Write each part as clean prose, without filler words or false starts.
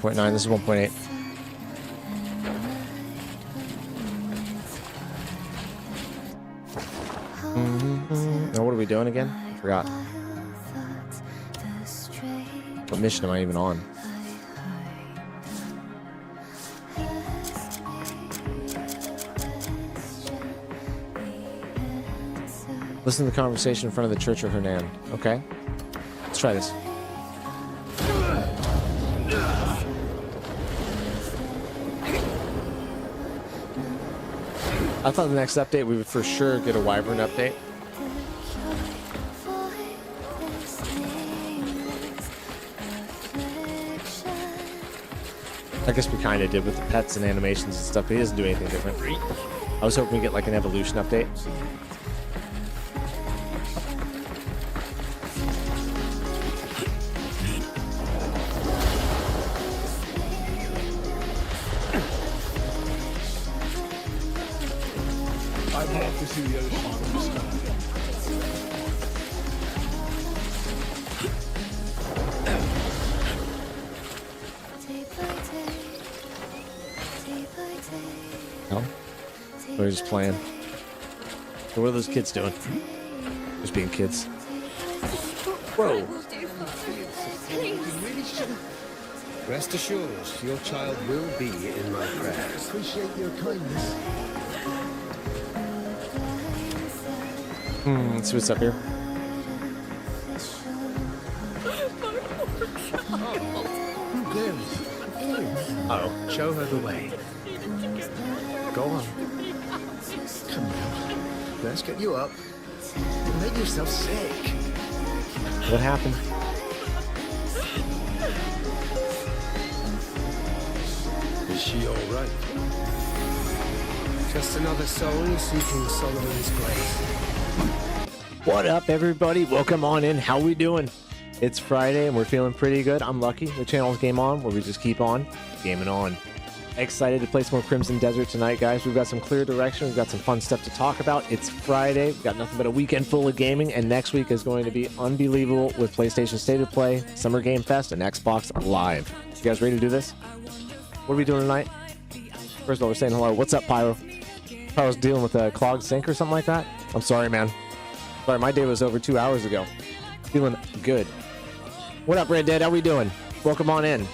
1.9. This is 1.8. Now, what are we doing again? I forgot. What mission am I even on? Listen to the conversation in front of the Church of Hernan. Okay? Let's try this. I thought the next update we would for sure get a Wyvern update. I guess we kind of did with the pets and animations and stuff, but he doesn't do anything different. I was hoping we get like an evolution update. I'd love to see the ocean from the sky. No? We're just playing. So what are those kids doing? Just being kids. Whoa! Rest assured, your child will be in my prayers. Appreciate your kindness. Let's see what's up here. Oh, show her the way. Go on. Come on. Let's get you up. You made yourself sick. What happened? Is she all right? Just another soul seeking Solomon's grace. What up, everybody? Welcome on in. How we doing? It's Friday and we're feeling pretty good. I'm Lucky. The channel's Game On, where we just keep on gaming on. Excited to play some more Crimson Desert tonight, guys. We've got some clear direction. We've got some fun stuff to talk about. It's Friday. We've got nothing but a weekend full of gaming, and next week is going to be unbelievable with PlayStation State of Play, Summer Game Fest, and Xbox Live. You guys ready to do this? What are we doing tonight? First of all, we're saying hello. What's up, Pyro? Pyro's dealing with a clogged sink or something like that? I'm sorry, man. Sorry, my day was over 2 hours ago. Feeling good. What up, Red Dead? How we doing? Welcome on in.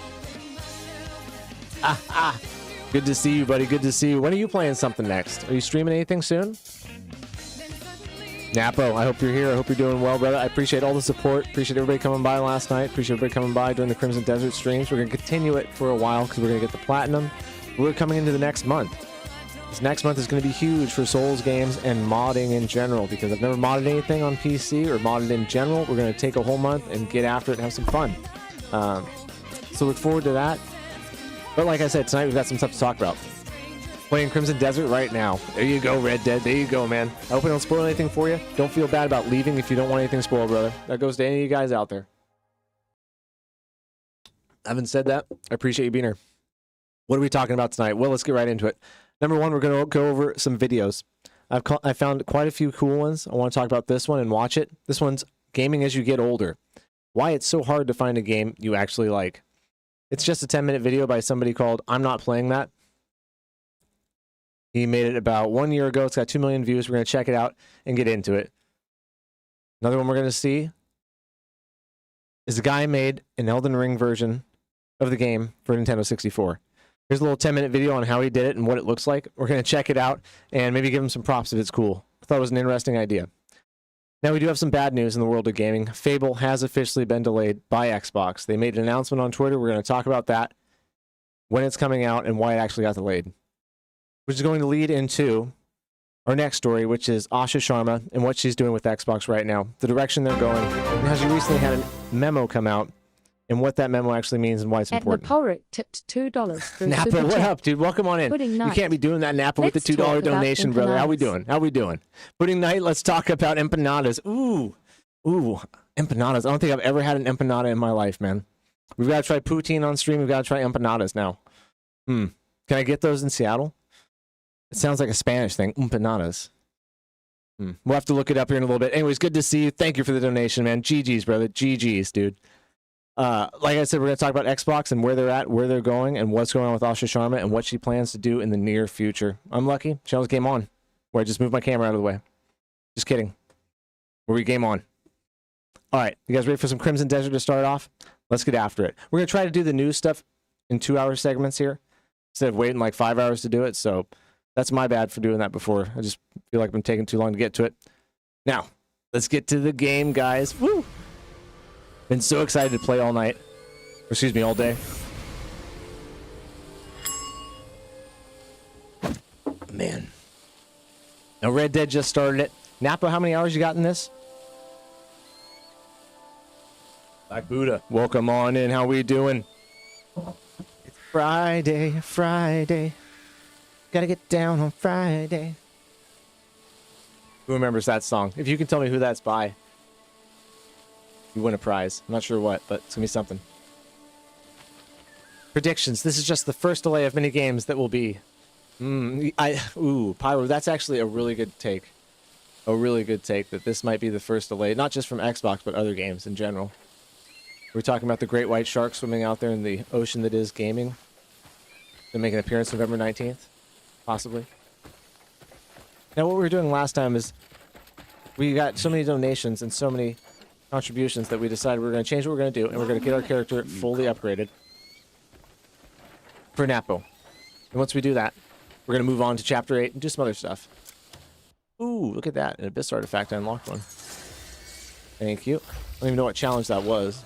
Good to see you, buddy. Good to see you. When are you playing something next? Are you streaming anything soon? Napo, I hope you're here. I hope you're doing well, brother. I appreciate all the support. Appreciate everybody coming by last night. Appreciate everybody coming by during the Crimson Desert streams. We're going to continue it for a while because we're going to get the platinum. We're coming into the next month. This next month is going to be huge for Souls games and modding in general, because I've never modded anything on PC or modded in general. We're going to take a whole month and get after it and have some fun. So look forward to that. But like I said, tonight we've got some stuff to talk about. Playing Crimson Desert right now. There you go, Red Dead. There you go, man. I hope I don't spoil anything for you. Don't feel bad about leaving if you don't want anything spoiled, brother. That goes to any of you guys out there. Having said that, I appreciate you being here. What are we talking about tonight? Well, let's get right into it. Number one, we're going to go over some videos. I found quite a few cool ones. I want to talk about this one and watch it. This one's Gaming as You Get Older. Why it's so hard to find a game you actually like. It's just a 10-minute video by somebody called I'm Not Playing That. He made it about 1 year ago. It's got 2 million views. We're going to check it out and get into it. Another one we're going to see is a guy made an Elden Ring version of the game for Nintendo 64. Here's a little 10-minute video on how he did it and what it looks like. We're going to check it out and maybe give him some props if it's cool. I thought it was an interesting idea. Now, we do have some bad news in the world of gaming. Fable has officially been delayed by Xbox. They made an announcement on Twitter. We're going to talk about that, when it's coming out, and why it actually got delayed. Which is going to lead into our next story, which is Asha Sharma and what she's doing with Xbox right now, the direction they're going, and how she recently had a memo come out, and what that memo actually means and why it's important. Napolic tipped $2 through Napa, Super what Chat. up, dude? Welcome on in. Pudding You Night. can't be doing that, Napa, with the Let's $2 talk about donation, brother. How we empanadas. doing? How we doing? Pudding Night, let's talk about empanadas. Ooh, empanadas. I don't think I've ever had an empanada in my life, man. We've got to try poutine on stream. We've got to try empanadas now. Can I get those in Seattle? It sounds like a Spanish thing. Empanadas. We'll have to look it up here in a little bit. Anyways, good to see you. Thank you for the donation, man. GG's, brother. GG's, dude. Like I said, we're going to talk about Xbox and where they're at, where they're going, and what's going on with Asha Sharma and what she plans to do in the near future. I'm lucky. Channel's game on. Where I just moved my camera out of the way. Just kidding. Where we game on. All right, you guys ready for some Crimson Desert to start off? Let's get after it. We're going to try to do the news stuff in 2-hour segments here instead of waiting like 5 hours to do it. So that's my bad for doing that before. I just feel like I've been taking too long to get to it. Now, let's get to the game, guys. Woo! Been so excited to play all night. Or, excuse me, all day. Man. Now, Red Dead just started it. Napo, how many hours you got in this? Black Buddha, welcome on in. How we doing? It's Friday, Friday. Gotta get down on Friday. Who remembers that song? If you can tell me who that's by, you win a prize. I'm not sure what, but it's gonna be something. Predictions. This is just the first delay of many games that will be. Pywel, that's actually a really good take. A really good take that this might be the first delay, not just from Xbox, but other games in general. We're talking about the great white shark swimming out there in the ocean that is gaming. They'll make an appearance November 19th, possibly. Now, what we were doing last time is we got so many donations and so many contributions that we decided we were going to change what we're going to do, and we're going to get our character fully upgraded for Napo. And once we do that, we're going to move on to Chapter 8 and do some other stuff. Ooh, look at that. An Abyss artifact. I unlocked one. Thank you. I don't even know what challenge that was.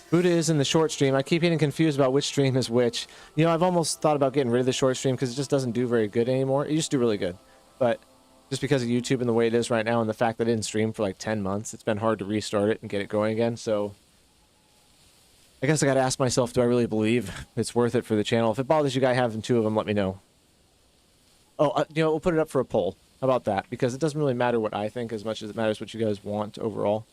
Buddha is in the short stream. I keep getting confused about which stream is which. You know, I've almost thought about getting rid of the short stream because it just doesn't do very good anymore. It used to do really good. But just because of YouTube and the way it is right now and the fact that it didn't stream for like 10 months, it's been hard to restart it and get it going again. So I guess I got to ask myself, do I really believe it's worth it for the channel? If it bothers you guys having 2 of them, let me know. Oh, you know, we'll put it up for a poll. How about that? Because it doesn't really matter what I think as much as it matters what you guys want overall.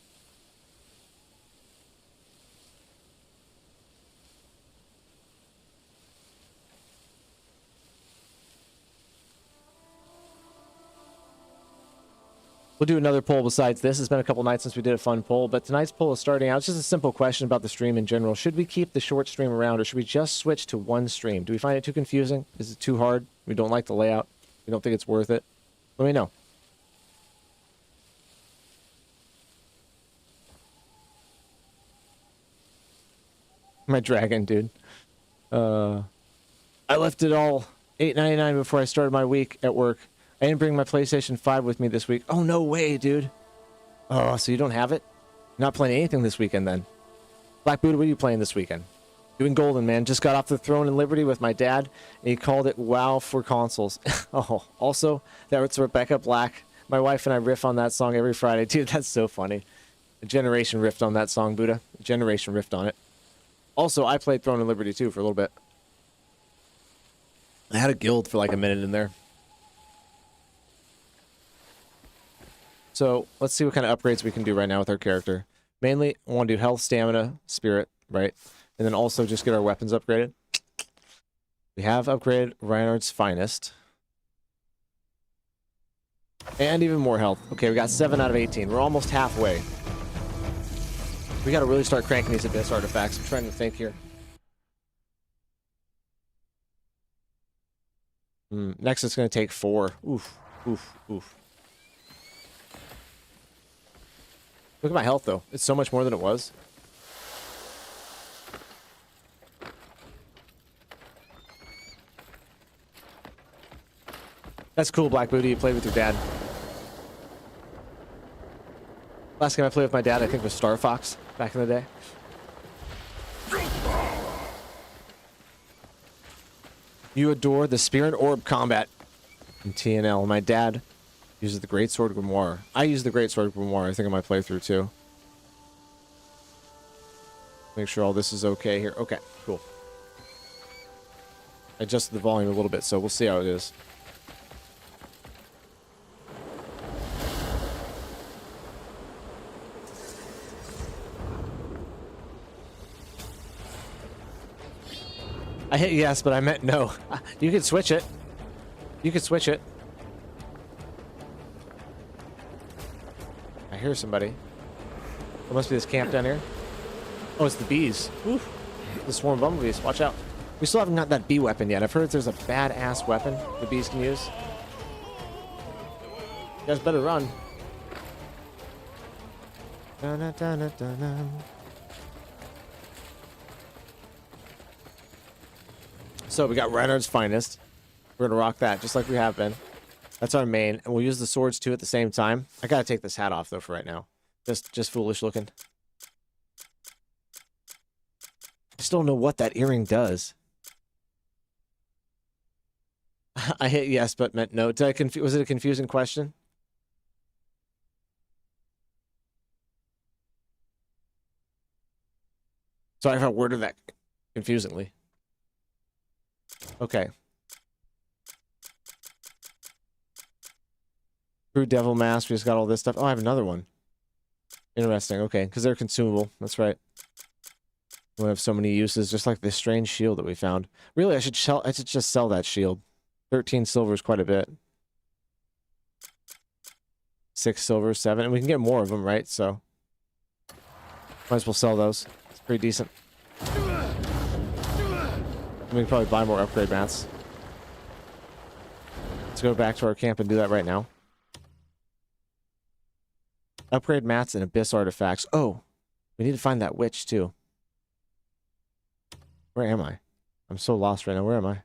We'll do another poll besides this. It's been a couple nights since we did a fun poll, but tonight's poll is starting out. It's just a simple question about the stream in general. Should we keep the short stream around, or should we just switch to one stream? Do we find it too confusing? Is it too hard? We don't like the layout. We don't think it's worth it. Let me know. My dragon, dude. I left it all $8.99 before I started my week at work. I didn't bring my PlayStation 5 with me this week. Oh, no way, dude. Oh, so you don't have it? You're not playing anything this weekend, then. Black Buddha, what are you playing this weekend? Doing Golden, man. Just got off the Throne and Liberty with my dad, and he called it WoW for consoles. Oh, also, that's Rebecca Black. My wife and I riff on that song every Friday. Dude, that's so funny. A generation riffed on that song, Buddha. A generation riffed on it. Also, I played Throne and Liberty, too, for a little bit. I had a guild for like a minute in there. So let's see what kind of upgrades we can do right now with our character. Mainly, I want to do health, stamina, spirit, right? And then also just get our weapons upgraded. We have upgraded Reinhardt's Finest. And even more health. Okay, we got 7 out of 18. We're almost halfway. We got to really start cranking these Abyss artifacts. I'm trying to think here. Next, it's going to take 4. Oof, oof, oof. Look at my health, though. It's so much more than it was. That's cool, Black Booty. You played with your dad. Last game I played with my dad, I think, was Star Fox back in the day. You adore the Spirit Orb combat in TNL. My dad uses the Greatsword Grimoire. I use the Greatsword Grimoire, I think, in my playthrough, too. Make sure all this is okay here. Okay, cool. I adjusted the volume a little bit, so we'll see how it is. I hit yes, but I meant no. You can switch it. You can switch it. I hear somebody. There must be this camp down here. Oh, it's the bees. Oof. The swarm of bumblebees. Watch out. We still haven't got that bee weapon yet. I've heard there's a badass weapon the bees can use. You guys better run. So we got Renard's Finest. We're gonna rock that just like we have been. That's our main, and we'll use the swords too at the same time. I gotta take this hat off though for right now. Just foolish looking. I still don't know what that earring does. I hit yes, but meant no. Did I was it a confusing question? Sorry if I worded that confusingly. Okay. True Devil Mask. We just got all this stuff. Oh, I have another one. Interesting. Okay, because they're consumable. That's right. We have so many uses, just like this strange shield that we found. Really, I should just sell that shield. 13 silver is quite a bit. 6 silver, 7, and we can get more of them, right? So might as well sell those. It's pretty decent. We can probably buy more upgrade mats. Let's go back to our camp and do that right now. Upgrade mats and abyss artifacts. Oh, we need to find that witch too. Where am I? I'm so lost right now. Where am I?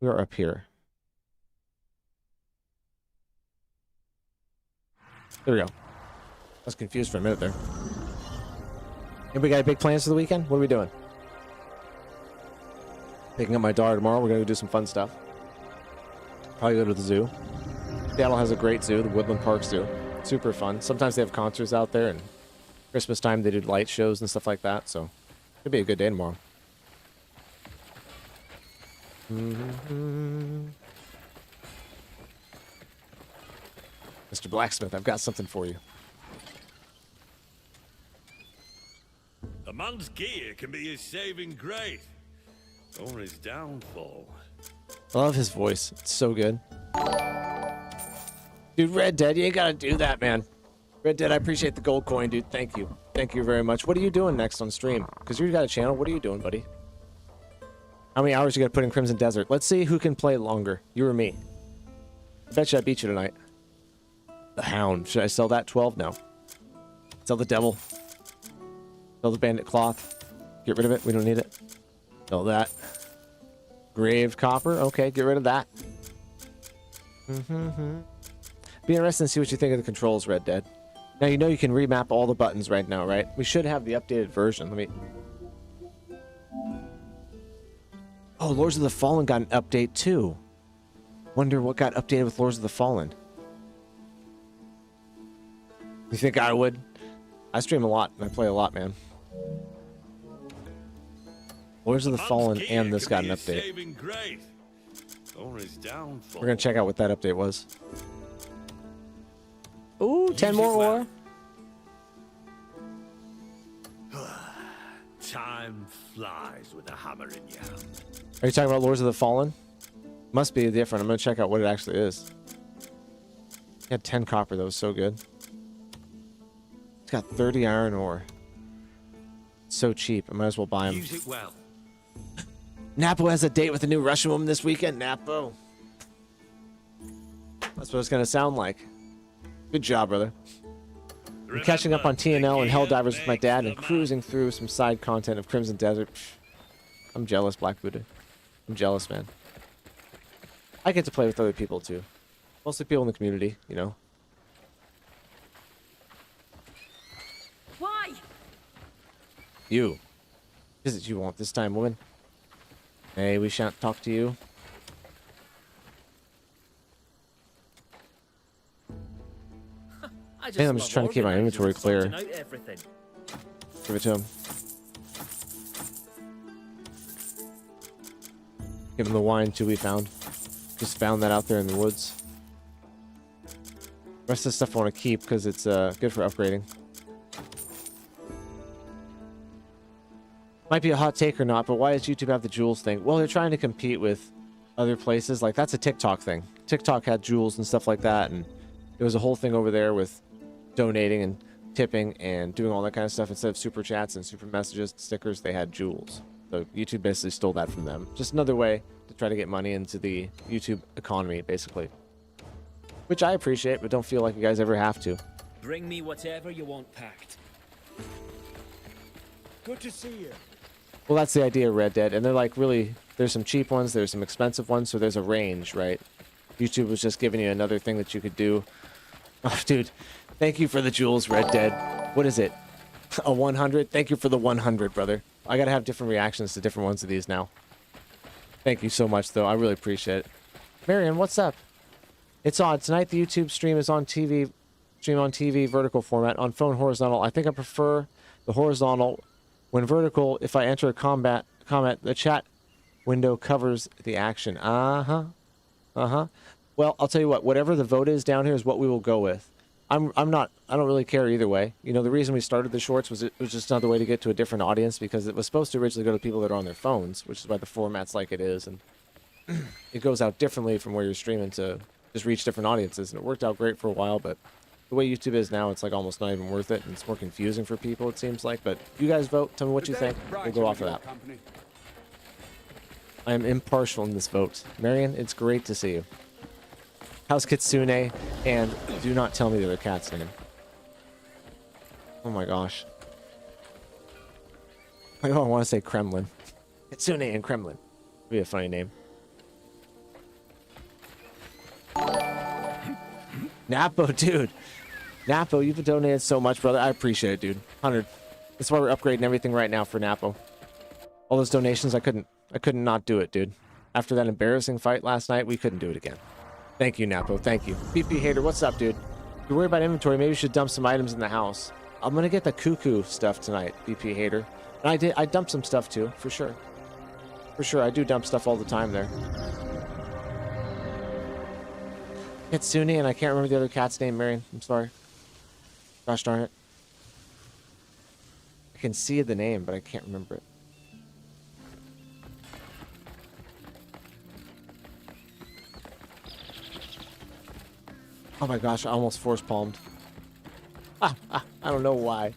We are up here. There we go. I was confused for a minute there. Anybody got big plans for the weekend? What are we doing? Picking up my daughter tomorrow. We're going to do some fun stuff. Probably go to the zoo. Seattle has a great zoo, the Woodland Park Zoo. Super fun. Sometimes they have concerts out there, and Christmas time they do light shows and stuff like that, so it'll be a good day tomorrow. Mr. Blacksmith, I've got something for you. A man's gear can be his saving grace, or his downfall. I love his voice. It's so good. Dude, Red Dead, you ain't gotta do that, man. Red Dead, I appreciate the gold coin, dude. Thank you. Thank you very much. What are you doing next on stream? Because you got a channel. What are you doing, buddy? How many hours you gotta put in Crimson Desert? Let's see who can play longer. You or me. I bet you I beat you tonight. The Hound. Should I sell that? 12? No. Sell the Devil. Sell the Bandit Cloth. Get rid of it. We don't need it. Sell that. Grave Copper. Okay, get rid of that. Be interested to see what you think of the controls, Red Dead. Now, you know you can remap all the buttons right now, right? We should have the updated version. Let me... Oh, Lords of the Fallen got an update, too. Wonder what got updated with Lords of the Fallen. You think I would? I stream a lot, and I play a lot, man. Lords of the Fallen and this got an update. We're gonna check out what that update was. Ooh, 10 more ore. Time flies with a hammer in your hand. Are you talking about Lords of the Fallen? Must be different. I'm gonna check out what it actually is. It had 10 copper, that was so good. It's got 30 iron ore. It's so cheap. I might as well buy them. Use it well. Napo has a date with a new Russian woman this weekend. Napo. That's what it's gonna sound like. Good job, brother. I'm catching up on TNL and Helldivers with my dad and cruising through some side content of Crimson Desert. I'm jealous, Black Buddha. I'm jealous, man. I get to play with other people, too. Mostly people in the community, you know. Why? You. What is it you want this time, woman? Hey, we shan't talk to you. Man, I'm just trying to keep my inventory clear. Give it to him. Give him the wine, too, we found. Just found that out there in the woods. The rest of the stuff I want to keep because it's good for upgrading. Might be a hot take or not, but why does YouTube have the jewels thing? Well, they're trying to compete with other places. Like, that's a TikTok thing. TikTok had jewels and stuff like that, and there was a whole thing over there with donating, and tipping and doing all that kind of stuff. Instead of super chats and super messages and stickers, they had jewels. So YouTube basically stole that from them. Just another way to try to get money into the YouTube economy, basically. Which I appreciate, but don't feel like you guys ever have to. Bring me whatever you want packed. Good to see you. Well, that's the idea of Red Dead. And they're like, really, there's some cheap ones, there's some expensive ones, so there's a range, right? YouTube was just giving you another thing that you could do. Oh, dude, thank you for the jewels, Red Dead. What is it? A 100? Thank you for the 100, brother. I gotta have different reactions to different ones of these now. Thank you so much, though. I really appreciate it. Marion, what's up? It's odd. Tonight the YouTube stream is on TV, vertical format. On phone, horizontal. I think I prefer the horizontal. When vertical, if I enter a comment, the chat window covers the action. Uh-huh. Well, I'll tell you what. Whatever the vote is down here is what we will go with. I don't really care either way. You know, the reason we started the shorts was it was just another way to get to a different audience, because it was supposed to originally go to people that are on their phones, which is why the format's like it is, and it goes out differently from where you're streaming to just reach different audiences, and it worked out great for a while, but the way YouTube is now, it's like almost not even worth it, and it's more confusing for people, it seems like. But you guys vote. Tell me what you think. We'll go off of that. I am impartial in this vote. Marion, it's great to see you. How's Kitsune? And do not tell me the other cat's name. Oh my gosh. I want to say Kremlin. Kitsune and Kremlin. Would be a funny name. Napo, dude. Napo, you've donated so much, brother. I appreciate it, dude. 100. That's why we're upgrading everything right now for Napo. All those donations, I couldn't not do it, dude. After that embarrassing fight last night, we couldn't do it again. Thank you, Napo. Thank you. BP Hater, what's up, dude? If you're worried about inventory, maybe you should dump some items in the house. I'm gonna get the cuckoo stuff tonight, BP Hater. And I dumped some stuff too, for sure. For sure, I do dump stuff all the time there. Kitsune, and I can't remember the other cat's name, Marion. I'm sorry. Gosh darn it. I can see the name, but I can't remember it. Oh my gosh, I almost force palmed. I don't know why.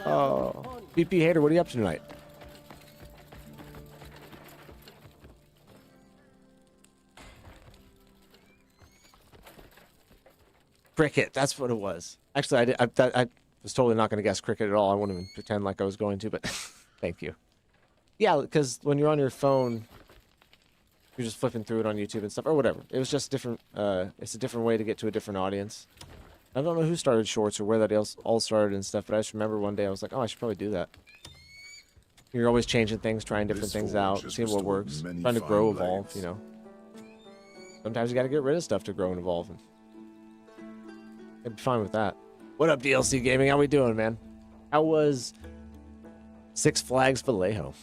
Oh, BP Hater, what are you up to tonight? Cricket, that's what it was. Actually, I was totally not going to guess cricket at all. I wouldn't even pretend like I was going to, but thank you. Yeah, because when you're on your phone, you're just flipping through it on YouTube and stuff, or whatever. It was just different. It's a different way to get to a different audience. I don't know who started shorts or where that all started and stuff, but I just remember one day I was like, oh, I should probably do that. You're always changing things, trying different things out, seeing what works, trying to grow, evolve, you know. Sometimes you got to get rid of stuff to grow and evolve. And I'd be fine with that. What up, DLC Gaming? How we doing, man? How was Six Flags Vallejo?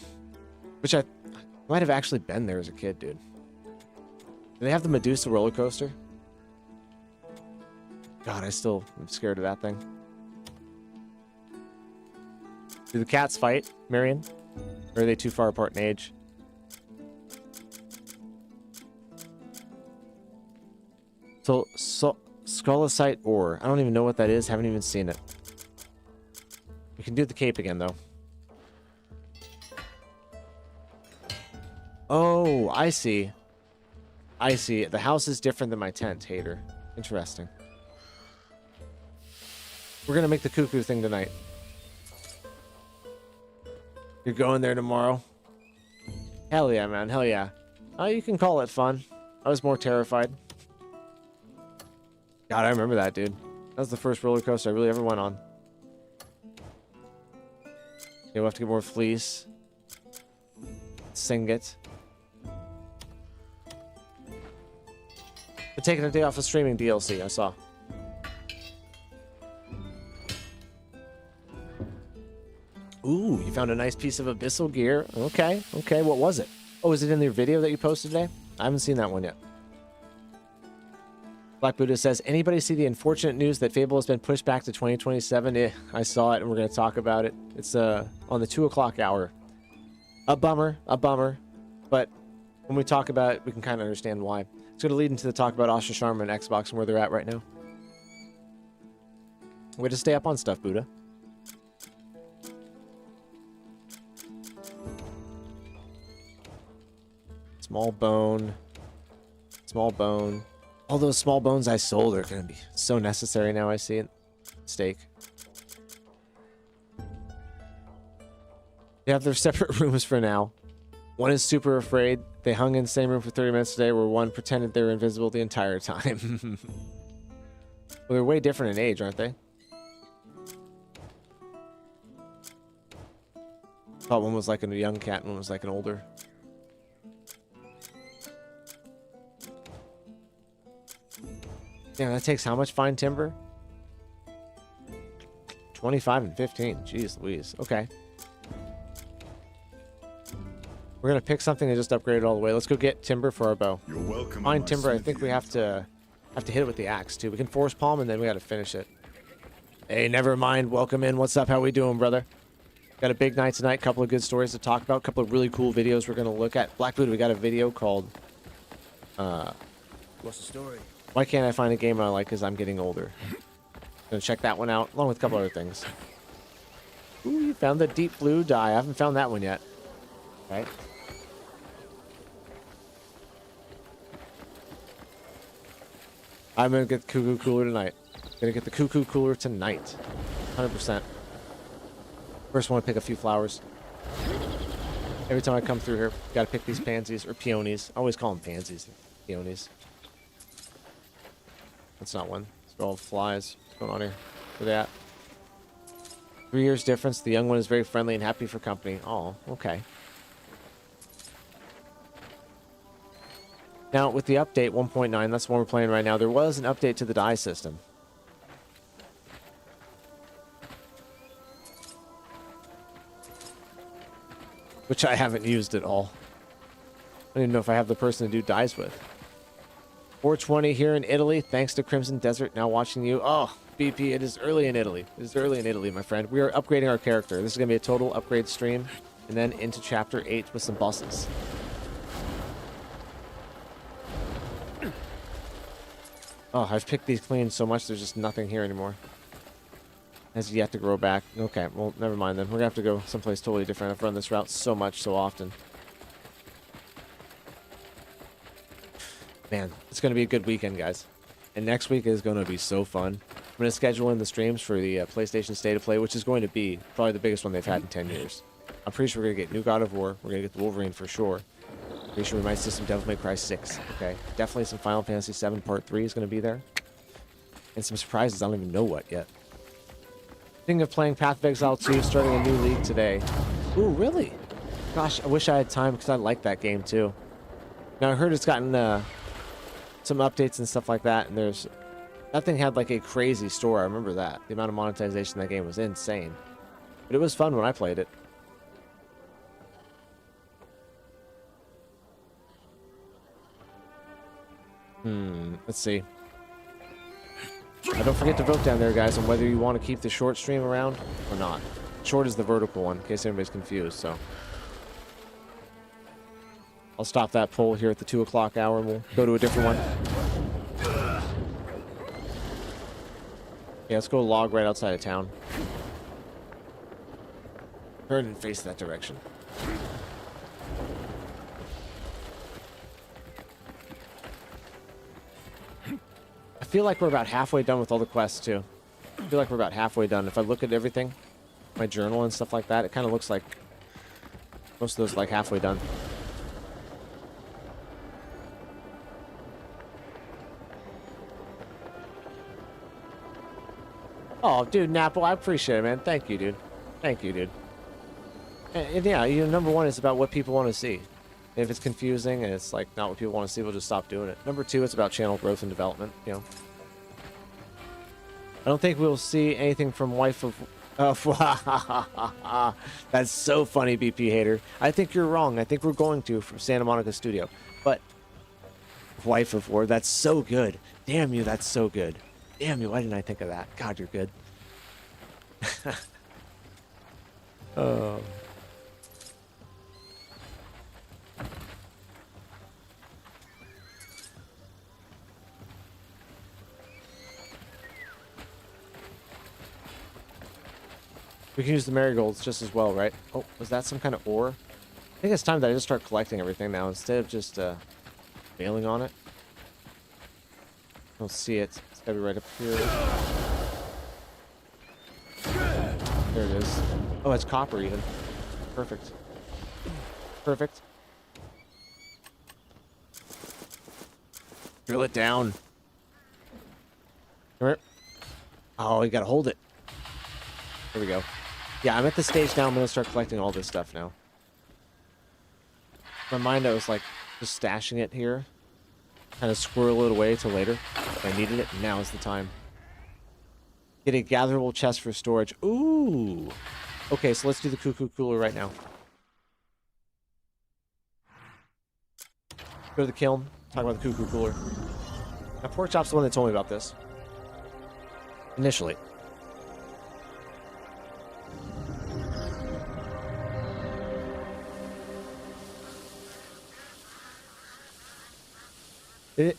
Which I might have actually been there as a kid, dude. Do they have the Medusa roller coaster? God, I still am scared of that thing. Do the cats fight, Marion? Or are they too far apart in age? So Scolasite ore. I don't even know what that is. Haven't even seen it. We can do the cape again, though. Oh, I see. I see. The house is different than my tent, Hater. Interesting. We're going to make the cuckoo thing tonight. You're going there tomorrow? Hell yeah, man. Hell yeah. Oh, you can call it fun. I was more terrified. God, I remember that, dude. That was the first roller coaster I really ever went on. Okay, we'll have to get more fleece. Sing it. We're taking a day off of streaming DLC, I saw. Ooh, you found a nice piece of abyssal gear. Okay, okay, what was it? Oh, is it in your video that you posted today? I haven't seen that one yet. Black Buddha says, anybody see the unfortunate news that Fable has been pushed back to 2027? I saw it, and we're going to talk about it. It's on the 2 o'clock hour. A bummer, but when we talk about it, we can kind of understand why. It's going to lead into the talk about Asha Sharma and Xbox and where they're at right now. Way to stay up on stuff, Buddha. Small bone. Small bone. All those small bones I sold are going to be so necessary now I see it. Steak. They have their separate rooms for now. One is super afraid. They hung in the same room for 30 minutes today where one pretended they were invisible the entire time. Well, they're way different in age, aren't they? Thought one was like a young cat and one was like an older. Damn, that takes how much fine timber? 25 and 15. Jeez Louise. Okay. We're gonna pick something and just upgrade it all the way. Let's go get timber for our bow. You're welcome. Fine timber, I think we have to hit it with the axe too. We can force palm and then we gotta finish it. Hey, never mind. Welcome in. What's up? How we doing, brother? Got a big night tonight. Couple of good stories to talk about. Couple of really cool videos we're gonna look at. Black Buddha, we got a video called What's the story? Why Can't I Find a Game I Like Because I'm Getting Older. Gonna check that one out, along with a couple other things. Ooh, you found the deep blue dye. I haven't found that one yet. Right? I'm gonna get the cuckoo cooler tonight. Gonna get the cuckoo cooler tonight. 100%. First, want to pick a few flowers. Every time I come through here, gotta pick these pansies or peonies. I always call them pansies. Peonies. That's not one. It's all flies. What's going on here? Where they at? 3 years difference. The young one is very friendly and happy for company. Oh, okay. Now, with the update 1.9, that's the one we're playing right now, there was an update to the dye system. Which I haven't used at all. I don't even know if I have the person to do dyes with. 420 here in Italy, thanks to Crimson Desert, now watching you. Oh, BP, it is early in Italy. It is early in Italy, my friend. We are upgrading our character. This is going to be a total upgrade stream, and then into Chapter 8 with some bosses. Oh, I've picked these clean so much, there's just nothing here anymore. Has yet to grow back. Okay, well, never mind then. We're going to have to go someplace totally different. I've run this route so much, so often. Man, it's going to be a good weekend, guys. And next week is going to be so fun. I'm going to schedule in the streams for the PlayStation State of Play, which is going to be probably the biggest one they've had in 10 years. I'm pretty sure we're going to get new God of War. We're going to get the Wolverine for sure. Pretty sure we might see some Devil May Cry 6. Okay, definitely some Final Fantasy 7 Part 3 is going to be there. And some surprises, I don't even know what yet. Thinking of playing Path of Exile 2, starting a new league today. Ooh, really? Gosh, I wish I had time because I like that game too. Now, I heard it's gotten some updates and stuff like that, and that thing had like a crazy store. I remember that. The amount of monetization in that game was insane. But it was fun when I played it. Let's see. Don't forget to vote down there, guys, on whether you want to keep the short stream around or not. Short is the vertical one, in case anybody's confused, so. I'll stop that poll here at the 2 o'clock hour, and we'll go to a different one. Yeah, let's go log right outside of town. Turn and face that direction. I feel like we're about halfway done with all the quests, too. I feel like we're about halfway done. If I look at everything, my journal and stuff like that, it kind of looks like most of those are like halfway done. Oh, dude, Napple, I appreciate it, man. Thank you, dude. Thank you, dude. And yeah, you know, number one is about what people want to see. If it's confusing and it's like not what people want to see, we'll just stop doing it. Number two, it's about channel growth and development, you know. I don't think we'll see anything from Wife of... That's so funny, BP hater. I think you're wrong. I think we're going to from Santa Monica Studio. But Wife of War, that's so good. Damn you, that's so good. Damn you, why didn't I think of that? God, you're good. Oh. We can use the marigolds just as well, right? Oh, was that some kind of ore? I think it's time that I just start collecting everything now instead of just bailing on it. I don't see it. It's gotta be right up here. There it is. Oh, it's copper even. Perfect. Perfect. Drill it down. Come here. Oh, you gotta hold it. There we go. Yeah, I'm at the stage now. I'm gonna start collecting all this stuff now. In my mind, I was like just stashing it here, kind of squirrel it away till later if I needed it. And now is the time. Get a gatherable chest for storage. Ooh. Okay, so let's do the cuckoo cooler right now. Go to the kiln. Talk about the cuckoo cooler. Now, Pork Chop's the one that told me about this. Initially.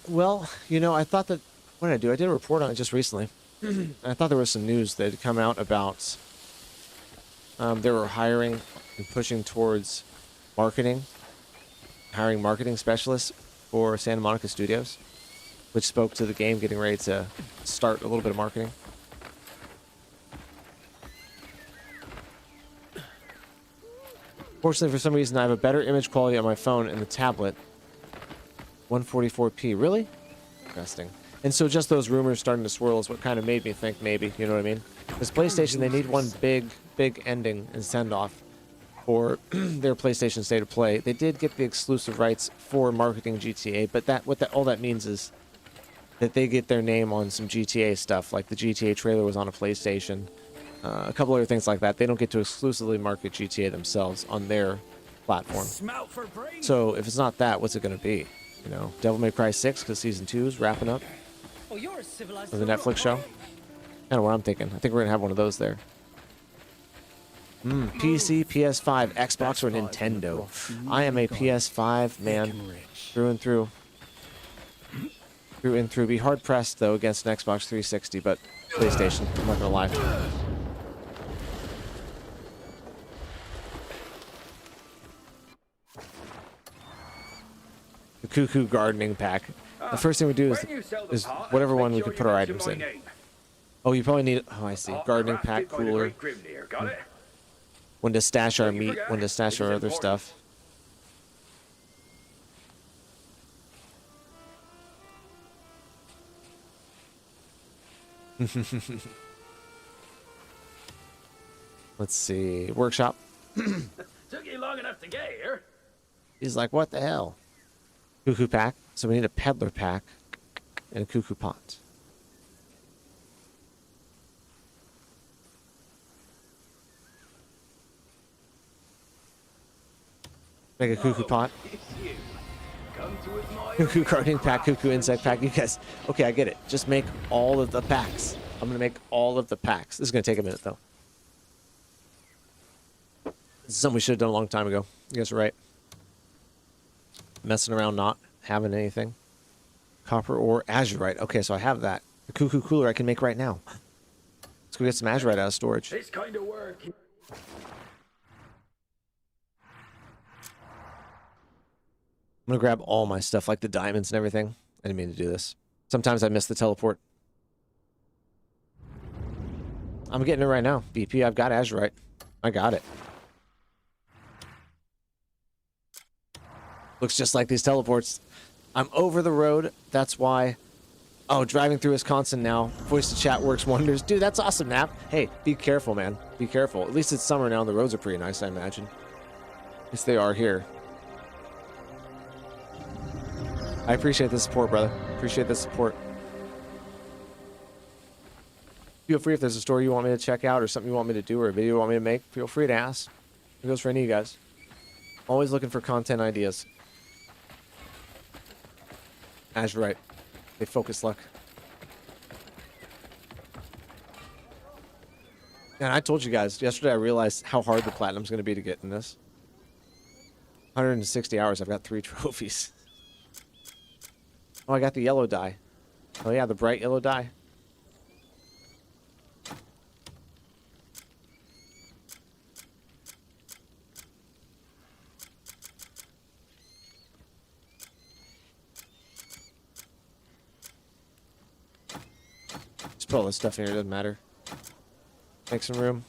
Well, you know, I thought that... What did I do? I did a report on it just recently. I thought there was some news that had come out about... they were hiring and pushing towards marketing. Hiring marketing specialists for Santa Monica Studios. Which spoke to the game getting ready to start a little bit of marketing. Fortunately, for some reason, I have a better image quality on my phone and the tablet. 144p. Really? Interesting. And so just those rumors starting to swirl is what kind of made me think maybe, you know what I mean? Because PlayStation, they need one big ending and send-off for their PlayStation State of Play. They did get the exclusive rights for marketing GTA, but all that means is that they get their name on some GTA stuff, like the GTA trailer was on a PlayStation. A couple other things like that. They don't get to exclusively market GTA themselves on their platform. So if it's not that, what's it going to be? You know, Devil May Cry 6 because Season 2 is wrapping up. Oh, you're a civilized Or the Netflix show. Kind of what I'm thinking. I think we're going to have one of those there. PC, PS5, Xbox, or Nintendo. I am a PS5 man through and through. Through and through. Be hard pressed though against an Xbox 360, but PlayStation. I'm not gonna lie. The Cuckoo Gardening Pack. The first thing we do is whatever one we can put our items in. Oh, you probably need. Oh, I see. Gardening pack, cooler. When to stash our meat. When to stash our other stuff. Let's see. Workshop. Took you long enough to get here. He's like, what the hell? Cuckoo pack. So we need a peddler pack and a cuckoo pot. Make a cuckoo pot. Cuckoo gardening pack, cuckoo insect pack. You guys, okay, I get it. Just make all of the packs. I'm gonna make all of the packs. This is gonna take a minute though. This is something we should have done a long time ago. You guys are right. Messing around, not having anything. Copper ore, azurite. Okay, so I have that. The cuckoo cooler I can make right now. Let's go get some azurite out of storage. This kind of work. I'm gonna grab all my stuff, like the diamonds and everything. I didn't mean to do this. Sometimes I miss the teleport. I'm getting it right now. BP, I've got azurite. I got it. Looks just like these teleports. I'm over the road. That's why. Oh, driving through Wisconsin now. Voice to chat works wonders. Dude, that's awesome, Nap. Hey, be careful, man. Be careful. At least it's summer now. The roads are pretty nice, I imagine. At least they are here. I appreciate the support, brother. Appreciate the support. Feel free if there's a story you want me to check out or something you want me to do or a video you want me to make. Feel free to ask. It goes for any of you guys. Always looking for content ideas. Azurite. They focus luck. And I told you guys, yesterday I realized how hard the platinum's going to be to get in this. 160 hours, I've got 3 trophies. Oh, I got the yellow dye. Oh yeah, the bright yellow dye. Put all this stuff in here, doesn't matter. Make some room.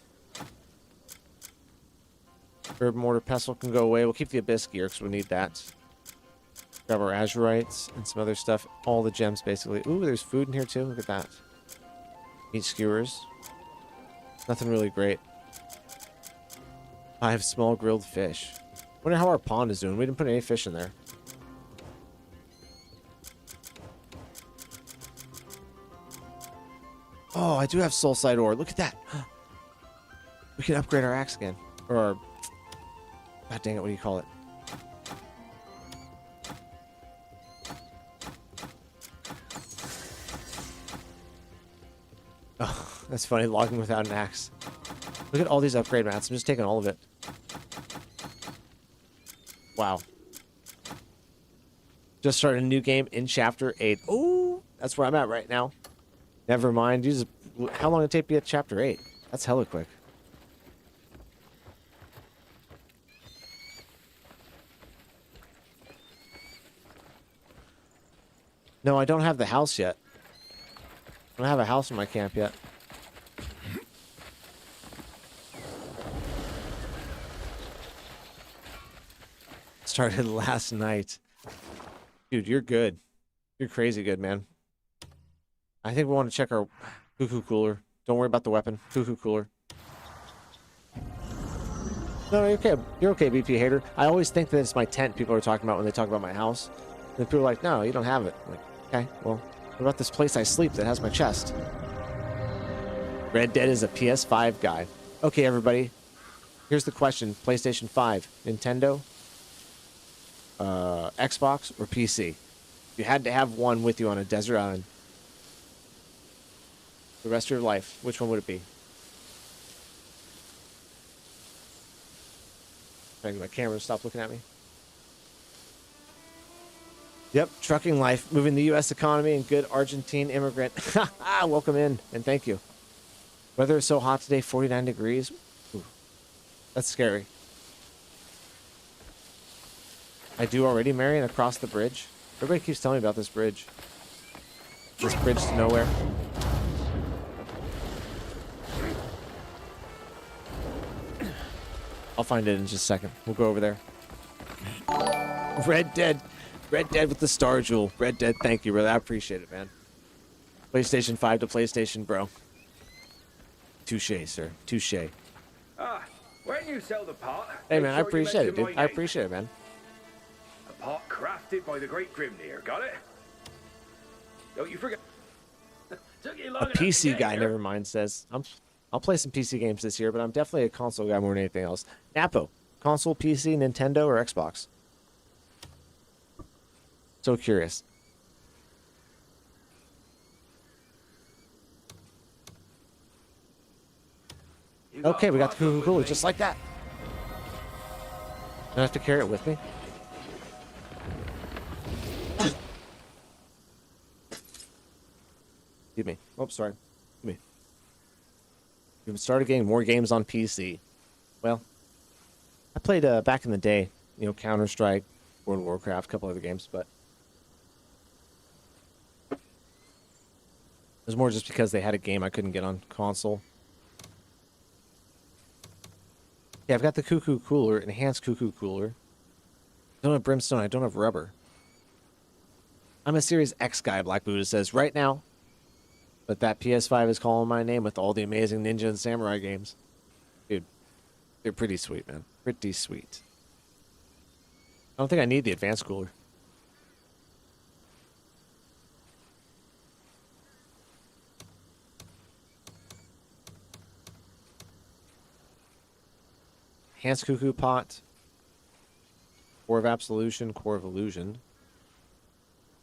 Herb, mortar, pestle can go away. We'll keep the abyss gear because we need that. Grab our azurites and some other stuff. All the gems, basically. Ooh, there's food in here, too. Look at that. Meat skewers. Nothing really great. 5 small grilled fish. Wonder how our pond is doing. We didn't put any fish in there. Oh, I do have soulside ore. Look at that. We can upgrade our axe again. Or our... God dang it, what do you call it? Oh, that's funny, logging without an axe. Look at all these upgrade mats. I'm just taking all of it. Wow. Just started a new game in Chapter 8. Ooh, that's where I'm at right now. Never mind. How long did it take to get Chapter 8? That's hella quick. No, I don't have the house yet. I don't have a house in my camp yet. Started last night. Dude, you're good. You're crazy good, man. I think we want to check our cuckoo cooler. Don't worry about the weapon. Cuckoo cooler. No, you're okay. You're okay, BP hater. I always think that it's my tent people are talking about when they talk about my house. And people are like, no, you don't have it. I'm like, okay, well, what about this place I sleep that has my chest? Red Dead is a PS5 guy. Okay, everybody. Here's the question. PlayStation 5, Nintendo, Xbox, or PC? If you had to have one with you on a desert island the rest of your life, which one would it be? Trying to get my camera to stop looking at me. Yep, trucking life, moving the U.S. economy, and good Argentine immigrant. Welcome in, and thank you. Weather is so hot today, 49 degrees. Ooh, that's scary. I do already, Marion, across the bridge. Everybody keeps telling me about this bridge. This bridge to nowhere. I'll find it in just a second. We'll go over there. Red Dead. Red Dead with the Star Jewel. Red Dead, thank you, brother. I appreciate it, man. PlayStation 5 to PlayStation, bro. Touche, sir. Touche. Ah, when you sell the pot, Hey, make man, I sure you appreciate it, mention dude. my I name. appreciate it, man. A pot crafted by the great Grimnir, got it? Don't you forget. Took you long A enough to PC get guy, here. never mind, says. I'll play some PC games this year, but I'm definitely a console guy more than anything else. Napo, console, PC, Nintendo, or Xbox? So curious. You got Okay, a we got the pot Cuckoo with Cooler me. just like that. Don't have to carry it with me. Excuse me. Oh, sorry. Excuse me. We've started getting more games on PC. Well, I played back in the day, you know, Counter-Strike, World of Warcraft, a couple other games, but it was more just because they had a game I couldn't get on console. Yeah, I've got the Cuckoo Cooler, enhanced Cuckoo Cooler. I don't have brimstone, I don't have rubber. I'm a Series X guy, Black Buddha says, right now. But that PS5 is calling my name with all the amazing Ninja and Samurai games. Dude, they're pretty sweet, man. Pretty sweet. I don't think I need the advanced cooler. Enhanced Cuckoo Pot. Core of Absolution, Core of Illusion.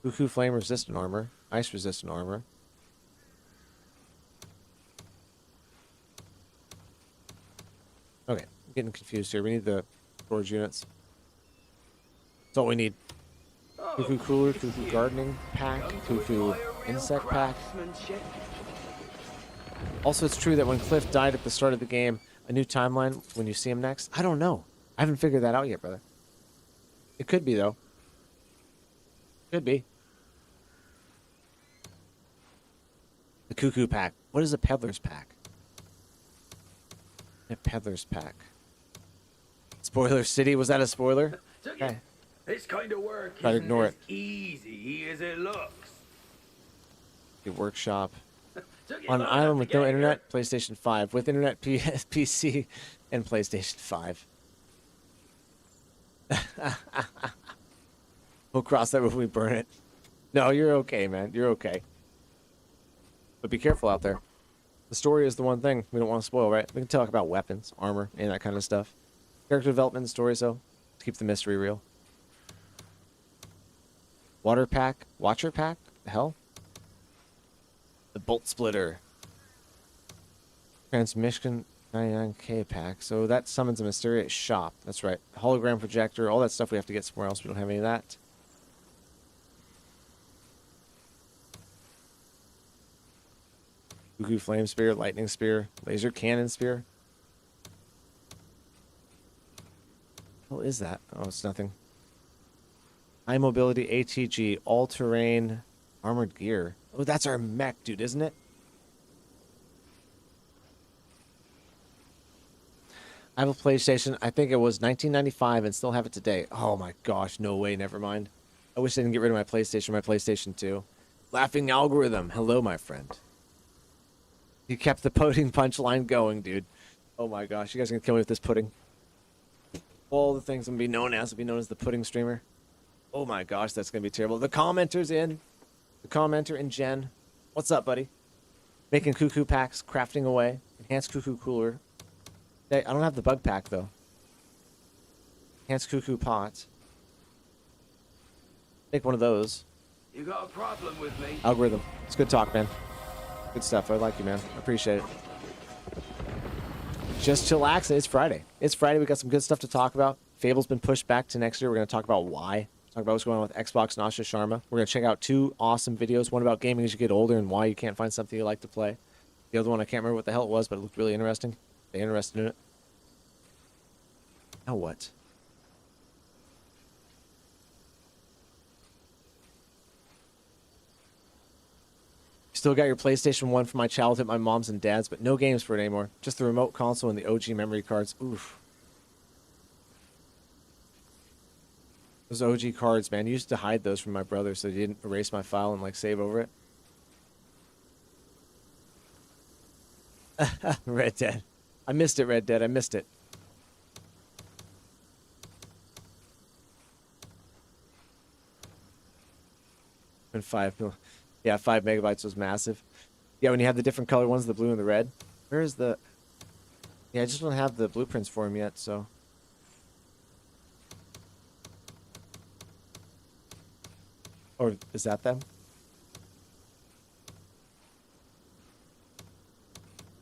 Cuckoo Flame Resistant Armor. Ice Resistant Armor. Okay, I'm getting confused here. We need the storage units. That's all we need. Cuckoo Cooler, Cuckoo Gardening Pack, Cuckoo Insect Pack. Also, it's true that when Cliff died at the start of the game, a new timeline when you see him next? I don't know. I haven't figured that out yet, brother. It could be, though. Could be. The Cuckoo Pack. What is a Peddler's Pack? A Peddler's Pack. Spoiler City. Was that a spoiler? Okay. This kind of work Try to isn't ignore as it. easy as it looks. The workshop. Took you On an long enough island to with get no here. internet, PlayStation 5. With internet, PC, and PlayStation 5. We'll cross that when we burn it. No, you're okay, man. You're okay. But be careful out there. The story is the one thing we don't want to spoil, right? We can talk about weapons, armor, and that kind of stuff. Character development and stories, though. To keep the mystery real. Water pack? Watcher pack? The hell? The bolt splitter. Transmission 99k pack. So that summons a mysterious shop. That's right. Hologram projector. All that stuff we have to get somewhere else. We don't have any of that. Cuckoo flame spear, lightning spear, laser cannon spear. What is that? Oh, it's nothing. High mobility ATG, all terrain, armored gear. Oh, that's our mech, dude, isn't it? I have a PlayStation. I think it was 1995 and still have it today. Oh my gosh, no way, never mind. I wish I didn't get rid of my PlayStation 2. Laughing algorithm. Hello, my friend. You kept the pudding punchline going, dude. Oh my gosh, you guys are gonna kill me with this pudding. All the things I'm gonna be known as will be known as the pudding streamer. Oh my gosh, that's gonna be terrible. The commenter's in. The commenter in Jen. What's up, buddy? Making cuckoo packs, crafting away. Enhanced cuckoo cooler. Hey, I don't have the bug pack though. Enhanced cuckoo pot. Make one of those. You got a problem with me? Algorithm. It's good talk, man. Good stuff. I like you, man. I appreciate it. Just chillax. It's Friday. It's Friday. We got some good stuff to talk about. Fable's been pushed back to next year. We're going to talk about why. Talk about what's going on with Xbox and Asha Sharma. We're going to check out 2 awesome videos. One about gaming as you get older and why you can't find something you like to play. The other one, I can't remember what the hell it was, but it looked really interesting. Stay interested in it. Now what? Still got your PlayStation 1 from my childhood, my mom's and dad's, but no games for it anymore. Just the remote console and the OG memory cards. Oof. Those OG cards, man. You used to hide those from my brother so he didn't erase my file and, like, save over it. Red Dead. I missed it, Red Dead. I missed it. And 5 mil. Yeah, 5 megabytes was massive. Yeah, when you have the different color ones, the blue and the red. Where is the... Yeah, I just don't have the blueprints for him yet, so... Or is that them?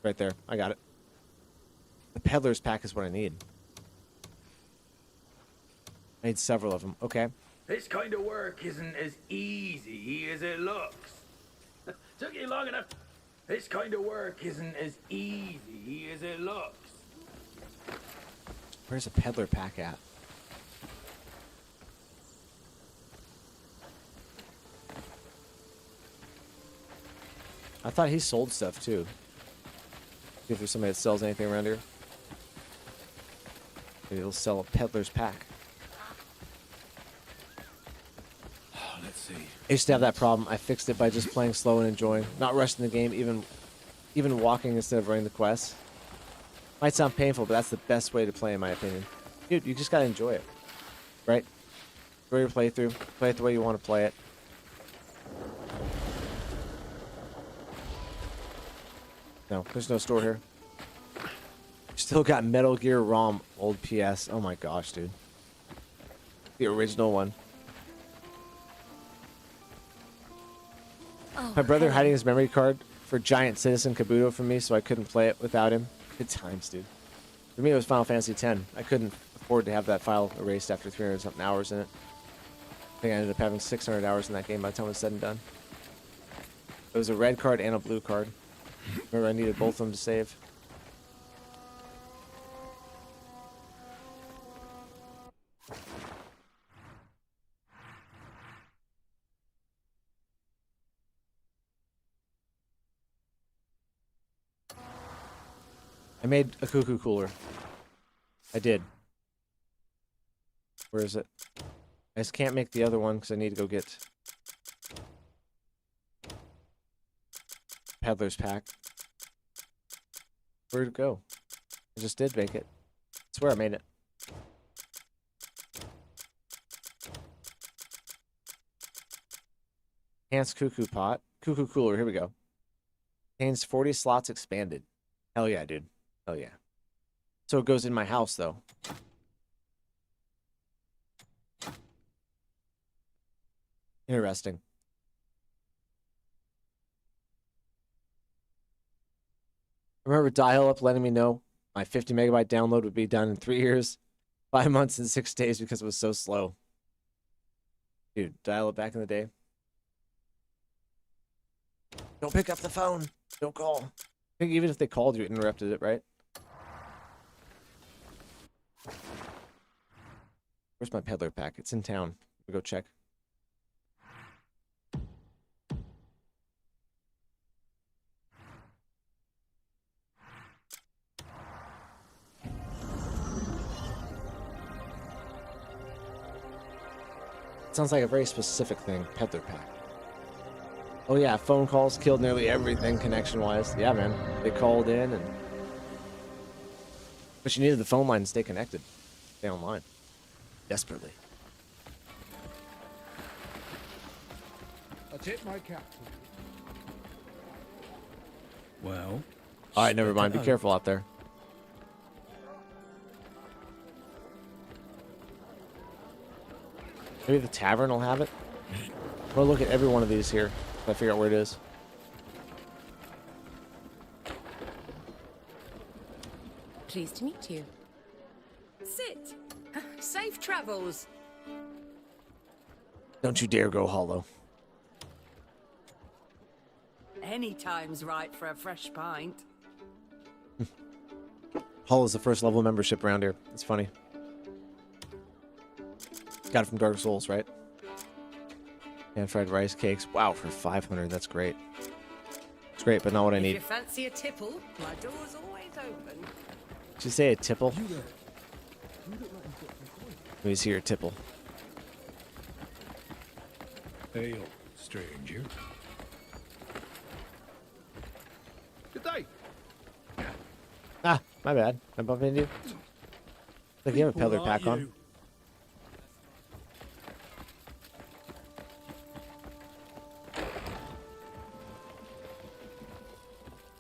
Right there. I got it. The Peddler's Pack is what I need. I need several of them. Okay. This kind of work isn't as easy as it looks. Took you long enough. This kind of work isn't as easy as it looks. Where's a Peddler Pack at? I thought he sold stuff too. See if there's somebody that sells anything around here. Maybe he'll sell a Peddler's Pack. Let's see. I used to have that problem. I fixed it by just playing slow and enjoying, not rushing the game, even walking instead of running the quests. Might sound painful, but that's the best way to play, in my opinion. Dude, you just gotta enjoy it, right? Enjoy your playthrough. Play it the way you want to play it. No, there's no store here. Still got Metal Gear ROM, old PS. Oh my gosh, dude. The original one. My brother hiding his memory card for Giant Citizen Kabuto from me so I couldn't play it without him. Good times, dude. For me, it was Final Fantasy X. I couldn't afford to have that file erased after 300-something hours in it. I think I ended up having 600 hours in that game by the time it was said and done. It was a red card and a blue card. Remember, I needed both of them to save. I made a cuckoo cooler. I did. Where is it? I just can't make the other one because I need to go get Peddler's Pack. Where'd it go? I just did make it. I swear I made it. Enhanced cuckoo pot. Cuckoo cooler. Here we go. Contains 40 slots expanded. Hell yeah, dude. Hell yeah. So it goes in my house, though. Interesting. I remember dial-up letting me know my 50 megabyte download would be done in 3 years, 5 months, and 6 days because it was so slow. Dude, dial-up back in the day. Don't pick up the phone. Don't call. I think even if they called you, it interrupted it, right? Where's my peddler pack? It's in town. We'll go check. Sounds like a very specific thing. Peddler pack. Oh yeah, phone calls killed nearly everything connection-wise. Yeah, man. They called in and... But you needed the phone line to stay connected. Stay online. Desperately. I'll tip my cap. Well, Alright, never mind. Be careful out there. Maybe the tavern will have it? I'm gonna look at every one of these here. I figure out where it is. Pleased to meet you. Sit. Safe travels. Don't you dare go hollow. Any time's right for a fresh pint. Hollow's the first level membership around here. It's funny. Got it from Dark Souls, right? And fried rice cakes. Wow, for 500. That's great. It's great, but not what I If need. you fancy a tipple, my door's always open. Did you say a tipple? Let me see your tipple. Hail, stranger. Good day. Ah, my bad. I bumped into you. Look, you have a peddler pack on.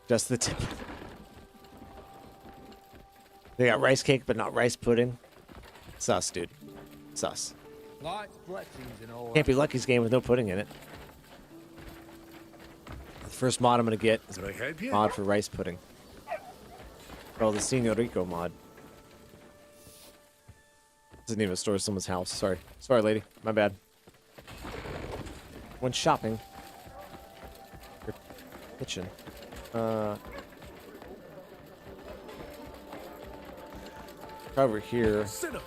Just the tip. They got rice cake, but not rice pudding. Sus, dude. Sus. Lights, blessings, and all Can't be Lucky's game with no pudding in it. The first mod I'm gonna get is can I help you? a mod for rice pudding. Oh, the Senorito mod. Doesn't even store someone's house. Sorry. Sorry, lady. My bad. Went shopping. Your kitchen. Over here. Sit up.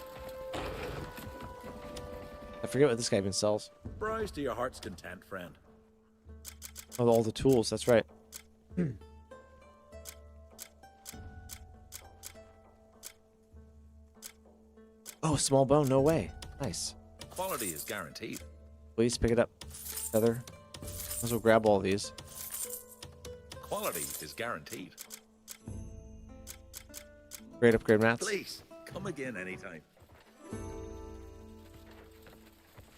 I forget what this guy even sells. Browse to your heart's content, friend. Oh, all the tools. That's right. Oh, small bone. No way. Nice. Quality is guaranteed. Please pick it up. Heather. Might as well grab all these. Quality is guaranteed. Great upgrade mats. Please, come again anytime.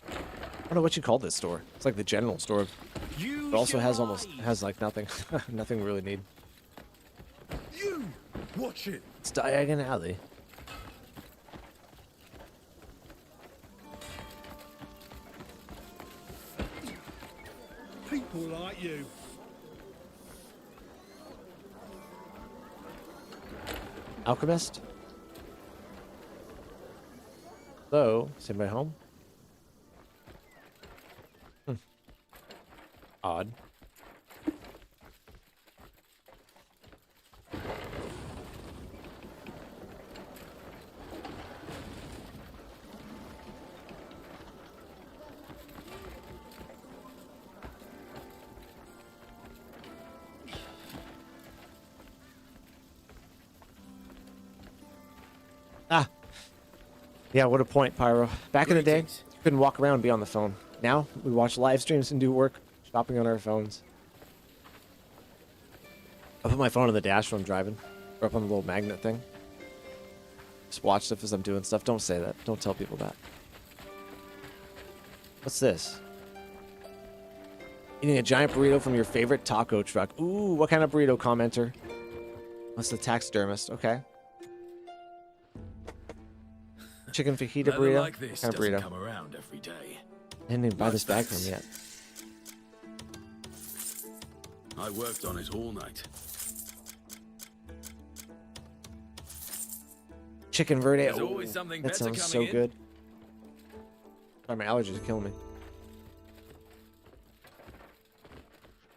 I don't know what you call this store. It's like the general store. It also has like nothing. Nothing we really need. You! Watch it! It's Diagon Alley. People like you. Alchemist? Hello? Is anybody home? Odd. Yeah, what a point, Pyro. Back in the day, Greetings. you couldn't walk around and be on the phone. Now, we watch live streams and do work shopping on our phones. I put my phone on the dash when I'm driving, or up on the little magnet thing. Just watch stuff as I'm doing stuff. Don't say that. Don't tell people that. What's this? Eating a giant burrito from your favorite taco truck. Ooh, what kind of burrito, commenter? What's the taxidermist? Okay. Chicken fajita Nothing burrito? like this What kind of doesn't burrito? come around every day. I didn't even buy this bag from him yet. I worked on it all night. Chicken verde. There's Ooh, always something that better sounds so coming in. good. Sorry, my allergies are killing me.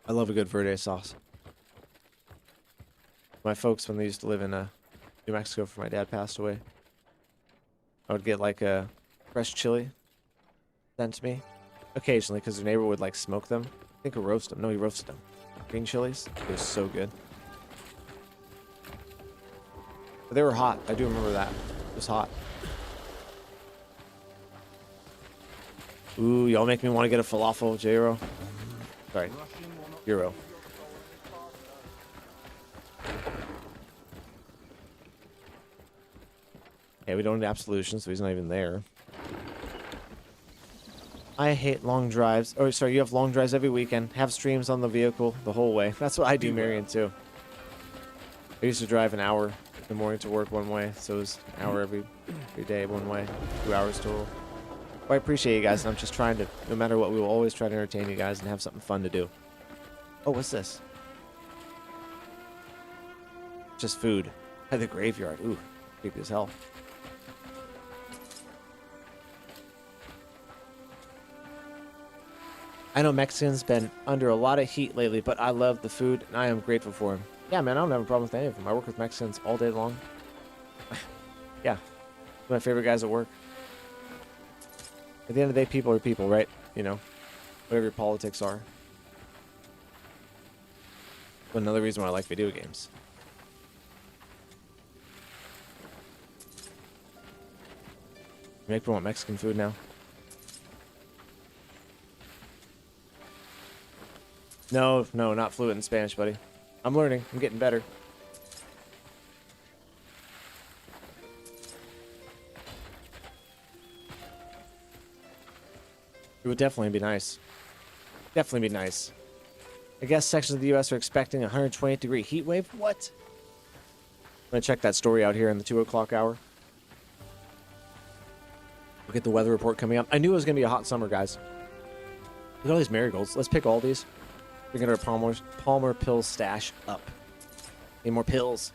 I love a good verde sauce. My folks, when they used to live in New Mexico before my dad passed away, I would get like a fresh chili sent to me occasionally because their neighbor would like smoke them. I think he roast them. No, he roasted them. Green chilies. It was so good. But they were hot. I do remember that. It was hot. Ooh, y'all make me want to get a falafel, J-Ro. Sorry. Euro. Okay, we don't need absolution, so he's not even there. I hate long drives. Oh, sorry, you have long drives every weekend. Have streams on the vehicle the whole way. That's what I do, Marion, too. I used to drive an hour in the morning to work one way, so it was an hour every day one way. 2 hours total. Well, I appreciate you guys, and I'm just trying to, no matter what, we will always try to entertain you guys and have something fun to do. Oh, what's this? Just food. At the graveyard. Ooh, creepy as hell. I know Mexicans been under a lot of heat lately, but I love the food, and I am grateful for them. Yeah, man, I don't have a problem with any of them. I work with Mexicans all day long. Yeah, my favorite guys at work. At the end of the day, people are people, right? You know, whatever your politics are. But another reason why I like video games. Make people want Mexican food now. No, not fluent in Spanish, buddy. I'm learning. I'm getting better. It would definitely be nice. Definitely be nice. I guess sections of the U.S. are expecting a 128-degree heat wave. What? I'm going to check that story out here in the 2 o'clock hour. Look at the weather report coming up. I knew it was going to be a hot summer, guys. Look at all these marigolds. Let's pick all these. We're going to our Palmer pill stash up. Need more pills.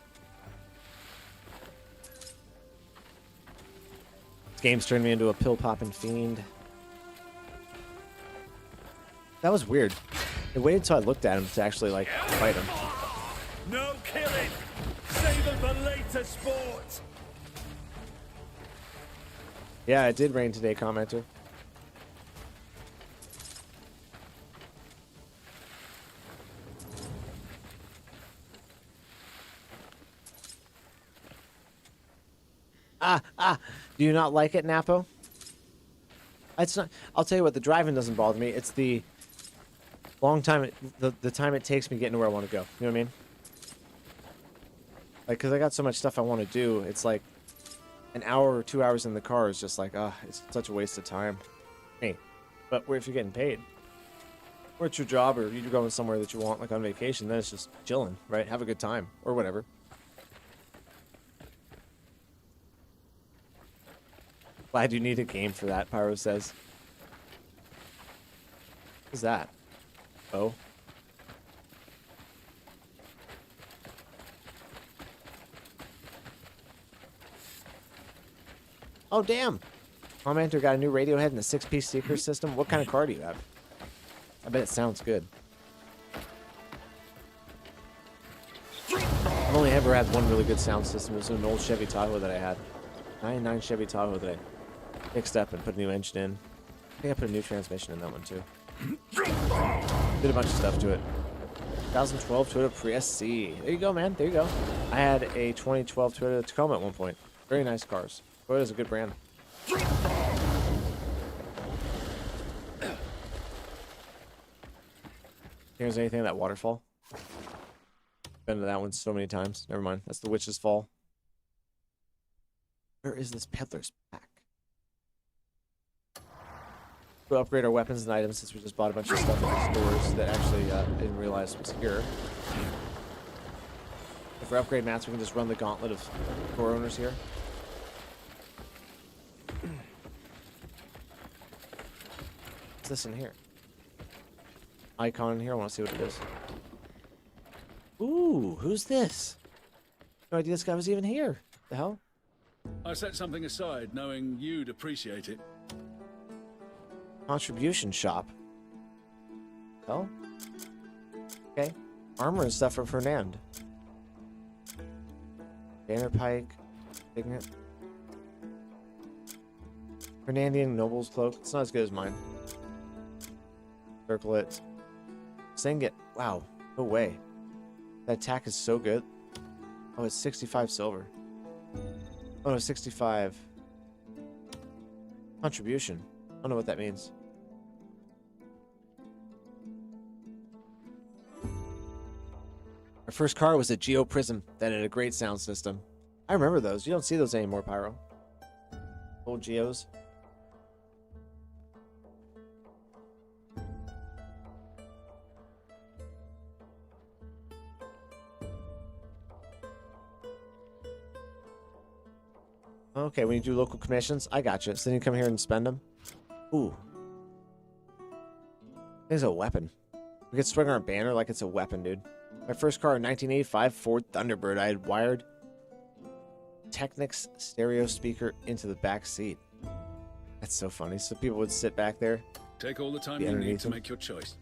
This game's turned me into a pill-popping fiend. That was weird. It waited until I looked at him to actually, like, fight him. No killing! Save them for later sport! Yeah, it did rain today, commenter. Do you not like it, Napo? It's not. I'll tell you what. The driving doesn't bother me. It's the long time. The time it takes me getting to where I want to go. You know what I mean? Like, cause I got so much stuff I want to do. It's like an hour or 2 hours in the car is just like, it's such a waste of time. Hey, but if you're getting paid, or it's your job, or you're going somewhere that you want, like on vacation, then it's just chilling, right? Have a good time or whatever. Glad you need a game for that, Pyro says. What's that? Oh. Oh, damn. Commenter got a new Radiohead and a 6-piece speaker system. What kind of car do you have? I bet it sounds good. I've only ever had one really good sound system. It was an old Chevy Tahoe that I had. 99 Chevy Tahoe that I fixed up and put a new engine in. I think I put a new transmission in that one too. Did a bunch of stuff to it. 2012 Toyota Prius C. There you go, man. There you go. I had a 2012 Toyota Tacoma at one point. Very nice cars. Toyota's a good brand. Here's anything in that waterfall. Been to that one so many times. Never mind. That's the witch's fall. Where is this peddler's pack? We'll upgrade our weapons and items since we just bought a bunch of stuff in the stores that actually didn't realize was here. If we upgrade mats, we can just run the gauntlet of store owners here. What's this in here? Icon in here. I want to see what it is. Ooh, who's this? No idea this guy was even here. The hell? I set something aside knowing you'd appreciate it. Contribution shop. Oh. Okay. Armor and stuff from Fernand. Banner pike. Signet. Fernandian noble's cloak. It's not as good as mine. Circlet. Singlet. Wow. No way. That attack is so good. Oh, it's 65 silver. Oh, no, 65. Contribution. I don't know what that means. Our first car was a Geo Prism that had a great sound system. I remember those. You don't see those anymore, Pyro. Old Geos. Okay, when you do local commissions, I got you. So then you come here and spend them. Ooh. There's a weapon. We could swing our banner like it's a weapon, dude. My first car in 1985, Ford Thunderbird. I had wired Technics stereo speaker into the back seat. That's so funny. So people would sit back there. Take all the time you need to make your choice.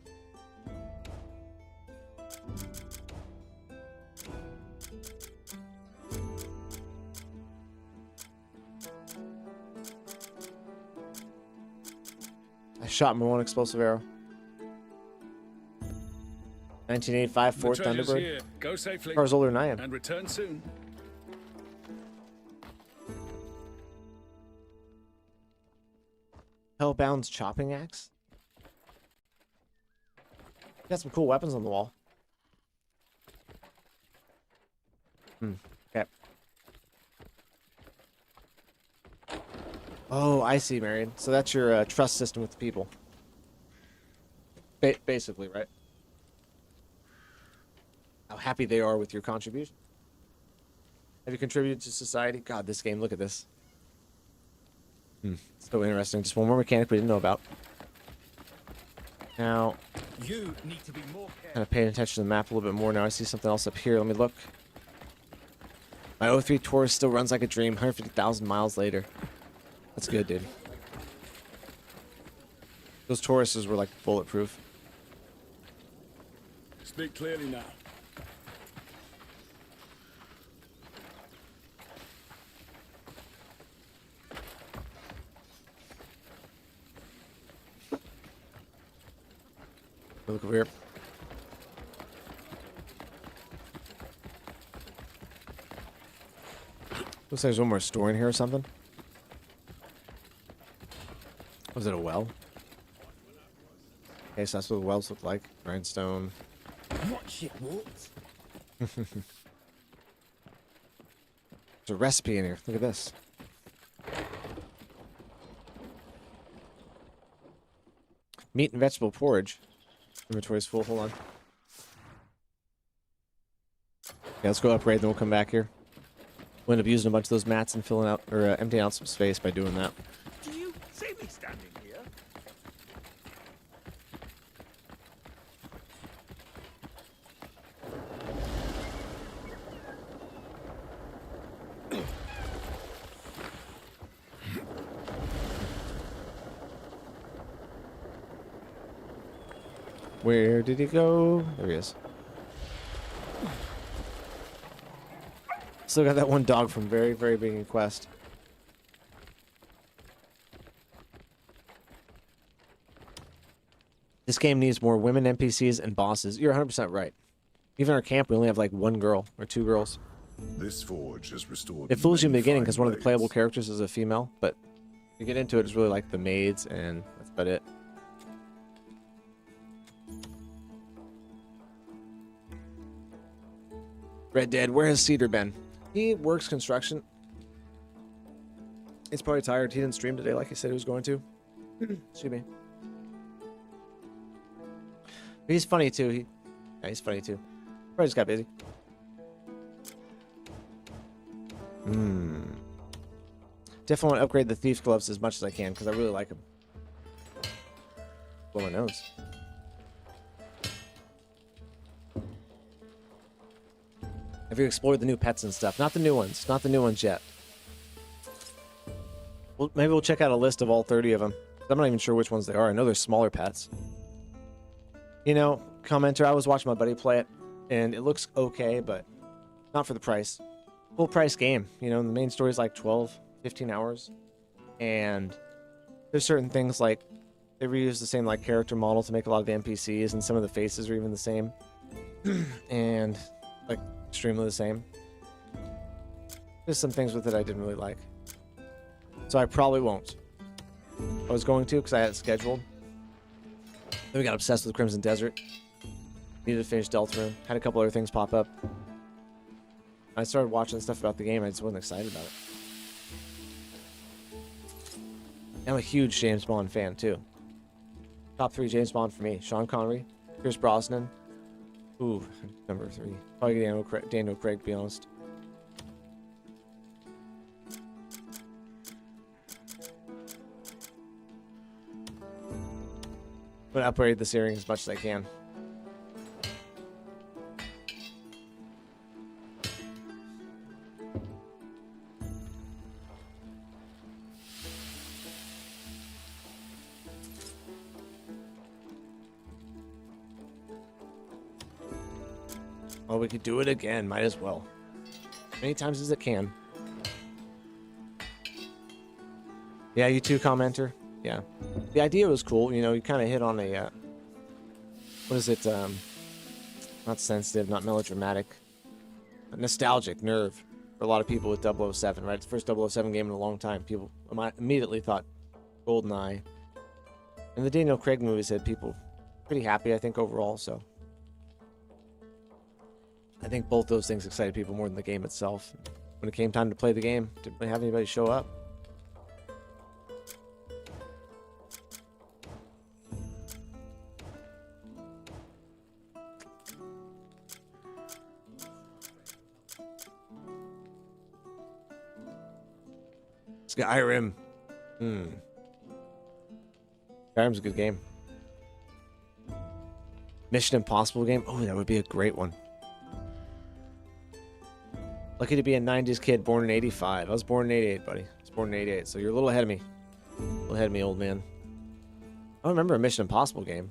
I shot him with one explosive arrow. 1985 Ford Thunderbird. Here. Go safely. Car's older than I am. And return soon. Hellbound's chopping axe. Got some cool weapons on the wall. Okay. Oh, I see, Marion. So that's your trust system with the people. Basically, right? How happy they are with your contribution. Have you contributed to society? God, this game, look at this. So interesting. Just one more mechanic we didn't know about. Now, You need to be more careful. kind of paying attention to the map a little bit more now. I see something else up here. Let me look. My 03 Taurus still runs like a dream. 150,000 miles later. That's good, dude. Those Tauruses were like bulletproof. Speak clearly now. Look over here. Looks like there's one more store in here or something. Was it a well? Okay, so that's what the wells look like. Grindstone. Watch it, Walt. There's a recipe in here. Look at this. Meat and vegetable porridge. Inventory's full. Hold on. Yeah, let's go upgrade, then we'll come back here. We'll end up using a bunch of those mats and filling out or emptying out some space by doing that. Do you see me standing here? Where did he go? There he is. Still got that one dog from very, very beginning quest. This game needs more women NPCs and bosses. You're 100% right. Even our camp, we only have like one girl or two girls. This forge has restored. It fools you in the many beginning fine because one of the playable blades. characters is a female, but You get into it, it's really like the maids, and that's about it. Red Dead, where has Cedar been? He works construction. He's probably tired. He didn't stream today like he said he was going to. Excuse me. He's funny too. Yeah, he's funny too. Probably just got busy. Definitely want to upgrade the thief gloves as much as I can because I really like them. Blow my nose. Have you explored the new pets and stuff? Not the new ones. Not the new ones yet. Well, maybe we'll check out a list of all 30 of them. I'm not even sure which ones they are. I know they're smaller pets. You know, commenter, I was watching my buddy play it, and it looks okay, but not for the price. Full price game. You know, the main story is like 12, 15 hours. And there's certain things like they reuse the same like character model to make a lot of the NPCs, and some of the faces are even the same. And like extremely the same. There's some things with it I didn't really like. So I probably won't. I was going to because I had it scheduled. Then we got obsessed with Crimson Desert. Needed to finish Deltarune. Had a couple other things pop up. I started watching stuff about the game. I just wasn't excited about it. I'm a huge James Bond fan too. Top 3 James Bond for me: Sean Connery, Pierce Brosnan. Ooh, number 3. Probably Daniel Craig, to be honest. I'm gonna upgrade this earring as much as I can. Well, we could do it again. Might as well. Many times as it can. Yeah, you too, commenter. Yeah. The idea was cool. You know, you kind of hit on a... what is it? Not sensitive, not melodramatic. A nostalgic nerve for a lot of people with 007, right? It's the first 007 game in a long time. People immediately thought GoldenEye. And the Daniel Craig movies had people pretty happy, I think, overall, so... I think both those things excited people more than the game itself. When it came time to play the game, didn't really have anybody show up. Skyrim. Skyrim's a good game. Mission Impossible game. Oh, that would be a great one. Lucky to be a 90s kid born in 85. I was born in 88, buddy. I was born in 88, so you're a little ahead of me. A little ahead of me, old man. I don't remember a Mission Impossible game.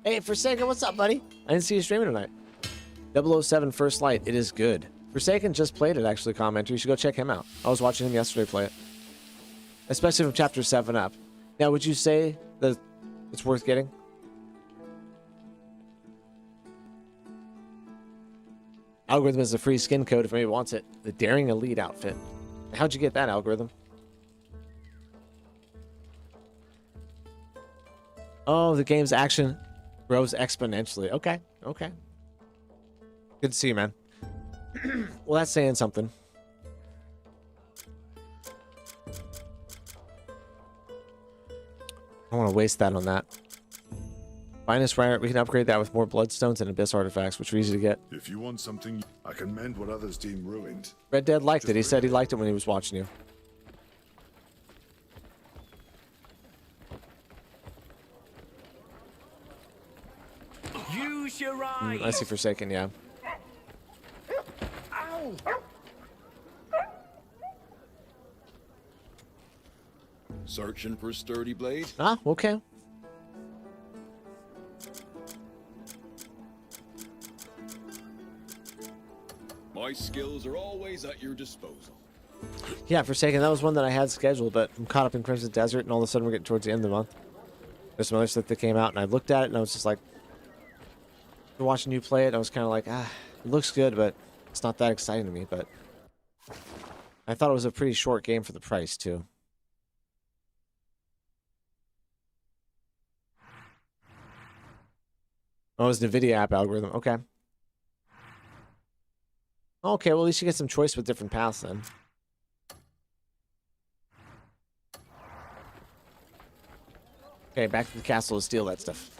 Hey, Forsaken, what's up, buddy? I didn't see you streaming tonight. 007 First Light. It is good. Forsaken just played it, actually, commenter. You should go check him out. I was watching him yesterday play it. Especially from Chapter 7 up. Now, would you say that it's worth getting? Algorithm is a free skin code if anybody wants it. The Daring Elite outfit. How'd you get that, Algorithm? Oh, the game's action grows exponentially. Okay, okay. Good to see you, man. Well, that's saying something. I don't want to waste that on that. Finest Riot, we can upgrade that with more Bloodstones and Abyss artifacts, which are easy to get. If you want something, I can mend what others deem ruined. Red Dead liked it. He said he liked it when he was watching you. Use your eyes. I see Forsaken, yeah. Ow. Searching for a sturdy blade? Ah, okay. My skills are always at your disposal. Yeah, Forsaken, that was one that I had scheduled, but I'm caught up in Crimson Desert, and all of a sudden we're getting towards the end of the month. There's some other stuff that came out, and I looked at it, and I was just like... Watching you play it, I was kind of like, it looks good, but It's not that exciting to me, but I thought it was a pretty short game for the price, too. Oh, it's NVIDIA app algorithm. Okay. Okay, well, at least you get some choice with different paths then. Okay, back to the castle to steal that stuff.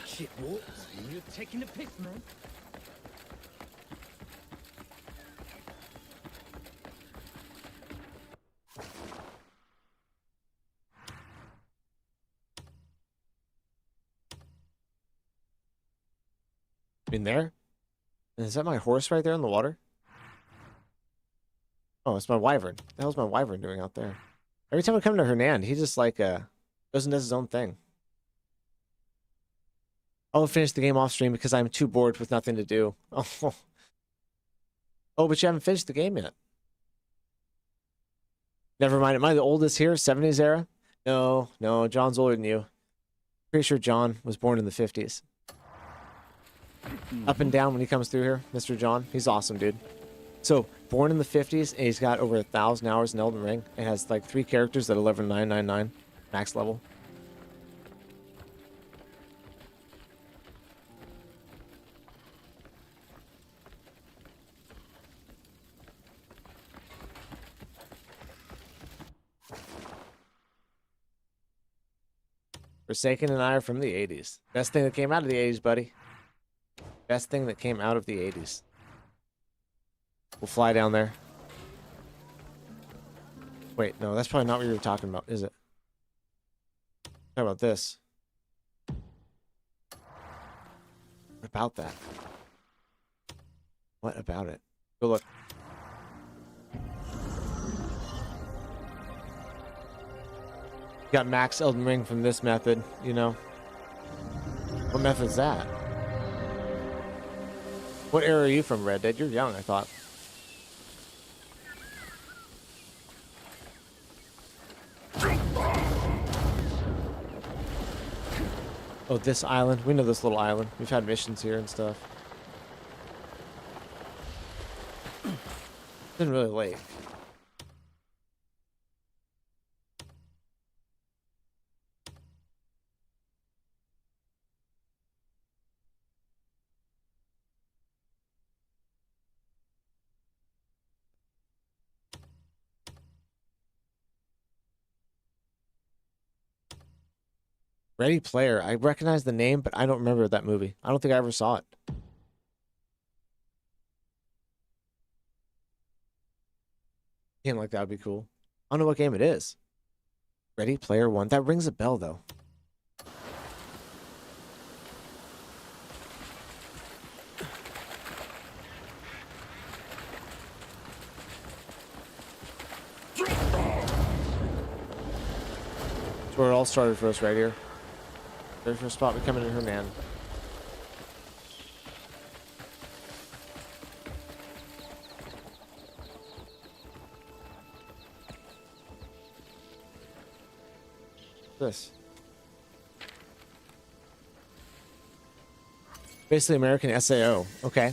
Shit, what? You're taking the piss, man. In there? Is that my horse right there in the water? Oh, it's my wyvern. What the hell's my wyvern doing out there? Every time I come to Hernan, he just like goes and does his own thing. I'll finish the game off stream because I'm too bored with nothing to do. Oh, oh, but you haven't finished the game yet. Never mind. Am I the oldest here? 70s era? No, no. John's older than you. Pretty sure John was born in the 50s. Up and down when he comes through here, Mr. John. He's awesome, dude. So, born in the 50s, and he's got over 1,000 hours in Elden Ring. It has like 3 characters at 11,999 max level. Forsaken and I are from the 80s. Best thing that came out of the 80s, buddy. Best thing that came out of the 80s. We'll fly down there. Wait, no, that's probably not what you were talking about, is it? How about this? What about that? What about it? Go look. Got max Elden Ring from this method, you know. What method's that? What era are you from, Red Dead? You're young, I thought. Oh, this island. We know this little island. We've had missions here and stuff. It's been really late. Ready Player. I recognize the name, but I don't remember that movie. I don't think I ever saw it. Game like that would be cool. I don't know what game it is. Ready Player One. That rings a bell, though. That's where it all started for us right here. Very first spot we come in Hernan. This. Basically American SAO. Okay.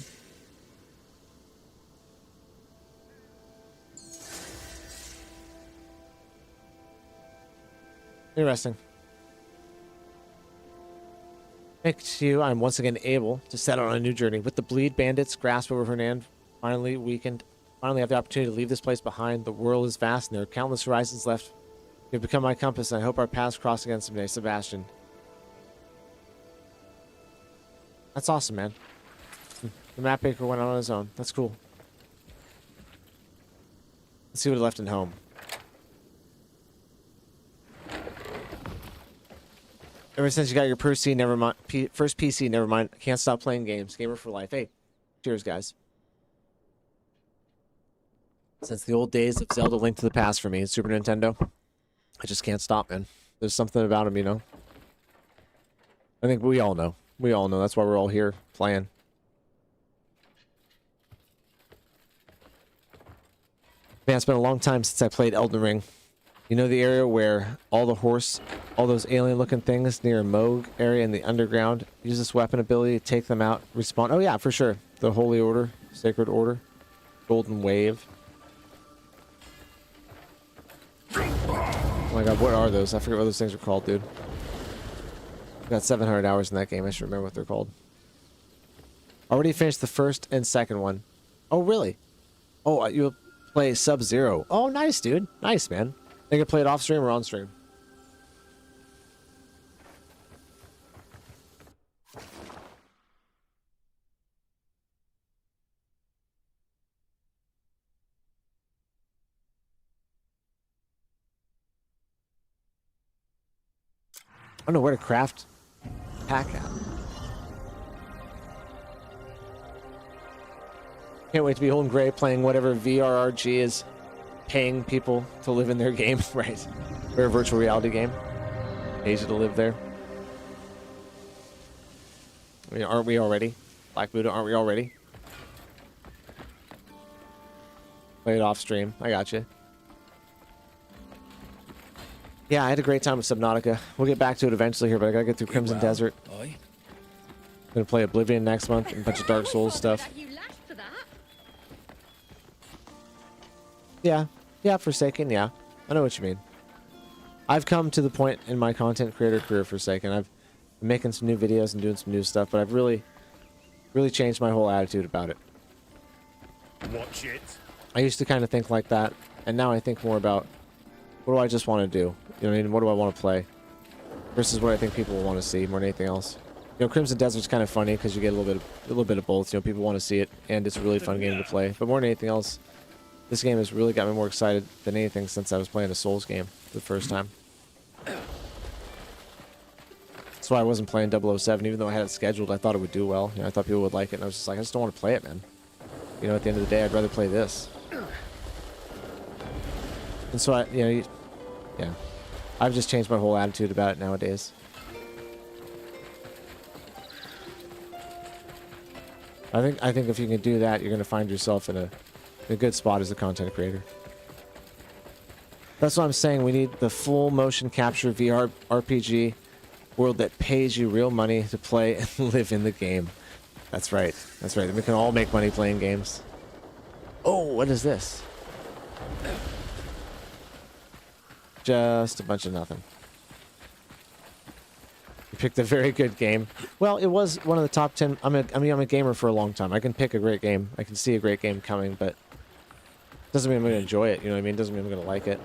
Interesting. Thanks to you, I'm once again able to set out on a new journey. With the bleed bandits' grasp over Hernan finally weakened, finally have the opportunity to leave this place behind. The world is vast and there are countless horizons left. You've become my compass, and I hope our paths cross again someday, Sebastian. That's awesome, man. The map maker went on his own. That's cool. Let's see what he left at home. Ever since you got your first PC, never mind. Can't stop playing games. Gamer for life. Hey, cheers, guys. Since the old days of Zelda Link to the Past for me, Super Nintendo, I just can't stop, man. There's something about him, you know. I think we all know. We all know. That's why we're all here playing. Man, it's been a long time since I played Elden Ring. You know the area where all those alien-looking things near Moog area in the underground? Use this weapon ability to take them out, respawn. Oh yeah, for sure. The Holy Order, Sacred Order, Golden Wave. Oh my god, what are those? I forget what those things are called, dude. Got 700 hours in that game. I should remember what they're called. Already finished the first and second one. Oh, really? Oh, you'll play Sub-Zero. Oh, nice, dude. Nice, man. They can play it off stream or on stream. I don't know where to craft pack at. Can't wait to be Holden Gray playing whatever VRRG is paying people to live in their game, right? Or a virtual reality game. Pays you to live there. I mean, aren't we already? Black Buddha, aren't we already? Play it off stream. I got you. Yeah, I had a great time with Subnautica. We'll get back to it eventually here, but I gotta get through Crimson Desert. Gonna play Oblivion next month and a bunch of Dark Souls stuff. Yeah. Yeah, Forsaken, yeah. I know what you mean. I've come to the point in my content creator career, Forsaken. I've been making some new videos and doing some new stuff, but I've really changed my whole attitude about it. Watch it. I used to kind of think like that, and now I think more about what do I just want to do? You know what I mean? What do I want to play? Versus what I think people will want to see more than anything else. You know, Crimson Desert's kind of funny because you get a little bit of both. You know, people want to see it, and it's a really fun game to play. But more than anything else, this game has really got me more excited than anything since I was playing a Souls game for the first time. That's why I wasn't playing 007, even though I had it scheduled. I thought it would do well. You know, I thought people would like it, and I was just like, I just don't want to play it, man. You know, at the end of the day, I'd rather play this. And so yeah, I've just changed my whole attitude about it nowadays. I think if you can do that, you're gonna find yourself in a good spot as a content creator. That's what I'm saying. We need the full motion capture VR RPG world that pays you real money to play and live in the game. That's right. That's right. We can all make money playing games. Oh, what is this? Just a bunch of nothing. You picked a very good game. Well, it was one of the top 10. I'm a gamer for a long time. I can pick a great game. I can see a great game coming, but doesn't mean I'm going to enjoy it. You know what I mean? Doesn't mean I'm going to like it.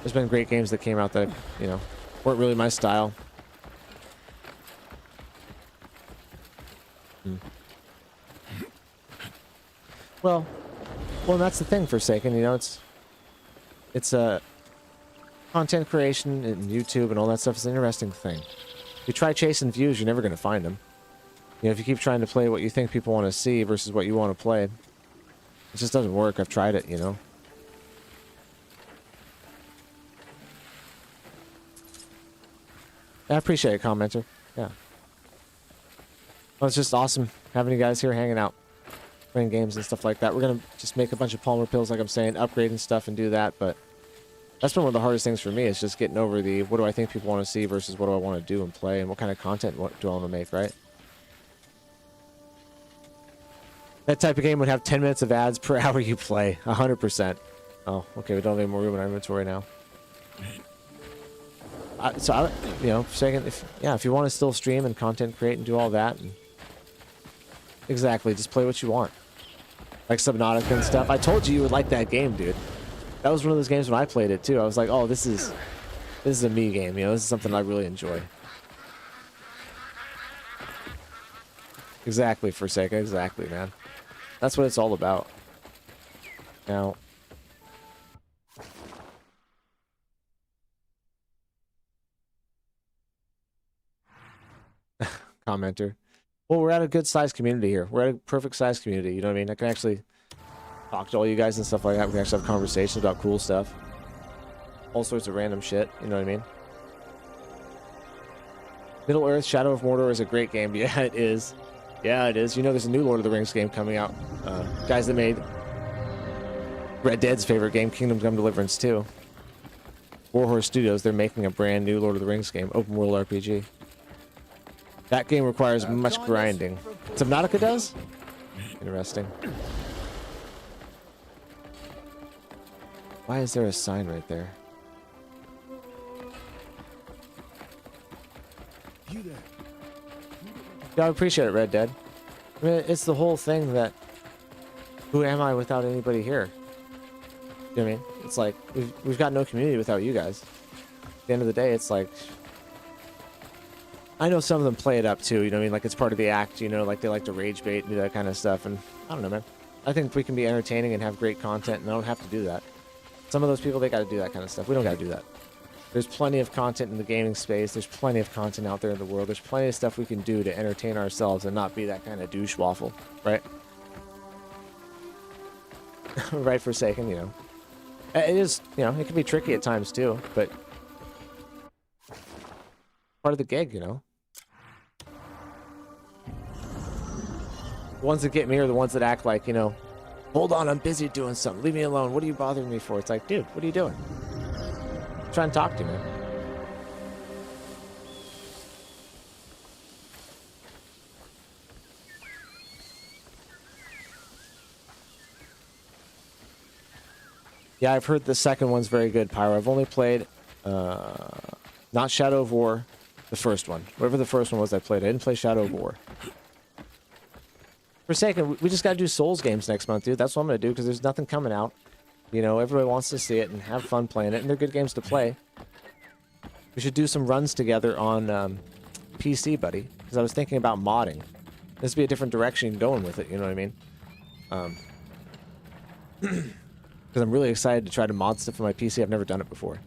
There's been great games that came out that, you know, weren't really my style. Well, that's the thing, Forsaken. You know, it's a content creation and YouTube and all that stuff is an interesting thing. If you try chasing views, you're never going to find them. You know, if you keep trying to play what you think people want to see versus what you want to play, it just doesn't work. I've tried it, you know. I appreciate it, commenter. Yeah. Well, it's just awesome having you guys here hanging out, playing games and stuff like that. We're going to just make a bunch of Palmer pills, like I'm saying, upgrade and stuff and do that, but that's been one of the hardest things for me, is just getting over the what do I think people want to see versus what do I want to do and play, and what kind of content do I want to make, right? That type of game would have 10 minutes of ads per hour you play. 100%. Oh, okay, we don't have any more room in our inventory now. You know, second, if you want to still stream and content create and do all that, and exactly, just play what you want. Like Subnautica and stuff. I told you would like that game, dude. That was one of those games when I played it too. I was like, oh, this is a me game, you know, this is something I really enjoy. Exactly, Forsaken, exactly, man. That's what it's all about. Now, commenter. Well, we're at a good sized community here. We're at a perfect sized community, you know what I mean? I can actually talk to all you guys and stuff like that. We can actually have conversations about cool stuff. All sorts of random shit, you know what I mean? Middle Earth, Shadow of Mordor is a great game. Yeah, it is. Yeah, it is. You know there's a new Lord of the Rings game coming out. Guys that made Red Dead's favorite game, Kingdom Come Deliverance 2. Warhorse Studios, they're making a brand new Lord of the Rings game, open world RPG. That game requires much grinding. Subnautica does? Interesting. Why is there a sign right there? Yeah, I appreciate it, Red Dead. I mean, it's the whole thing that... Who am I without anybody here? You know what I mean? It's like, we've got no community without you guys. At the end of the day, it's like... I know some of them play it up too, you know what I mean? Like, it's part of the act, you know? Like, they like to rage bait and do that kind of stuff. And I don't know, man. I think we can be entertaining and have great content, and I don't have to do that. Some of those people, they got to do that kind of stuff. We don't got to do that. There's plenty of content in the gaming space. There's plenty of content out there in the world. There's plenty of stuff we can do to entertain ourselves and not be that kind of douche waffle, right? Right, Forsaken, you know. It is, you know, it can be tricky at times too, but part of the gig, you know. The ones that get me are the ones that act like, you know, hold on, I'm busy doing something. Leave me alone. What are you bothering me for? It's like, dude, what are you doing? I'm trying to talk to you, man. Yeah, I've heard the second one's very good, Pyro. I've only played, not Shadow of War, the first one. Whatever the first one was I played. I didn't play Shadow of War. Forsaken, we just gotta do Souls games next month, dude. That's what I'm gonna do, because there's nothing coming out. You know, everybody wants to see it and have fun playing it, and they're good games to play. We should do some runs together on PC, buddy, because I was thinking about modding. This would be a different direction going with it, you know what I mean? Because I'm really excited to try to mod stuff on my PC. I've never done it before.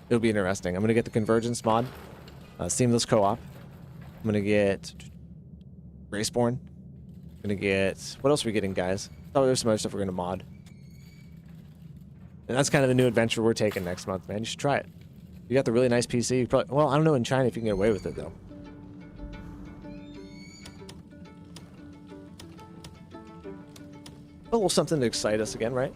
It'll be interesting. I'm going to get the Convergence mod, Seamless Co-op. I'm going to get Raceborn. I'm going to get... What else are we getting, guys? Oh, there's some other stuff we're going to mod. And that's kind of the new adventure we're taking next month, man. You should try it. You got the really nice PC. You probably... Well, I don't know in China if you can get away with it, though. A little something to excite us again, right?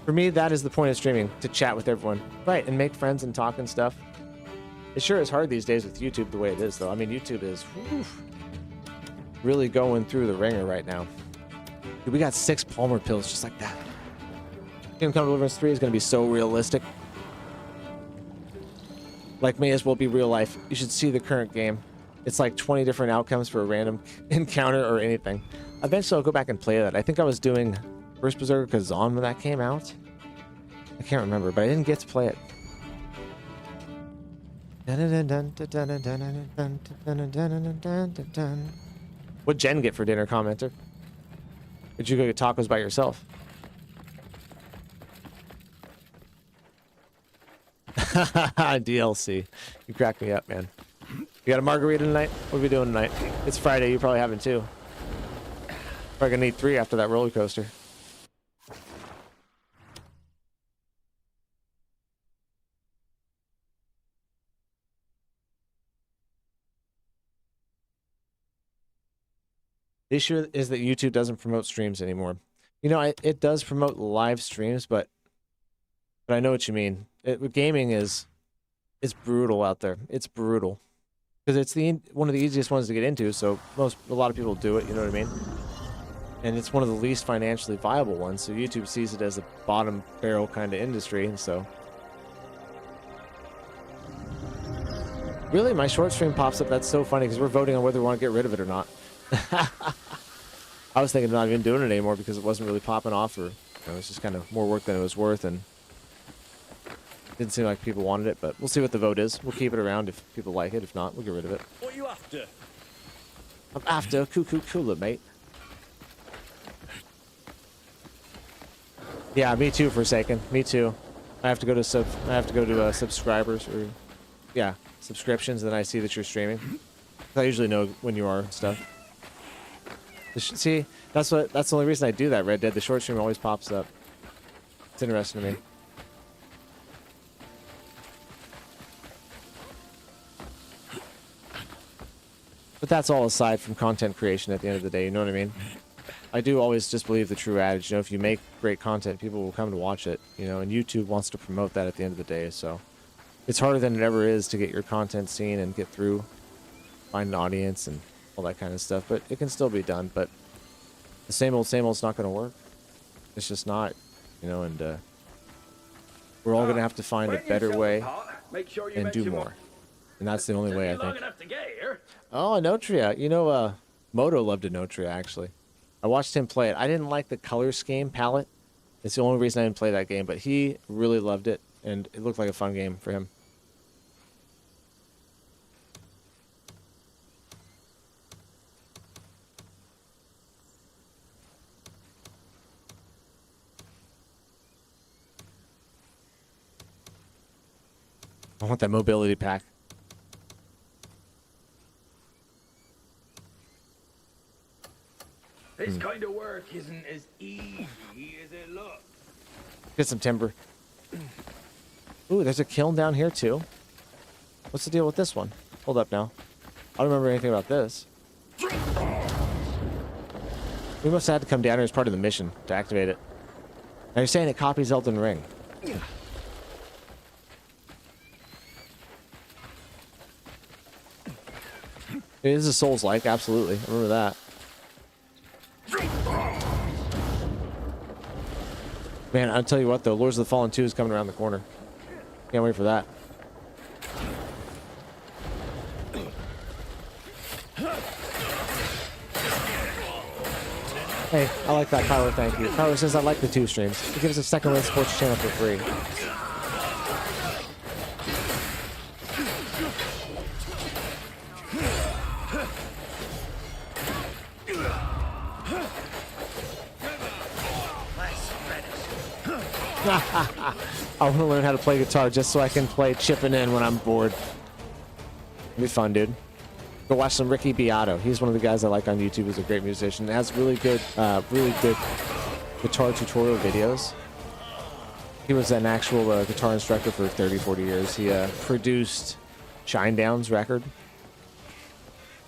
For me, that is the point of streaming, to chat with everyone. Right, and make friends and talk and stuff. It sure is hard these days with YouTube the way it is, though. I mean, YouTube is really going through the ringer right now. Dude, we got 6 Palmer pills just like that. Kingdom Come Deliverance 3 is going to be so realistic. Like, may as well be real life. You should see the current game. It's like 20 different outcomes for a random encounter or anything. Eventually, I'll go back and play that. I think I was doing First Berserker Kazan when that came out. I can't remember, but I didn't get to play it. What'd Jen get for dinner, commenter? Did you go get tacos by yourself? DLC. You cracked me up, man. You got a margarita tonight? What are we doing tonight? It's Friday. You probably haven't too. Probably gonna need 3 after that roller coaster. The issue is that YouTube doesn't promote streams anymore. You know, it does promote live streams, but I know what you mean. Gaming is brutal out there. It's brutal because it's one of the easiest ones to get into. So a lot of people do it. You know what I mean? And it's one of the least financially viable ones. So YouTube sees it as a bottom barrel kind of industry, and so. Really, my short stream pops up. That's so funny because we're voting on whether we want to get rid of it or not. I was thinking of not even doing it anymore because it wasn't really popping off, or it was just kind of more work than it was worth, and didn't seem like people wanted it. But we'll see what the vote is. We'll keep it around if people like it. If not, we'll get rid of it. What are you after? I'm after Cooler, mate. Yeah, me too. Forsaken. Me too. I have to go to subscribers or subscriptions, and then I see that you're streaming. I usually know when you are and stuff. See, that's the only reason I do that, Red Dead. The short stream always pops up. It's interesting to me. But that's all aside from content creation at the end of the day, you know what I mean? I do always just believe the true adage, you know, if you make great content, people will come to watch it, you know, and YouTube wants to promote that at the end of the day, so it's harder than it ever is to get your content seen and get through, find an audience and all that kind of stuff, but it can still be done, but the same old's not going to work. It's just not, you know, and we're all going to have to find a better way and do more. And that's the only way, I think. Oh, Notria. You know, Moto loved a Notria, actually. I watched him play it. I didn't like the color scheme palette. It's the only reason I didn't play that game, but he really loved it, and it looked like a fun game for him. I want that mobility pack. This kind of work isn't as easy as it looks. Get some timber. Ooh, there's a kiln down here too. What's the deal with this one? Hold up now. I don't remember anything about this. We must have had to come down here as part of the mission to activate it. Now you're saying it copies Elden Ring. It is a Souls-like, absolutely. I remember that. Man, I'll tell you what though, Lords of the Fallen 2 is coming around the corner. Can't wait for that. Hey, I like that, Pywel, thank you. Pywel says I like the 2 streams. It gives us a second way to support the channel for free. I want to learn how to play guitar just so I can play Chippin' In when I'm bored. It'll be fun, dude. Go watch some Ricky Beato. He's one of the guys I like on YouTube. He's a great musician. It has really good guitar tutorial videos. He was an actual guitar instructor for 30, 40 years. He produced Shinedown's record,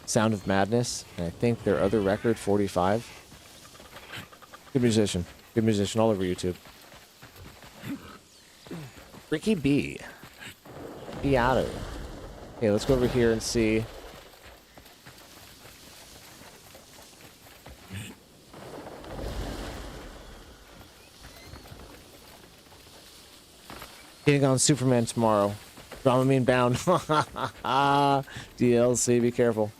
Sound of Madness, and I think their other record, 45. Good musician. Good musician all over YouTube. Ricky B. Beato. Okay, let's go over here and see. Getting on Superman tomorrow. Dramamine bound. DLC, be careful.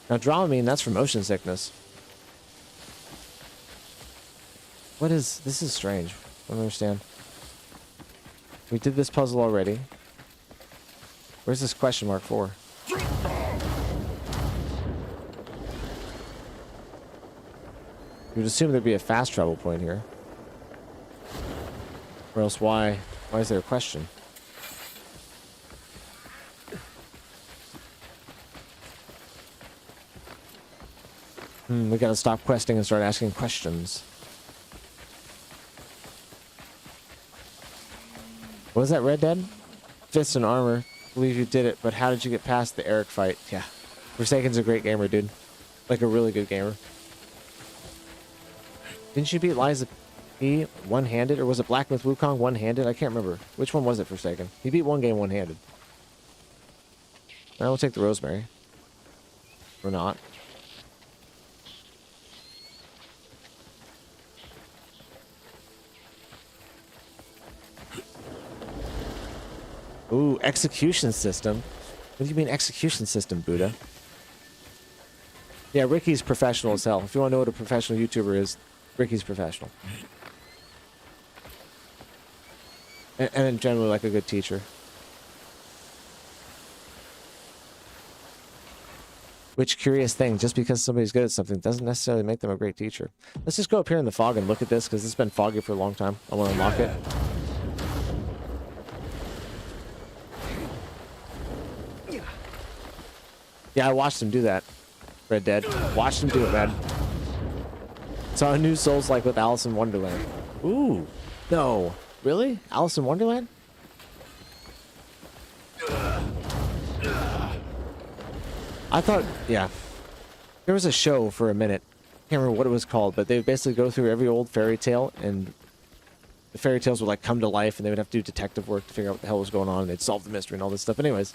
Now, Dramamine, that's for motion sickness. What is... This is strange. I don't understand. We did this puzzle already. Where's this question mark for? You would assume there'd be a fast travel point here. Or else why is there a question? We gotta stop questing and start asking questions. What was that, Red Dead? Fists and armor. Believe you did it, but how did you get past the Eric fight? Yeah. Forsaken's a great gamer, dude. Like a really good gamer. Didn't you beat Liza P one-handed? Or was it Blacksmith Wukong one-handed? I can't remember. Which one was it, Forsaken? He beat one game one-handed. I will take the Rosemary. Or not. Ooh, execution system. What do you mean execution system, Buddha? Yeah, Ricky's professional as hell. If you want to know what a professional YouTuber is, Ricky's professional. And generally like a good teacher. Which curious thing, just because somebody's good at something doesn't necessarily make them a great teacher. Let's just go up here in the fog and look at this, because it's been foggy for a long time. I want to unlock it. Yeah, I watched him do that. Red Dead. Watched him do it, man. Saw a new Souls-like with Alice in Wonderland. Ooh. No. Really? Alice in Wonderland? I thought, yeah. There was a show for a minute. Can't remember what it was called, but they would basically go through every old fairy tale, and the fairy tales would like come to life, and they would have to do detective work to figure out what the hell was going on, and they'd solve the mystery and all this stuff. Anyways,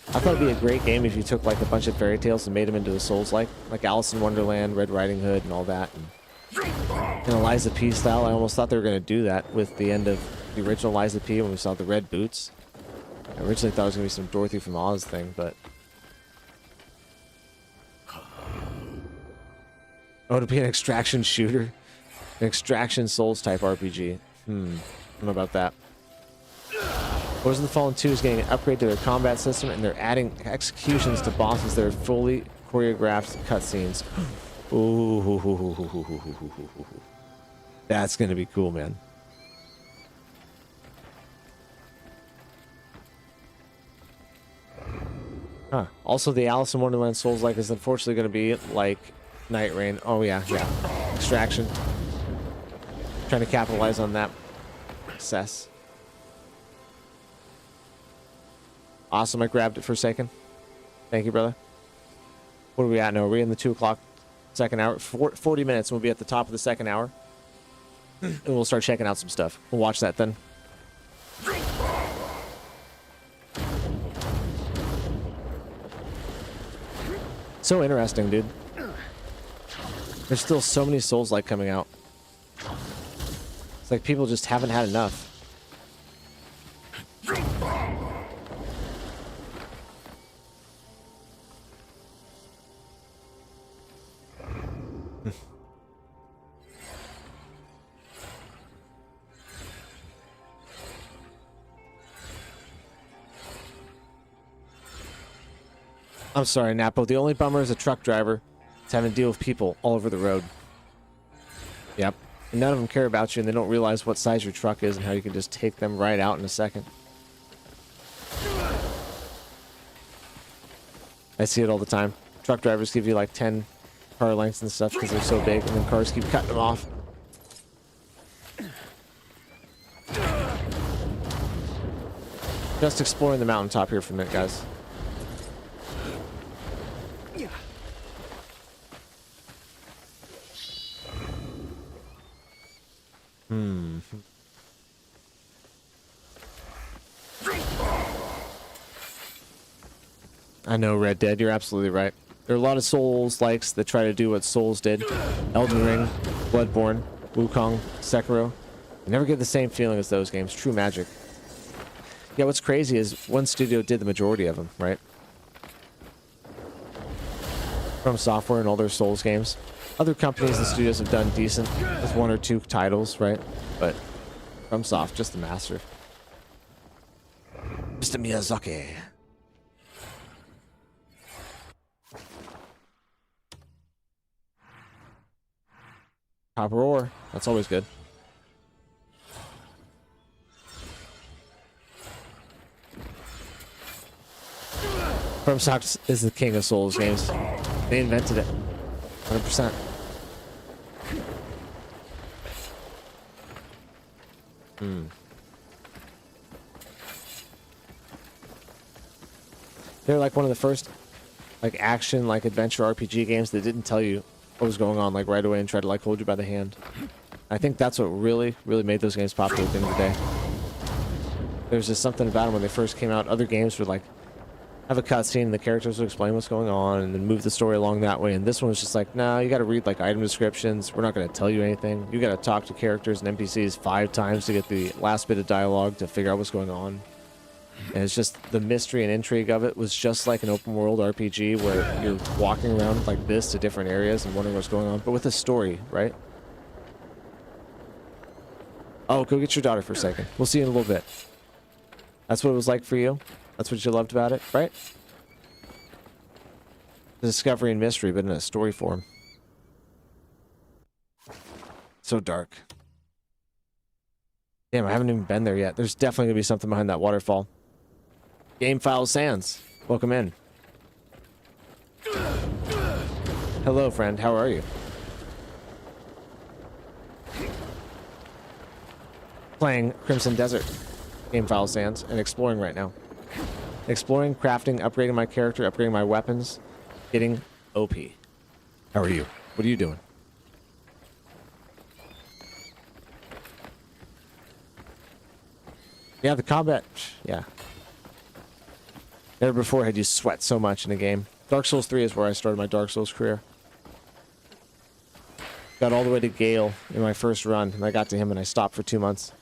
I thought it'd be a great game if you took like a bunch of fairy tales and made them into a Souls-like Alice in Wonderland, Red Riding Hood, and all that. And Eliza P style, I almost thought they were going to do that with the end of the original Eliza P when we saw the red boots. I originally thought it was going to be some Dorothy from Oz thing, but... Oh, to be an extraction shooter? An extraction Souls type RPG. I don't know about that. Wars of the Fallen 2 is getting an upgrade to their combat system, and they're adding executions to bosses that are fully choreographed cutscenes. Ooh, that's gonna be cool, man. Huh. Also, the Alice in Wonderland Souls-like is unfortunately gonna be like Night Rain. Oh yeah. Extraction. Trying to capitalize on that success. Awesome, I grabbed it for a second. Thank you, brother. What are we at now? Are we in the 2 o'clock second hour? 40 minutes, and we'll be at the top of the second hour. And we'll start checking out some stuff. We'll watch that then. So interesting, dude. There's still so many Souls-like coming out. It's like people just haven't had enough. I'm sorry, Napo. The only bummer is a truck driver. It's having to deal with people all over the road. Yep. And none of them care about you, and they don't realize what size your truck is and how you can just take them right out in a second. I see it all the time. Truck drivers give you like 10 car lengths and stuff because they're so big, and then cars keep cutting them off. Just exploring the mountaintop here for a minute, guys. I know, Red Dead, you're absolutely right. There are a lot of Souls-likes that try to do what Souls did. Elden Ring, Bloodborne, Wukong, Sekiro. You never get the same feeling as those games. True magic. Yeah, what's crazy is one studio did the majority of them, right? From Software and all their Souls games. Other companies and studios have done decent with 1 or 2 titles, right? But From Soft, just the master. Mr. Miyazaki. Copper ore. That's always good. FromSoft is the king of Souls games. They invented it. 100%. They're like one of the first action adventure RPG games that didn't tell you what was going on right away and tried to hold you by the hand. I think that's what really made those games popular at the end of the day. There's just something about them when they first came out. Other games would have a cutscene and the characters would explain what's going on and then move the story along that way. And this one was just nah, you got to read item descriptions. We're not going to tell you anything. You got to talk to characters and NPCs 5 times to get the last bit of dialogue to figure out what's going on. And it's just the mystery and intrigue of it was just like an open world RPG where you're walking around like this to different areas and wondering what's going on, but with a story, right? Oh, go get your daughter for a second. We'll see you in a little bit. That's what it was like for you? That's what you loved about it, right? The discovery and mystery, but in a story form. So dark. Damn, I haven't even been there yet. There's definitely going to be something behind that waterfall. Game File Sands, welcome in. Hello, friend. How are you? Playing Crimson Desert. Game File Sands and exploring right now. Exploring, crafting, upgrading my character, upgrading my weapons, getting OP. How are you? What are you doing? Yeah, the combat. Yeah. Never before had you sweat so much in a game. Dark Souls 3 is where I started my Dark Souls career. Got all the way to Gale in my first run, and I got to him and I stopped for 2 months.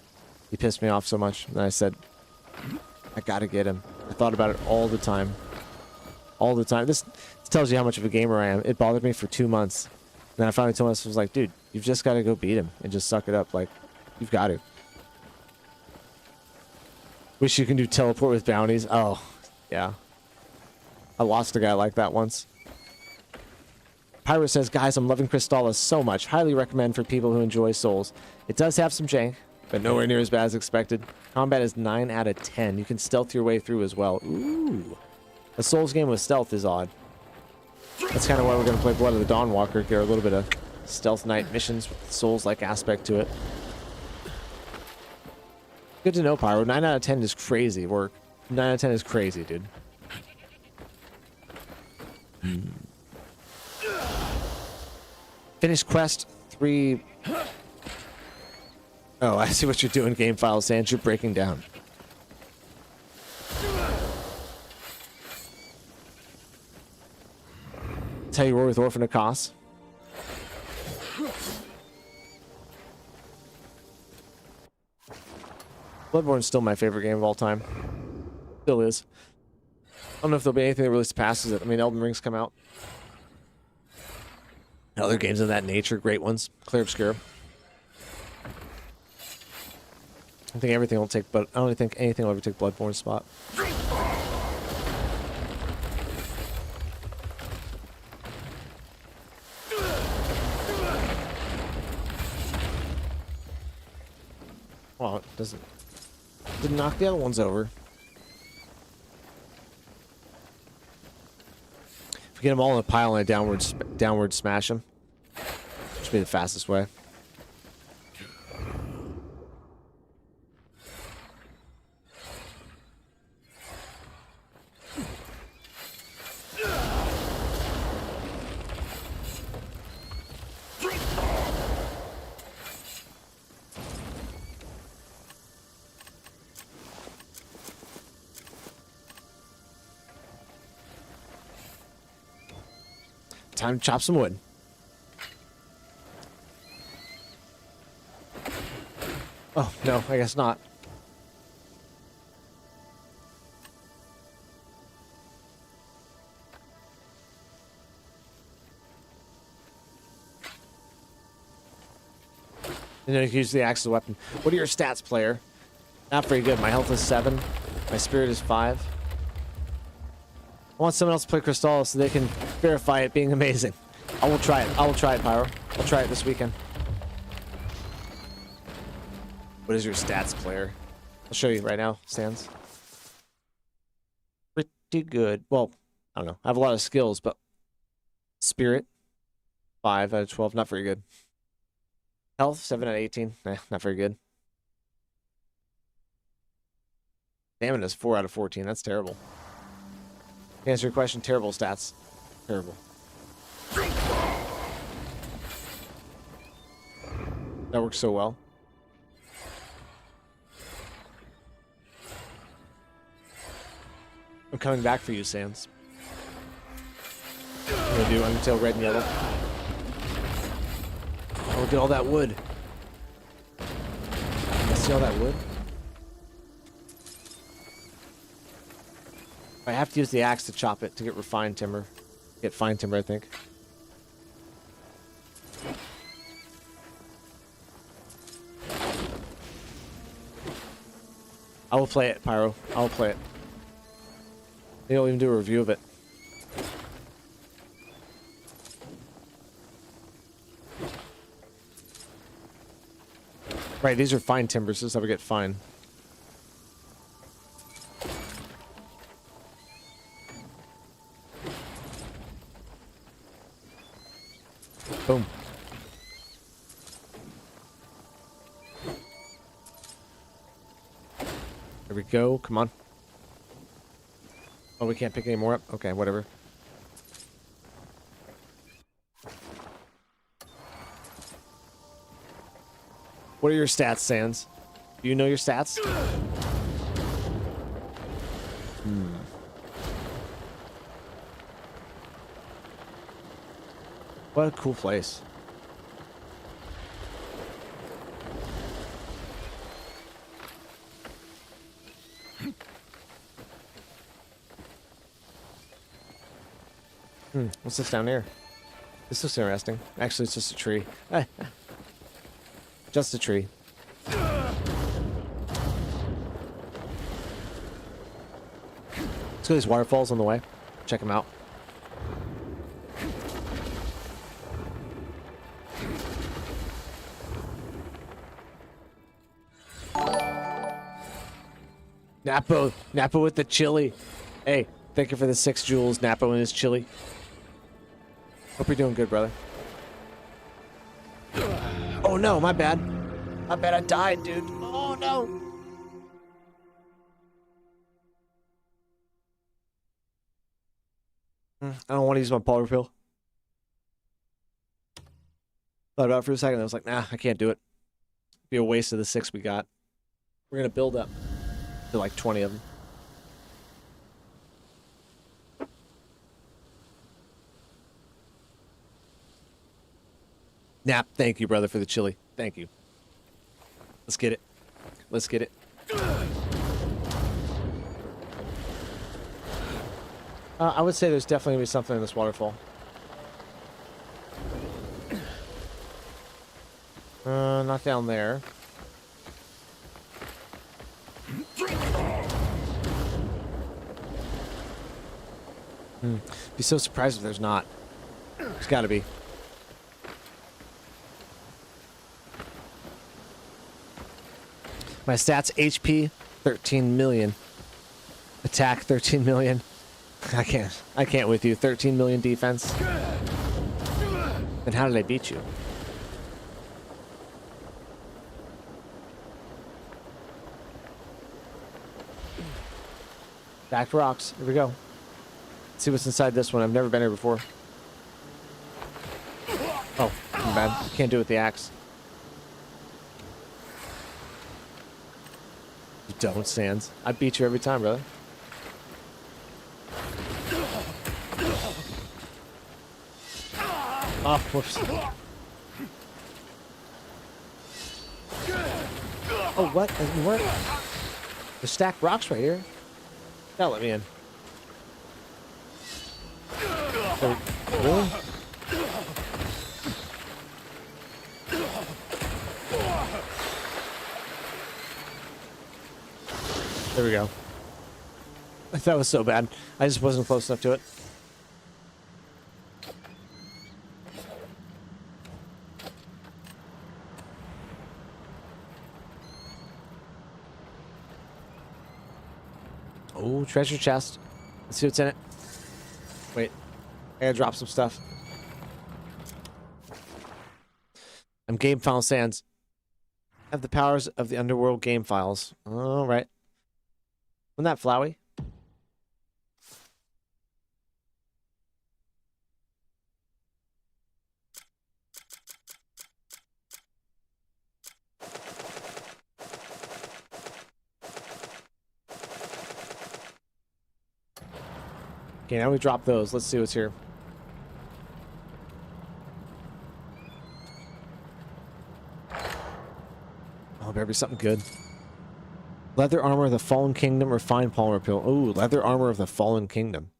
He pissed me off so much, and I said, I gotta get him. I thought about it all the time. All the time. This tells you how much of a gamer I am. It bothered me for 2 months. And then I finally told myself, I was like, dude, you've just got to go beat him and just suck it up. Like, you've got to. Wish you can do teleport with bounties. Oh, yeah. I lost a guy like that once. Pirate says, guys, I'm loving Crystallis so much. Highly recommend for people who enjoy Souls. It does have some jank, but nowhere near as bad as expected. Combat is 9 out of 10. You can stealth your way through as well. Ooh. A Souls game with stealth is odd. That's kind of why we're going to play Blood of the Dawnwalker. Get a little bit of stealth night missions with Souls-like aspect to it. Good to know, Pyro. 9 out of 10 is crazy work. 9 out of 10 is crazy, dude. Finish quest 3. Oh, I see what you're doing, Game File Sans. You're breaking down. That's how you were with Orphan of Kos. Bloodborne's still my favorite game of all time. Still is. I don't know if there'll be anything that really surpasses it. I mean, Elden Ring's come out. Other games of that nature, great ones. Clear Obscure. I think everything will take, but I don't think anything will ever take Bloodborne's spot. Well, it didn't knock the other ones over. If we get them all in a pile and a downward smash them, should be the fastest way. Time to chop some wood. Oh, no, I guess not. And then you can use the axe as a weapon. What are your stats, player? Not very good. My health is 7. My spirit is 5. I want someone else to play Crystallis so they can verify it being amazing. I will try it. I will try it, Pyro. I'll try it this weekend. What is your stats, player? I'll show you right now, Sans. Pretty good. Well, I don't know. I have a lot of skills, but spirit, 5 out of 12. Not very good. Health, 7 out of 18. Not very good. Stamina is 4 out of 14. That's terrible. To answer your question, terrible stats. Terrible. That works so well. I'm coming back for you, Sans. I'm gonna do Undertale red and yellow. Oh, look at all that wood. You see all that wood? I have to use the axe to chop it to get refined timber. Get fine timber, I think. I will play it, Pyro. I will play it. Maybe I'll even do a review of it. Right, these are fine timbers. This is how we get fine. Boom. There we go. Come on. Oh, we can't pick any more up? Okay, whatever. What are your stats, Sans? Do you know your stats? What a cool place. What's this down here? This looks interesting. Actually, it's just a tree. Just a tree. Let's go to these waterfalls on the way. Check them out. Napo with the chili. Hey, thank you for the 6 jewels, Napo and his chili. Hope you're doing good, brother. Oh no, my bad. I bet I died, dude. Oh no. I don't want to use my polar pill. Thought about it for a second. I was like, nah, I can't do it. It'd be a waste of the 6 we got. We're gonna build up to like 20 of them. Nap, thank you, brother, for the chili. Thank you. Let's get it. Let's get it. I would say there's definitely gonna be something in this waterfall. Not down there. Be so surprised if there's not. There's gotta be. My stats: HP 13 million, attack 13 million. I can't with you. 13 million defense. And how did I beat you? Back to rocks. Here we go. Let's see what's inside this one. I've never been here before. Oh, I'm bad. Can't do it with the axe. You don't, Sans. I beat you every time, brother. Oh, whoops. Oh, what? Doesn't work? There's stacked rocks right here. Now let me in. Really? There we go. That was so bad. I just wasn't close enough to it. Oh, treasure chest. Let's see what's in it. Wait. I gotta drop some stuff. I'm game file Sans. Have the powers of the underworld game files. All right. Wasn't that Flowey? Okay, now we drop those. Let's see what's here. Oh, better be something good. Leather armor of the Fallen Kingdom or fine polymer pill. Ooh, leather armor of the Fallen Kingdom.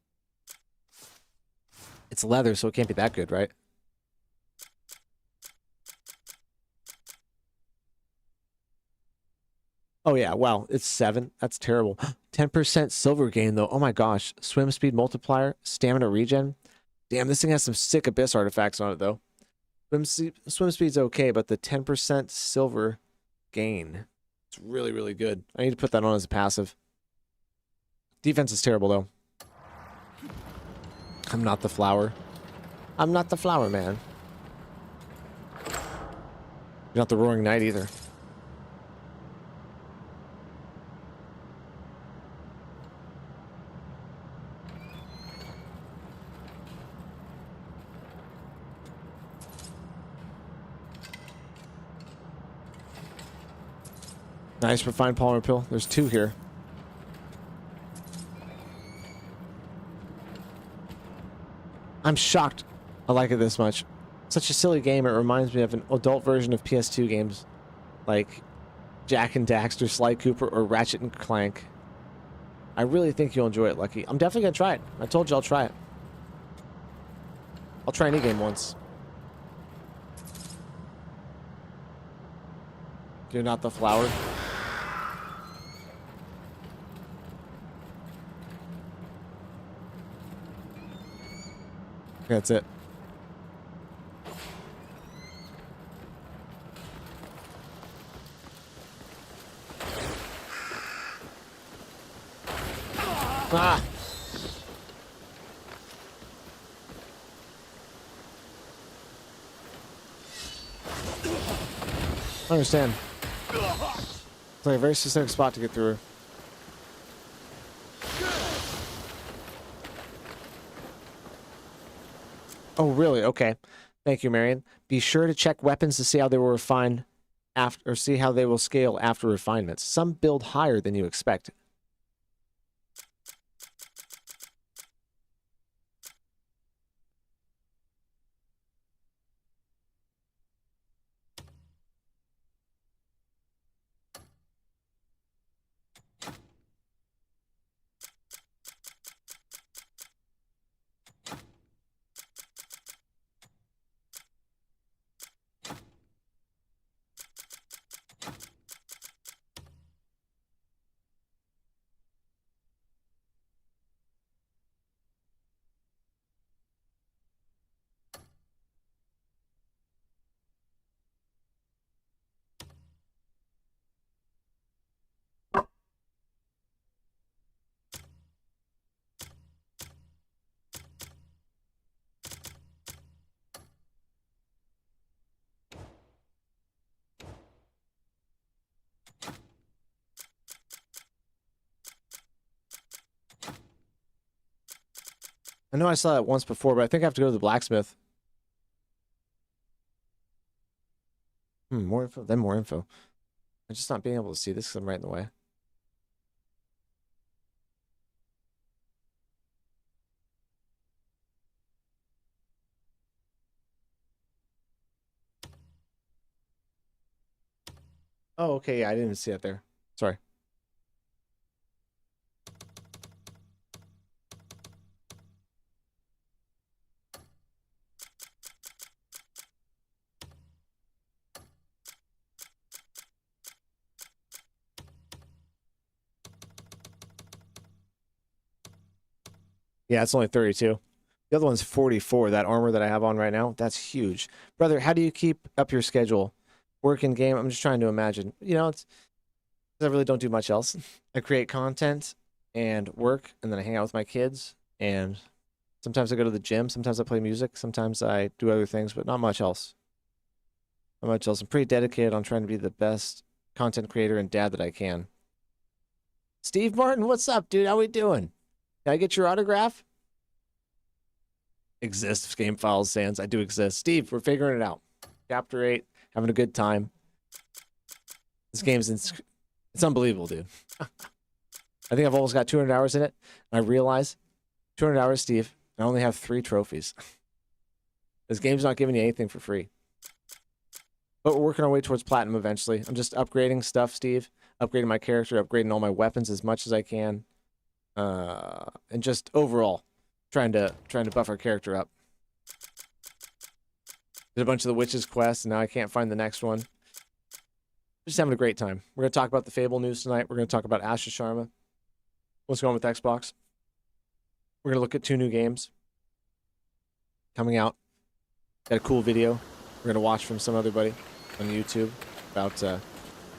It's leather, so it can't be that good, right? Oh yeah, wow, it's 7. That's terrible. 10% silver gain though. Oh my gosh. Swim speed multiplier, stamina regen. Damn, this thing has some sick abyss artifacts on it though. Swim speed's okay, but the 10% silver gain. It's really, really good. I need to put that on as a passive. Defense is terrible though. I'm not the flower. I'm not the flower man. You're not the roaring knight either. Nice refined polymer pill. There's 2 here. I'm shocked I like it this much. Such a silly game. It reminds me of an adult version of PS2 games like Jak and Daxter, Sly Cooper, or Ratchet and Clank. I really think you'll enjoy it, Lucky. I'm definitely going to try it. I told you I'll try it. I'll try any game once. You're not the flower. That's it. Ah! I understand. It's like a very specific spot to get through. Oh, really? Okay. Thank you, Marion. Be sure to check weapons to see how they will refine after, or see how they will scale after refinements. Some build higher than you expect. I know I saw that once before, but I think I have to go to the blacksmith. More info, then more info. I'm just not being able to see this because I'm right in the way. Oh, okay, yeah, I didn't even see it there. Sorry. Yeah, it's only 32. The other one's 44. That armor that I have on right now, that's huge. Brother, how do you keep up your schedule? Work in game? I'm just trying to imagine. You know, it's I really don't do much else. I create content and work, and then I hang out with my kids, and sometimes I go to the gym, sometimes I play music, sometimes I do other things, but not much else. Not much else. I'm pretty dedicated on trying to be the best content creator and dad that I can. Steve Martin, what's up, dude? How we doing? Can I get your autograph? Exists, Game Files Sans. I do exist. Steve, we're figuring it out. Chapter 8, having a good time. This game's it's unbelievable, dude. I think I've almost got 200 hours in it. And I realize 200 hours, Steve, I only have 3 trophies. This game's not giving you anything for free. But we're working our way towards platinum eventually. I'm just upgrading stuff, Steve. Upgrading my character, upgrading all my weapons as much as I can. And just overall trying to buff our character up. Did a bunch of the witches quests, and now I can't find the next one. Just having a great time. We're going to talk about the Fable news tonight. We're going to talk about Astra Sharma. What's going on with Xbox? We're going to look at 2 new games coming out. Got a cool video we're going to watch from some other buddy on YouTube about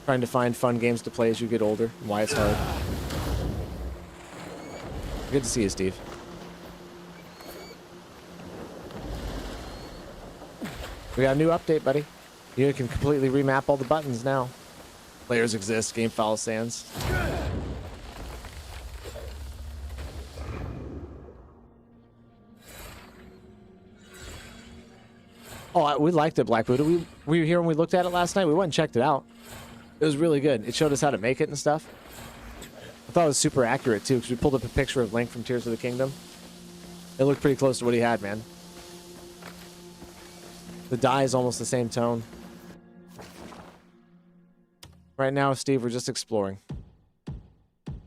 trying to find fun games to play as you get older and why it's hard. Good to see you, Steve. We got a new update, buddy. You can completely remap all the buttons now. Players exist, Game File Sans. Oh, we liked it, Black Buddha. We were here when we looked at it last night. We went and checked it out. It was really good. It showed us how to make it and stuff. I thought it was super accurate too, because we pulled up a picture of Link from Tears of the Kingdom. It looked pretty close to what he had, man. The dye is almost the same tone. Right now, Steve, we're just exploring.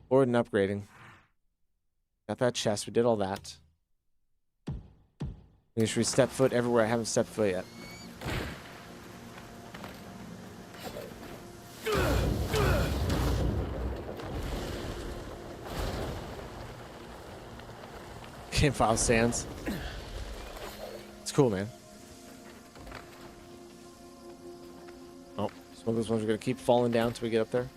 Board and upgrading. Got that chest. We did all that. Make sure we step foot everywhere I haven't stepped foot yet. Game file sands. It's cool, man. Oh, some of those ones are gonna keep falling down until we get up there.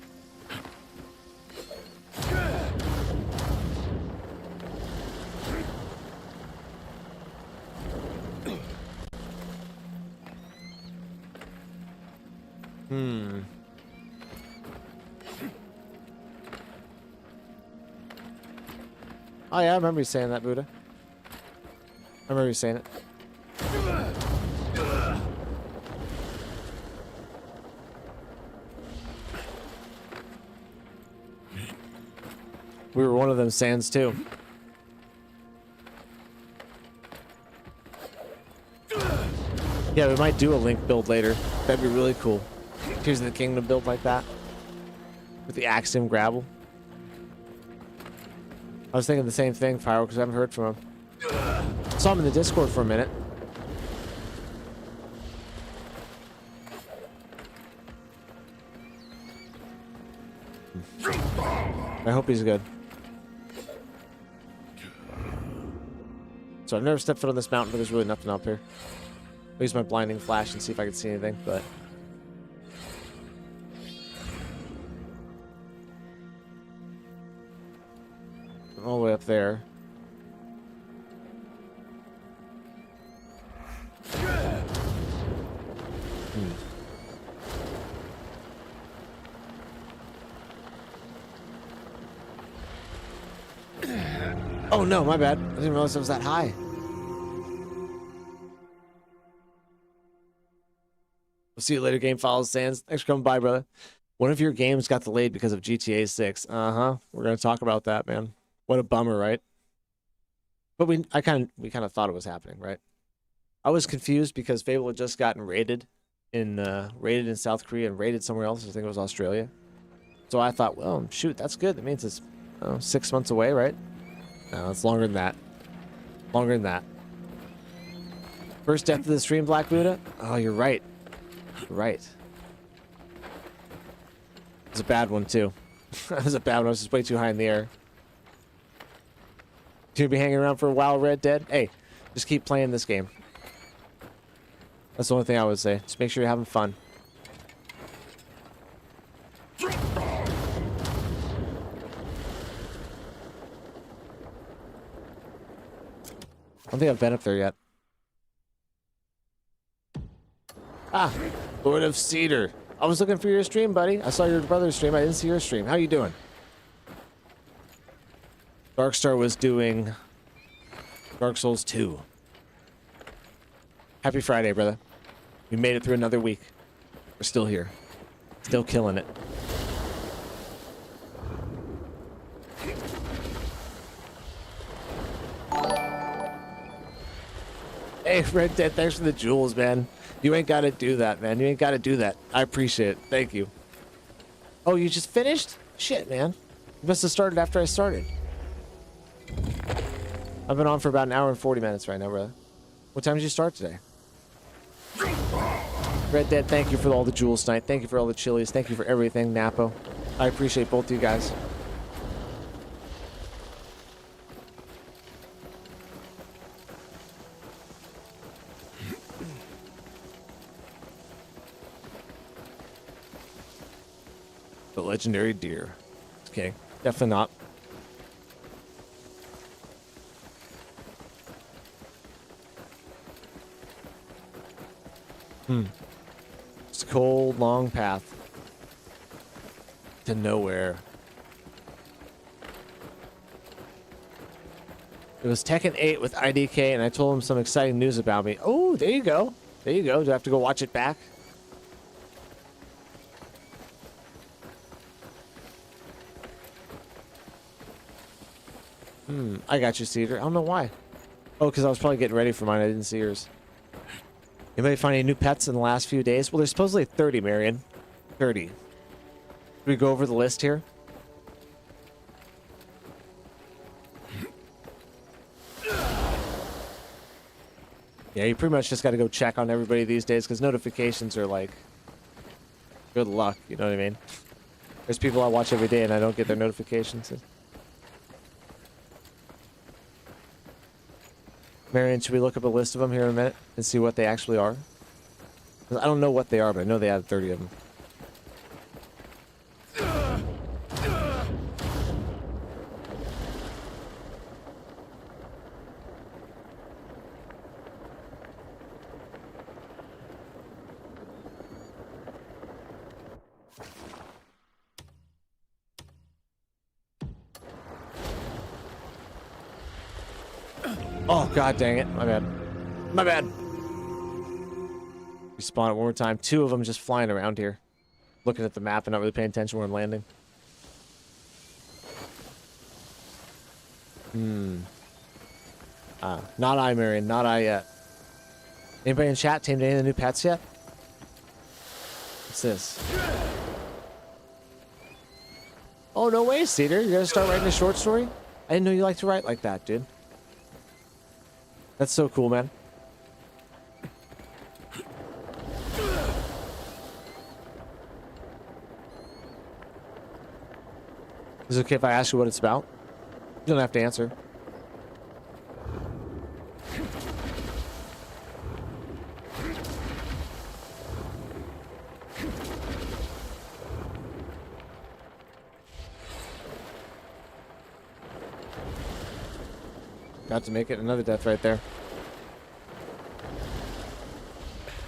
Oh yeah, I remember you saying that, Buddha. I remember you saying it. We were one of them sands too. Yeah, we might do a Link build later. That'd be really cool. Tears of the Kingdom build like that. With the Axiom Grapple. I was thinking the same thing, Pywel, because I haven't heard from him. Saw him in the Discord for a minute. I hope he's good. So I've never stepped foot on this mountain, but there's really nothing up here. I'll use my blinding flash and see if I can see anything, but... all the way up there. Oh no, my bad. I didn't realize it was that high. We'll see you later, Game Follows Sands. Thanks for coming by, brother. One of your games got delayed because of GTA 6. Uh-huh. We're gonna talk about that, man. What a bummer, right? But we kind of thought it was happening, right? I was confused because Fable had just gotten raided in South Korea and raided somewhere else. I think it was Australia. So I thought, well, shoot, that's good. That means it's 6 months away, right? No, it's longer than that. Longer than that. First death of the stream, Black Buddha? Oh, you're right. You're right. It was a bad one, too. That was a bad one. I was just way too high in the air. You be hanging around for a while, Red Dead? Hey, just keep playing this game. That's the only thing I would say. Just make sure you're having fun. I don't think I've been up there yet. Ah, Lord of Cedar. I was looking for your stream, buddy. I saw your brother's stream. I didn't see your stream. How you doing? Darkstar was doing Dark Souls 2. Happy Friday, brother. We made it through another week. We're still here. Still killing it. Hey, Red Dead, thanks for the jewels, man. You ain't got to do that, man. You ain't got to do that. I appreciate it. Thank you. Oh, you just finished? Shit, man. You must have started after I started. I've been on for about an hour and 40 minutes right now, brother. What time did you start today? Red Dead, thank you for all the jewels tonight. Thank you for all the chilies. Thank you for everything, Napo. I appreciate both of you guys. The legendary deer. Okay, definitely not. It's a cold, long path to nowhere. It was Tekken 8 with IDK, and I told him some exciting news about me. Oh, there you go. There you go. Do I have to go watch it back? I got you, Cedar. I don't know why. Oh, because I was probably getting ready for mine. I didn't see yours. Anybody find any new pets in the last few days? Well, there's supposedly 30, Marion. 30. Should we go over the list here? Yeah, you pretty much just got to go check on everybody these days because notifications are like, good luck, you know what I mean? There's people I watch every day and I don't get their notifications. Marion, should we look up a list of them here in a minute and see what they actually are? 'Cause I don't know what they are, but I know they had 30 of them. Oh, god dang it. My bad. My bad. Respawn it one more time. 2 of them just flying around here. Looking at the map and not really paying attention where I'm landing. Not I, Marion. Not I yet. Anybody in chat tamed any of the new pets yet? What's this? Oh, no way, Cedar. You're gonna start writing a short story? I didn't know you liked to write like that, dude. That's so cool, man. Is it okay if I ask you what it's about? You don't have to answer. Got to make it. Another death right there.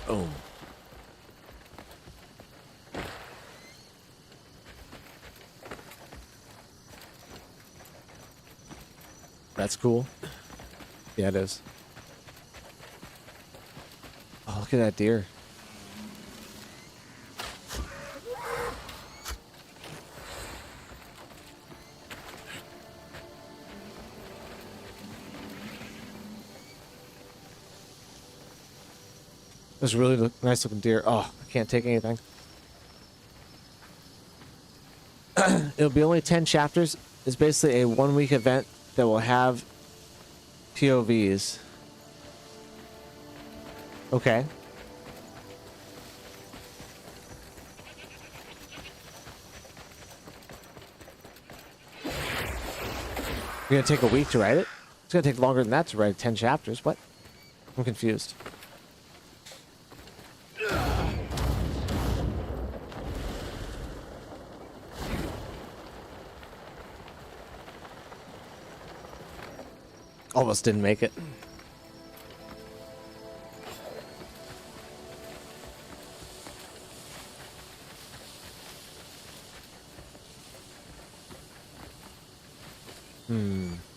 Boom. That's cool. Yeah, it is. Oh, look at that deer. That's a really nice looking deer. Oh, I can't take anything. It'll be only 10 chapters. It's basically a 1-week event that will have POVs. Okay. You're gonna take a week to write it? It's gonna take longer than that to write 10 chapters. What? I'm confused. Almost didn't make it.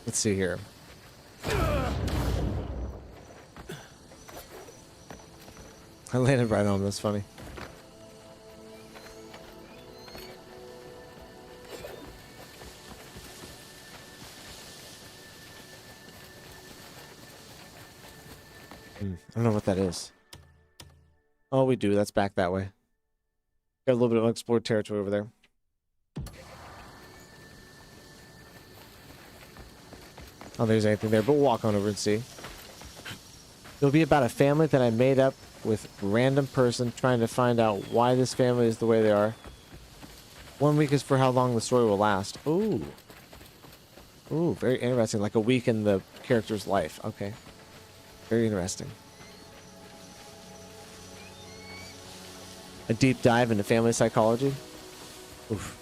Let's see here. I landed right on. That's funny. I don't know what that is. Oh, we do. That's back that way. Got a little bit of unexplored territory over there. I don't think there's anything there, but we'll walk on over and see. It'll be about a family that I made up with a random person trying to find out why this family is the way they are. 1 week is for how long the story will last. Ooh. Ooh, very interesting. Like a week in the character's life. Okay. Very interesting. A deep dive into family psychology. Oof.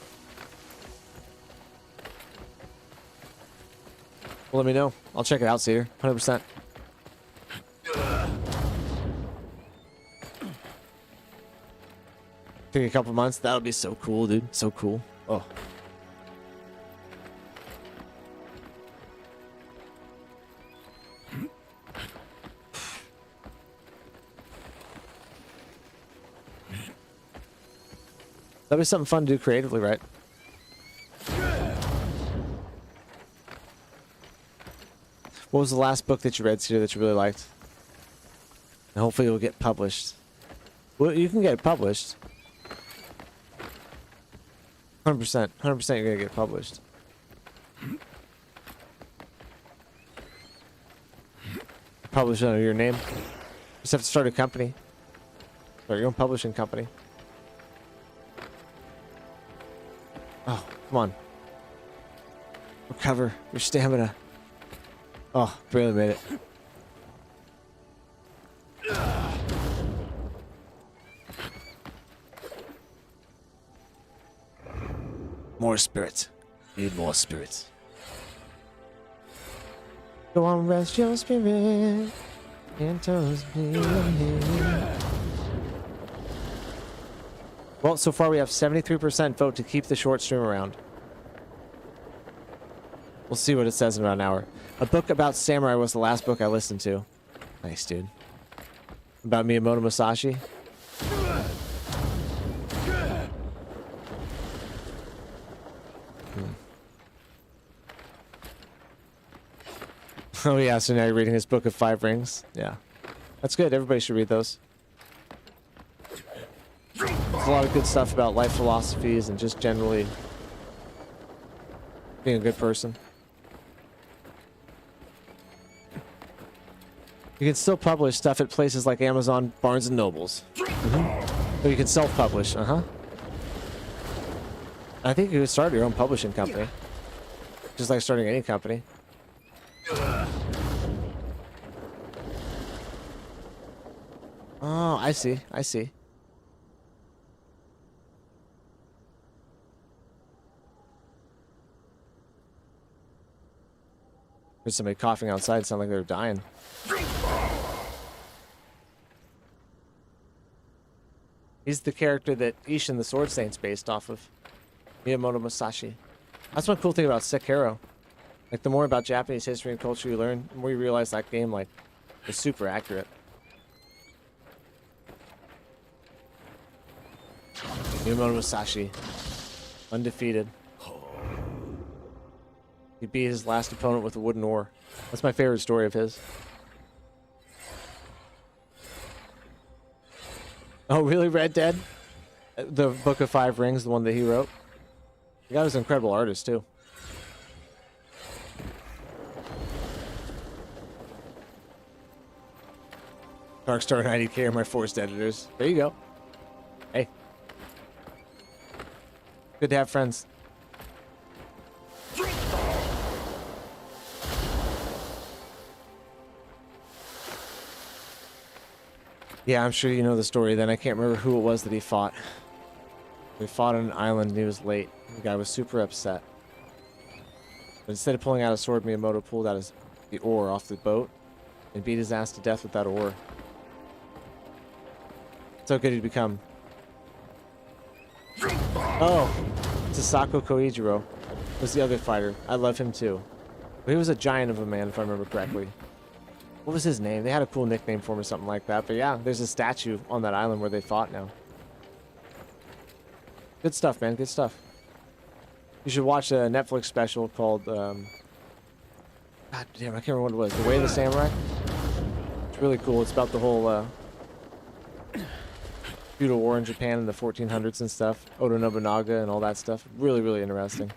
Well, let me know. I'll check it out, Cedar. 100%. Take a couple months. That'll be so cool, dude. So cool. Oh. That'd be something fun to do creatively, right? What was the last book that you read, Cedar, that you really liked? And hopefully it will get published. Well, you can get it published. 100%. 100% you're going to get published. Publish under your name. Just have to start a company. Start your own publishing company. Oh, come on. Recover your stamina. Oh, barely made it. More spirits. Need more spirits. Go on, rest your spirit. And toes me. Well, so far we have 73% vote to keep the short stream around. We'll see what it says in about an hour. A book about samurai was the last book I listened to. Nice, dude. About Miyamoto Musashi. Oh yeah, so now you're reading his book of 5 rings. Yeah. That's good. Everybody should read those. There's a lot of good stuff about life philosophies and just generally being a good person. You can still publish stuff at places like Amazon, Barnes and Nobles. Or you can self-publish. I think you could start your own publishing company. Just like starting any company. Oh, I see. I see. There's somebody coughing outside. Sound like they're dying. He's the character that Ishin the Sword Saint's based off of. Miyamoto Musashi. That's one cool thing about Sekiro. Like, the more about Japanese history and culture you learn, the more you realize that game, like, is super accurate. Miyamoto Musashi. Undefeated. He beat his last opponent with a wooden oar. That's my favorite story of his. Oh, really? Red Dead? The Book of 5 Rings, the one that he wrote? The guy was an incredible artist, too. Darkstar 90K are my forced editors. There you go. Hey. Good to have friends. Yeah, I'm sure you know the story then. I can't remember who it was that he fought. They fought on an island and he was late. The guy was super upset. But instead of pulling out a sword, Miyamoto pulled out the oar off the boat and beat his ass to death with that oar. So good he'd become. Oh, Sasako Koichiro was the other fighter. I love him too. But he was a giant of a man, if I remember correctly. What was his name? They had a cool nickname for him or something like that. But yeah, there's a statue on that island where they fought now. Good stuff, man. Good stuff. You should watch a Netflix special called, God damn, I can't remember what it was. The Way of the Samurai? It's really cool. It's about the whole, feudal war in Japan in the 1400s and stuff. Oda Nobunaga and all that stuff. Really, really interesting.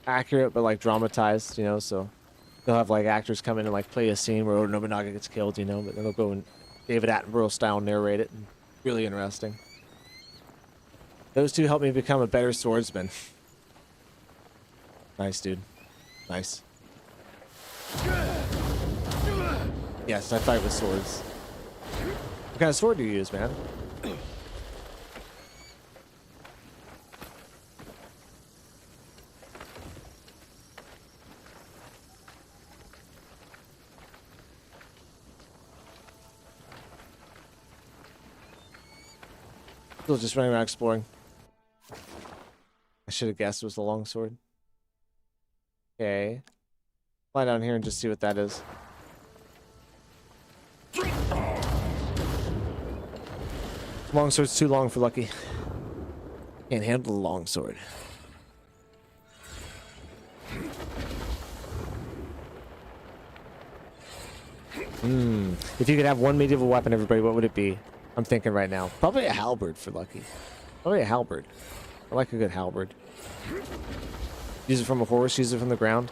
Accurate, but like dramatized, you know, so they'll have like actors come in and like play a scene where Oda Nobunaga gets killed, you know, but then they'll go and David Attenborough style narrate it. And really interesting. Those two helped me become a better swordsman. Nice, dude. Nice. Yes, I fight with swords. What kind of sword do you use, man? Still just running around exploring. I should have guessed it was the longsword. Okay. Fly down here and just see what that is. Longsword's too long for Lucky. Can't handle the longsword. If you could have one medieval weapon, everybody, what would it be? I'm thinking right now. Probably a halberd for Lucky. Probably a halberd. I like a good halberd. Use it from a horse, use it from the ground.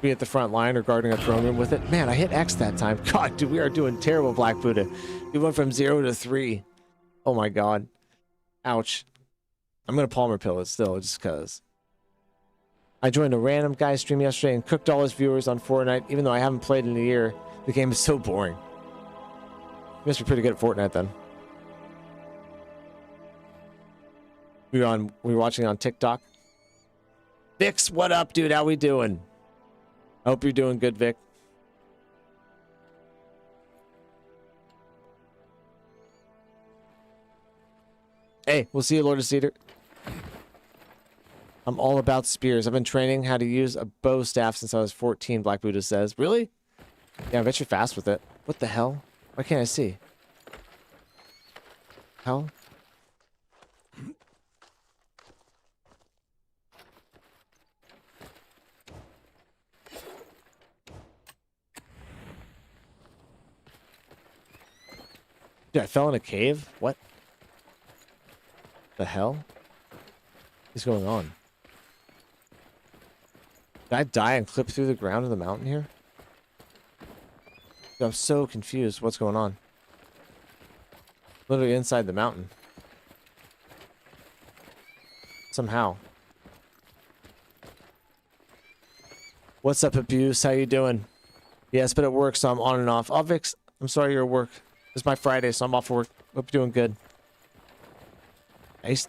Be at the front line or guarding a throne room with it. Man, I hit X that time. God, dude, we are doing terrible, Black Buddha. We went from 0 to 3. Oh my god. Ouch. I'm gonna Palmer pill it still, just cause. I joined a random guy stream yesterday and cooked all his viewers on Fortnite, even though I haven't played in a year. The game is so boring. You must be pretty good at Fortnite then. We were watching on TikTok. Vix, what up, dude? How we doing? I hope you're doing good, Vic. Hey, we'll see you, Lord of Cedar. I'm all about spears. I've been training how to use a bow staff since I was 14, Black Buddha says. Really? Yeah, I bet you're fast with it. What the hell? Why can't I see? Hell? Dude, I fell in a cave? What? The hell is going on? Did I die and clip through the ground of the mountain here? Dude, I'm so confused. What's going on? Literally inside the mountain. Somehow. What's up, Abuse? How you doing? Yes, but at work, so I'm on and off. Oh, Vix, I'm sorry you're at work. It's my Friday, so I'm off work. Hope you're doing good. I used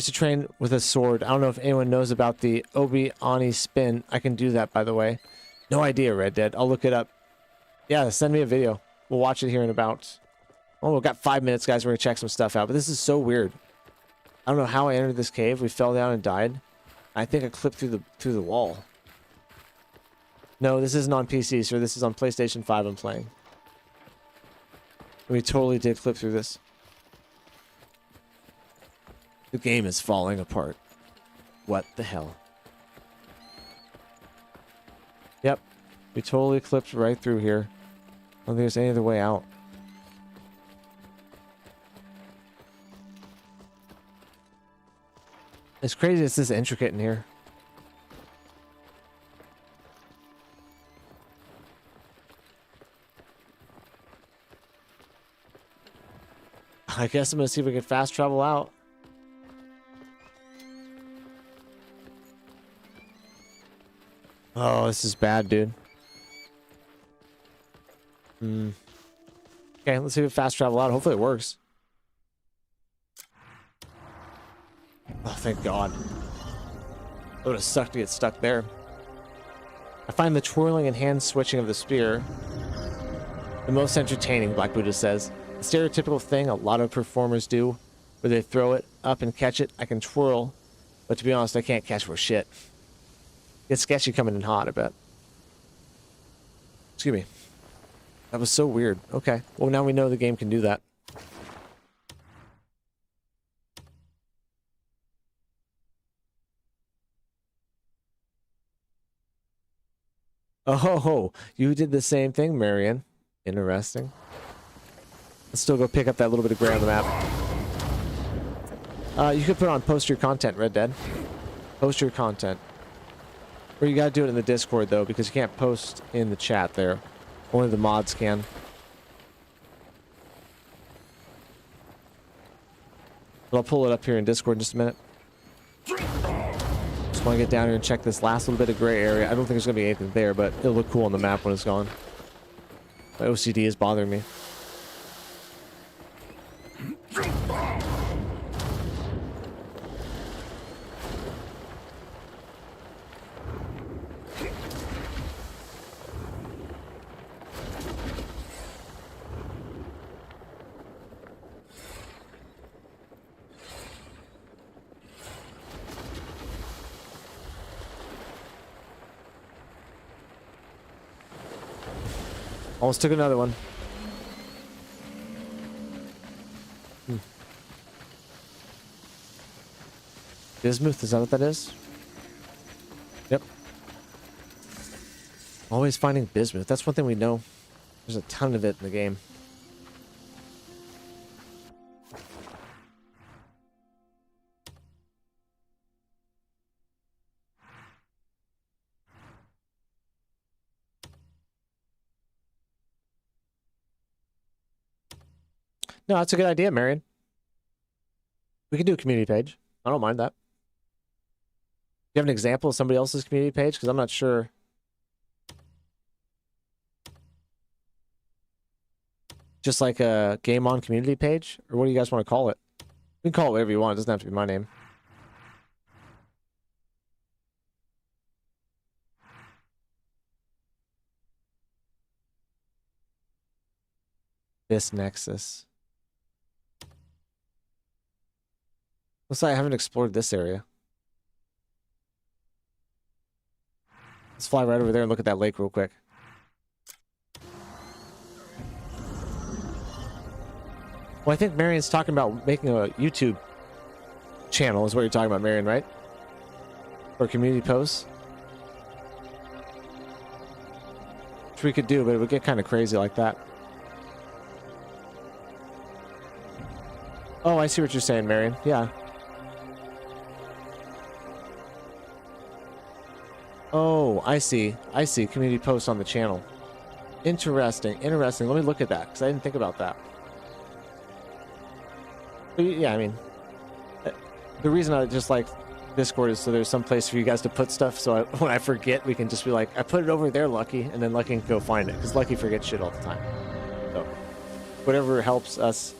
to train with a sword. I don't know if anyone knows about the Obi-Ani spin. I can do that, by the way. No idea, Red Dead. I'll look it up. Yeah, send me a video. We'll watch it here in about... Oh, we've got 5 minutes, guys. We're going to check some stuff out. But this is so weird. I don't know how I entered this cave. We fell down and died. I think I clipped through the wall. No, this isn't on PC, sir. This is on PlayStation 5 I'm playing. We totally did clip through this. The game is falling apart. What the hell? Yep. We totally clipped right through here. I don't think there's any other way out. It's crazy it's this intricate in here. I guess I'm gonna see if we can fast travel out. Oh, this is bad, dude. Okay, let's see if we fast travel out. Hopefully it works. Oh, thank God. It would have sucked to get stuck there. I find the twirling and hand switching of the spear the most entertaining, Black Buddha says. The stereotypical thing a lot of performers do, where they throw it up and catch it. I can twirl, but to be honest, I can't catch for shit. It's sketchy coming in hot, I bet. Excuse me. That was so weird. Okay. Well, now we know the game can do that. Oh, you did the same thing, Marion. Interesting. Let's still go pick up that little bit of gray on the map. You could put on post your content, Red Dead. Post your content. Or you gotta do it in the Discord, though, because you can't post in the chat there. Only the mods can. But I'll pull it up here in Discord in just a minute. Just want to get down here and check this last little bit of gray area. I don't think there's gonna be anything there, but it'll look cool on the map when it's gone. My OCD is bothering me. Almost took another one. Bismuth, is that what that is? Yep. Always finding bismuth. That's one thing we know. There's a ton of it in the game. No, that's a good idea, Marion. We could do a community page. I don't mind that. Do you have an example of somebody else's community page? Because I'm not sure. Just like a game on community page? Or what do you guys want to call it? We can call it whatever you want. It doesn't have to be my name. This Nexus. Looks like I haven't explored this area. Let's fly right over there and look at that lake real quick. Well, I think Marion's talking about making a YouTube channel is what you're talking about, Marion, right? Or community posts. Which we could do, but it would get kind of crazy like that. Oh, I see what you're saying, Marion. Yeah. Oh, I see. I see. Community posts on the channel. Interesting. Interesting. Let me look at that, because I didn't think about that. But yeah, I mean, the reason I just like Discord is so there's some place for you guys to put stuff, so when I forget, we can just be like, I put it over there, Lucky, and then Lucky can go find it, because Lucky forgets shit all the time. So, whatever helps us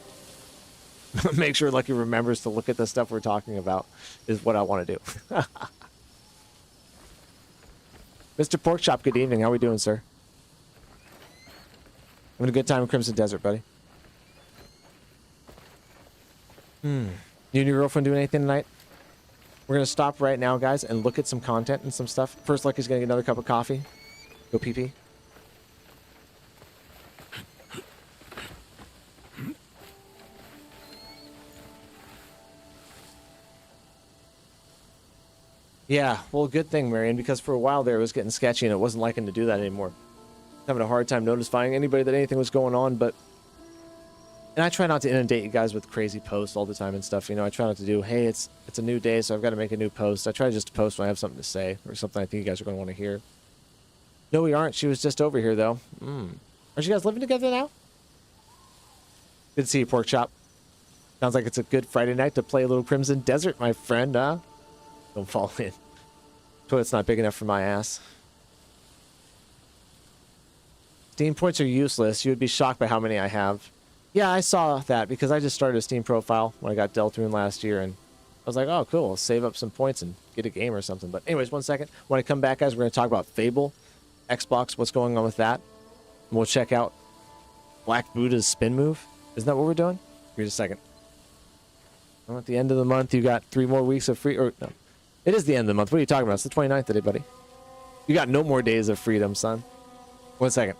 make sure Lucky remembers to look at the stuff we're talking about is what I want to do. Mr. Porkchop, good evening. How we doing, sir? Having a good time in Crimson Desert, buddy. You and your girlfriend doing anything tonight? We're going to stop right now, guys, and look at some content and some stuff. First, Lucky's going to get another cup of coffee. Go pee-pee. Yeah, well, good thing, Marion, because for a while there it was getting sketchy and it wasn't liking to do that anymore. Having a hard time notifying anybody that anything was going on, but... And I try not to inundate you guys with crazy posts all the time and stuff, you know. I try not to do, hey, it's a new day, so I've got to make a new post. I try just to post when I have something to say, or something I think you guys are going to want to hear. No, we aren't. She was just over here, though. Are you guys living together now? Good to see you, Pork Chop. Sounds like it's a good Friday night to play a little Crimson Desert, my friend, huh? Don't fall in. Toilet's not big enough for my ass. Steam points are useless. You would be shocked by how many I have. Yeah, I saw that because I just started a Steam profile when I got Deltarune last year, and I was like, oh, cool, I'll save up some points and get a game or something. But anyways, one second. When I come back, guys, we're going to talk about Fable, Xbox, what's going on with that. And we'll check out Black Buddha's spin move. Isn't that what we're doing? Here's a second. Well, at the end of the month, you got 3 more weeks of free... Or, no, it is the end of the month. What are you talking about? It's the 29th today, buddy. You got no more days of freedom, son. 1 second.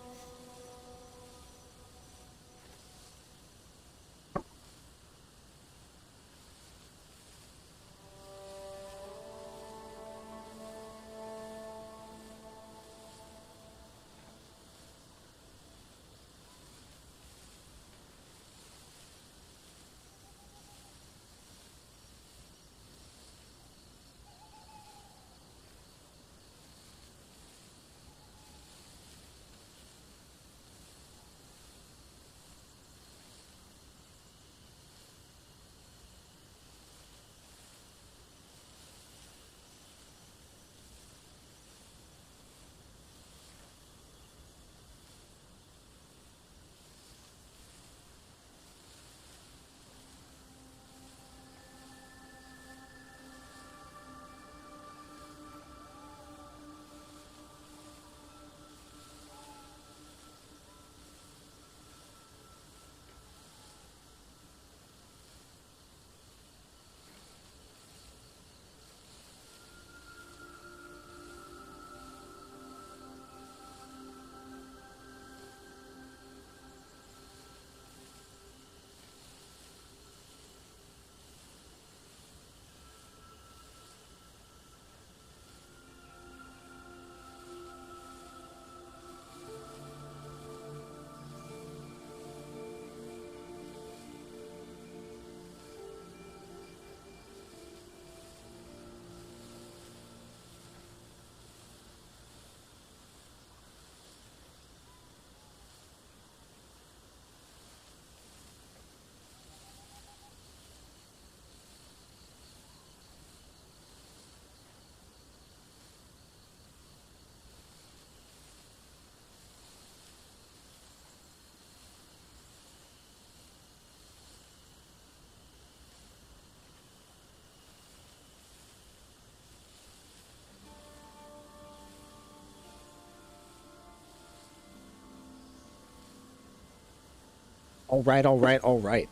All right, all right, all right.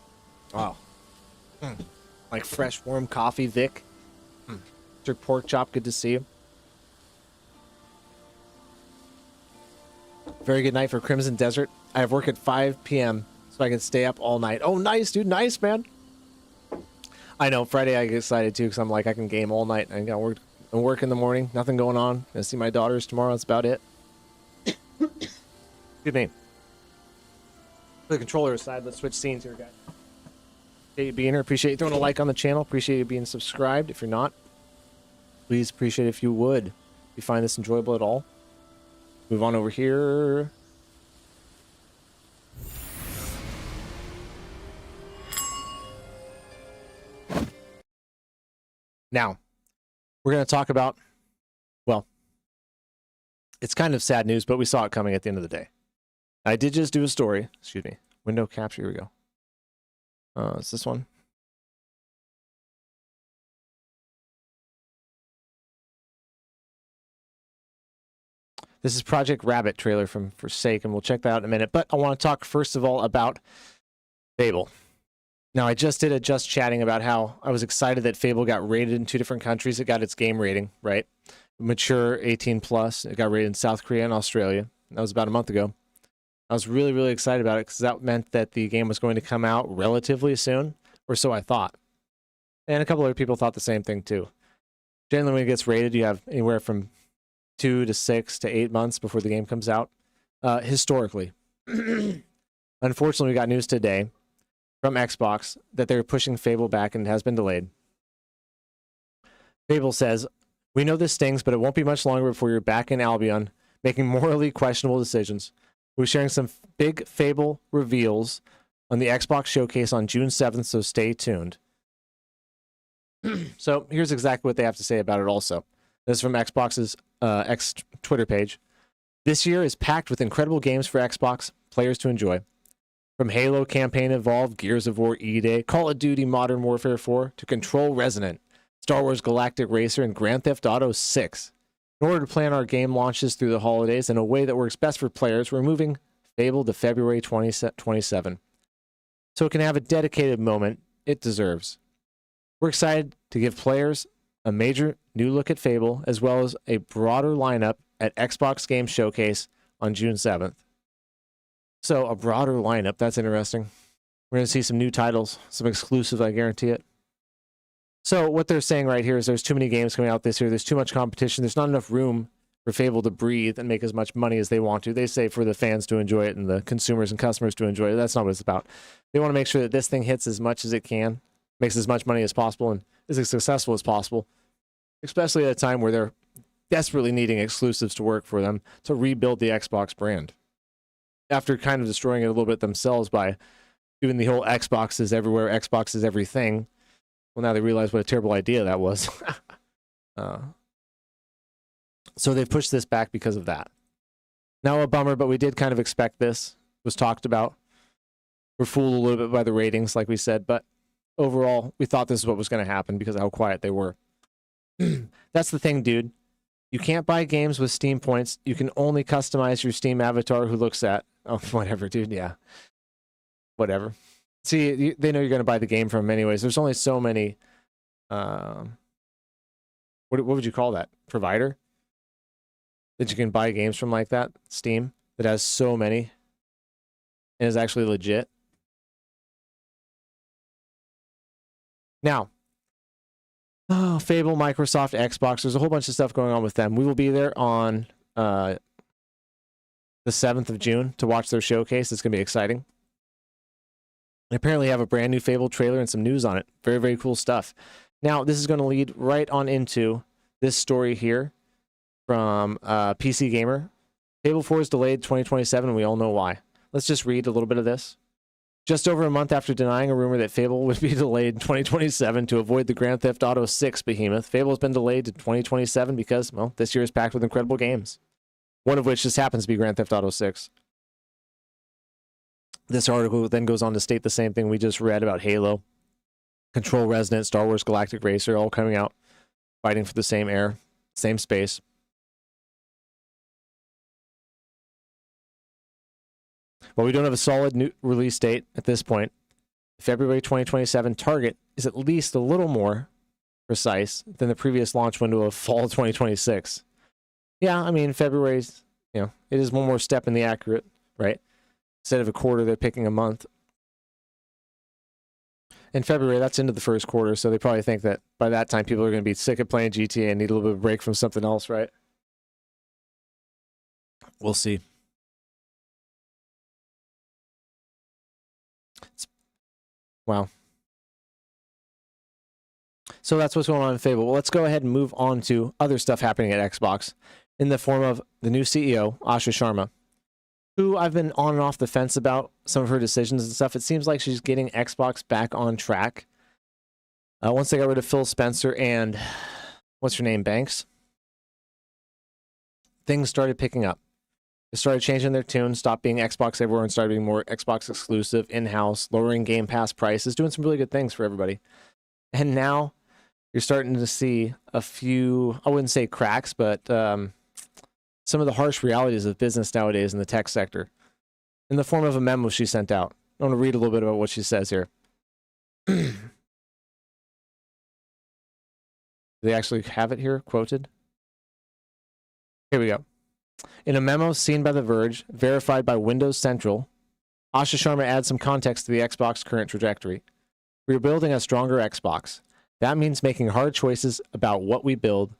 Wow. Like fresh, warm coffee, Vic. Mr. Pork Chop, good to see you. Very good night for Crimson Desert. I have work at 5 p.m. so I can stay up all night. Oh, nice, dude. Nice, man. I know. Friday I get excited, too, because I'm like, I can game all night. I got work in the morning. Nothing going on. Gonna see my daughters tomorrow. That's about it. Good name. For the controller aside, let's switch scenes here, guys. Appreciate you being here. Appreciate you throwing a like on the channel. Appreciate you being subscribed. If you're not, please appreciate it if you would. If you find this enjoyable at all. Move on over here. Now, we're going to talk about, well, it's kind of sad news, but we saw it coming at the end of the day. I did just do a story. Excuse me. Window capture. Here we go. It's this one. This is Project Rabbit trailer from Forsaken. We'll check that out in a minute. But I want to talk first of all about Fable. Now, I just did a Just Chatting about how I was excited that Fable got rated in 2 different countries. It got its game rating, right? Mature 18 plus. It got rated in South Korea and Australia. That was about a month ago. I was really, really excited about it because that meant that the game was going to come out relatively soon, or so I thought. And a couple other people thought the same thing too. Generally, when it gets rated, you have anywhere from 2 to 6 to 8 months before the game comes out, historically. Unfortunately, we got news today from Xbox that they're pushing Fable back and it has been delayed. Fable says, "We know this stings, but it won't be much longer before you're back in Albion making morally questionable decisions. We're sharing some big Fable reveals on the Xbox showcase on June 7th, so stay tuned." So here's exactly what they have to say about it also. This is from Xbox's X Twitter page. "This year is packed with incredible games for Xbox players to enjoy. From Halo Campaign Evolved, Gears of War E-Day, Call of Duty Modern Warfare 4, to Control Resonant, Star Wars Galactic Racer, and Grand Theft Auto 6. In order to plan our game launches through the holidays in a way that works best for players, we're moving Fable to February 27, so it can have a dedicated moment it deserves. We're excited to give players a major new look at Fable, as well as a broader lineup at Xbox Game Showcase on June 7th. So, a broader lineup, that's interesting. We're going to see some new titles, some exclusives, I guarantee it. So, what they're saying right here is there's too many games coming out this year. There's too much competition. There's not enough room for Fable to breathe and make as much money as they want to. They say for the fans to enjoy it and the consumers and customers to enjoy it. That's not what it's about. They want to make sure that this thing hits as much as it can, makes as much money as possible, and is as successful as possible, especially at a time where they're desperately needing exclusives to work for them to rebuild the Xbox brand. After kind of destroying it a little bit themselves by doing the whole Xbox is everywhere, Xbox is everything. Well, now they realize what a terrible idea that was. So they've pushed this back because of that. Now a bummer, but we did kind of expect this. It was talked about. We're fooled a little bit by the ratings, like we said, but overall, we thought this is what was going to happen because of how quiet they were. That's the thing, dude. You can't buy games with Steam points. You can only customize your Steam avatar who looks at... Oh, whatever, dude. Yeah. Whatever. See, they know you're going to buy the game from them anyways. There's only so many... what would you call that? Provider? That you can buy games from like that? Steam? That has so many. And is actually legit. Now... Oh, Fable, Microsoft, Xbox. There's a whole bunch of stuff going on with them. We will be there on the 7th of June to watch their showcase. It's going to be exciting. They apparently have a brand new Fable trailer and some news on it. Very, very cool stuff. Now, this is going to lead right on into this story here from PC Gamer. Fable 4 is delayed 2027, and we all know why. Let's just read a little bit of this. Just over a month after denying a rumor that Fable would be delayed in 2027 to avoid the Grand Theft Auto 6 behemoth, Fable has been delayed to 2027 because, well, this year is packed with incredible games. One of which just happens to be Grand Theft Auto 6. This article then goes on to state the same thing we just read about Halo, Control Resonant, Star Wars Galactic Racer, all coming out, fighting for the same air, same space. But we don't have a solid new release date at this point. February 2027 target is at least a little more precise than the previous launch window of fall 2026. Yeah, I mean, February's, it is one more step in the accurate, right? Instead of a quarter, they're picking a month. In February, that's into the first quarter, so they probably think that by that time, people are going to be sick of playing GTA and need a little bit of a break from something else, right? We'll see. Wow. So that's what's going on in Fable. Well, let's go ahead and move on to other stuff happening at Xbox in the form of the new CEO, Asha Sharma, who I've been on and off the fence about some of her decisions and stuff. It seems like she's getting Xbox back on track. Once they got rid of Phil Spencer and, what's her name, Banks, things started picking up. They started changing their tune, stopped being Xbox everywhere and started being more Xbox exclusive, in-house, lowering Game Pass prices, doing some really good things for everybody. And now you're starting to see a few, I wouldn't say cracks, but some of the harsh realities of business nowadays in the tech sector in the form of a memo she sent out. I want to read a little bit about what she says here. Do they actually have it here quoted? Here we go. In a memo seen by The Verge, verified by Windows Central, Asha Sharma adds some context to the Xbox current trajectory. We are building a stronger Xbox. That means making hard choices about what we build,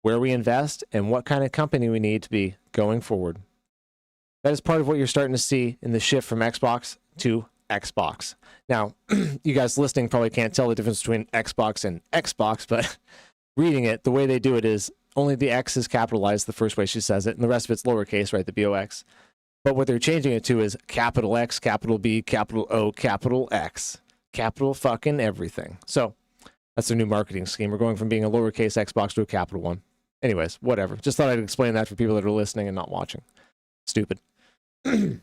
where we invest, and what kind of company we need to be going forward. That is part of what you're starting to see in the shift from Xbox to Xbox. Now, you guys listening probably can't tell the difference between Xbox and Xbox, but reading it, the way they do it is only the X is capitalized the first way she says it, and the rest of it's lowercase, right, the BOX. But what they're changing it to is capital X, capital B, capital O, capital X. Capital fucking everything. So that's their new marketing scheme. We're going from being a lowercase Xbox to a capital one. Anyways, whatever. Just thought I'd explain that for people that are listening and not watching. Stupid. It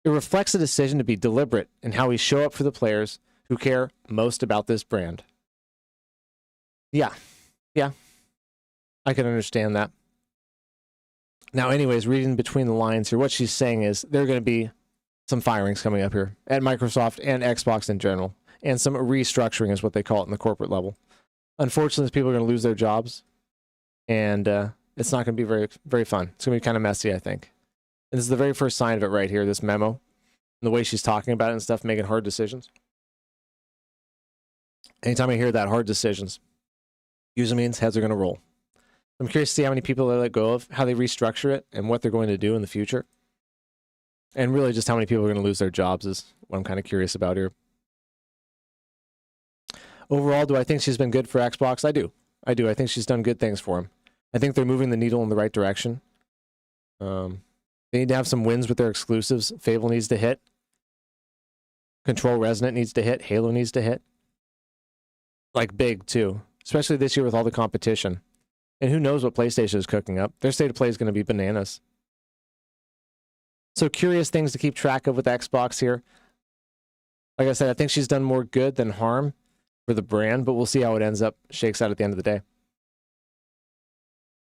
reflects a decision to be deliberate in how we show up for the players who care most about this brand. Yeah. I can understand that. Now, anyways, reading between the lines here, what she's saying is there are going to be some firings coming up here at Microsoft and Xbox in general, and some restructuring is what they call it in the corporate level. Unfortunately, people are going to lose their jobs, and it's not going to be very, very fun. It's going to be kind of messy, I think. And this is the very first sign of it right here, this memo, and the way she's talking about it and stuff, making hard decisions. Anytime I hear that, hard decisions, usually means heads are going to roll. I'm curious to see how many people they let go of, how they restructure it, and what they're going to do in the future. And really just how many people are going to lose their jobs is what I'm kind of curious about here. Overall, do I think she's been good for Xbox? I do. I think she's done good things for them. I think they're moving the needle in the right direction. They need to have some wins with their exclusives. Fable needs to hit. Control Resonant needs to hit. Halo needs to hit. Like big, too. Especially this year with all the competition. And who knows what PlayStation is cooking up. Their state of play is going to be bananas. So curious things to keep track of with Xbox here. Like I said, I think she's done more good than harm for the brand, but we'll see how it shakes out at the end of the day.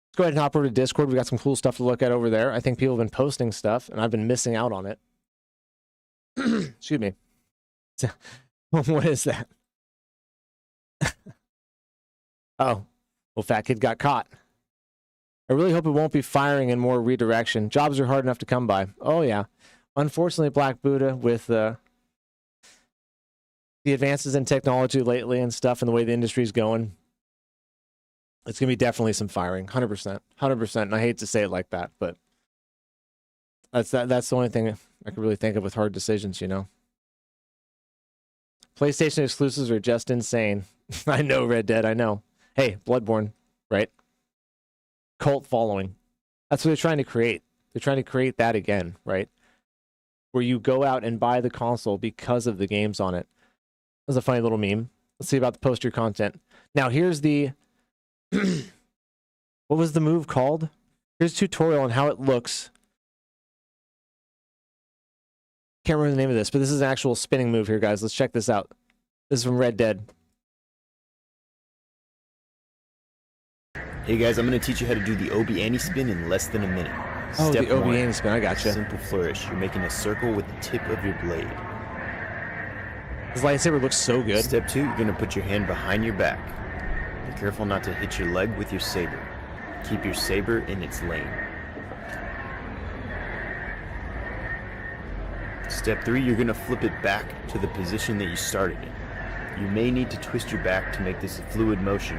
Let's go ahead and hop over to Discord. We got some cool stuff to look at over there. I think people have been posting stuff, and I've been missing out on it. Excuse me. What is that? Oh. Well, fat kid got caught. I really hope it won't be firing and more redirection. Jobs are hard enough to come by. Oh, yeah. Unfortunately, Black Buddha, with the advances in technology lately and stuff and the way the industry's going, it's going to be definitely some firing. 100%. 100%. And I hate to say it like that, but that's the only thing I can really think of with hard decisions, you know? PlayStation exclusives are just insane. I know, Red Dead, I know. Hey, Bloodborne, right? Cult following. That's what they're trying to create. They're trying to create that again, right? Where you go out and buy the console because of the games on it. That's a funny little meme. Let's see about the poster content. Now, here's the... what was the move called? Here's a tutorial on how it looks. Can't remember the name of this, but this is an actual spinning move here, guys. Let's check this out. This is from Red Dead. Hey guys, I'm going to teach you how to do the Obi Annie spin in less than a minute. Oh, Step the one, Obiang spin. I gotcha. simple flourish. You're making a circle with the tip of your blade. His lightsaber looks so good. Step two, you're gonna put your hand behind your back. Be careful not to hit your leg with your saber. Keep your saber in its lane. Step three, you're gonna flip it back to the position that you started in. You may need to twist your back to make this a fluid motion,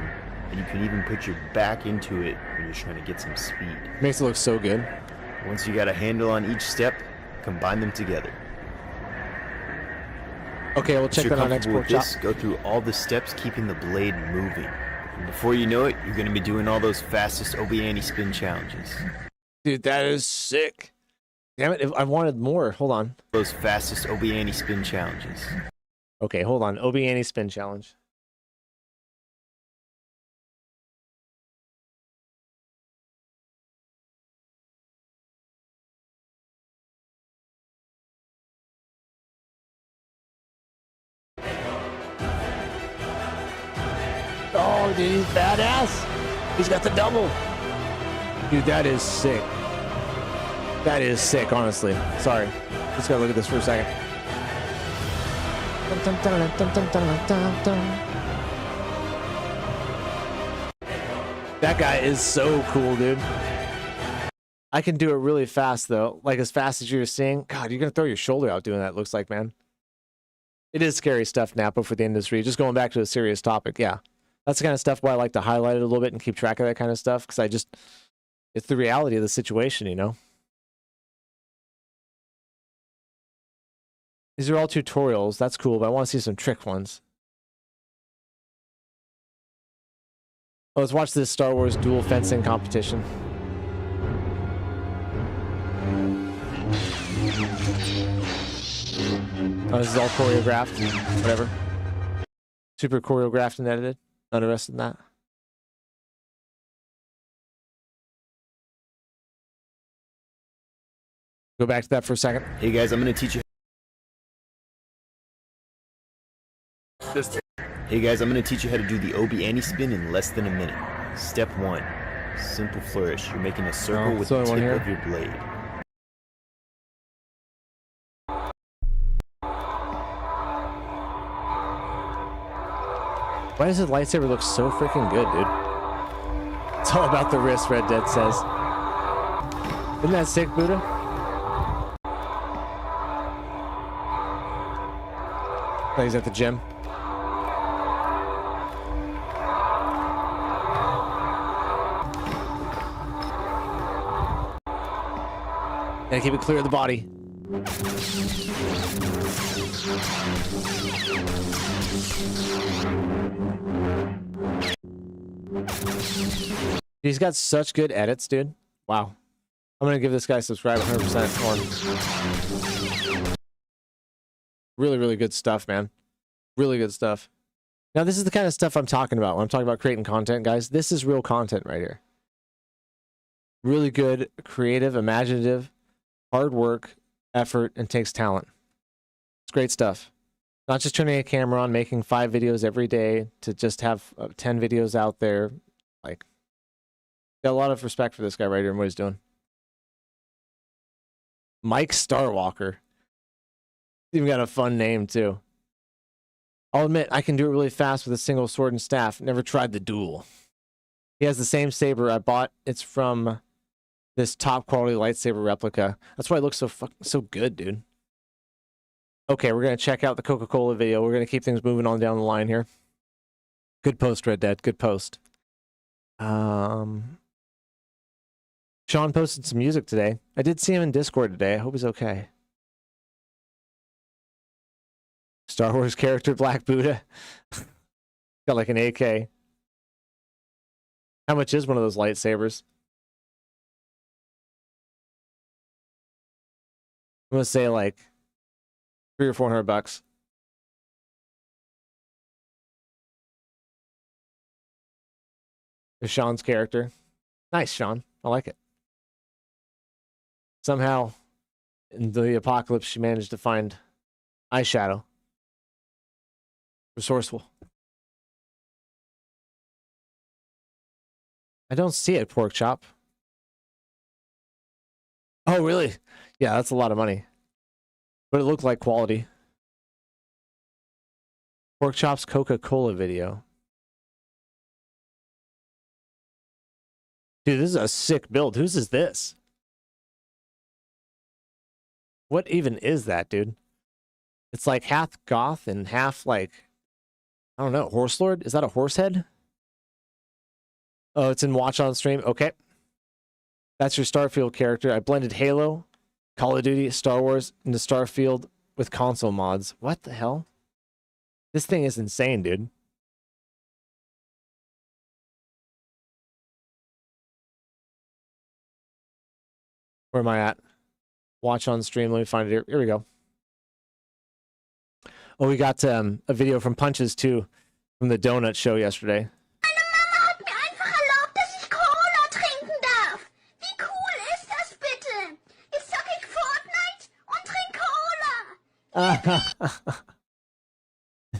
and you can even put your back into it when you're trying to get some speed. Makes it look so good. Once you got a handle on each step, combine them together. Okay, we'll check that on next pork chop. Go through all the steps, keeping the blade moving. And before you know it, you're going to be doing all those fastest Obiang spin challenges. Dude, that is sick. Damn it, I wanted more. Hold on. Those fastest Obiang spin challenges. Okay, hold on. Obiang spin challenge. Oh, dude, he's badass. He's got the double. Dude, that is sick. That is sick, honestly. Sorry. Just gotta look at this for a second. That guy is so cool, dude. I can do it really fast, though. Like, as fast as you're seeing. God, you're gonna throw your shoulder out doing that, looks like, man. It is scary stuff, Napa, for the industry. Just going back to a serious topic, yeah. That's the kind of stuff why I like to highlight it a little bit and keep track of that kind of stuff, because it's the reality of the situation, you know? These are all tutorials. That's cool, but I want to see some trick ones. Oh, let's watch this Star Wars dual fencing competition. Oh, this is all choreographed. Whatever. Super choreographed and edited. Not interested in that. Go back to that for a second. Hey guys, I'm going to teach you. Hey guys, I'm going to teach you how to do the Obiang spin in less than a minute. Step one, simple flourish. You're making a circle with the tip of your blade. Why does his lightsaber look so freaking good, dude? It's all about the wrist, Red Dead says. Isn't that sick, Buddha? Oh, he's at the gym. Gotta keep it clear of the body. He's got such good edits, dude. Wow. I'm gonna give this guy a subscribe 100% on. Really, really good stuff, man. Really good stuff. Now, this is the kind of stuff I'm talking about when I'm talking about creating content, guys. This is real content right here. Really good, creative, imaginative, hard work, effort, and takes talent. It's great stuff. Not just turning a camera on, making 5 videos every day to just have 10 videos out there. Like, got a lot of respect for this guy right here and what he's doing. Mike Starwalker. He's even got a fun name, too. I'll admit, I can do it really fast with a single sword and staff. Never tried the duel. He has the same saber I bought. It's from this top quality lightsaber replica. That's why it looks so good, dude. Okay, we're going to check out the Coca-Cola video. We're going to keep things moving on down the line here. Good post, Red Dead. Good post. Sean posted some music today. I did see him in Discord today. I hope he's okay. Star Wars character Black Buddha. Got like an AK. How much is one of those lightsabers? I'm going to say like $300 or $400. There's Sean's character. Nice, Sean. I like it. Somehow, in the apocalypse, she managed to find eyeshadow. Resourceful. I don't see it, Pork Chop. Oh, really? Yeah, that's a lot of money. But it looked like quality. Pork Chops Coca-Cola video. Dude, this is a sick build. Whose is this? What even is that, dude? It's like half goth and half like, I don't know, horse lord? Is that a horse head? Oh, it's in watch on stream. Okay. That's your Starfield character. I blended Halo, Call of Duty, Star Wars into Starfield with console mods. What the hell? This thing is insane, dude. Where am I at? Watch on stream. Let me find it here. Here we go. Oh, we got a video from Punches too, from the donut show yesterday.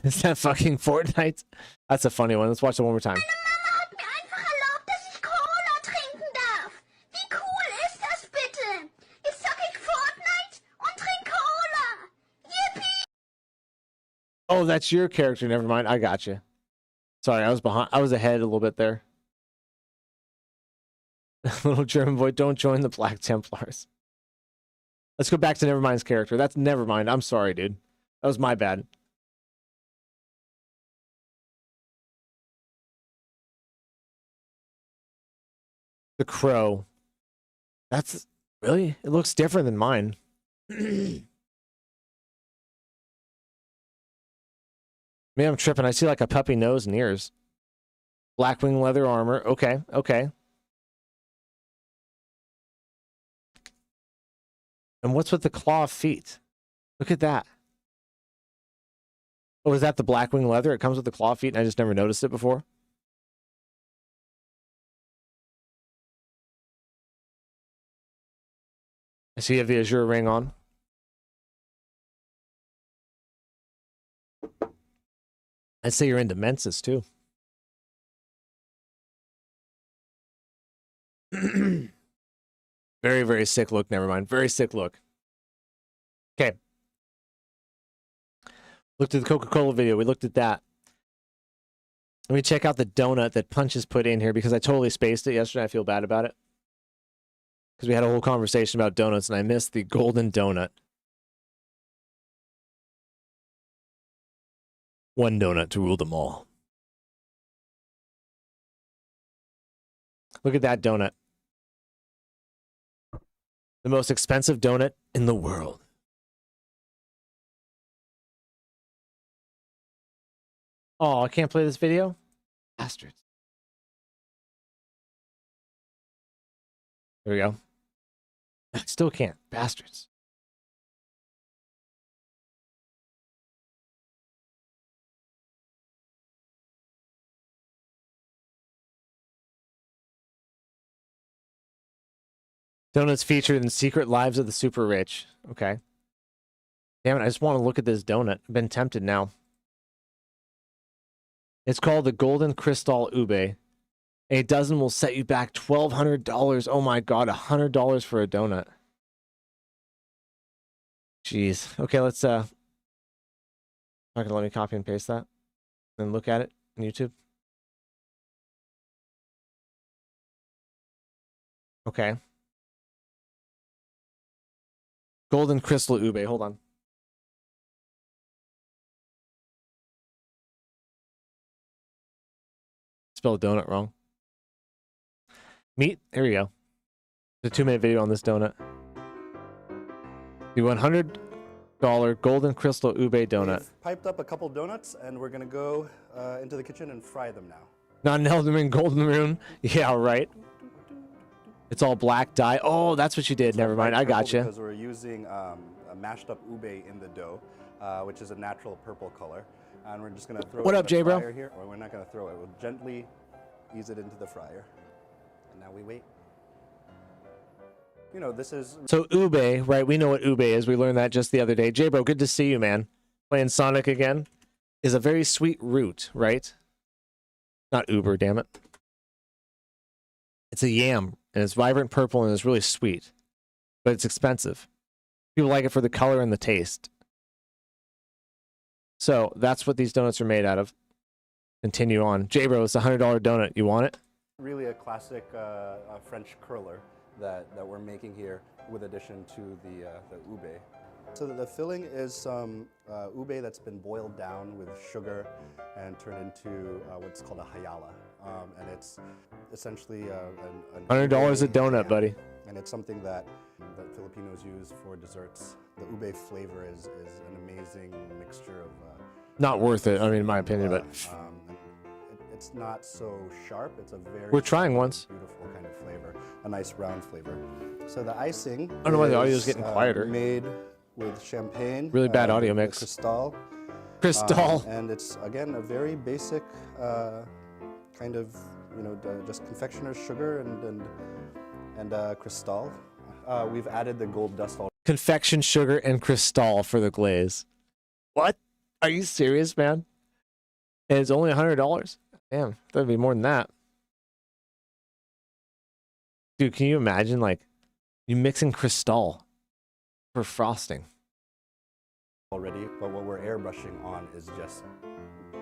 Is that fucking Fortnite? That's a funny one. Let's watch it one more time. Oh, that's your character. Never mind. I got you. Sorry, I was behind. I was ahead a little bit there. Little German boy, don't join the Black Templars. Let's go back to Nevermind's character. That's Nevermind. I'm sorry, dude. That was my bad. The crow. That's really, it looks different than mine. Maybe I'm tripping. I see like a puppy nose and ears. Blackwing leather armor. Okay, okay. And what's with the claw feet? Look at that. Oh, is that the Blackwing leather? It comes with the claw feet and I just never noticed it before. I see you have the Azure ring on. I'd say you're into Mensis too. Very, very sick look. Never mind. Very sick look. Okay. Looked at the Coca-Cola video. We looked at that. Let me check out the donut that Punches put in here because I totally spaced it yesterday. I feel bad about it. Because we had a whole conversation about donuts and I missed the golden donut. One donut to rule them all. Look at that donut. The most expensive donut in the world. Oh, I can't play this video? Bastards. There we go. I still can't. Bastards. Donuts featured in Secret Lives of the Super Rich. Okay. Damn it, I just want to look at this donut. I've been tempted now. It's called the Golden Crystal Ube. A dozen will set you back $1,200. Oh my god, $100 for a donut. Jeez. Okay, let's not gonna let me copy and paste that. And look at it on YouTube. Okay. Golden Crystal Ube. Hold on. Spelled donut wrong. Meat. There we go. The 2-minute video on this donut. The $100 Golden Crystal Ube donut. We've piped up a couple donuts, and we're gonna go into the kitchen and fry them now. Not an Elden Ring Golden Rune. Yeah, right. It's all black dye. Oh, that's what you did. Never mind. I got you. Because we're using a mashed up ube in the dough, which is a natural purple color, and we're just gonna throw what it up, in the J-Bro? fryer here. Or we're not gonna throw it. We'll gently ease it into the fryer, and now we wait. You know, this is so ube, right? We know what ube is. We learned that just the other day. J-Bro, good to see you, man. Playing Sonic again. Is a very sweet root, right? Not Uber, damn it. It's a yam, and it's vibrant purple, and it's really sweet. but it's expensive. People like it for the color and the taste. So that's what these donuts are made out of. Continue on. J-Bro, it's a $100 donut. You want it? Really a classic French curler that we're making here with addition to the ube. So the filling is some ube that's been boiled down with sugar and turned into what's called a hayala. And it's essentially an $100 a donut, jam. buddy. And it's something that Filipinos use for desserts. The ube flavor is an amazing mixture of... Not worth it, I mean, in my opinion, but... it's not so sharp. It's a very... We're trying once. Beautiful kind of flavor. A nice round flavor. So the icing I don't know why the audio is getting quieter. Made with champagne. Really bad audio mix. Cristal. Cristal. And it's, again, a very basic kind of, just confectioner's sugar and cristal. We've added the gold dust already. Confection sugar and cristal for the glaze. What? Are you serious, man? And it's only $100? Damn, that'd be more than that. Dude, can you imagine, like, you mixing cristal for frosting? Already, but what we're airbrushing on is just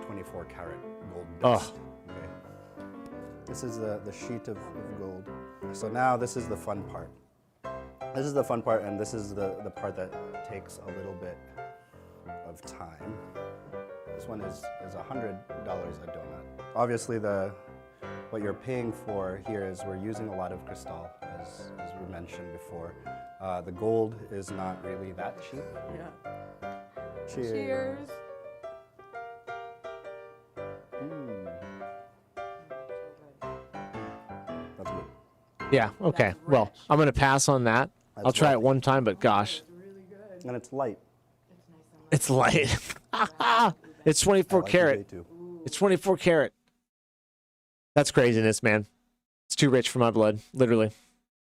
24 karat gold dust. Oh. Okay. This is the sheet of gold. So now this is the fun part. This is the fun part, and this is the part that takes a little bit of time. This one is $100 a donut. Obviously, what you're paying for here is we're using a lot of cristal, as we mentioned before. The gold is not really that cheap. Yeah. Cheers. Cheers. That's good. Yeah, okay. Well, I'm going to pass on that. I'll try it one time, but gosh. And it's light. It's light. It's 24 karat. It's 24 karat. That's craziness, man. It's too rich for my blood. Literally.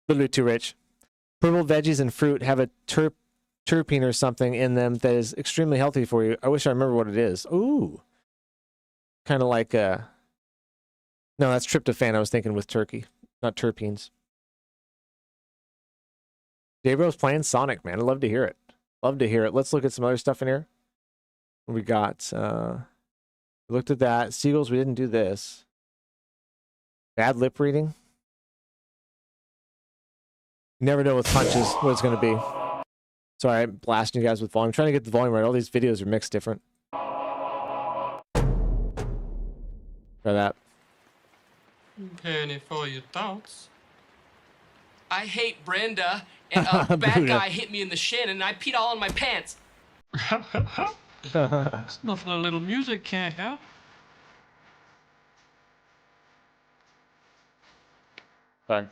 Literally too rich. Purple veggies and fruit have a terpene or something in them that is extremely healthy for you. I wish I remember what it is. Ooh. Kind of like, no, that's tryptophan I was thinking with turkey, not terpenes. J-Bro's playing Sonic, man. I'd love to hear it. Love to hear it. Let's look at some other stuff in here. We got, we looked at that. Seagulls, we didn't do this. Bad lip reading. You never know with punches what it's going to be. Sorry, I'm blasting you guys with volume. I'm trying to get the volume right. All these videos are mixed different. Try that. Penny for your thoughts. I hate Brenda, and a bad guy hit me in the shin, and I peed all in my pants. It's nothing a little music can't help. Fine.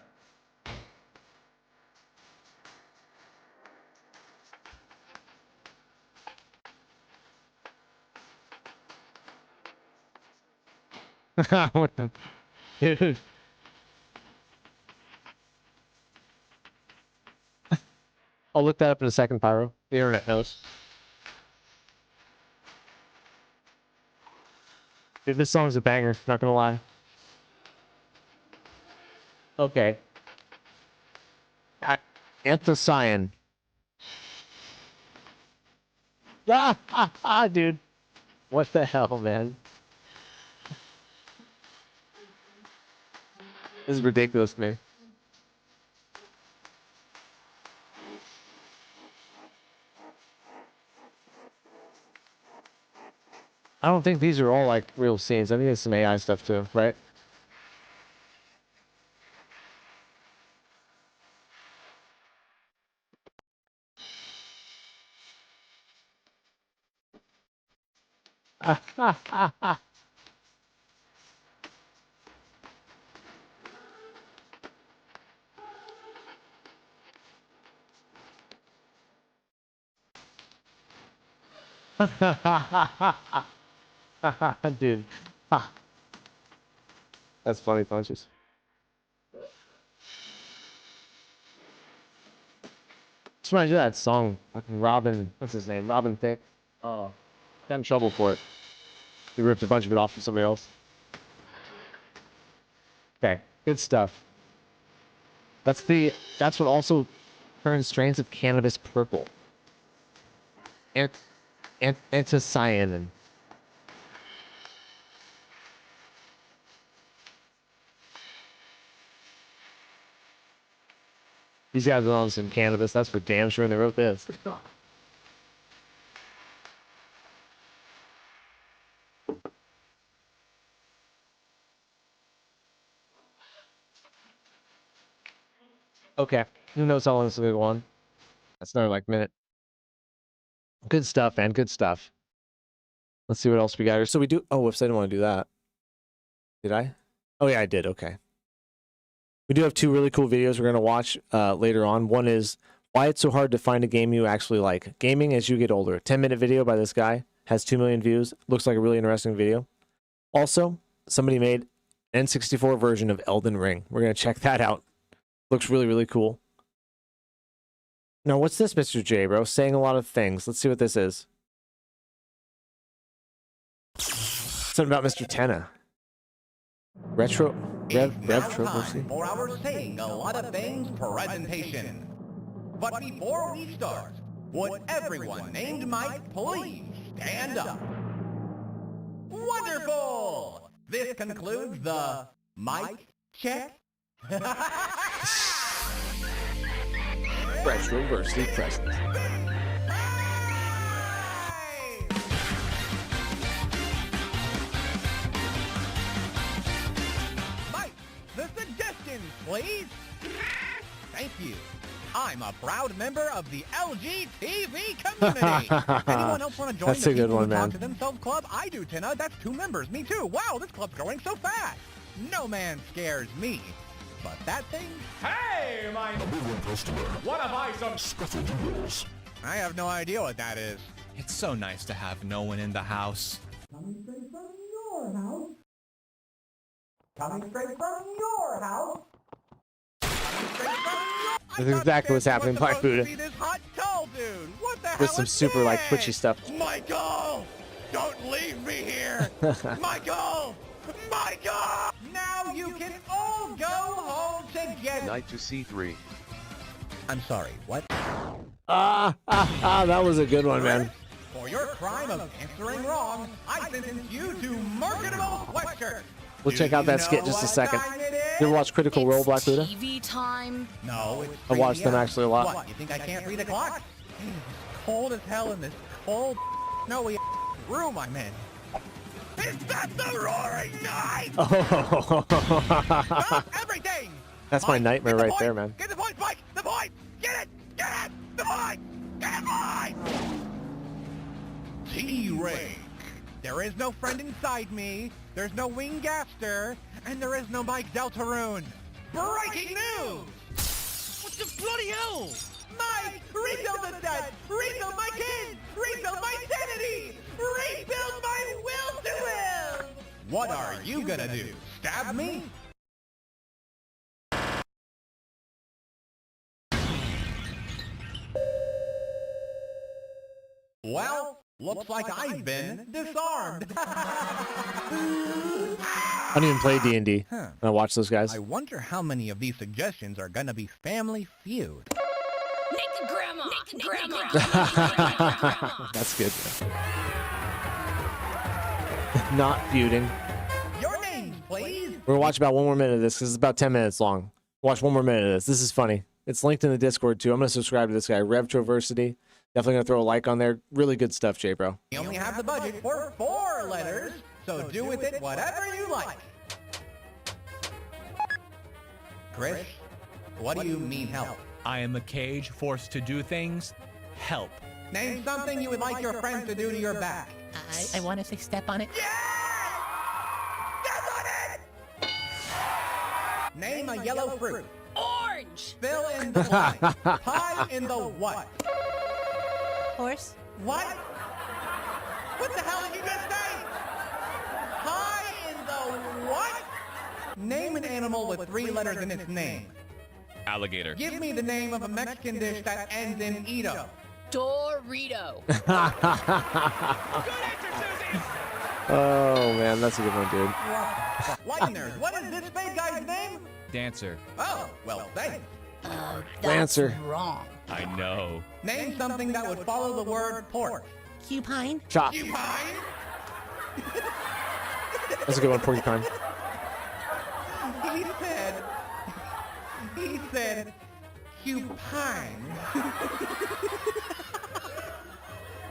What the... Dude. I'll look that up in a second, Pyro. The internet knows. Dude, this song's a banger, not gonna lie. Okay. Anthocyan. Dude. What the hell, man? This is ridiculous to me. I don't think these are all like real scenes. I think it's some AI stuff too, right? Dude. That's funny punches. Just reminds you of that song, fucking Robin, what's his name? Robin Thicke. Oh, got in trouble for it. He ripped a bunch of it off from somebody else. Okay, good stuff. That's what also Turn strains of cannabis purple. Anthocyanin. These guys are on some cannabis. That's for damn sure. And they wrote this. Okay. Who knows how long this will go on? That's another like minute. Good stuff, man. Good stuff. Let's see what else we got here. So we do. Oh, whoops! I didn't want to do that. Did I? Oh yeah, I did. Okay. We do have two really cool videos we're gonna watch later on. One is why it's so hard to find a game you actually like. Gaming as you get older. 10-minute video by this guy. Has 2 million views. Looks like a really interesting video. Also, somebody made an N64 version of Elden Ring. We're gonna check that out. Looks really, really cool. Now, what's this, Mr. J, bro? Saying a lot of things. Let's see what this is. Something about Mr. Tenna. Retroversy? For our saying a lot of things presentation. But before we start, would everyone named Mike please stand up? Wonderful! This concludes the Mike check. Retroversy present. Mike, the suggestions, please. Thank you. I'm a proud member of the LGTV community. Anyone else want to join That's the a good People one, Who Talk man. to Themselves club? I do, Tina. That's 2 members. Me too. Wow, this club's growing so fast. No man scares me. But that thing? Hey, my customer. Wanna buy some scuffle doodles? I have no idea what that is. It's so nice to have no one in the house. Coming straight from your house. Coming straight from your house. Coming straight from your... This is exactly what's happening, Black Buddha. This hot tall dude. What the hell With some is super like this? twitchy stuff. Michael! Don't leave me here! Michael! Michael! Now you can all go home together. Knight to C3. I'm sorry, what? That was a good one, man. For your crime of answering wrong, I sentence you to marketable sweatshirt. We'll check out that skit in just a second. You ever watch Critical Role, Black Buddha? TV time. No, it's I watched them 3 actually a lot. What, you think I can't read a clock? It's cold as hell in this cold, snowy room I'm in. Is that the roaring night? Oh. Stop everything! That's my nightmare right there, man. Get the point, Mike! The point! Get it! Get it! The point! Get it! T-Ray. There is no friend inside me, there's no wing gaster, and there is no Mike Deltarune. Breaking news! What the bloody hell? Mike, rebuild the set! Rebuild my kids! Rebuild my sanity! Rebuild my will to live! What are you gonna do? Stab me? Well, looks like I've been disarmed. I don't even play D&D. I watch those guys. I wonder how many of these suggestions are gonna be Family Feud. Naked grandma. Naked grandma. That's good. Not feuding. Your names, please. We're gonna watch about 1 more minute of this because it's about 10 minutes long. Watch 1 more minute of this. This is funny. It's linked in the Discord too. I'm gonna subscribe to this guy, Retroversity. Definitely gonna throw a like on there. Really good stuff, J bro. We only have the budget for 4 letters, so do with it whatever you like. Chris, what do you mean help? I am a cage forced to do things. Help. Name something you would like your friends to do to your back. I want to say step on it. Name a yellow fruit. Orange. Fill in the blank. Pie in the what? Horse. What? What the hell did you just say? Pie in the what? Name an animal with 3 letters in its name. Alligator. Give me the name of a Mexican dish that ends in Ito. Dorito. Oh man, that's a good one, dude. Lighteners, what is this fake guy's name? Dancer. Oh, well, thanks. That's Lancer. wrong. I know. Name something that would follow the word pork. Cupine? Chop. Cupine? That's a good one, porcupine. He said, cupine.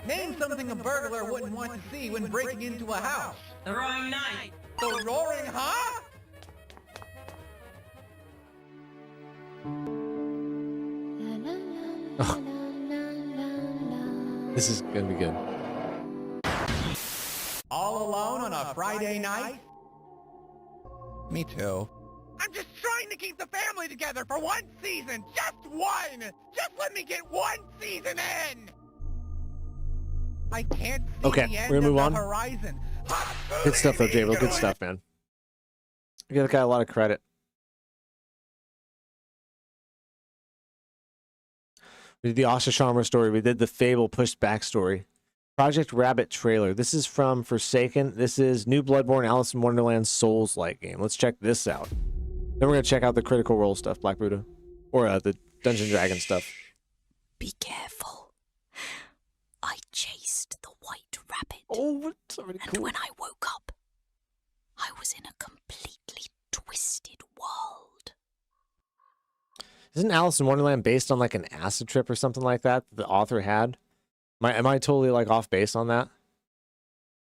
Name something a burglar wouldn't want to see when breaking into a house. The Roaring Night. The Roaring, huh? This is gonna be good. All alone on a Friday night? Me too. I'm just trying to keep the family together for one season. Just one! Just let me get one season in! I can't see Okay, the end we're gonna move of the on. horizon. Good stuff though, J-Lo. Good stuff, man. I give the guy a lot of credit. We did the Asha Sharma story. We did the Fable pushed back story. Project Rabbit trailer. This is from Forsaken. This is new Bloodborne Alice in Wonderland Souls-like game. Let's check this out. Then we're going to check out the Critical Role stuff, Black Buddha. Or the Dungeon Dragon stuff. Be careful. I chased the white rabbit. Oh, that's already cool. And when I woke up, I was in a completely twisted world. Isn't Alice in Wonderland based on like an acid trip or something like that the author had? Am I totally like off base on that? I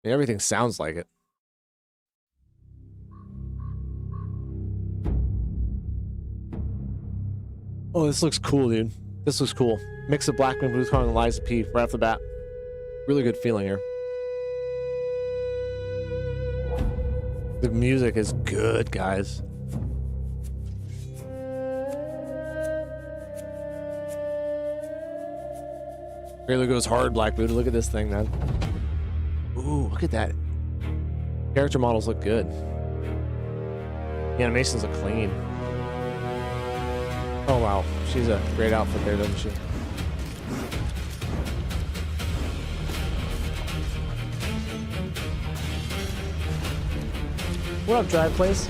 mean, everything sounds like it. Oh, this looks cool, dude. This looks cool. Mix of Blackman, Blue Kong, and Liza P. right off the bat. Really good feeling here. The music is good, guys. Trailer goes hard, Black Buddha. Look at this thing, man. Ooh, look at that. Character models look good. The animations look clean. Oh, wow. She's a great outfit there, doesn't she? What up, Drive Place?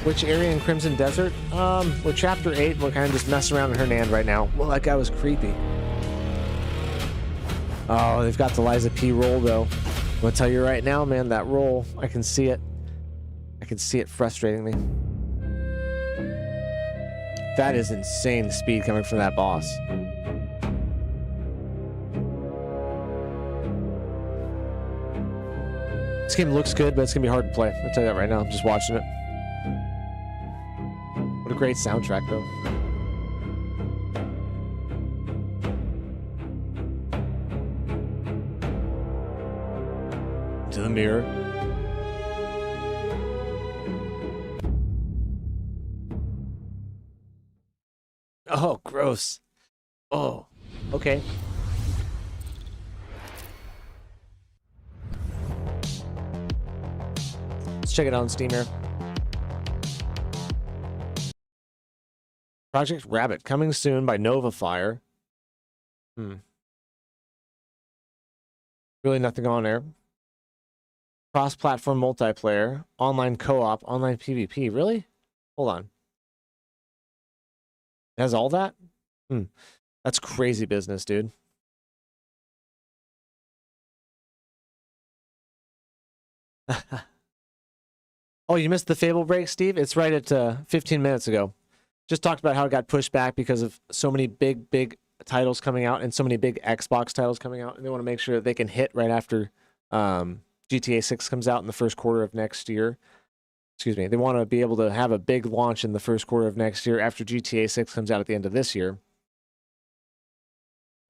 Which area in Crimson Desert? We're chapter 8. We're kind of just messing around in Hernand right now. Well, that guy was creepy. Oh, they've got the Liza P roll, though. I'm going to tell you right now, man, that roll, I can see it. I can see it frustrating me. That is insane speed coming from that boss. This game looks good, but it's going to be hard to play. I'll tell you that right now. I'm just watching it. What a great soundtrack, though. To the mirror. Oh, gross. Oh, okay. Let's check it out on Steam here. Project Rabbit coming soon by Nova Fire. Really nothing on there. Cross-platform multiplayer, online co-op, online PvP. Really? Hold on. It has all that? That's crazy business, dude. Oh, you missed the Fable break, Steve? It's right at 15 minutes ago. Just talked about how it got pushed back because of so many big titles coming out and so many big Xbox titles coming out. And they want to make sure that they can hit right after GTA 6 comes out in the first quarter of next year. Excuse me. They want to be able to have a big launch in the first quarter of next year after GTA 6 comes out at the end of this year.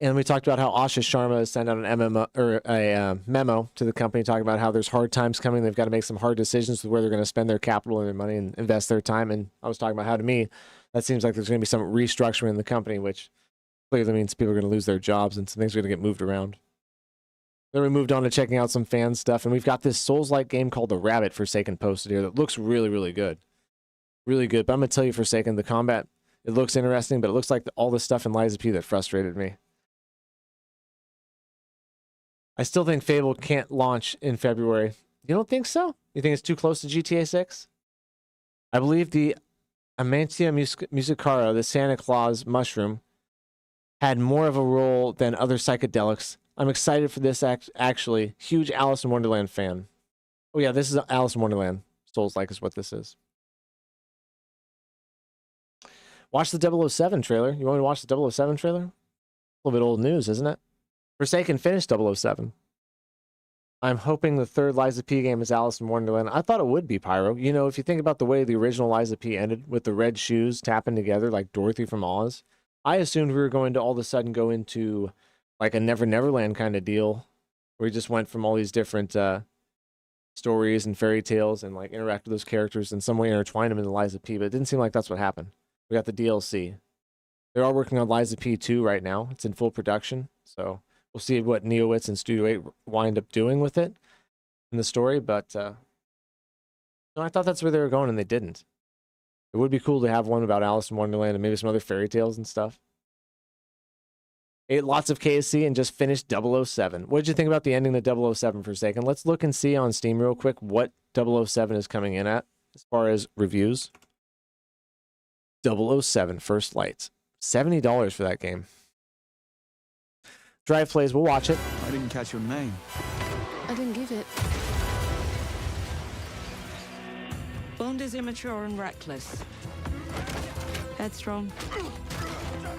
And we talked about how Asha Sharma has sent out an MMO, or a memo to the company talking about how there's hard times coming. They've got to make some hard decisions with where they're going to spend their capital and their money and invest their time. And I was talking about how, to me, that seems like there's going to be some restructuring in the company, which clearly means people are going to lose their jobs and some things are going to get moved around. Then we moved on to checking out some fan stuff, and we've got this Souls-like game called The Rabbit Forsaken posted here that looks really, really good. Really good. But I'm going to tell you, Forsaken, the combat, it looks interesting, but it looks like all the stuff in Liza P that frustrated me. I still think Fable can't launch in February. You don't think so? You think it's too close to GTA 6? I believe the Amantia muscari, the Santa Claus mushroom, had more of a role than other psychedelics. I'm excited for this, actually. Huge Alice in Wonderland fan. Oh yeah, this is Alice in Wonderland. Souls-like is what this is. Watch the 007 trailer. You want me to watch the 007 trailer? A little bit old news, isn't it? Forsaken finished 007. I'm hoping the third Liza P game is Alice in Wonderland. I thought it would be, Pyro. You know, if you think about the way the original Liza P ended with the red shoes tapping together like Dorothy from Oz, I assumed we were going to all of a sudden go into like a Never Neverland kind of deal where we just went from all these different stories and fairy tales and like interact with those characters in some way, intertwine them into Liza P, but it didn't seem like that's what happened. We got the DLC. They're all working on Liza P 2 right now. It's in full production, so we'll see what Neowitz and Studio 8 wind up doing with it in the story, but no, I thought that's where they were going, and they didn't. It would be cool to have one about Alice in Wonderland and maybe some other fairy tales and stuff. Ate lots of KFC and just finished 007. What did you think about the ending of 007 Forsaken? Let's look and see on Steam real quick what 007 is coming in at as far as reviews. 007 First Light. $70 for that game. Drive plays, we'll watch it. I didn't catch your name. I didn't give it. Bond is immature and reckless. Headstrong.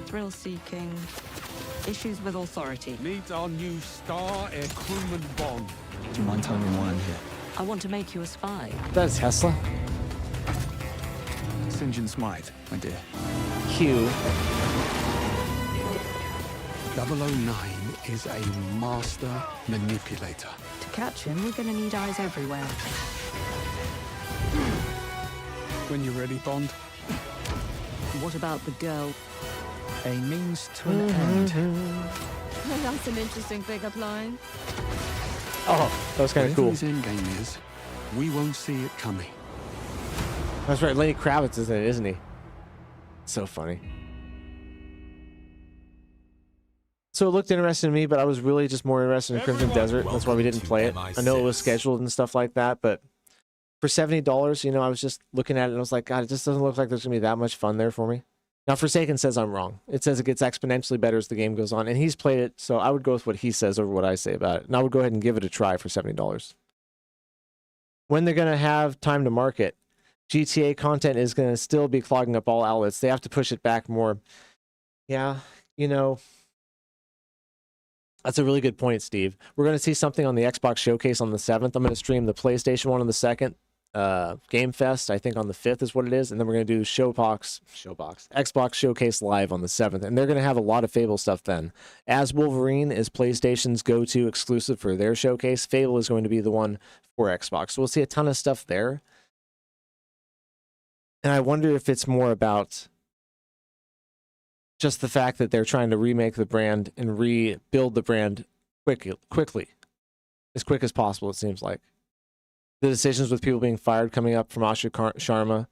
Thrill-seeking. Issues with authority. Meet our new star air crewman Bond. Do you mind telling me why I'm here? I want to make you a spy. That's Tesla. St. John Smythe, my dear. Q. 009 is a master manipulator. To catch him, we're going to need eyes everywhere. When you're ready, Bond. What about the girl? A means to an end. That's an interesting pickup line. Oh, that was kind of cool. Whatever his endgame is, we won't see it coming. That's right, Lenny Kravitz is in it, isn't he? So funny. So it looked interesting to me, but I was really just more interested in Crimson Desert. That's why we didn't play it. I know it was scheduled and stuff like that, but for $70, you know, I was just looking at it and I was like, God, it just doesn't look like there's going to be that much fun there for me. Now, Forsaken says I'm wrong. It says it gets exponentially better as the game goes on, and he's played it, so I would go with what he says over what I say about it. And I would go ahead and give it a try for $70. When they're going to have time to market, GTA content is going to still be clogging up all outlets. They have to push it back more. Yeah, you know, that's a really good point, Steve. We're going to see something on the Xbox Showcase on the 7th. I'm going to stream the PlayStation one on the 2nd. Game Fest, I think on the 5th is what it is. And then we're going to do Xbox Showcase Live on the 7th. And they're going to have a lot of Fable stuff then. As Wolverine is PlayStation's go-to exclusive for their showcase, Fable is going to be the one for Xbox. So we'll see a ton of stuff there. And I wonder if it's more about just the fact that they're trying to remake the brand and rebuild the brand quickly. As quick as possible, it seems like. The decisions with people being fired coming up from Asha Sharma,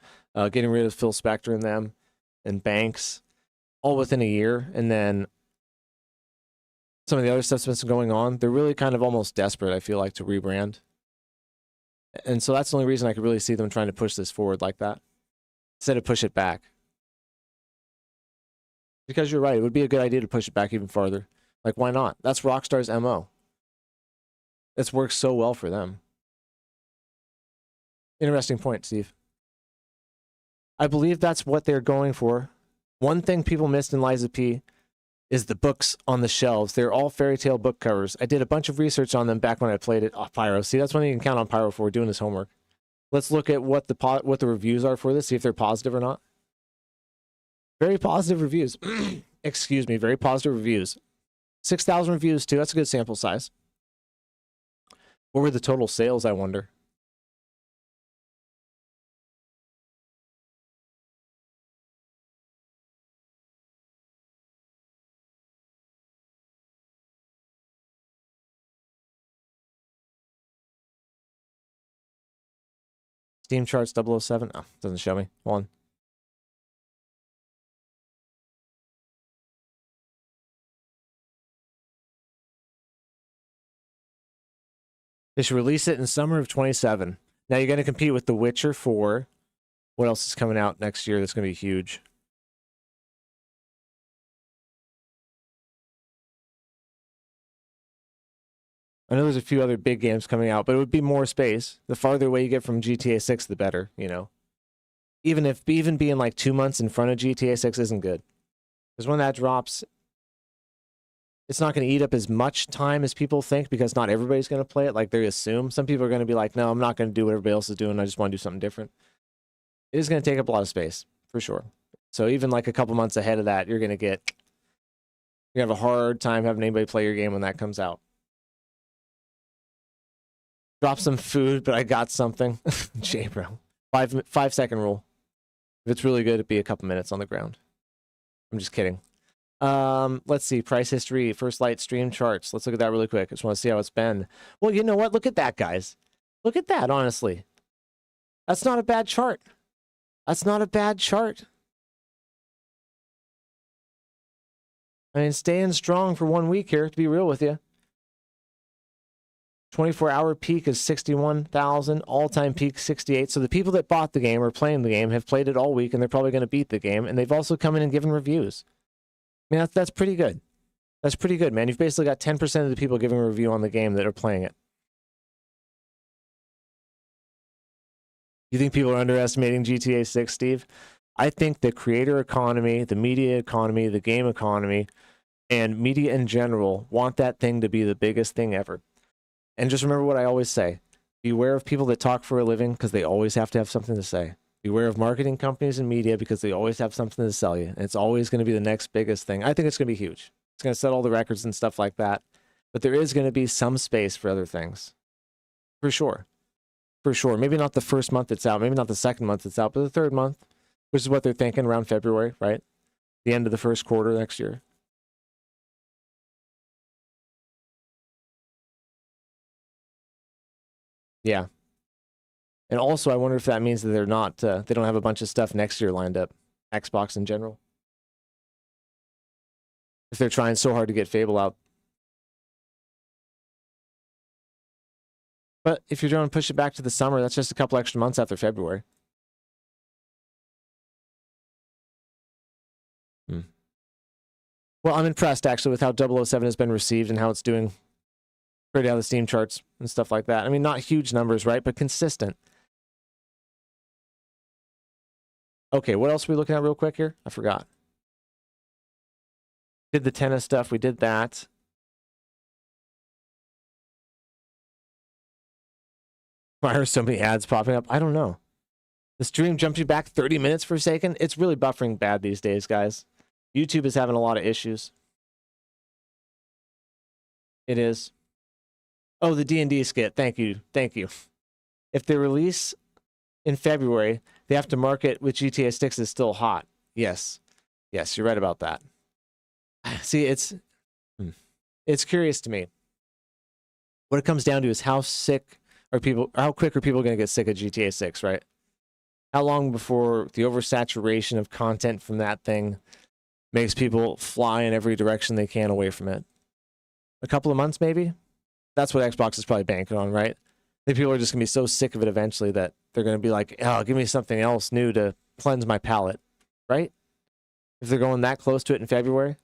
getting rid of Phil Spector and them, and Banks, all within a year. And then some of the other stuff that's been going on, they're really kind of almost desperate, I feel like, to rebrand. And so that's the only reason I could really see them trying to push this forward like that, instead of push it back. Because you're right, it would be a good idea to push it back even farther. Like, why not? That's Rockstar's MO. It's worked so well for them. Interesting point, Steve. I believe that's what they're going for. One thing people missed in Liza P is the books on the shelves. They're all fairy tale book covers. I did a bunch of research on them back when I played it. Oh, Pyro. See, that's when you can count on Pyro for doing his homework. Let's look at what the reviews are for this, see if they're positive or not. Very positive reviews. Excuse me, very positive reviews. 6,000 reviews, too. That's a good sample size. What were the total sales, I wonder? Steam charts 007. Oh, doesn't show me. Hold on. They should release it in summer of 27. Now you're going to compete with The Witcher 4, What else is coming out next year that's going to be huge? I know there's a few other big games coming out, but it would be more space. The farther away you get from GTA 6, the better, you know. Even being like 2 months in front of GTA 6 isn't good. Because when that drops, it's not going to eat up as much time as people think because not everybody's going to play it like they assume. Some people are going to be like, no, I'm not going to do what everybody else is doing. I just want to do something different. It is going to take up a lot of space, for sure. So even like a couple months ahead of that, you're going to have a hard time having anybody play your game when that comes out. Drop some food, but I got something. Jay, bro. 5-second rule. If it's really good, it'd be a couple minutes on the ground. I'm just kidding. Let's see. Price history, First Light stream charts. Let's look at that really quick. I just want to see how it's been. Well, you know what? Look at that, guys. Look at that, honestly. That's not a bad chart. That's not a bad chart. I mean, staying strong for 1 week here, to be real with you. 24-hour peak is 61,000. All-time peak 68. So the people that bought the game or playing the game have played it all week, and they're probably going to beat the game. And they've also come in and given reviews. I mean, that's pretty good. That's pretty good, man. You've basically got 10% of the people giving a review on the game that are playing it. You think people are underestimating GTA 6, Steve? I think the creator economy, the media economy, the game economy, and media in general want that thing to be the biggest thing ever. And just remember what I always say. Beware of people that talk for a living because they always have to have something to say. Beware of marketing companies and media because they always have something to sell you. And it's always going to be the next biggest thing. I think it's going to be huge. It's going to set all the records and stuff like that. But there is going to be some space for other things. For sure. For sure. Maybe not the first month it's out. Maybe not the second month it's out. But the third month, which is what they're thinking around February, right? The end of the first quarter next year. Yeah. And also, I wonder if that means that they're not, they don't have a bunch of stuff next year lined up. Xbox in general. If they're trying so hard to get Fable out. But if you're trying to push it back to the summer, that's just a couple extra months after February. Well, I'm impressed, actually, with how 007 has been received and how it's doing pretty out of the Steam charts and stuff like that. I mean, not huge numbers, right? But consistent. Okay, what else are we looking at real quick here? I forgot. Did the tennis stuff. We did that. Why are so many ads popping up? I don't know. The stream jumped you back 30 minutes for a second. It's really buffering bad these days, guys. YouTube is having a lot of issues. It is. Oh, the D&D skit. Thank you. Thank you. If they release in February, they have to market with GTA 6 is still hot. Yes. Yes, you're right about that. See, it's curious to me. What it comes down to is how quick are people going to get sick of GTA 6, right? How long before the oversaturation of content from that thing makes people fly in every direction they can away from it? A couple of months, maybe? That's what Xbox is probably banking on, right? I think people are just going to be so sick of it eventually that they're going to be like, oh, give me something else new to cleanse my palate, right? If they're going that close to it in February.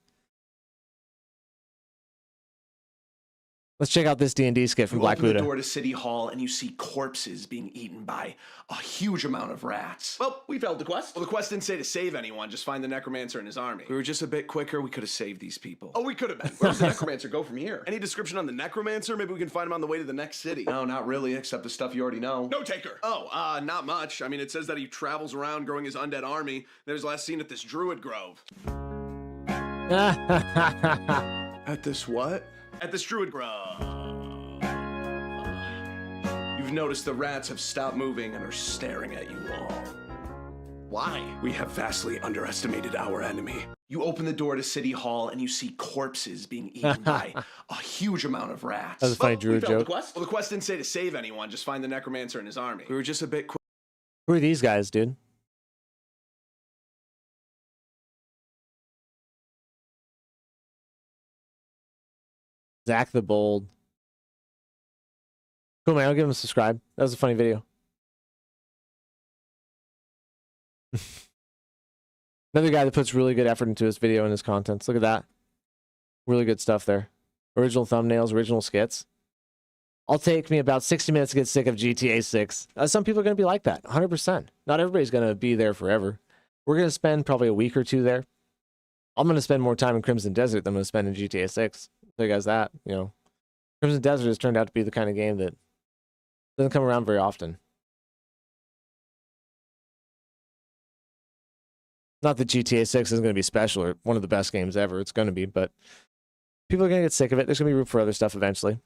Let's check out this D&D skit from Black Buddha. You open the door to City Hall and you see corpses being eaten by a huge amount of rats. Well, we failed the quest. Well, the quest didn't say to save anyone, just find the necromancer and his army. We were just a bit quicker, we could have saved these people. Oh, we could have been. Where does the necromancer go from here? Any description on the necromancer? Maybe we can find him on the way to the next city. No, not really, except the stuff you already know. No taker. Oh, not much. I mean, it says that he travels around growing his undead army. There's last seen at this druid grove. At this what? At this druid grove. You've noticed the rats have stopped moving and are staring at you all. Why? We have vastly underestimated our enemy. You open the door to City Hall and you see corpses being eaten by a huge amount of rats. That was a funny Druid joke. Well, the quest didn't say to save anyone, just find the necromancer and his army. We were just a bit quick. Who are these guys, dude? Zach the Bold. Cool, man. I'll give him a subscribe. That was a funny video. Another guy that puts really good effort into his video and his contents. Look at that. Really good stuff there. Original thumbnails, original skits. I'll take me about 60 minutes to get sick of GTA 6. Some people are going to be like that, 100%. Not everybody's going to be there forever. We're going to spend probably a week or two there. I'm going to spend more time in Crimson Desert than I'm going to spend in GTA 6. So you guys that, you know. Crimson Desert has turned out to be the kind of game that doesn't come around very often. Not that GTA 6 is going to be special or one of the best games ever. It's going to be, but people are going to get sick of it. There's going to be room for other stuff eventually.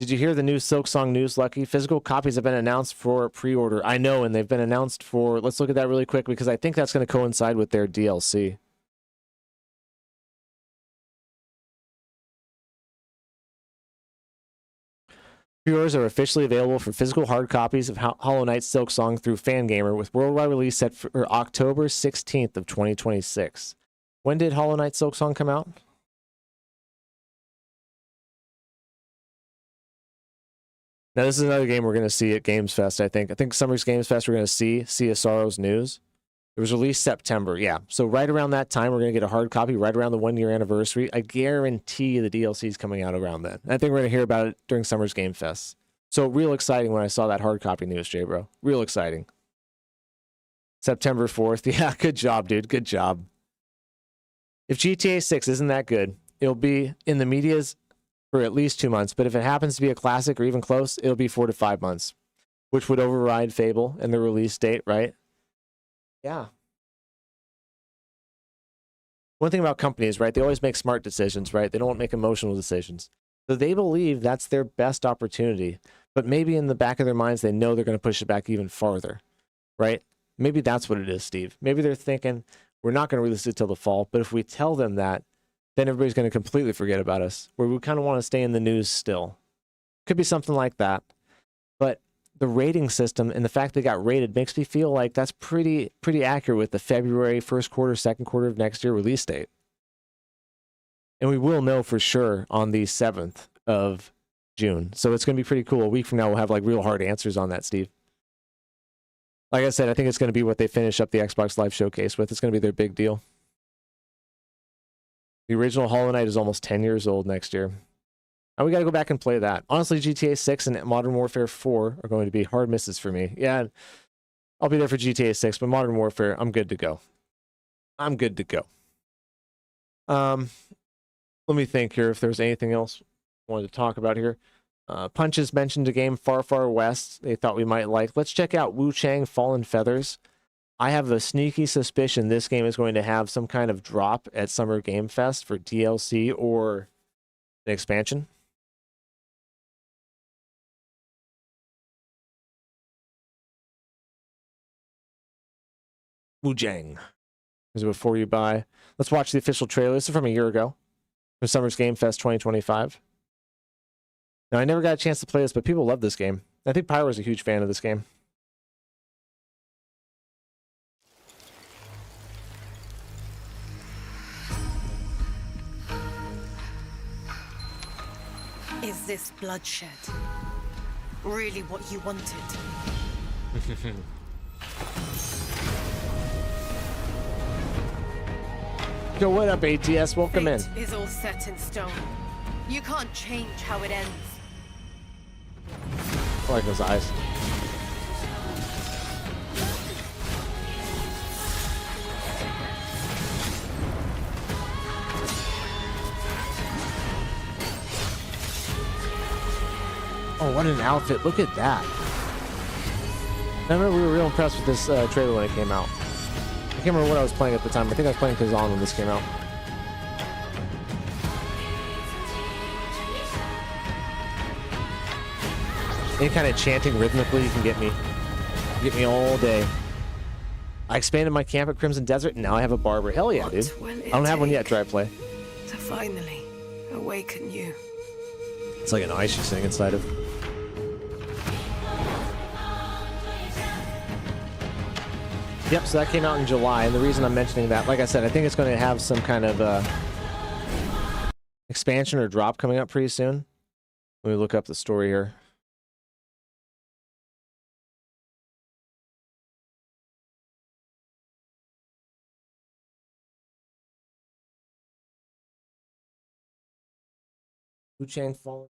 Did you hear the new Silksong news, Lucky? Physical copies have been announced for pre-order. I know, and they've been announced for... Let's look at that really quick because I think that's going to coincide with their DLC. Pre-orders are officially available for physical hard copies of Hollow Knight Silksong through Fangamer, with worldwide release set for October 16th of 2026. When did Hollow Knight Silksong come out? Now, this is another game we're going to see at Games Fest, I think. I think Summer's Games Fest we're going to see Sea of Sorrows news. It was released September, yeah. So right around that time, we're going to get a hard copy right around the 1-year anniversary. I guarantee the DLC is coming out around then. I think we're going to hear about it during Summer's Game Fest. So real exciting when I saw that hard copy news, J-Bro. Real exciting. September 4th. Yeah, good job, dude. Good job. If GTA 6 isn't that good, it'll be in the medias for at least 2 months. But if it happens to be a classic or even close, it'll be 4 to 5 months, which would override Fable and the release date, right? Yeah. One thing about companies, right? They always make smart decisions, right? They don't make emotional decisions. So they believe that's their best opportunity. But maybe in the back of their minds, they know they're going to push it back even farther, right? Maybe that's what it is, Steve. Maybe they're thinking, we're not going to release it till the fall. But if we tell them that, then everybody's going to completely forget about us. Where we kind of want to stay in the news still. Could be something like that. But the rating system and the fact they got rated makes me feel like that's pretty accurate with the February, first quarter, second quarter of next year release date. And we will know for sure on the 7th of June. So it's going to be pretty cool. A week from now, we'll have like real hard answers on that, Steve. Like I said, I think it's going to be what they finish up the Xbox Live Showcase with. It's going to be their big deal. The original Hollow Knight is almost 10 years old next year. And we got to go back and play that. Honestly, GTA 6 and Modern Warfare 4 are going to be hard misses for me. Yeah, I'll be there for GTA 6, but Modern Warfare, I'm good to go. I'm good to go. Let me think here if there's anything else I wanted to talk about here. Punches mentioned a game Far Far West they thought we might like. Let's check out Wu Chang Fallen Feathers. I have a sneaky suspicion this game is going to have some kind of drop at Summer Game Fest for DLC or an expansion. Wu Chang. Is it before you buy? Let's watch the official trailer. This is from a year ago. From Summer's Game Fest 2025. Now, I never got a chance to play this, but people love this game. I think Pywel is a huge fan of this game. Is this bloodshed really what you wanted? Yo, what up, ATS? Welcome in. Fate is all set in stone. You can't change how it ends. I like those eyes. Oh, what an outfit. Look at that. I remember we were real impressed with this trailer when it came out. I can't remember what I was playing at the time. I think I was playing Kazan when this came out. Any kind of chanting rhythmically, you can get me all day. I expanded my camp at Crimson Desert, and now I have a barber. Hell yeah, dude. I don't have one yet, Dry Play. To finally awaken you. It's like an ice she's sitting inside of. Yep, so that came out in July, and the reason I'm mentioning that, like I said, I think it's going to have some kind of expansion or drop coming up pretty soon. Let me look up the story here. Wu Chang Fallen.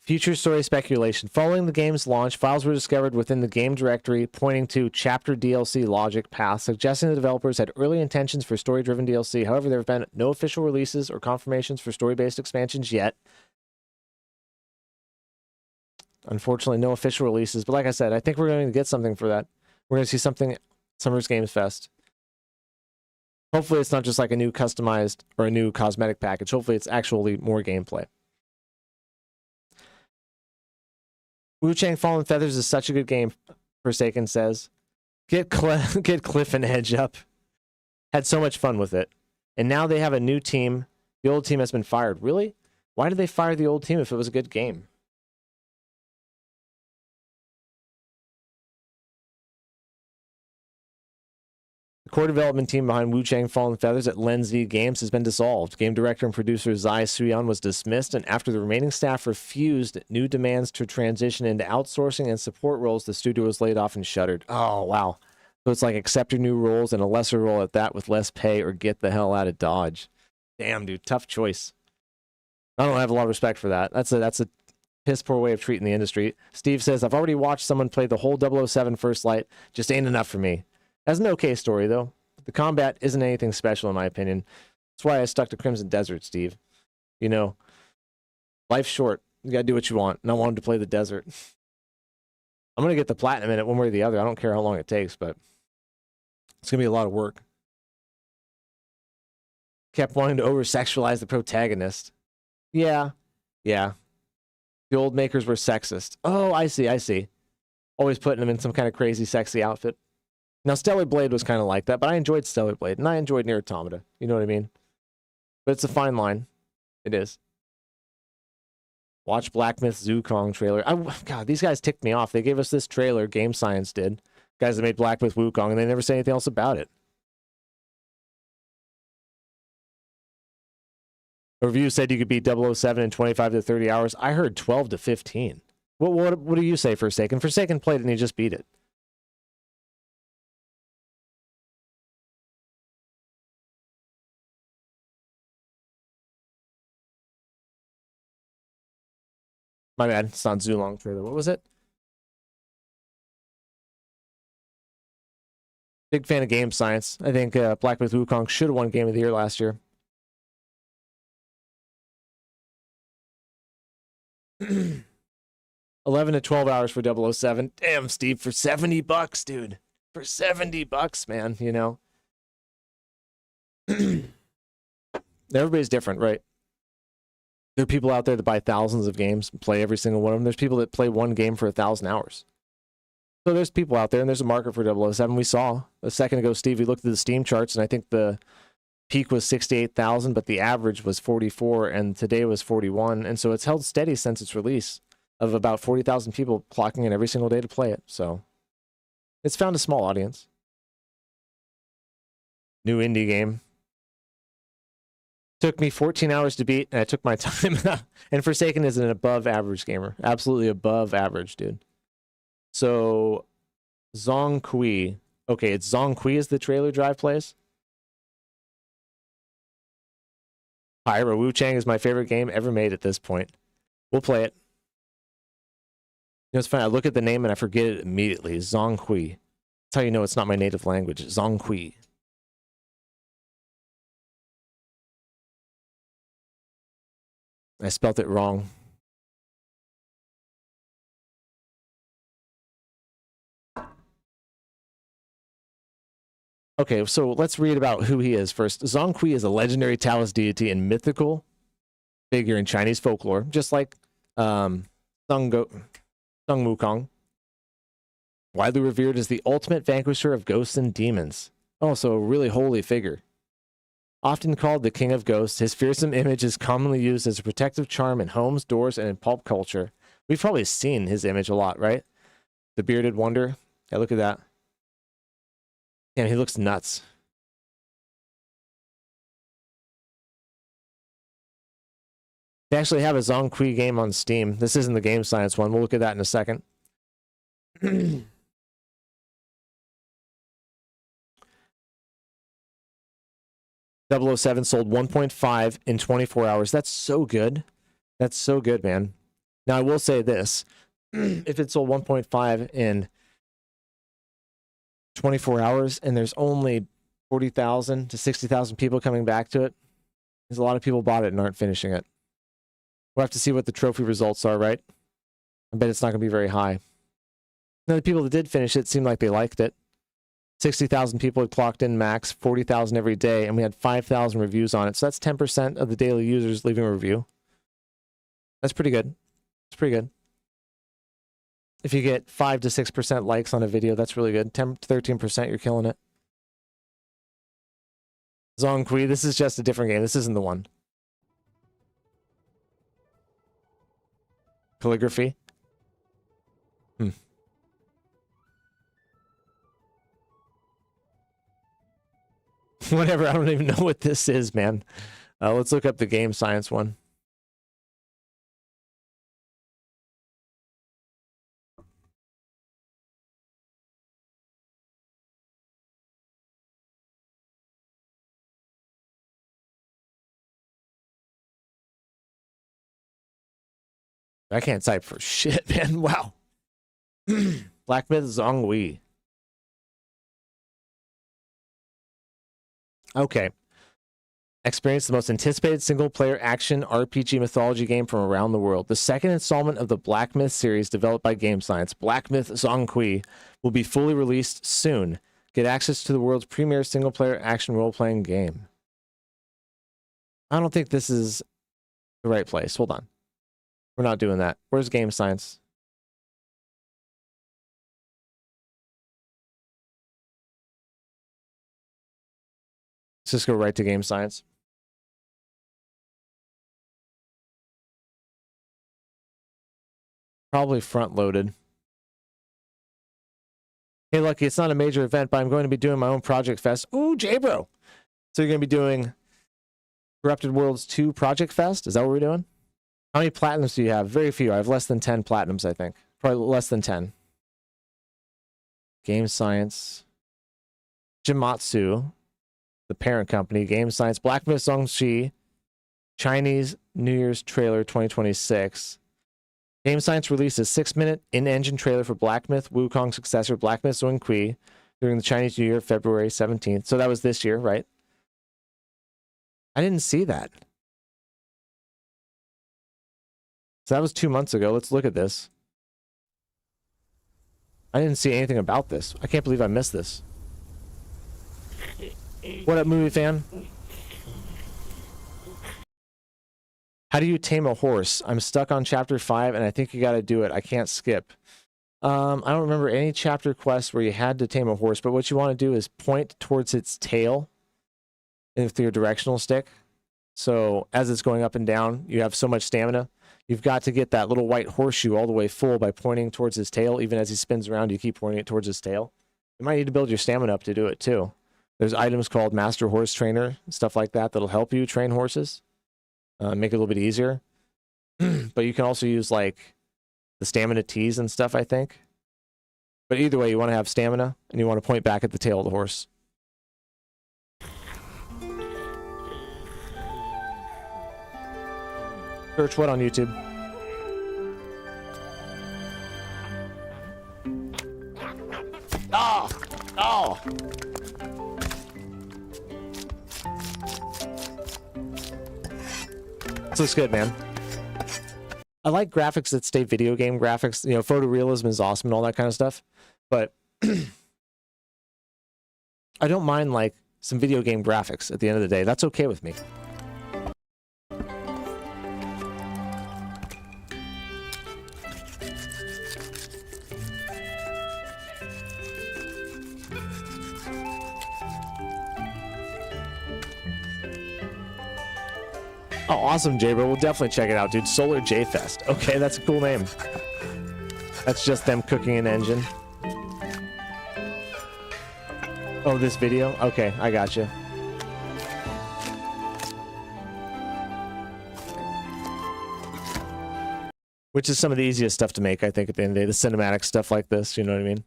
Future story speculation. Following the game's launch, files were discovered within the game directory pointing to chapter DLC logic paths, suggesting the developers had early intentions for story-driven DLC. However, there have been no official releases or confirmations for story-based expansions yet. Unfortunately, no official releases. But like I said, I think we're going to get something for that. We're going to see something at Summer's Games Fest. Hopefully, it's not just like a new customized or a new cosmetic package. Hopefully, it's actually more gameplay. Wu Chang Fallen Feathers is such a good game, Forsaken says. Get Cliff and Edge up. Had so much fun with it. And now they have a new team. The old team has been fired. Really? Why did they fire the old team if it was a good game? The core development team behind Wu Chang Fallen Feathers at Lenzi Games has been dissolved. Game director and producer Zai Suyan was dismissed, and after the remaining staff refused new demands to transition into outsourcing and support roles, the studio was laid off and shuttered. Oh, wow. So it's like accept your new roles and a lesser role at that with less pay or get the hell out of Dodge. Damn, dude. Tough choice. I don't have a lot of respect for that. That's a piss poor way of treating the industry. Steve says, I've already watched someone play the whole 007 First Light. Just ain't enough for me. That's an okay story, though. The combat isn't anything special, in my opinion. That's why I stuck to Crimson Desert, Steve. You know, life's short. You gotta do what you want. And I wanted to play the desert. I'm gonna get the platinum in it one way or the other. I don't care how long it takes, but it's gonna be a lot of work. Kept wanting to over-sexualize the protagonist. Yeah. The old makers were sexist. Oh, I see. Always putting them in some kind of crazy, sexy outfit. Now, Stellar Blade was kind of like that, but I enjoyed Stellar Blade, and I enjoyed Nier Automata. You know what I mean? But it's a fine line. It is. Watch Black Myth Zukong trailer. God, these guys ticked me off. They gave us this trailer, Game Science did. Guys that made Black Myth Wukong, and they never say anything else about it. A review said you could beat 007 in 25 to 30 hours. I heard 12 to 15. What do you say, Forsaken? Forsaken played it, and he just beat it. My bad. It's not Zulong trailer. What was it? Big fan of Game Science. I think Black Myth Wukong should have won Game of the Year last year. $11 to 12 hours for 007. Damn, Steve, for $70, dude. For $70, man, you know. Everybody's different, right? There are people out there that buy thousands of games and play every single one of them. There's people that play one game for 1,000 hours. So there's people out there, and there's a market for 007. We saw a second ago, Steve, we looked at the Steam charts, and I think the peak was 68,000, but the average was 44, and today was 41. And so it's held steady since its release of about 40,000 people clocking in every single day to play it. So it's found a small audience. New indie game. Took me 14 hours to beat, and I took my time. And Forsaken is an above-average gamer. Absolutely above average, dude. So, Zong Kui. Okay, it's Zong Kui is the trailer Drive plays. Pyro Wu Chang is my favorite game ever made at this point. We'll play it. You know, it's funny. I look at the name and I forget it immediately. Zong Kui. That's how you know it's not my native language. Zong Kui. I spelt it wrong. Okay, so let's read about who he is first. Zong Kui is a legendary Taoist deity and mythical figure in Chinese folklore, just like Sung Wukong. Widely revered as the ultimate vanquisher of ghosts and demons. Also a really holy figure. Often called the King of Ghosts, his fearsome image is commonly used as a protective charm in homes, doors, and in pulp culture. We've probably seen his image a lot, right? The bearded wonder. Yeah, look at that. Damn, he looks nuts. They actually have a Zong Kui game on Steam. This isn't the Game Science one. We'll look at that in a second. 007 sold 1.5 in 24 hours. That's so good. That's so good, man. Now, I will say this. If it sold 1.5 in 24 hours and there's only 40,000 to 60,000 people coming back to it, there's a lot of people bought it and aren't finishing it. We'll have to see what the trophy results are, right? I bet it's not going to be very high. Now, the people that did finish it seemed like they liked it. 60,000 people had clocked in max, 40,000 every day, and we had 5,000 reviews on it. So that's 10% of the daily users leaving a review. That's pretty good. It's pretty good. If you get 5 to 6% likes on a video, that's really good. 10 to 13%, you're killing it. Zongqui, this is just a different game. This isn't the one. Calligraphy. Whatever, I don't even know what this is, man. Let's look up the game science one. I can't type for shit, man. Wow. Black Myth Zongwei. Okay. Experience the most anticipated single-player action RPG mythology game from around the world. The second installment of the Black Myth series developed by Game Science, Black Myth Zongqui, will be fully released soon. Get access to the world's premier single-player action role-playing game. I don't think this is the right place. Hold on. We're not doing that. Where's Game Science? Let's just go right to Game Science. Probably front-loaded. Hey, Lucky, it's not a major event, but I'm going to be doing my own Project Fest. Ooh, J-Bro! So you're going to be doing Corrupted Worlds 2 Project Fest? Is that what we're doing? How many platinums do you have? Very few. I have less than 10 platinums, I think. Probably less than 10. Game Science. Jimatsu. The parent company. Game Science. Black Myth Zongqi. Chinese New Year's trailer 2026. Game Science released a 6-minute in-engine trailer for Black Myth Wukong's successor, Black Myth Zongqi, during the Chinese New Year, February 17th. So that was this year, right? I didn't see that. So that was 2 months ago. Let's look at this. I didn't see anything about this. I can't believe I missed this. What up, movie fan? How do you tame a horse? I'm stuck on chapter 5 and I think you got to do it. I can't skip. I don't remember any chapter quests where you had to tame a horse, but what you want to do is point towards its tail with your directional stick. So as it's going up and down, you have so much stamina. You've got to get that little white horseshoe all the way full by pointing towards his tail. Even as he spins around, you keep pointing it towards his tail. You might need to build your stamina up to do it too. There's items called Master Horse Trainer, stuff like that, that'll help you train horses. Make it a little bit easier. But you can also use like the stamina teas and stuff, I think. But either way, you want to have stamina and you want to point back at the tail of the horse. Search what on YouTube? Oh! Oh! This looks good, man. I like graphics that stay video game graphics. You know, photorealism is awesome and all that kind of stuff. But I don't mind, like, some video game graphics at the end of the day. That's okay with me. Oh, awesome, J-Bro. We'll definitely check it out, dude. Solar J-Fest. Okay, that's a cool name. That's just them cooking an engine. Oh, this video? Okay, I got you. Which is some of the easiest stuff to make, I think, at the end of the day. The cinematic stuff like this, you know what I mean?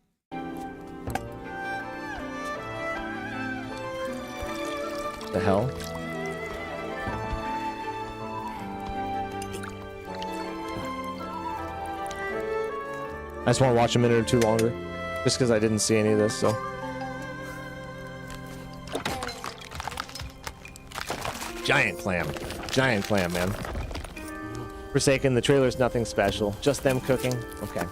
The hell? I just want to watch a minute or two longer, just because I didn't see any of this. So. Giant clam, man. Forsaken, the trailer's nothing special, just them cooking. Okay.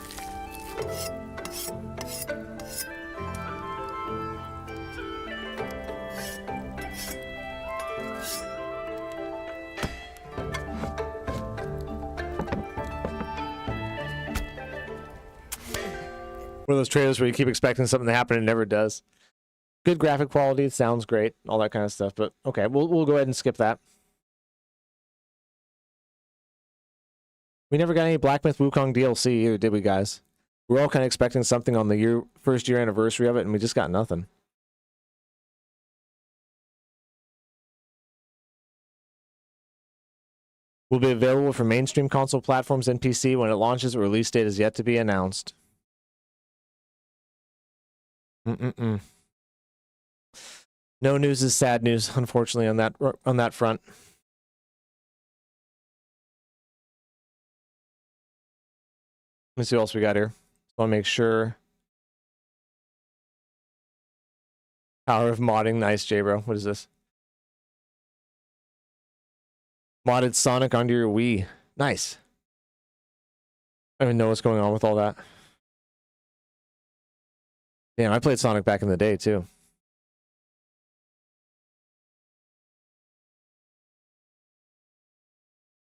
One of those trailers where you keep expecting something to happen and it never does. Good graphic quality, sounds great, all that kind of stuff. But okay, we'll go ahead and skip that. We never got any Black Myth Wukong DLC either, did we, guys? We're all kind of expecting something on the first year anniversary of it, and we just got nothing. Will be available for mainstream console platforms and PC when it launches. A release date is yet to be announced. No news is sad news, unfortunately, on that front. Let me see what else we got here. I want to make sure. Power of modding, nice, J-Bro. What is this? Modded Sonic onto your Wii, nice. I don't even know what's going on with all that. Damn, I played Sonic back in the day too.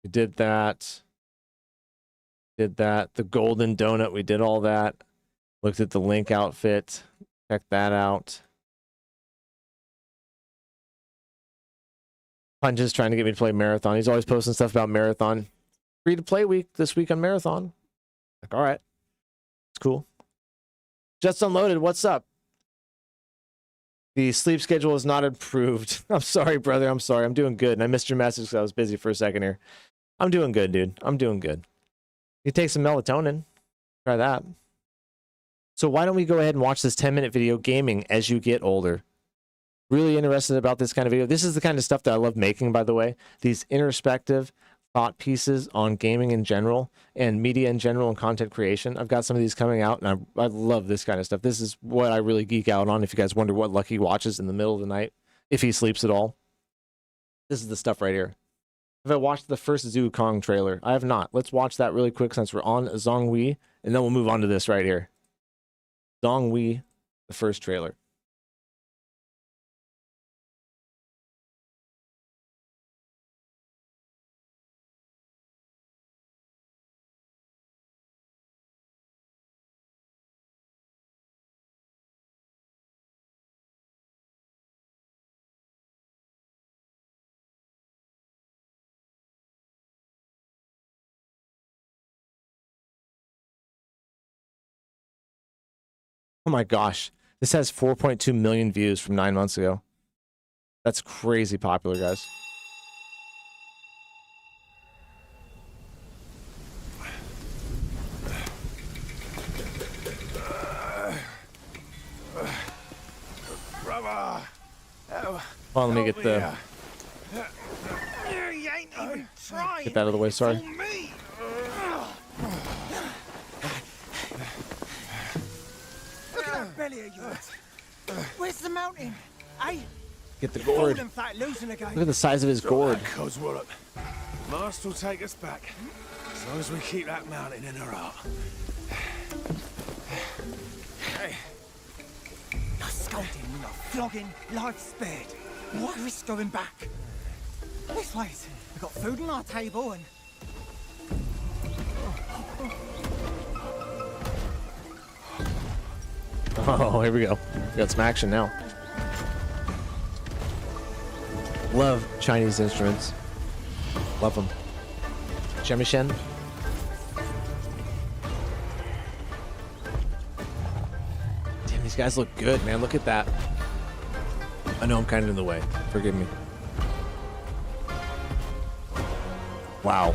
We did that. The golden donut, we did all that. Looked at the Link outfit. Checked that out. Punch is trying to get me to play Marathon. He's always posting stuff about Marathon. Free to play week this week on Marathon. Like, all right. It's cool. Just unloaded. What's up? The sleep schedule is not improved. I'm sorry, brother. I'm sorry. I'm doing good. And I missed your message because I was busy for a second here. I'm doing good, dude. I'm doing good. You take some melatonin. Try that. So why don't we go ahead and watch this 10-minute video, Gaming as You Get Older. Really interested about this kind of video. This is the kind of stuff that I love making, by the way. These introspective thought pieces on gaming in general and media in general and content creation. I've got some of these coming out, and I love this kind of stuff. This is what I really geek out on. If you guys wonder what Lucky watches in the middle of the night, if he sleeps at all, this is the stuff right here. Have I watched the first Zoo Kong trailer? I have not. Let's watch that really quick since we're on Zhonghui, and then we'll move on to this right here. Zhonghui, the first trailer. Oh my gosh. This has 4.2 million views from 9 months ago. That's crazy popular, guys. Brother. Well, let me get the... You ain't even trying. Get that out of the way, sorry. Look at that belly of yours. Where's the mountain? Hey? Get the gourd. In fact, losing again. Look at the size of his gourd. Coswallop. Master will take us back. As long as we keep that mountain in our heart. Hey. No scolding, no flogging, life spared. What risk going back? This way. We've got food on our table and... Oh, here we go. We got some action now. Love Chinese instruments. Love them. Shamisen. Damn, these guys look good, man. Look at that. I know I'm kind of in the way. Forgive me. Wow.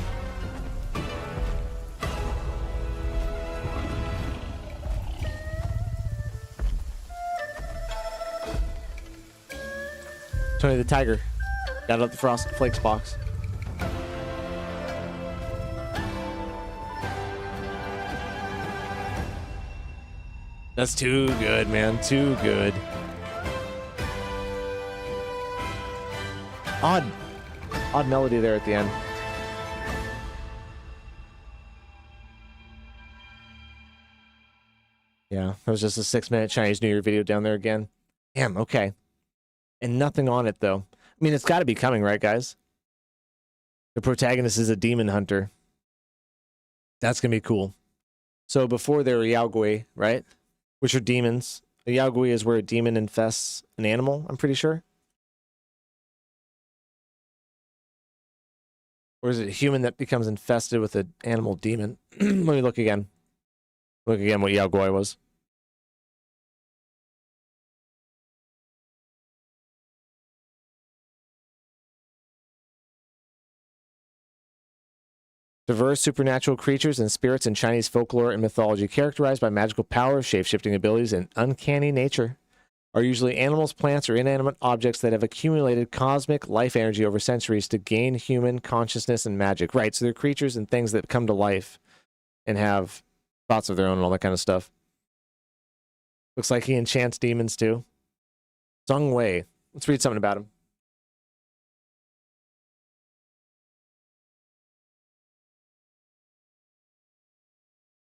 Tony the Tiger. Got up the Frosted Flakes box. That's too good, man. Too good. Odd melody there at the end. Yeah, that was just a 6-minute Chinese New Year video down there again. Damn, okay. And nothing on it, though. I mean, it's got to be coming, right, guys? The protagonist is a demon hunter. That's going to be cool. So before there were Yaogui, right? Which are demons. A Yaogui is where a demon infests an animal, I'm pretty sure. Or is it a human that becomes infested with an animal demon? Let me look again. Look again what Yaogui was. Diverse supernatural creatures and spirits in Chinese folklore and mythology, characterized by magical powers, shape-shifting abilities, and uncanny nature, are usually animals, plants, or inanimate objects that have accumulated cosmic life energy over centuries to gain human consciousness and magic. Right, so they're creatures and things that come to life and have thoughts of their own and all that kind of stuff. Looks like he enchants demons too. Zhong Wei. Let's read something about him.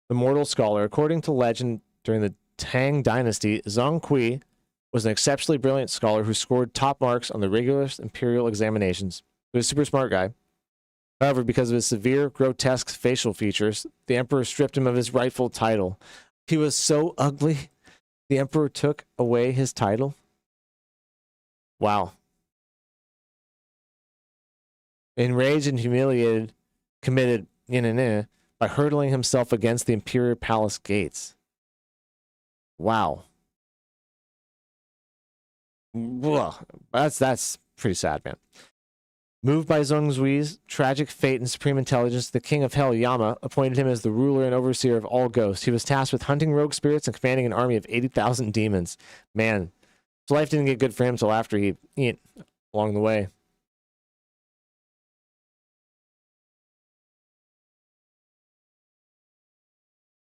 The Mortal Scholar. According to legend, during the Tang Dynasty, Zhong Kui was an exceptionally brilliant scholar who scored top marks on the rigorous imperial examinations. He was a super smart guy. However, because of his severe, grotesque facial features, the emperor stripped him of his rightful title. He was so ugly, the emperor took away his title. Wow. Enraged and humiliated, committed by hurtling himself against the imperial palace gates. Wow. That's pretty sad, man. Moved by Zhong Zui's tragic fate and supreme intelligence, the king of hell, Yama, appointed him as the ruler and overseer of all ghosts. He was tasked with hunting rogue spirits and commanding an army of 80,000 demons. Man, his life didn't get good for him until after he along the way.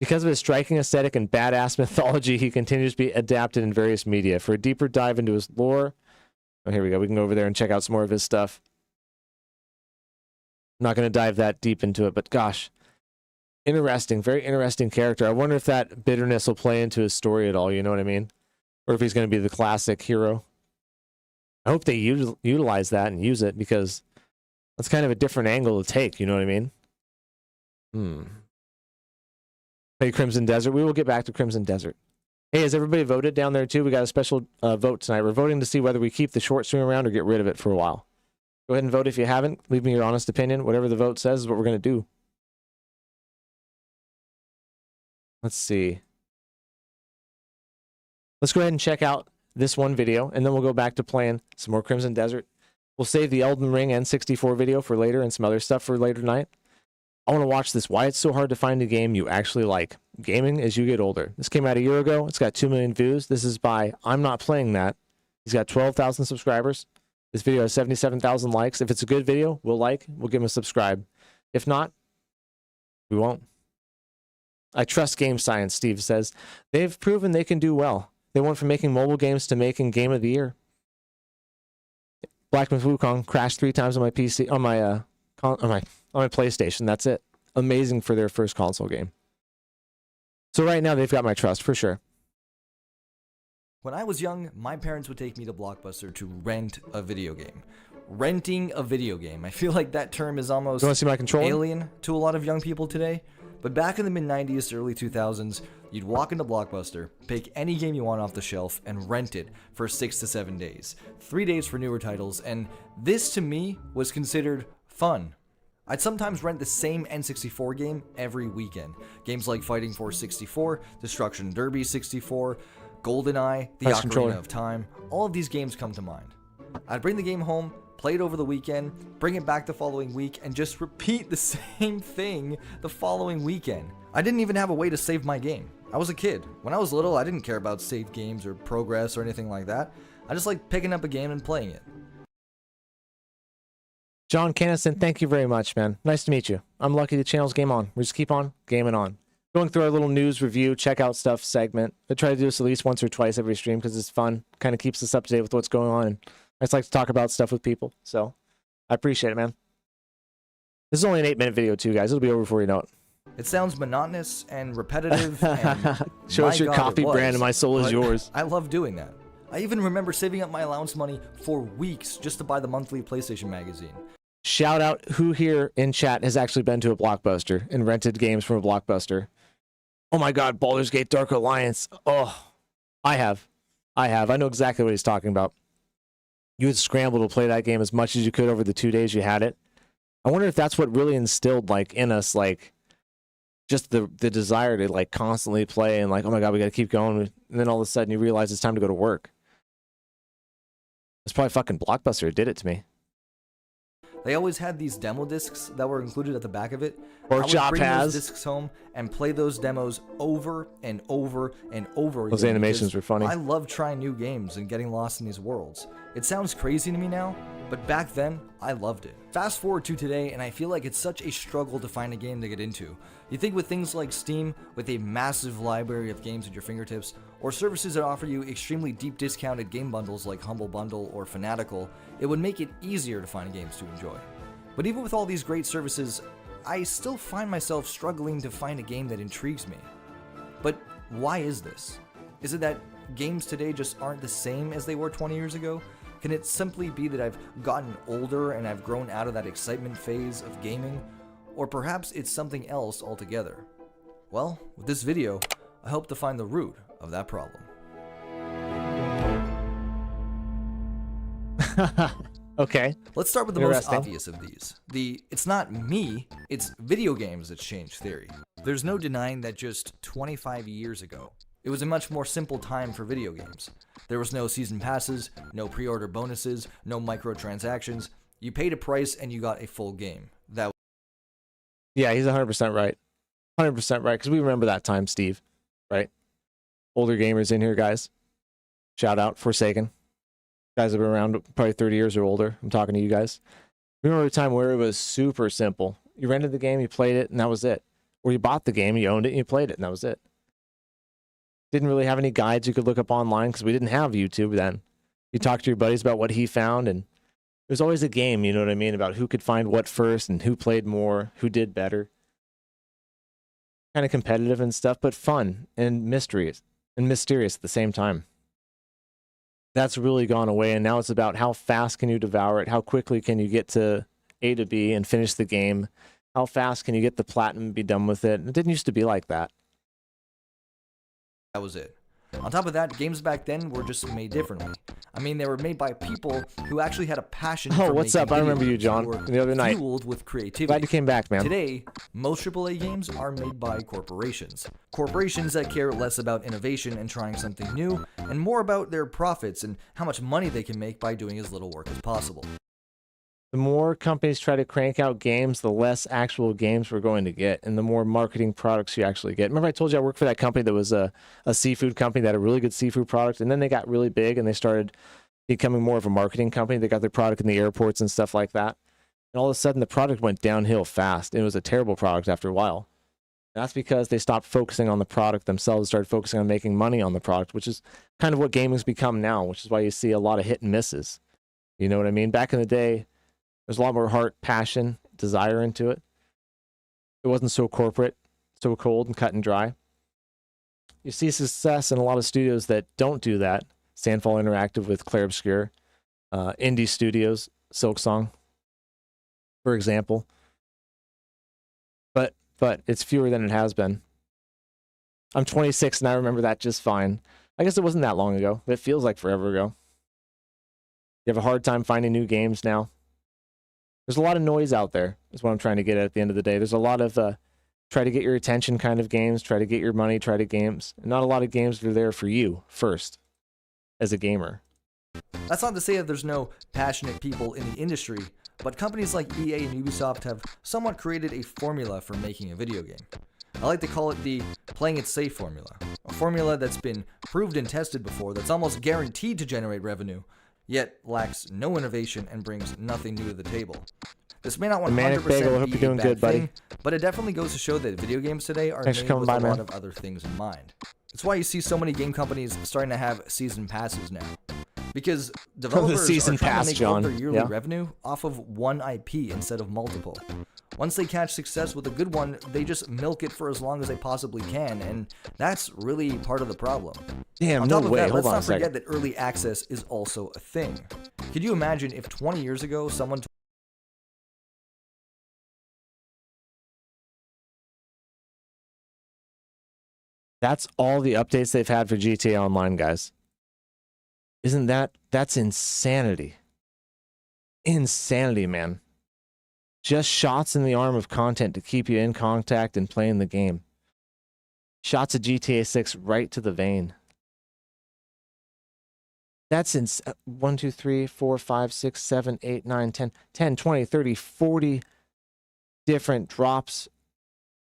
Because of his striking aesthetic and badass mythology, he continues to be adapted in various media. For a deeper dive into his lore, oh, here we go. We can go over there and check out some more of his stuff. I'm not going to dive that deep into it, but gosh, interesting, very interesting character. I wonder if that bitterness will play into his story at all, you know what I mean? Or if he's going to be the classic hero. I hope they utilize that and use it, because that's kind of a different angle to take, you know what I mean? Hey, Crimson Desert. We will get back to Crimson Desert. Hey, has everybody voted down there too? We got a special vote tonight. We're voting to see whether we keep the short stream around or get rid of it for a while. Go ahead and vote if you haven't. Leave me your honest opinion. Whatever the vote says is what we're going to do. Let's see. Let's go ahead and check out this one video, and then we'll go back to playing some more Crimson Desert. We'll save the Elden Ring N64 video for later and some other stuff for later tonight. I want to watch this. Why it's so hard to find a game you actually like. Gaming as you get older. This came out a year ago. It's got 2 million views. This is by I'm Not Playing That. He's got 12,000 subscribers. This video has 77,000 likes. If it's a good video, we'll give him a subscribe. If not, we won't. I trust Game Science, Steve says. They've proven they can do well. They went from making mobile games to making Game of the Year. Black Myth Wukong crashed 3 times on my PC, on my PlayStation. That's it. Amazing for their first console game. So right now they've got my trust for sure. When I was young, my parents would take me to Blockbuster to rent a video game. Renting a video game. I feel like that term is almost alien to a lot of young people today. But back in the mid-90s to early 2000s, you'd walk into Blockbuster, pick any game you want off the shelf, and rent it for 6 to 7 days. 3 days for newer titles, and this to me was considered fun. I'd sometimes rent the same N64 game every weekend. Games like Fighting Force 64, Destruction Derby 64, GoldenEye, The Ocarina of Time. All of these games come to mind. I'd bring the game home, play it over the weekend, bring it back the following week, and just repeat the same thing the following weekend. I didn't even have a way to save my game. I was a kid. When I was little, I didn't care about saved games or progress or anything like that. I just liked picking up a game and playing it. John Cannison, thank you very much, man. Nice to meet you. I'm lucky the channel's game on. We just keep on gaming on. Go going through our little news review, check out stuff segment. I try to do this at least once or twice every stream because it's fun. Kind of keeps us up to date with what's going on. And I just like to talk about stuff with people. So I appreciate it, man. This is only an 8-minute video too, guys. It'll be over before you know it. It sounds monotonous and repetitive. And Show us your coffee brand and my soul is yours. I love doing that. I even remember saving up my allowance money for weeks just to buy the monthly PlayStation magazine. Shout out who here in chat has actually been to a Blockbuster and rented games from a Blockbuster. Oh my god, Baldur's Gate Dark Alliance. Oh, I have. I know exactly what he's talking about. You would scramble to play that game as much as you could over the 2 days you had it. I wonder if that's what really instilled like in us, like just the desire to like constantly play and like, oh my god, we gotta keep going. And then all of a sudden you realize it's time to go to work. It's probably fucking Blockbuster who did it to me. They always had these demo discs that were included at the back of it. Or I would Chop bring has. those discs home and play those demos over and over and over again. Those animations were funny. I love trying new games and getting lost in these worlds. It sounds crazy to me now, but back then, I loved it. Fast forward to today, and I feel like it's such a struggle to find a game to get into. You think with things like Steam, with a massive library of games at your fingertips, or services that offer you extremely deep discounted game bundles like Humble Bundle or Fanatical, it would make it easier to find games to enjoy. But even with all these great services, I still find myself struggling to find a game that intrigues me. But why is this? Is it that games today just aren't the same as they were 20 years ago? Can it simply be that I've gotten older and I've grown out of that excitement phase of gaming? Or perhaps it's something else altogether? Well, with this video, I hope to find the root of that problem. Okay. Let's start with the most obvious of these. It's not me, it's video games that's changed theory. There's no denying that just 25 years ago, it was a much more simple time for video games. There was no season passes, no pre-order bonuses, no microtransactions. You paid a price and you got a full game. Yeah, he's 100% right. 100% right, because we remember that time, Steve. Right? Older gamers in here, guys. Shout out, Forsaken. Guys have been around probably 30 years or older. I'm talking to you guys. Remember a time where it was super simple. You rented the game, you played it, and that was it. Or you bought the game, you owned it, and you played it, and that was it. Didn't really have any guides you could look up online because we didn't have YouTube then. You talked to your buddies about what he found, and there's always a game, you know what I mean, about who could find what first and who played more, who did better. Kind of competitive and stuff, but fun and mysterious at the same time. That's really gone away, and now it's about how fast can you devour it, how quickly can you get to A to B and finish the game, how fast can you get the platinum and be done with it. It didn't used to be like that. That was it. On top of that, games back then were just made differently. I mean, they were made by people who actually had a passion for what's making up? I remember video you, John, games, the other night. Fueled with creativity. Glad you came back, man. Today, most AAA games are made by corporations. Corporations that care less about innovation and trying something new, and more about their profits and how much money they can make by doing as little work as possible. The more companies try to crank out games, the less actual games we're going to get, and the more marketing products you actually get. Remember I told you I worked for that company that was a seafood company that had a really good seafood product, and then they got really big, and they started becoming more of a marketing company. They got their product in the airports and stuff like that. And all of a sudden, the product went downhill fast. It was a terrible product after a while. And that's because they stopped focusing on the product themselves, started focusing on making money on the product, which is kind of what gaming's become now, which is why you see a lot of hit and misses. You know what I mean? Back in the day, there's a lot more heart, passion, desire into it. It wasn't so corporate, so cold and cut and dry. You see success in a lot of studios that don't do that. Sandfall Interactive with Clair Obscur, indie studios, Silksong, for example. But it's fewer than it has been. I'm 26 and I remember that just fine. I guess it wasn't that long ago. It feels like forever ago. You have a hard time finding new games now. There's a lot of noise out there, is what I'm trying to get at the end of the day. There's a lot of try to get your attention kind of games, try to get your money, try to games. And not a lot of games that are there for you first, as a gamer. That's not to say that there's no passionate people in the industry, but companies like EA and Ubisoft have somewhat created a formula for making a video game. I like to call it the playing it safe formula. A formula that's been proved and tested before, that's almost guaranteed to generate revenue, yet lacks no innovation and brings nothing new to the table. This may not 100% Manic Bagel, I hope be you're doing a good, bad thing, buddy. but it definitely goes to show that video games today are Thanks for made coming with by, a lot man. of other things in mind. It's why you see so many game companies starting to have season passes now. Because developers season are trying pass, to make John. all their yearly Yeah. revenue off of one IP instead of multiple. Once they catch success with a good one, they just milk it for as long as they possibly can, and that's really part of the problem. Damn, On no top of way. that, Hold let's on not a second. forget that early access is also a thing. Could you imagine if 20 years ago someone That's all the updates they've had for GTA Online, guys. Isn't that's insanity? Insanity, man. Just shots in the arm of content to keep you in contact and playing the game. Shots of GTA 6 right to the vein. That's in 1, 2, 3, 4, 5, 6, 7, 8, 9, 10, 20, 30, 40 different drops.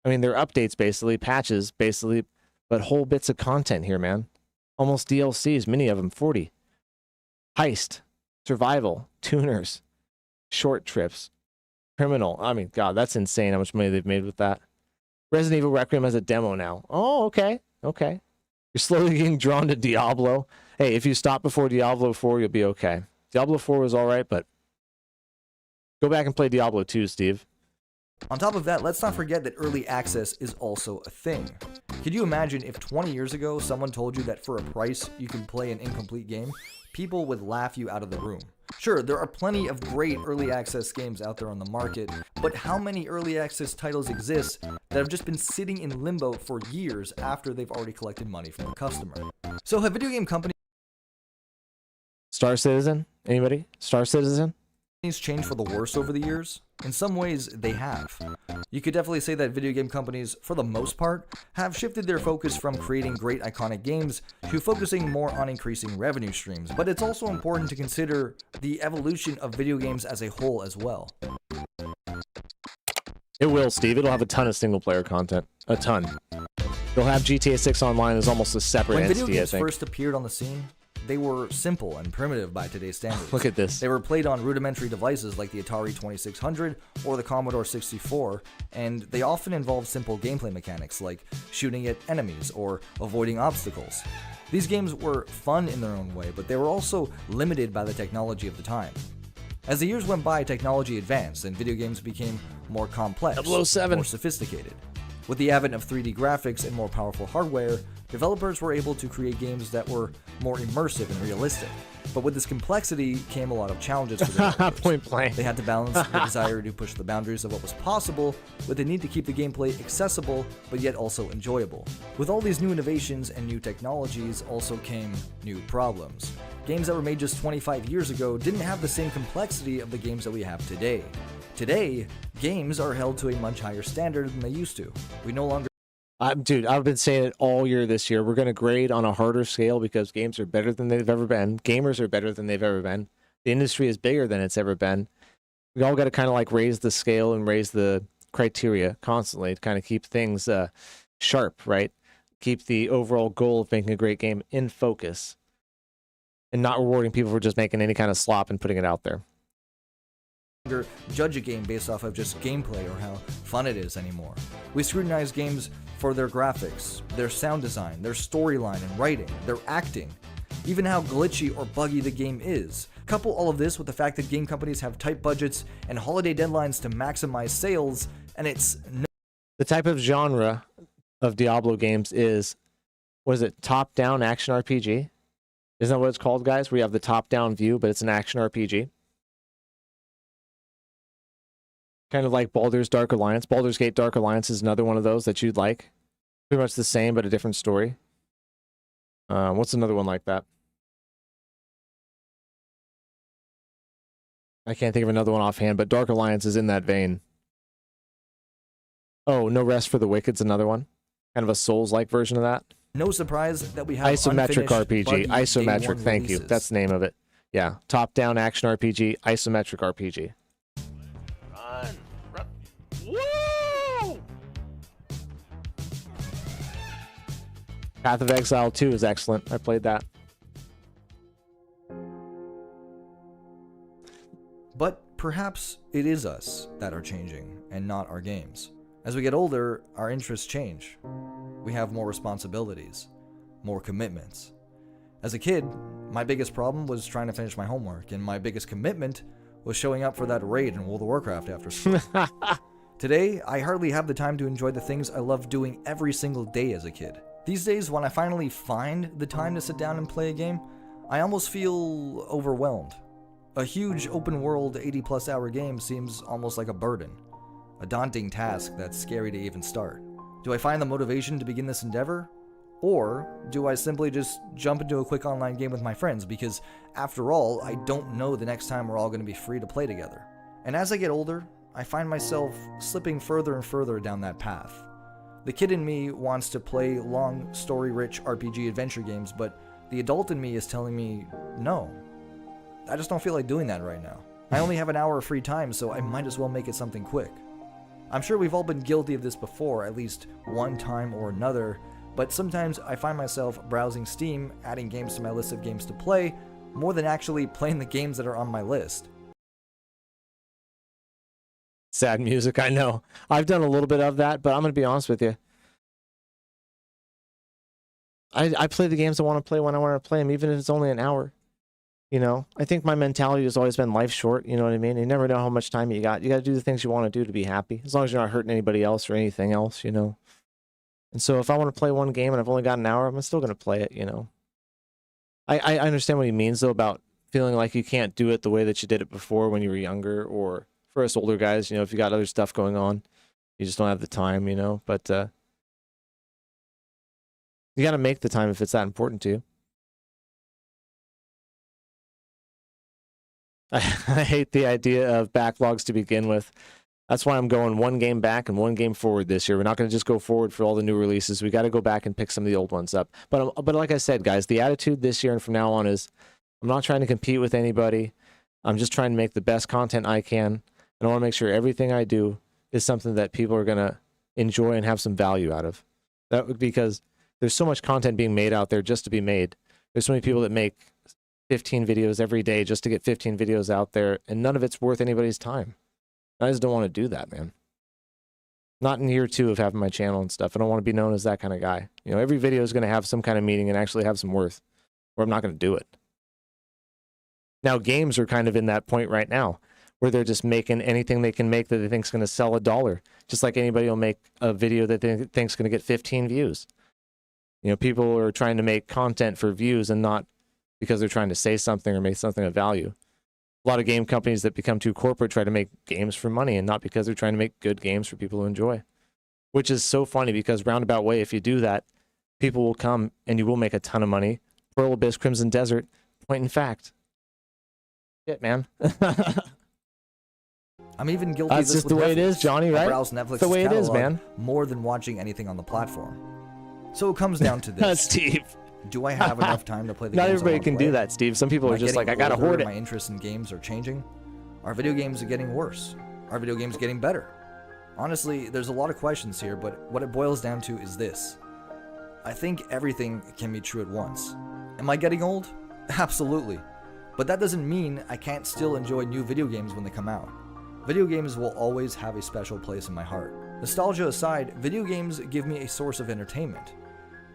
I mean, they're updates basically, patches basically, but whole bits of content here, man. Almost DLCs, many of them, 40. Heist, survival, tuners, short trips, criminal. I mean, God, that's insane how much money they've made with that. Resident Evil Requiem has a demo now. Oh, okay. Okay. You're slowly getting drawn to Diablo. Hey, if you stop before Diablo 4, you'll be okay. Diablo 4 was all right, but go back and play Diablo 2, Steve. On top of that, let's not forget that early access is also a thing. Could you imagine if 20 years ago someone told you that for a price you could play an incomplete game? People would laugh you out of the room. Sure, there are plenty of great early access games out there on the market, but how many early access titles exist that have just been sitting in limbo for years after they've already collected money from the customer? So have video game companies Star Citizen? Anybody? Star Citizen? changed for the worse over the years? In some ways, they have. You could definitely say that video game companies, for the most part, have shifted their focus from creating great iconic games to focusing more on increasing revenue streams, but it's also important to consider the evolution of video games as a whole as well. It will, Steve. It'll have a ton of single-player content. A ton. They'll have GTA 6 Online as almost a separate When entity, video games I think. first appeared on the scene, they were simple and primitive by today's standards. Look at this. They were played on rudimentary devices like the Atari 2600 or the Commodore 64, and they often involved simple gameplay mechanics like shooting at enemies or avoiding obstacles. These games were fun in their own way, but they were also limited by the technology of the time. As the years went by, technology advanced and video games became more complex, 007. more sophisticated. With the advent of 3D graphics and more powerful hardware, developers were able to create games that were more immersive and realistic. But with this complexity came a lot of challenges for developers. Point blank. They had to balance the desire to push the boundaries of what was possible with the need to keep the gameplay accessible but yet also enjoyable. With all these new innovations and new technologies also came new problems. Games that were made just 25 years ago didn't have the same complexity of the games that we have today. Today, games are held to a much higher standard than they used to. We no longer Dude, I've been saying it all year this year. We're going to grade on a harder scale because games are better than they've ever been. Gamers are better than they've ever been. The industry is bigger than it's ever been. We all got to kind of like raise the scale and raise the criteria constantly to kind of keep things sharp, right? Keep the overall goal of making a great game in focus and not rewarding people for just making any kind of slop and putting it out there. Judge a game based off of just gameplay or how fun it is anymore. We scrutinize games for their graphics, their sound design, their storyline and writing, their acting, even how glitchy or buggy the game is. Couple all of this with the fact that game companies have tight budgets and holiday deadlines to maximize sales, and it's the type of genre of Diablo games is, what is it, top-down action RPG? Isn't that what it's called, guys? We have the top-down view, but it's an action RPG. Kind of like Baldur's Dark Alliance. Baldur's Gate Dark Alliance is another one of those that you'd like. Pretty much the same, but a different story. What's another one like that? I can't think of another one offhand, but Dark Alliance is in that vein. Oh, No Rest for the Wicked's another one. Kind of a Souls-like version of that. no surprise that we have Isometric unfinished, buggy RPG. Isometric, day-one thank you. releases. That's the name of it. Yeah, top-down action RPG, isometric RPG. Woo! Path of Exile 2 is excellent. I played that. But perhaps it is us that are changing and not our games. As we get older, our interests change. We have more responsibilities, more commitments. As a kid, my biggest problem was trying to finish my homework, and my biggest commitment was showing up for that raid in World of Warcraft after school. Today, I hardly have the time to enjoy the things I loved doing every single day as a kid. These days, when I finally find the time to sit down and play a game, I almost feel overwhelmed. A huge open-world 80-plus hour game seems almost like a burden, a daunting task that's scary to even start. Do I find the motivation to begin this endeavor? Or do I simply just jump into a quick online game with my friends because, after all, I don't know the next time we're all going to be free to play together? And as I get older, I find myself slipping further and further down that path. The kid in me wants to play long, story-rich RPG adventure games, but the adult in me is telling me, no. I just don't feel like doing that right now. I only have an hour of free time, so I might as well make it something quick. I'm sure we've all been guilty of this before, at least one time or another, but sometimes I find myself browsing Steam, adding games to my list of games to play, more than actually playing the games that are on my list. Sad music, I know. I've done a little bit of that, but I'm going to be honest with you. I play the games I want to play when I want to play them, even if it's only an hour. You know, I think my mentality has always been life short, you know what I mean? You never know how much time you got. You got to do the things you want to do to be happy, as long as you're not hurting anybody else or anything else, you know? And so if I want to play one game and I've only got an hour, I'm still going to play it, you know? I understand what he means, though, about feeling like you can't do it the way that you did it before when you were younger, or for us older guys, you know, if you got other stuff going on, you just don't have the time, you know? But you got to make the time if it's that important to you. I hate the idea of backlogs to begin with. That's why I'm going one game back and one game forward this year. We're not going to just go forward for all the new releases. We got to go back and pick some of the old ones up. But like I said, guys, the attitude this year and from now on is I'm not trying to compete with anybody. I'm just trying to make the best content I can. And I want to make sure everything I do is something that people are going to enjoy and have some value out of. Because there's so much content being made out there just to be made. There's so many people that make 15 videos every day just to get 15 videos out there, and none of it's worth anybody's time. I just don't want to do that, man. Not in year 2 of having my channel and stuff. I don't want to be known as that kind of guy. You know, every video is going to have some kind of meaning and actually have some worth, or I'm not going to do it. Now, games are kind of in that point right now, where they're just making anything they can make that they think is going to sell $1. Just like anybody will make a video that they think is going to get 15 views. You know, people are trying to make content for views and not because they're trying to say something or make something of value. A lot of game companies that become too corporate try to make games for money and not because they're trying to make good games for people to enjoy. Which is so funny because roundabout way, if you do that, people will come and you will make a ton of money. Pearl Abyss, Crimson Desert, point in fact. Shit, man. I'm even guilty of That's this just the way it is, Johnny, right? I browse Netflix's the way it is, man. More than watching anything on the platform. So it comes down to this. Steve. Do I have enough time to play the Not games everybody can do that, Steve. Some people are just like, I gotta hoard it. My interests in games are changing. Are video games getting worse? Are video games getting better? Honestly, there's a lot of questions here, but what it boils down to is this. I think everything can be true at once. Am I getting old? Absolutely. But that doesn't mean I can't still enjoy new video games when they come out. Video games will always have a special place in my heart. Nostalgia aside, video games give me a source of entertainment.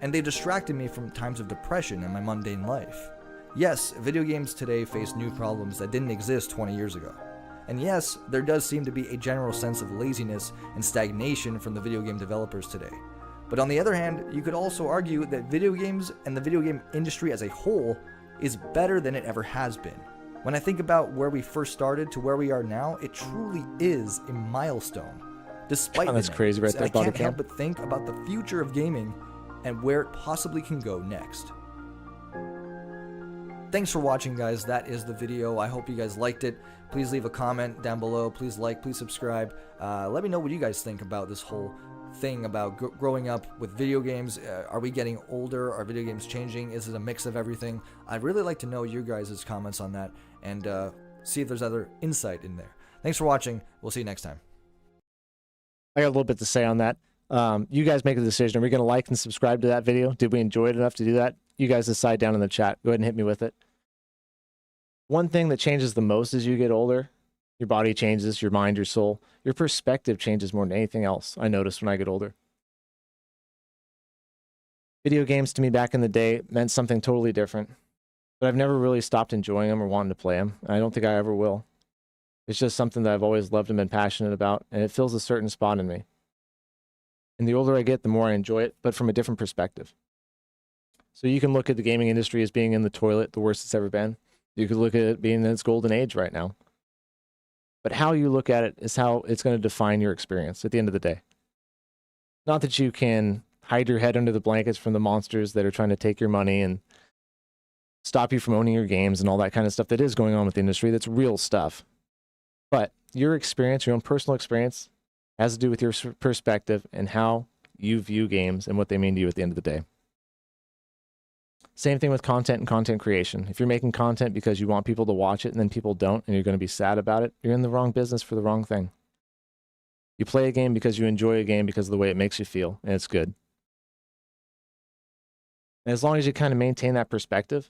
And they distracted me from times of depression in my mundane life. Yes, video games today face new problems that didn't exist 20 years ago. And yes, there does seem to be a general sense of laziness and stagnation from the video game developers today. But on the other hand, you could also argue that video games and the video game industry as a whole is better than it ever has been. When I think about where we first started to where we are now, it truly is a milestone. Despite that's crazy, right there, I can't help but think about the future of gaming and where it possibly can go next. Thanks for watching, guys. That is the video. I hope you guys liked it. Please leave a comment down below. Please like, please subscribe. Let me know what you guys think about this whole thing about growing up with video games. Are we getting older? Are video games changing? Is it a mix of everything? I'd really like to know your guys' comments on that and see if there's other insight in there. Thanks for watching. We'll see you next time. I got a little bit to say on that. You guys make a decision. Are we going to like and subscribe to that video? Did we enjoy it enough to do that? You guys decide down in the chat. Go ahead and hit me with it. One thing that changes the most as you get older Your body changes, your mind, your soul. Your perspective changes more than anything else, I notice when I get older. Video games to me back in the day meant something totally different, but I've never really stopped enjoying them or wanting to play them. I don't think I ever will. It's just something that I've always loved and been passionate about, and it fills a certain spot in me. And the older I get, the more I enjoy it, but from a different perspective. So you can look at the gaming industry as being in the toilet, the worst it's ever been. You could look at it being in its golden age right now. But how you look at it is how it's going to define your experience at the end of the day. Not that you can hide your head under the blankets from the monsters that are trying to take your money and stop you from owning your games and all that kind of stuff that is going on with the industry. That's real stuff. But your experience, your own personal experience, has to do with your perspective and how you view games and what they mean to you at the end of the day. Same thing with content and content creation. If you're making content because you want people to watch it and then people don't and you're going to be sad about it, you're in the wrong business for the wrong thing. You play a game because you enjoy a game because of the way it makes you feel, and it's good. And as long as you kind of maintain that perspective,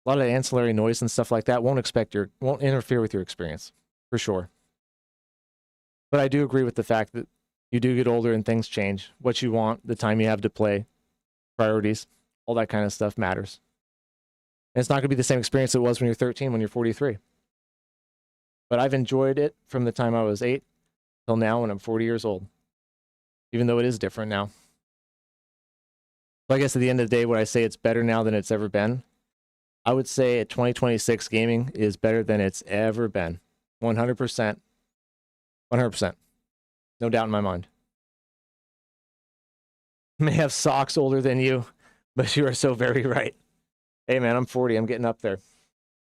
a lot of ancillary noise and stuff like that won't interfere with your experience, for sure. But I do agree with the fact that you do get older and things change. What you want, the time you have to play, priorities, all that kind of stuff matters. And it's not going to be the same experience it was when you're 13, when you're 43. But I've enjoyed it from the time I was 8 till now when I'm 40 years old, even though it is different now. So I guess at the end of the day, would I say it's better now than it's ever been? I would say at 2026 gaming is better than it's ever been. 100%. 100%. No doubt in my mind. May have socks older than you, but you are so very right. Hey man, I'm 40. I'm getting up there.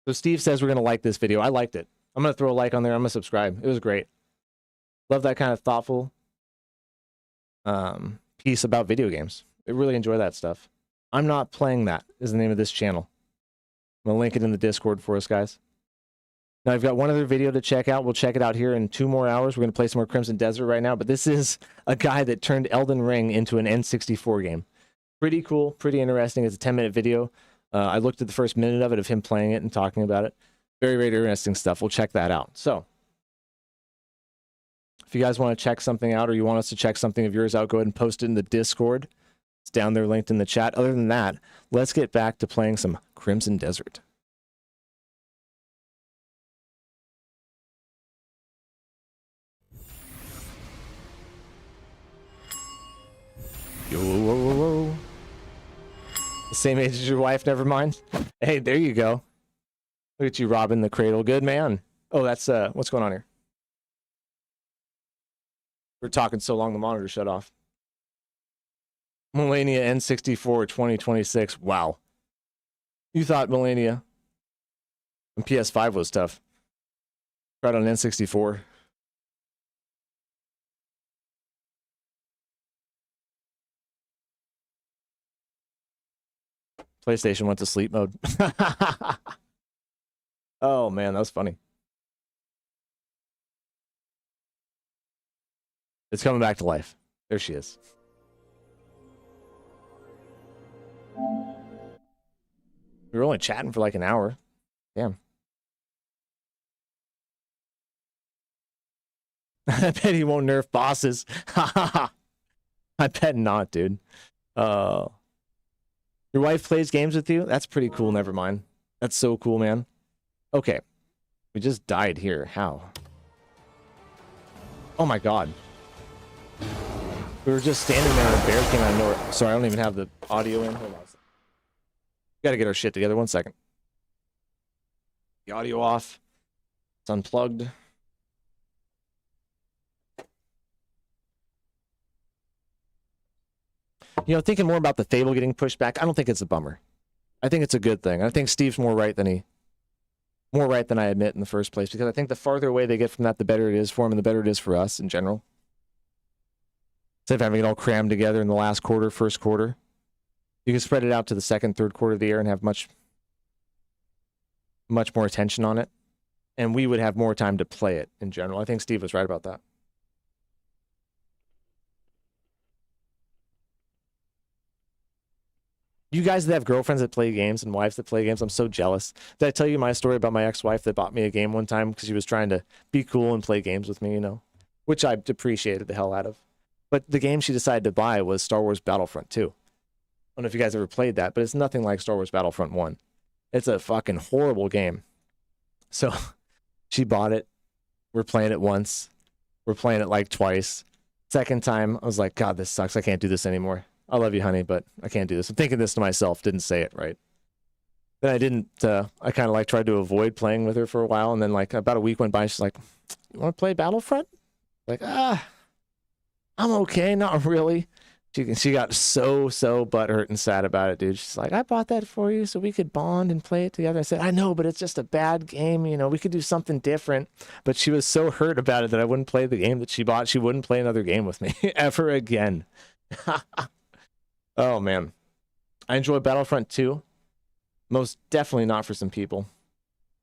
So Steve says we're going to like this video. I liked it. I'm going to throw a like on there. I'm going to subscribe. It was great. Love that kind of thoughtful piece about video games. I really enjoy that stuff. I'm not playing that is the name of this channel. I'm going to link it in the Discord for us, guys. Now, I've got one other video to check out. We'll check it out here in 2 more hours. We're going to play some more Crimson Desert right now, but this is a guy that turned Elden Ring into an N64 game. Pretty cool, pretty interesting. It's a 10-minute video. I looked at the first minute of it of him playing it and talking about it. Very, very interesting stuff. We'll check that out. So, if you guys want to check something out or you want us to check something of yours out, go ahead and post it in the Discord. It's down there linked in the chat. Other than that, let's get back to playing some Crimson Desert. Yo, whoa, whoa, whoa. The same age as your wife, never mind. Hey, there you go. Look at you robbing the cradle. Good man. Oh, that's, what's going on here? We're talking so long the monitor shut off. Millennia N64 2026. Wow. You thought Millennia and PS5 was tough. Tried on N64. PlayStation went to sleep mode. Oh man, that was funny. It's coming back to life. There she is. We were only chatting for like an hour. Damn. I bet he won't nerf bosses. I bet not, dude. Your wife plays games with you? That's pretty cool, never mind. That's so cool, man. Okay. We just died here. How? Oh my god. We were just standing there and a bear came out of nowhere. Sorry, I don't even have the audio in. Hold on. Gotta get our shit together. 1 second. The audio off. It's unplugged. You know, thinking more about the Fable getting pushed back, I don't think it's a bummer. I think it's a good thing. I think Steve's more right than I admit in the first place, because I think the farther away they get from that, the better it is for them and the better it is for us in general. Instead of having it all crammed together in the last quarter, first quarter, you can spread it out to the second, third quarter of the year and have much more attention on it. And we would have more time to play it in general. I think Steve was right about that. You guys that have girlfriends that play games and wives that play games, I'm so jealous. Did I tell you my story about my ex-wife that bought me a game one time because she was trying to be cool and play games with me, you know, which I appreciated the hell out of. But the game she decided to buy was Star Wars Battlefront 2. I don't know if you guys ever played that, but it's nothing like Star Wars Battlefront 1. It's a fucking horrible game. So she bought it. We're playing it once. We're playing it like twice. Second time, I was like, God, this sucks. I can't do this anymore. I love you, honey, but I can't do this. I'm thinking this to myself. Didn't say it right. Then I didn't, I kind of like tried to avoid playing with her for a while. And then like about a week went by. She's like, you want to play Battlefront? Like, I'm okay. Not really. She got so butthurt and sad about it, dude. She's like, I bought that for you so we could bond and play it together. I said, I know, but it's just a bad game. You know, we could do something different. But she was so hurt about it that I wouldn't play the game that she bought. She wouldn't play another game with me ever again. Oh, man. I enjoy Battlefront 2. Most definitely not for some people.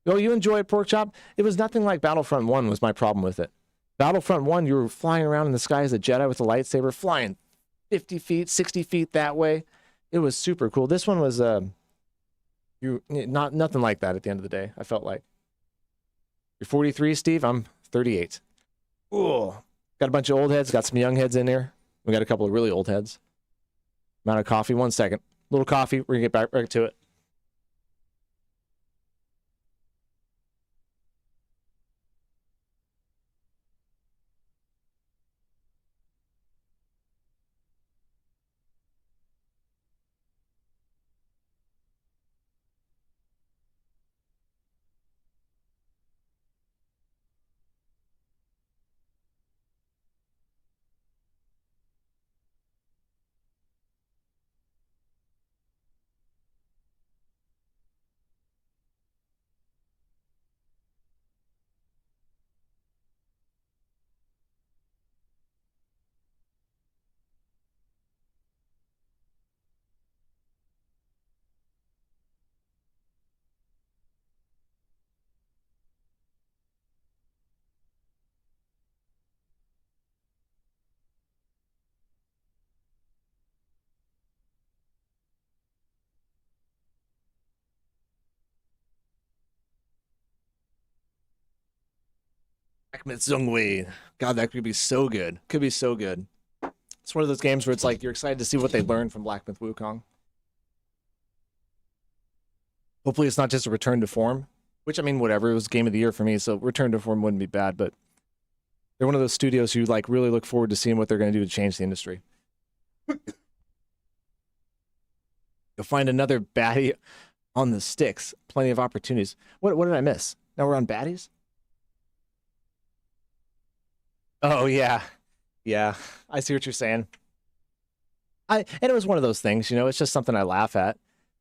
Oh, you enjoy it, Pork Chop? It was nothing like Battlefront 1 was my problem with it. Battlefront 1, you were flying around in the sky as a Jedi with a lightsaber, flying 50 feet, 60 feet that way. It was super cool. This one was nothing like that at the end of the day, I felt like. You're 43, Steve? I'm 38. Ooh. Got a bunch of old heads, got some young heads in there. We got a couple of really old heads. Amount of coffee. 1 second. Little coffee. We're going to get back to it. Zungwei. God, that could be so good. Could be so good. It's one of those games where it's like you're excited to see what they learned from Black Myth Wukong. Hopefully it's not just a return to form, which I mean, whatever. It was game of the year for me, so return to form wouldn't be bad, but they're one of those studios who like really look forward to seeing what they're going to do to change the industry. You'll find another baddie on the sticks. Plenty of opportunities. What did I miss? Now we're on baddies? Oh, yeah. Yeah, I see what you're saying. And it was one of those things, you know, it's just something I laugh at.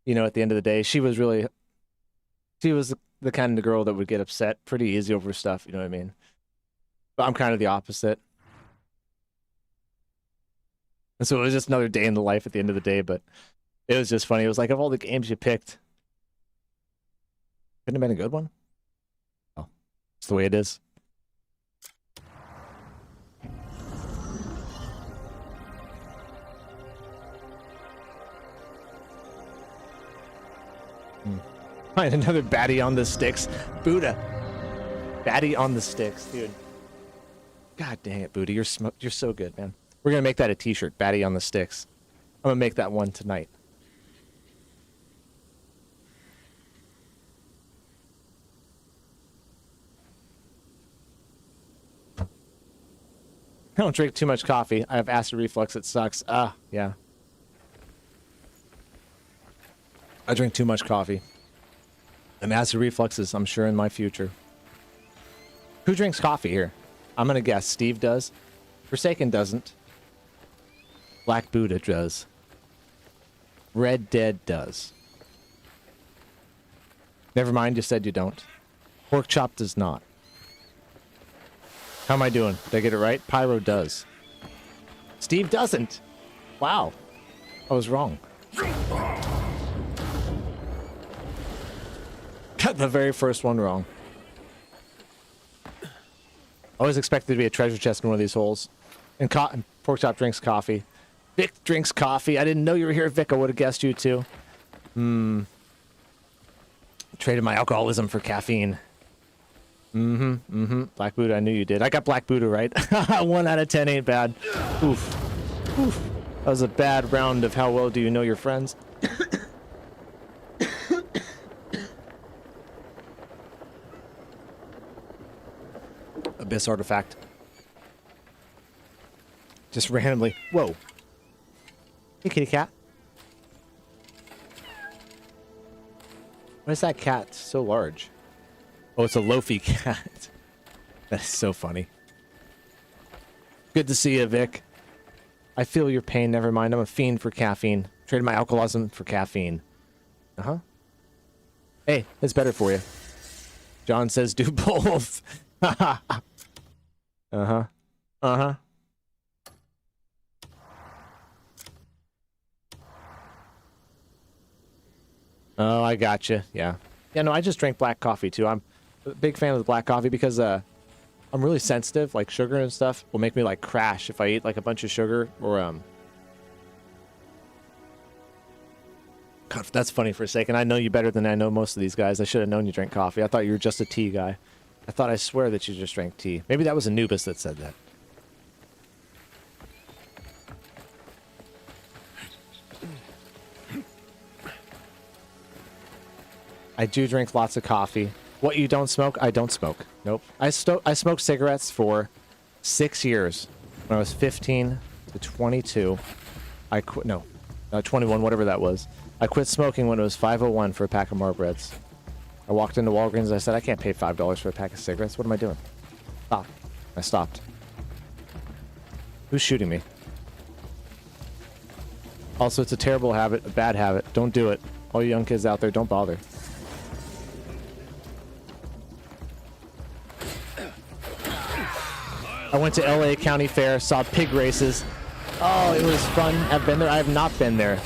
You know, at the end of the day, she was the kind of girl that would get upset pretty easy over stuff, you know what I mean? But I'm kind of the opposite. And so it was just another day in the life at the end of the day, but it was just funny. It was like, of all the games you picked, couldn't have been a good one? Oh, it's the way it is. Find another baddie on the sticks. Buddha. Baddie on the sticks, dude. God dang it, Buddha. You're so good, man. We're going to make that a t-shirt. Baddie on the sticks. I'm going to make that one tonight. I don't drink too much coffee. I have acid reflux. It sucks. Yeah. I drink too much coffee. And acid reflux is, I'm sure, in my future. Who drinks coffee here? I'm going to guess Steve does. Forsaken doesn't. Black Buddha does. Red Dead does. Never mind, you said you don't. Pork Chop does not. How am I doing? Did I get it right? Pyro does. Steve doesn't. Wow. I was wrong. Got the very first one wrong. I always expected to be a treasure chest in one of these holes. And Pork Chop drinks coffee. Vic drinks coffee. I didn't know you were here, Vic. I would have guessed you too. Traded my alcoholism for caffeine. Black Buddha, I knew you did. I got Black Buddha right. 1 out of 10 ain't bad. Oof. Oof. That was a bad round of how well do you know your friends. Abyss artifact. Just randomly. Whoa. Hey, kitty cat. Why is that cat so large? Oh, it's a Lofi cat. That's so funny. Good to see you, Vic. I feel your pain. Never mind. I'm a fiend for caffeine. Traded my alcoholism for caffeine. Uh-huh. Hey, it's better for you. John says do both. Uh-huh. Uh-huh. Oh, I gotcha. Yeah. Yeah, no, I just drank black coffee, too. I'm a big fan of the black coffee because I'm really sensitive. Like, sugar and stuff will make me, like, crash if I eat, like, a bunch of sugar or, God, that's funny for a second. I know you better than I know most of these guys. I should have known you drank coffee. I thought you were just a tea guy. I swear that you just drank tea. Maybe that was Anubis that said that. I do drink lots of coffee. What, you don't smoke? I don't smoke. Nope. I smoked cigarettes for 6 years. When I was 15 to 22. I quit. No, 21, whatever that was. I quit smoking when it was $5.01 for a pack of Marlboros. I walked into Walgreens. I said, I can't pay $5 for a pack of cigarettes. What am I doing? Stop. I stopped. Who's shooting me? Also, it's a terrible habit, a bad habit. Don't do it. All you young kids out there, don't bother. I went to LA County Fair, saw pig races. Oh, it was fun. I've been there. I have not been there.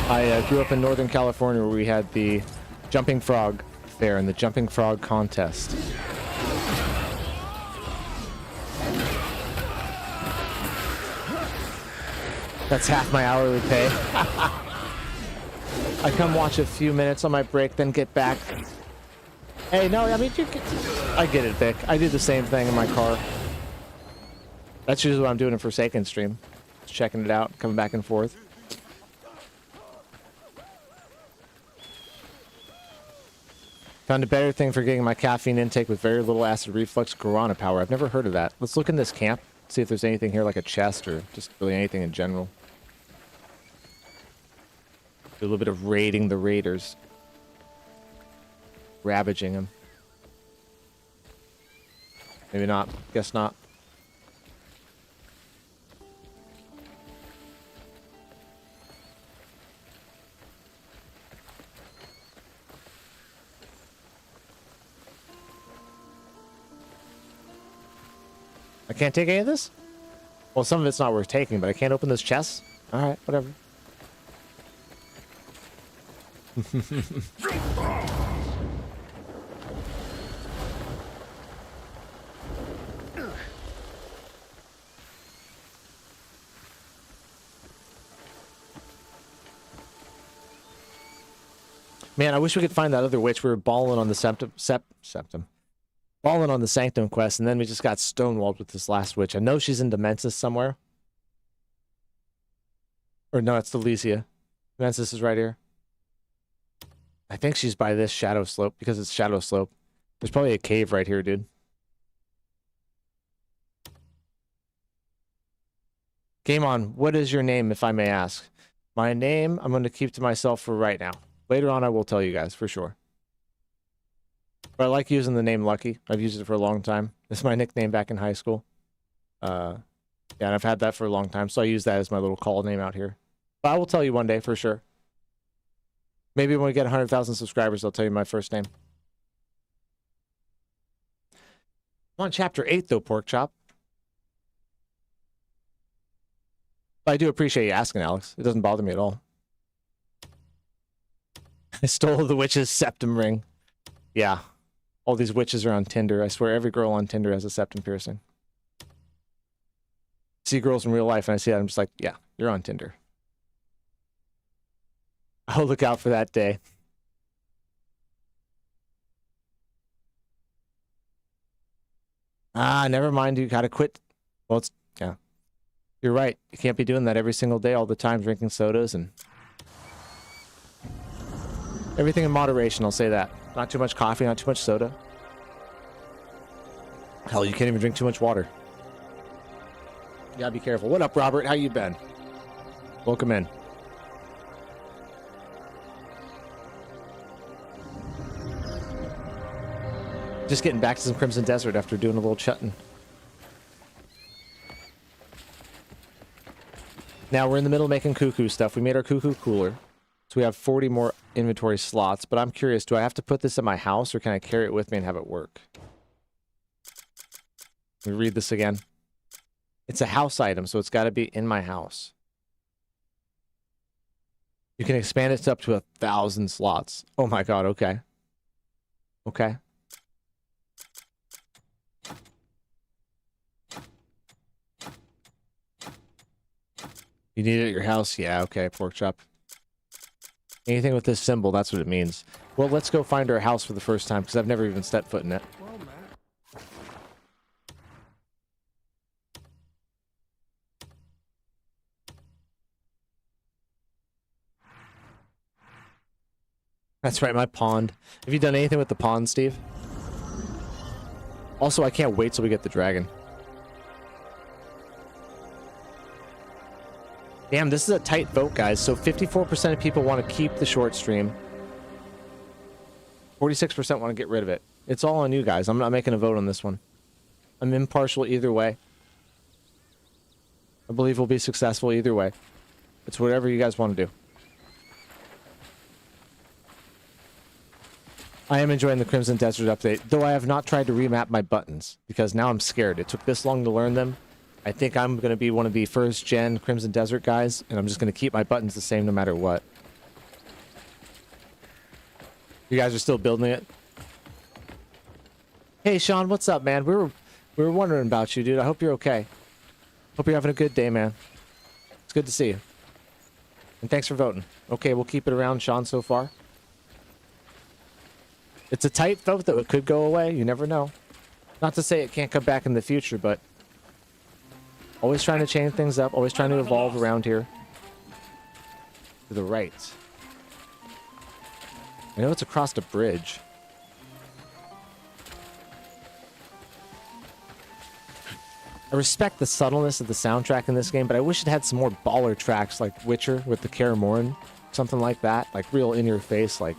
I grew up in Northern California where we had the Jumping Frog Fair and the Jumping Frog Contest. That's half my hourly pay. I come watch a few minutes on my break, then get back. Hey, no, I mean, I get it, Vic. I do the same thing in my car. That's usually what I'm doing in Forsaken stream. Just checking it out, coming back and forth. Found a better thing for getting my caffeine intake with very little acid reflux, guarana power. I've never heard of that. Let's look in this camp, see if there's anything here like a chest or just really anything in general. Do a little bit of raiding the raiders. Ravaging them. Maybe not. Guess not. I can't take any of this? Well, some of it's not worth taking, but I can't open this chest? Alright, whatever. Man, I wish we could find that other witch. We were balling on the septum. Balling on the Sanctum quest, and then we just got stonewalled with this last witch. I know she's in Demensis somewhere. Or no, it's Delicia. Demensis is right here. I think she's by this Shadow Slope, because it's Shadow Slope. There's probably a cave right here, dude. Game on. What is your name, if I may ask? My name, I'm going to keep to myself for right now. Later on, I will tell you guys, for sure. But I like using the name Lucky. I've used it for a long time. This is my nickname back in high school. Yeah, and I've had that for a long time, so I use that as my little call name out here. But I will tell you one day, for sure. Maybe when we get 100,000 subscribers, I'll tell you my first name. I'm on chapter 8, though, Pork Chop. But I do appreciate you asking, Alex. It doesn't bother me at all. I stole the witch's septum ring. Yeah. All these witches are on Tinder. I swear every girl on Tinder has a septum piercing. I see girls in real life and I see that, I'm just like, yeah, You're on Tinder. Oh, look out for that day. Never mind. You gotta quit. Well, yeah. You're right. You can't be doing that every single day, all the time, drinking sodas and everything in moderation. I'll say that. Not too much coffee, not too much soda. Hell, you can't even drink too much water. You gotta be careful. What up, Robert? How you been? Welcome in. Just getting back to some Crimson Desert after doing a little chutting. Now we're in the middle of making cuckoo stuff. We made our cuckoo cooler. So we have 40 more inventory slots. But I'm curious, do I have to put this in my house or can I carry it with me and have it work? Let me read this again. It's a house item, so it's got to be in my house. You can expand it to up to 1,000 slots. Oh my god, okay. Okay. You need it at your house? Yeah, okay, pork chop. Anything with this symbol, that's what it means. Well, let's go find our house for the first time, because I've never even stepped foot in it. That's right, my pond. Have you done anything with the pond, Steve? Also, I can't wait till we get the dragon. Damn, this is a tight vote, guys. So 54% of people want to keep the short stream. 46% want to get rid of it. It's all on you guys. I'm not making a vote on this one. I'm impartial either way. I believe we'll be successful either way. It's whatever you guys want to do. I am enjoying the Crimson Desert update, though I have not tried to remap my buttons, because now I'm scared. It took this long to learn them. I think I'm going to be one of the first-gen Crimson Desert guys, and I'm just going to keep my buttons the same no matter what. You guys are still building it? Hey, Sean, what's up, man? We were wondering about you, dude. I hope you're okay. Hope you're having a good day, man. It's good to see you. And thanks for voting. Okay, we'll keep it around Sean so far. It's a tight vote, though. It could go away. You never know. Not to say it can't come back in the future, but always trying to change things up. Always trying to evolve around here. To the right. I know it's across the bridge. I respect the subtleness of the soundtrack in this game, but I wish it had some more baller tracks like Witcher with the Kaer Morhen. Something like that. Like real in your face, like...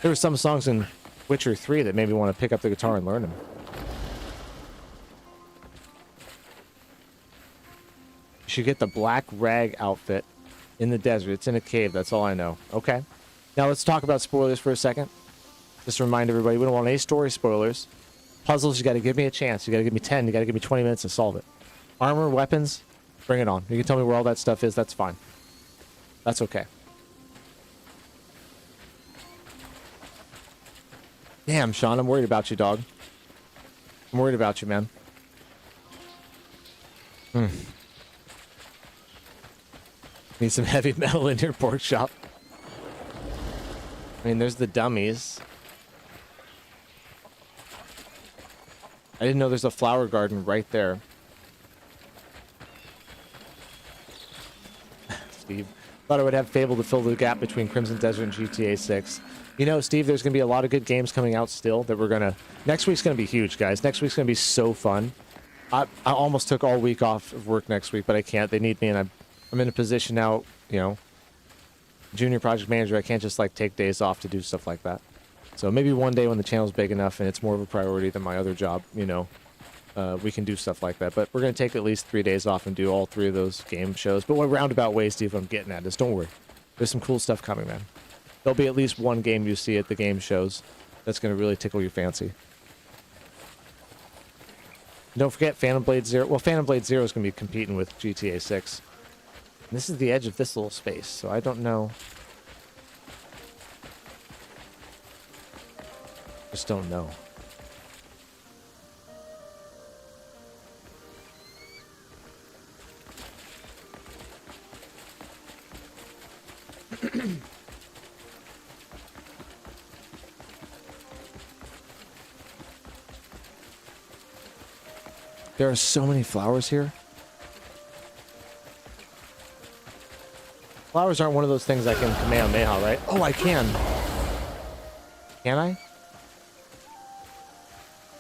There were some songs in Witcher 3 that made me want to pick up the guitar and learn them. You should get the black rag outfit in the desert. It's in a cave. That's all I know. Okay. Now let's talk about spoilers for a second. Just to remind everybody, we don't want any story spoilers. Puzzles, you got to give me a chance. You got to give me 10. You got to give me 20 minutes to solve it. Armor, weapons, bring it on. You can tell me where all that stuff is. That's fine. That's okay. Damn, Sean, I'm worried about you, dog. I'm worried about you, man. Need some heavy metal in your pork chop. I mean, there's the dummies. I didn't know there's a flower garden right there. Steve. Thought I would have Fable to fill the gap between Crimson Desert and GTA 6. You know, Steve, there's going to be a lot of good games coming out still that we're going to... Next week's going to be huge, guys. Next week's going to be so fun. I almost took all week off of work next week, but I can't. They need me, and I'm in a position now, you know, junior project manager. I can't just, like, take days off to do stuff like that. So maybe one day when the channel's big enough and it's more of a priority than my other job, you know, we can do stuff like that. But we're going to take at least 3 days off and do all 3 of those game shows. But what roundabout way, Steve, I'm getting at is, don't worry. There's some cool stuff coming, man. There'll be at least one game you see at the game shows that's going to really tickle your fancy. Don't forget Phantom Blade Zero. Well, Phantom Blade Zero is going to be competing with GTA 6. And this is the edge of this little space, so I don't know. Just don't know. There are so many flowers here. Flowers aren't one of those things I can Kamehameha, right? Oh, I can. Can I? I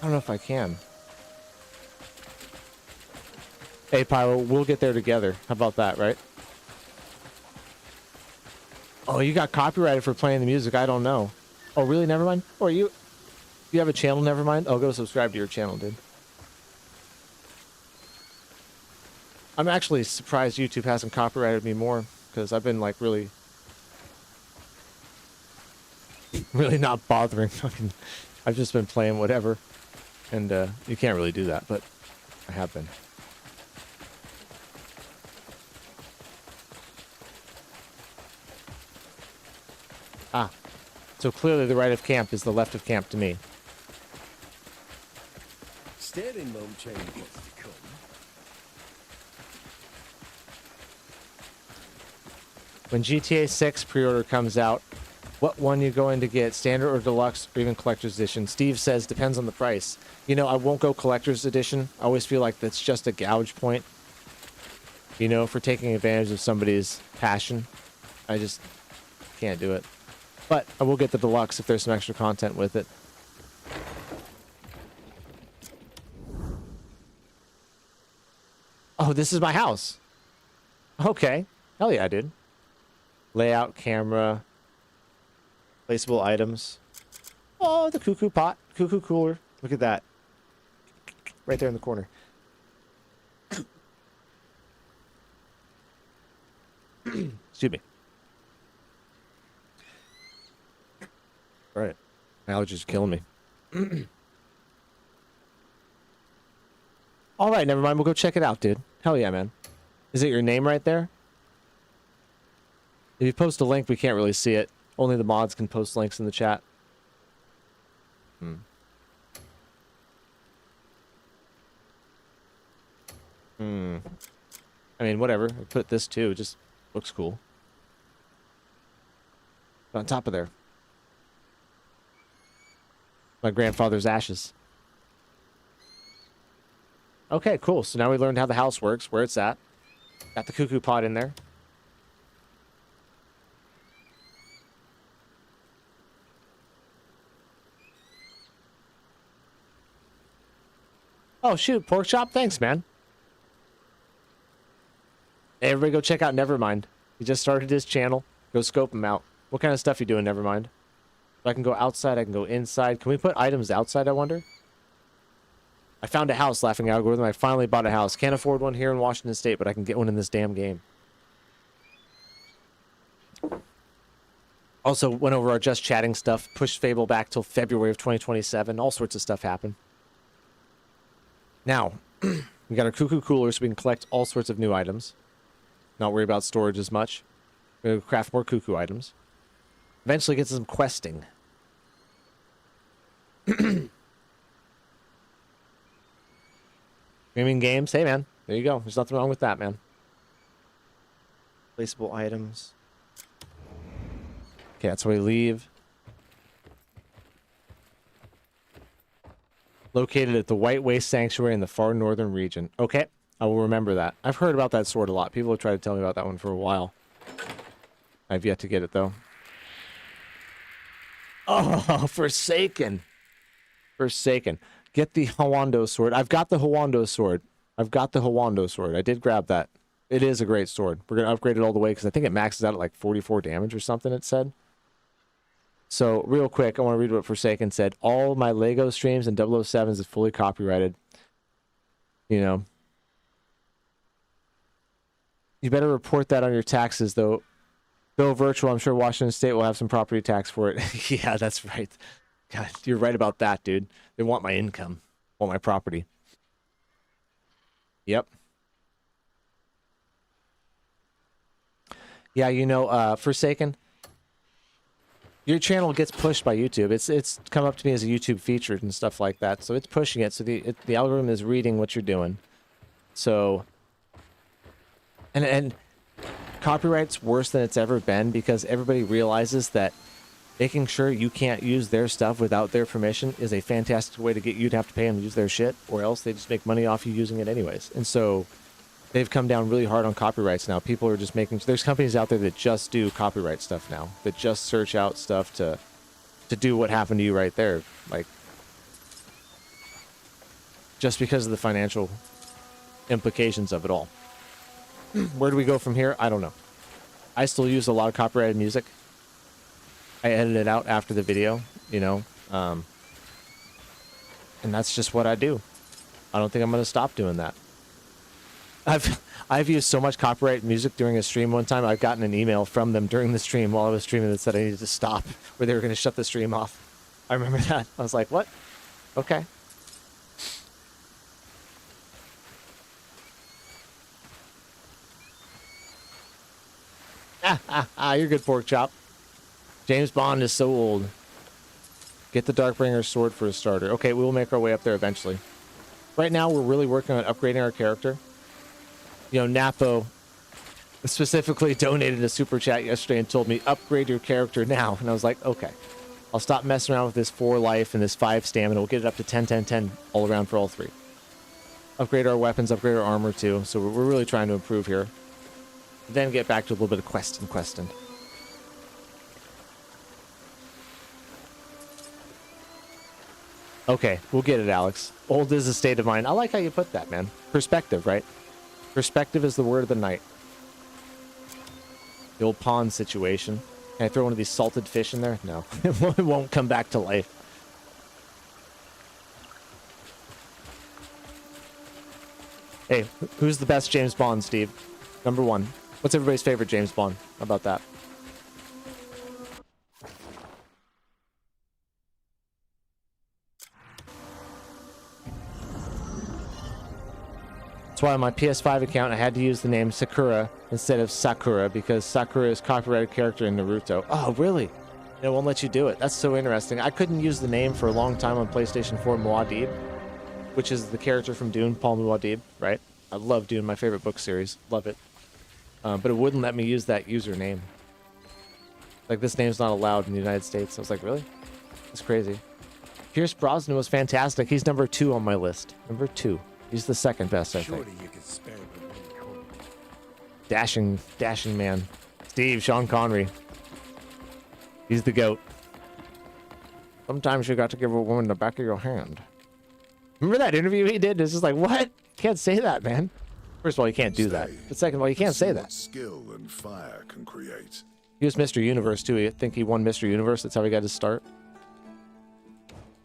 don't know if I can. Hey, Pywel, we'll get there together. How about that, right? Oh, you got copyrighted for playing the music. I don't know. Oh, really? Never mind. Oh, you have a channel? Never mind. Oh, go subscribe to your channel, dude. I'm actually surprised YouTube hasn't copyrighted me more, because I've been, like, really not bothering. Fucking, I've just been playing whatever. And, you can't really do that, but I have been. Ah. So clearly the right of camp is the left of camp to me. Staring won't change what's to come. When GTA 6 pre-order comes out, what one you going to get? Standard or deluxe or even collector's edition? Steve says depends on the price. You know, I won't go collector's edition. I always feel like that's just a gouge point. You know, for taking advantage of somebody's passion. I just can't do it. But I will get the deluxe if there's some extra content with it. Oh, this is my house. Okay. Hell yeah, dude. Layout, camera, placeable items. Oh, the cuckoo pot, cuckoo cooler. Look at that. Right there in the corner. Excuse me. All right. My allergies are killing me. All right, never mind. We'll go check it out, dude. Hell yeah, man. Is it your name right there? If you post a link, we can't really see it. Only the mods can post links in the chat. I mean, whatever. I put this too. It just looks cool. On top of there. My grandfather's ashes. Okay, cool. So now we learned how the house works, where it's at. Got the cuckoo pot in there. Oh, shoot. Pork chop? Thanks, man. Hey, everybody go check out Nevermind. He just started his channel. Go scope him out. What kind of stuff you doing, Nevermind? If I can go outside, I can go inside. Can we put items outside, I wonder? I found a house, laughing algorithm. I finally bought a house. Can't afford one here in Washington State, but I can get one in this damn game. Also, went over our Just Chatting stuff. Pushed Fable back till February of 2027. All sorts of stuff happened. Now, we got our cuckoo cooler so we can collect all sorts of new items. Not worry about storage as much. We're going to craft more cuckoo items. Eventually get some questing. Streaming games. Hey, man. There you go. There's nothing wrong with that, man. Placeable items. Okay, that's where we leave. Located at the White Waste Sanctuary in the far northern region. Okay, I will remember that. I've heard about that sword a lot. People have tried to tell me about that one for a while. I've yet to get it, though. Oh, Forsaken. Forsaken. Get the Hawando sword. I've got the Hawando sword. I did grab that. It is a great sword. We're going to upgrade it all the way because I think it maxes out at like 44 damage or something, it said. So, real quick, I want to read what Forsaken said. All my LEGO streams and 007s is fully copyrighted. You know. You better report that on your taxes, though. Though virtual, I'm sure Washington State will have some property tax for it. Yeah, that's right. God, you're right about that, dude. They want my income. Want my property. Yep. Yeah, you know, Forsaken... Your channel gets pushed by YouTube. It's come up to me as a YouTube featured and stuff like that. So it's pushing it. So the algorithm is reading what you're doing. So, and copyright's worse than it's ever been because everybody realizes that making sure you can't use their stuff without their permission is a fantastic way to get you to have to pay them to use their shit, or else they just make money off you using it anyways. And so they've come down really hard on copyrights now. People are just making... There's companies out there that just do copyright stuff now, that just search out stuff to do what happened to you right there. Like, just because of the financial implications of it all. Where do we go from here? I don't know. I still use a lot of copyrighted music. I edit it out after the video, you know, and that's just what I do. I don't think I'm going to stop doing that. I've used so much copyright music during a stream one time. I've gotten an email from them during the stream while I was streaming that said I needed to stop, where they were going to shut the stream off. I remember that. I was like, what? Okay. You're good, pork chop. James Bond is so old. Get the Darkbringer sword for a starter. Okay, we will make our way up there eventually. Right now, we're really working on upgrading our character. You know, Napo specifically donated a super chat yesterday and told me, upgrade your character now. And I was like, okay. I'll stop messing around with this 4 life and this 5 stamina. We'll get it up to 10, 10, 10 all around for all 3. Upgrade our weapons, upgrade our armor too. So we're really trying to improve here. Then get back to a little bit of questing. Okay, we'll get it, Alex. Old is a state of mind. I like how you put that, man. Perspective, right? Perspective is the word of the night. The old pond situation. Can I throw one of these salted fish in there? No. It won't come back to life. Hey, who's the best James Bond, Steve? Number 1. What's everybody's favorite James Bond? How about that? That's why on my PS5 account I had to use the name Sakura instead of Sakura, because Sakura is copyrighted character in Naruto. Oh, really? It won't let you do it. That's so interesting. I couldn't use the name for a long time on PlayStation 4, Muad'Dib, which is the character from Dune, Paul Muad'Dib, right? I love Dune, my favorite book series. Love it. But it wouldn't let me use that username. Like, this name's not allowed in the United States. I was like, really? That's crazy. Pierce Brosnan was fantastic. He's number 2 on my list. Number 2. He's the second best, I think. You could spare me. Dashing man. Steve, Sean Connery. He's the GOAT. Sometimes you got to give a woman the back of your hand. Remember that interview he did? It's just like, what? Can't say that, man. First of all, you can't do that. But second of all, you can't say that. Skill and fire can create. He was Mr. Universe, too. I think he won Mr. Universe. That's how he got his start.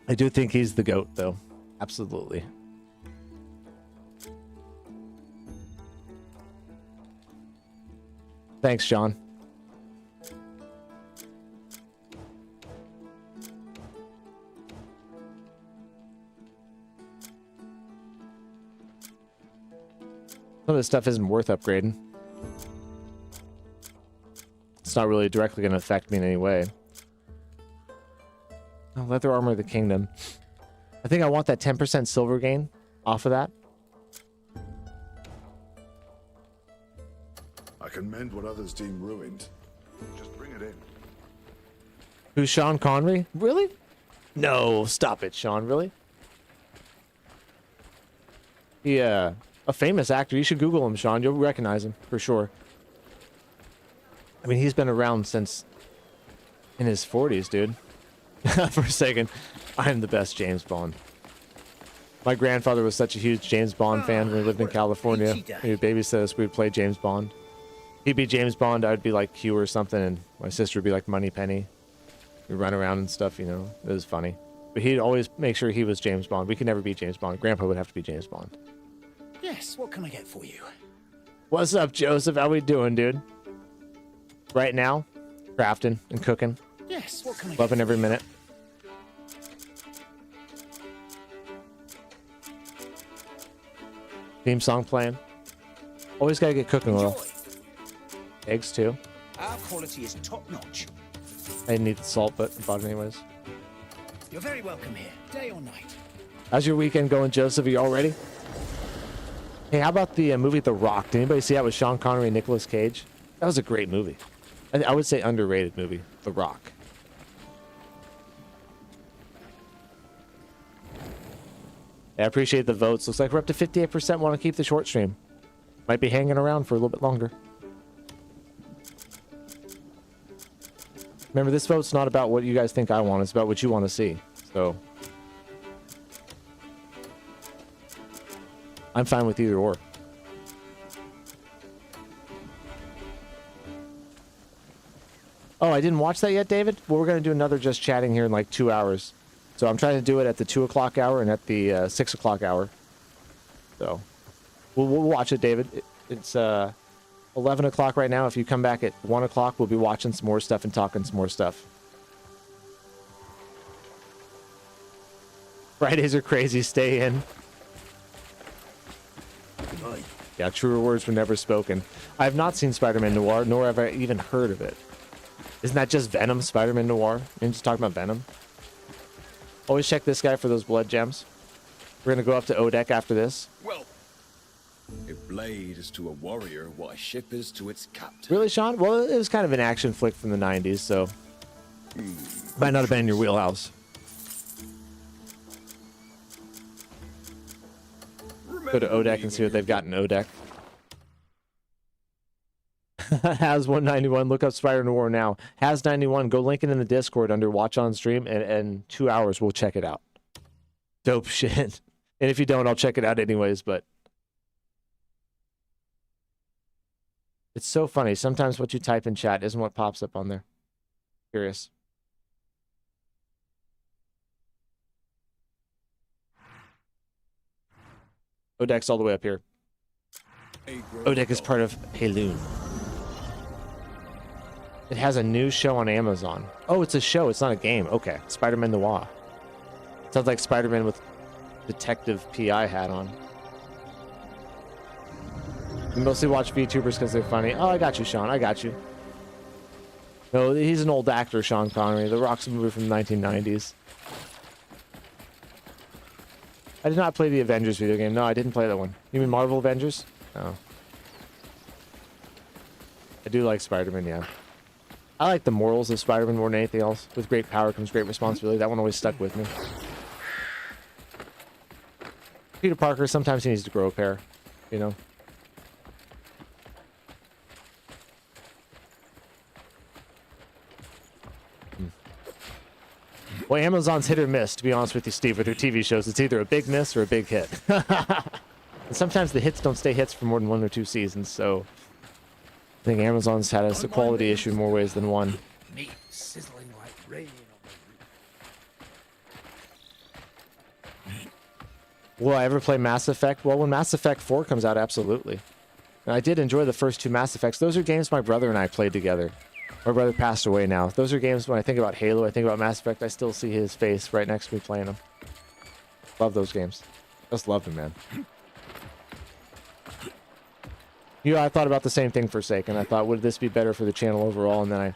I do think he's the GOAT, though. Absolutely. Thanks, Sean. Some of this stuff isn't worth upgrading. It's not really directly going to affect me in any way. Oh, leather armor of the kingdom. I think I want that 10% silver gain off of that. I can mend what others deem ruined. Just bring it in. Who's Sean Connery? Really? No, stop it, Sean. Really? Yeah, a famous actor. You should Google him, Sean. You'll recognize him for sure. I mean, he's been around since in his 40s, dude. For a second, I'm the best James Bond. My grandfather was such a huge James Bond fan when we lived in California. He would babysit us. We would play James Bond. He'd be James Bond. I'd be like Q or something, and my sister would be like Moneypenny. We'd run around and stuff, you know. It was funny. But he'd always make sure he was James Bond. We could never be James Bond. Grandpa would have to be James Bond. Yes, what can I get for you? What's up, Joseph? How we doing, dude? Right now, crafting and cooking. Yes, what can I Loving get every minute. Theme song playing. Always gotta get cooking oil. Eggs too. Our quality is top notch. I didn't need the salt, but I bought it anyways. You're very welcome here, day or night. How's your weekend going, Joseph? Are you all ready? Hey, how about the movie The Rock? Did anybody see that with Sean Connery and Nicolas Cage? That was a great movie. I would say underrated movie, The Rock. I appreciate the votes. Looks like we're up to 58% want to keep the short stream. Might be hanging around for a little bit longer. Remember, this vote's not about what you guys think I want. It's about what you want to see. So I'm fine with either or. Oh, I didn't watch that yet, David? Well, we're going to do another Just Chatting here in like 2 hours. So I'm trying to do it at the 2 o'clock hour and at the 6 o'clock hour. So we'll watch it, David. It's 11 o'clock right now. If you come back at 1 o'clock, we'll be watching some more stuff and talking some more stuff. Fridays are crazy. Stay in. Yeah, truer words were never spoken. I have not seen Spider-Man Noir, nor have I even heard of it. Isn't that just Venom, Spider-Man Noir? You're just talking about Venom? Always check this guy for those blood gems. We're going to go up to Odek after this. Well, if Blade is to a warrior what a ship is to its captain. Really, Sean? Well, it was kind of an action flick from the 90s, so might not have been in your wheelhouse. Go to Odek and see what they've got in Odek. Has 191. Look up Spider Noir now. Has 91. Go link it in the Discord under Watch on Stream, and 2 hours we'll check it out. Dope shit. And if you don't, I'll check it out anyways. But it's so funny. Sometimes what you type in chat isn't what pops up on there. Curious. Odek's all the way up here. Odek is part of Payloon. It has a new show on Amazon. Oh, it's a show. It's not a game. Okay. Spider-Man Noir. Sounds like Spider-Man with detective PI hat on. You mostly watch VTubers because they're funny. Oh, I got you, Sean. I got you. No, he's an old actor, Sean Connery. The Rock's a movie from the 1990s. I did not play the Avengers video game. No, I didn't play that one. You mean Marvel Avengers? No. I do like Spider-Man, yeah. I like the morals of Spider-Man more than anything else. With great power comes great responsibility. That one always stuck with me. Peter Parker, sometimes he needs to grow a pair, you know? Well, Amazon's hit or miss, to be honest with you, Steve, with their TV shows. It's either a big miss or a big hit. And sometimes the hits don't stay hits for more than 1 or 2 seasons, so I think Amazon's had a quality issue in more ways than one. Meat sizzling like rain. Will I ever play Mass Effect? Well, when Mass Effect 4 comes out, absolutely. And I did enjoy the first 2 Mass Effects. Those are games my brother and I played together. My brother passed away now. Those are games when I think about Halo, I think about Mass Effect, I still see his face right next to me playing them. Love those games. Just love them, man. You know, I thought about the same thing for Sake, and I thought, would this be better for the channel overall? And then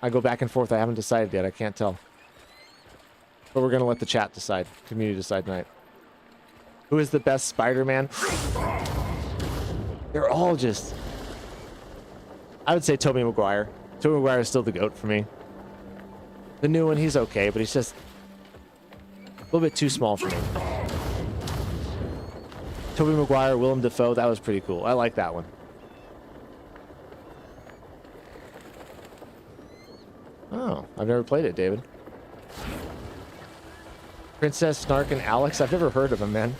I go back and forth. I haven't decided yet. I can't tell. But we're going to let the chat decide. Community decide tonight. Who is the best Spider-Man? They're all just... I would say Tobey Maguire. Tobey Maguire is still the GOAT for me. The new one, he's okay, but he's just a little bit too small for me. Tobey Maguire, Willem Dafoe, that was pretty cool. I like that one. Oh, I've never played it, David. Princess Snark and Alex? I've never heard of him, man.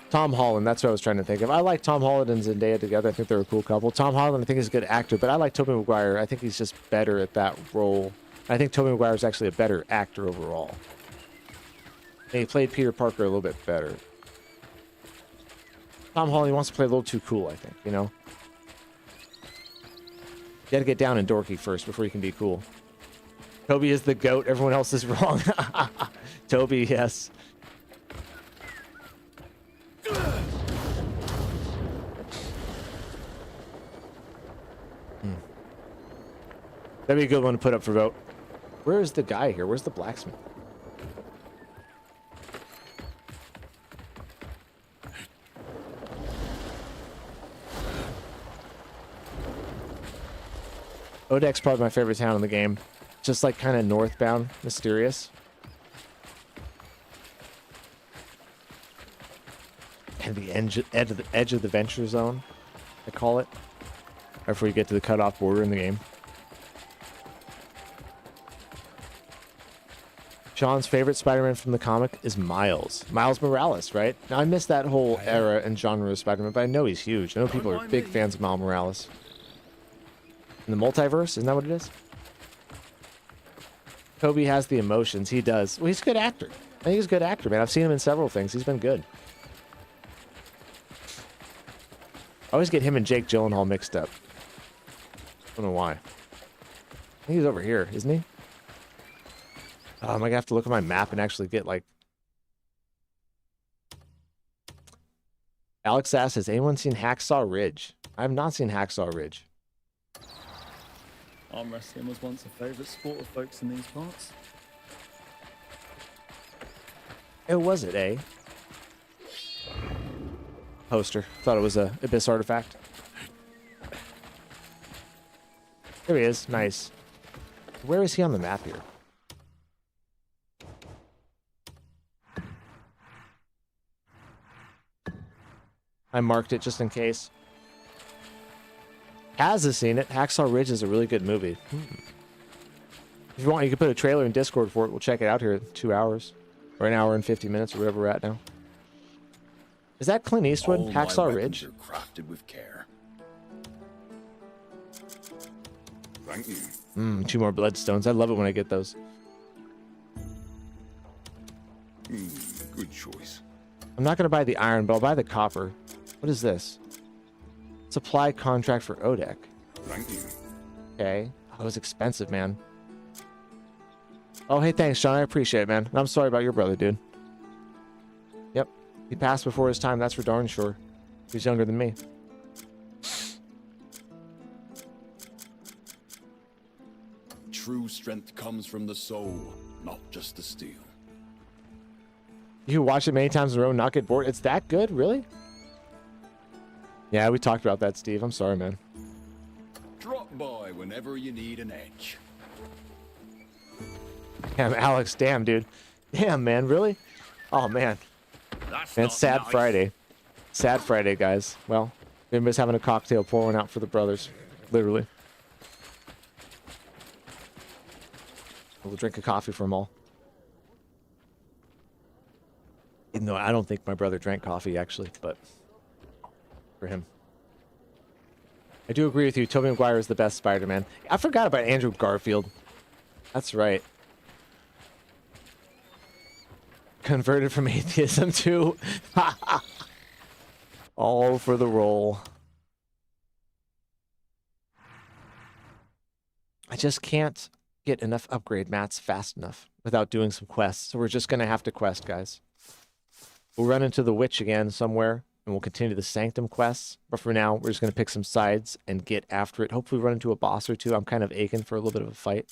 Tom Holland, that's what I was trying to think of. I like Tom Holland and Zendaya together. I think they're a cool couple. Tom Holland, I think, is a good actor, but I like Tobey Maguire. I think he's just better at that role. I think Tobey Maguire is actually a better actor overall. And he played Peter Parker a little bit better. Tom Holland wants to play a little too cool, I think, you know? You gotta get down and dorky first before you can be cool. Toby is the GOAT. Everyone else is wrong. Toby, yes. That'd be a good one to put up for vote. Where is the guy here? Where's the blacksmith? Odek's probably my favorite town in the game. Just like kind of northbound, mysterious. And the edge of the venture zone, I call it. Before you get to the cutoff border in the game. Sean's favorite Spider-Man from the comic is Miles. Miles Morales, right? Now, I missed that whole era and genre of Spider-Man, but I know he's huge. I know people are big fans of Miles Morales. In the multiverse? Isn't that what it is? Toby has the emotions. He does. Well, he's a good actor. I think he's a good actor, man. I've seen him in several things. He's been good. I always get him and Jake Gyllenhaal mixed up. I don't know why. I think he's over here, isn't he? I might have to look at my map and actually get, like... Alex asks, has anyone seen Hacksaw Ridge? I have not seen Hacksaw Ridge. Arm wrestling was once a favourite sport of folks in these parts. Oh, was it, eh? Poster. Thought it was a Abyss artifact. There he is. Nice. Where is he on the map here? I marked it just in case. Has seen it. Hacksaw Ridge is a really good movie. If you want, you can put a trailer in Discord for it. We'll check it out here in 2 hours. Or an hour and 50 minutes, or whatever we're at now. Is that Clint Eastwood? All Hacksaw my Ridge? weapons are crafted with care. Thank you. 2 more bloodstones. I love it when I get those. Good choice. I'm not going to buy the iron, but I'll buy the copper. What is this? Supply contract for Odek. Thank you. Okay. Oh, it was expensive, man. Oh, hey, thanks, John. I appreciate it, man. And I'm sorry about your brother, dude. Yep. He passed before his time, that's for darn sure. He's younger than me. True strength comes from the soul, not just the steel. You watch it many times in a row and not get bored? It's that good? Really? Yeah, we talked about that, Steve. I'm sorry, man. Drop by whenever you need an edge. Damn, Alex. Damn, dude. Damn, man. Really? Oh, man. Man, sad Friday. Sad Friday, guys. Well, everybody's having a cocktail, pour one out for the brothers. Literally. We'll drink a coffee for them all. Even though I don't think my brother drank coffee, actually, but for him. I do agree with you. Tobey Maguire is the best Spider-Man. I forgot about Andrew Garfield. That's right. Converted from atheism to... all for the role. I just can't get enough upgrade mats fast enough without doing some quests. So we're just going to have to quest, guys. We'll run into the witch again somewhere, and we'll continue the Sanctum quests. But for now, we're just going to pick some sides and get after it. Hopefully run into a boss or two. I'm kind of aching for a little bit of a fight.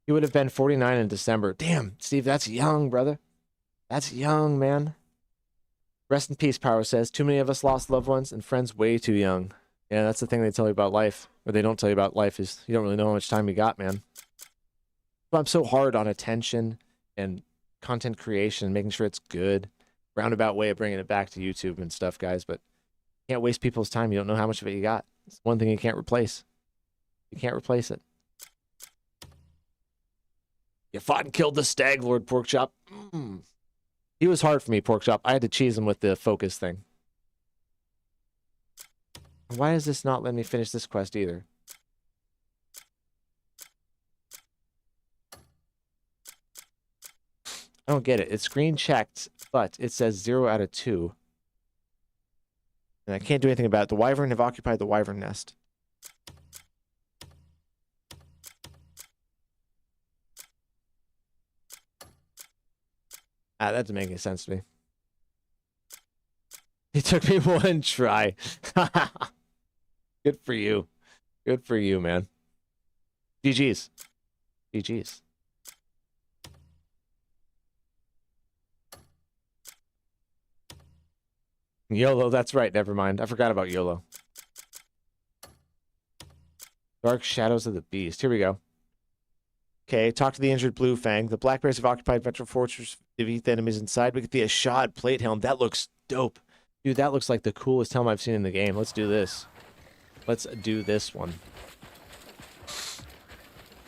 He would have been 49 in December. Damn, Steve, that's young, brother. That's young, man. Rest in peace, Power says. Too many of us lost loved ones and friends way too young. Yeah, that's the thing they tell you about life. Or they don't tell you about life is you don't really know how much time you got, man. But I'm so hard on attention and content creation, making sure it's good. Roundabout way of bringing it back to YouTube and stuff, guys. But you can't waste people's time. You don't know how much of it you got. It's one thing you can't replace. You can't replace it. You fought and killed the Stag Lord, Porkchop. He was hard for me, Porkchop. I had to cheese him with the focus thing. Why does this not let me finish this quest either? I don't get it. It's screen checked, but it says 0 out of 2. And I can't do anything about it. The Wyvern have occupied the Wyvern nest. That doesn't make any sense to me. It took me 1 try. Good for you. Good for you, man. GG's. GG's. YOLO, that's right. Never mind. I forgot about YOLO. Dark Shadows of the Beast. Here we go. Okay, talk to the injured Blue Fang. The Black Bears have occupied Metro Fortress. Defeat the enemies inside. We get the Ashad plate helm. That looks dope. Dude, that looks like the coolest helm I've seen in the game. Let's do this. Let's do this one.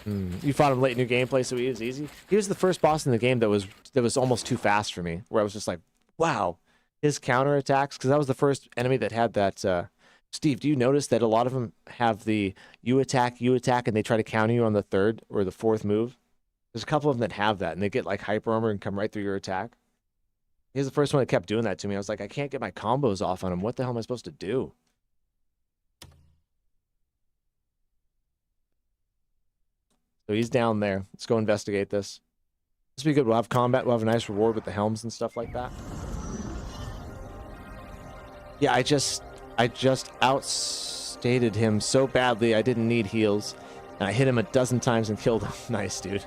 You fought him late in your gameplay, so he was easy. He was the first boss in the game that was almost too fast for me, where I was just like, wow. His counterattacks, because that was the first enemy that had that. Steve, do you notice that a lot of them have the you attack, and they try to counter you on the third or the fourth move? There's a couple of them that have that, and they get like hyper armor and come right through your attack. He's the first one that kept doing that to me. I was like, I can't get my combos off on him. What the hell am I supposed to do? So he's down there. Let's go investigate this. This will be good. We'll have combat. We'll have a nice reward with the helms and stuff like that. Yeah, I just outstated him so badly I didn't need heals. And I hit him a dozen times and killed him. Nice, dude.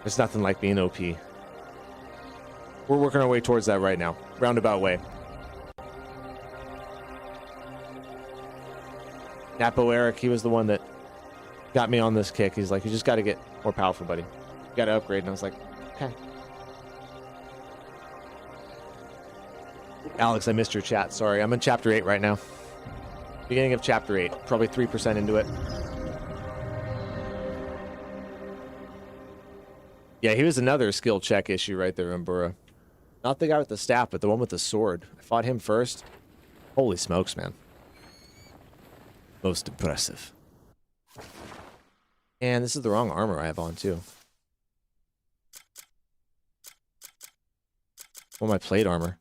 There's nothing like being OP. We're working our way towards that right now. Roundabout way. Napo Eric, he was the one that got me on this kick. He's like, you just got to get more powerful, buddy. You got to upgrade. And I was like, okay. Alex, I missed your chat. Sorry. I'm in chapter 8 right now. Beginning of chapter 8. Probably 3% into it. Yeah, he was another skill check issue right there, Umbura. Not the guy with the staff, but the one with the sword. I fought him first. Holy smokes, man. Most impressive. And this is the wrong armor I have on, too. Oh, my plate armor.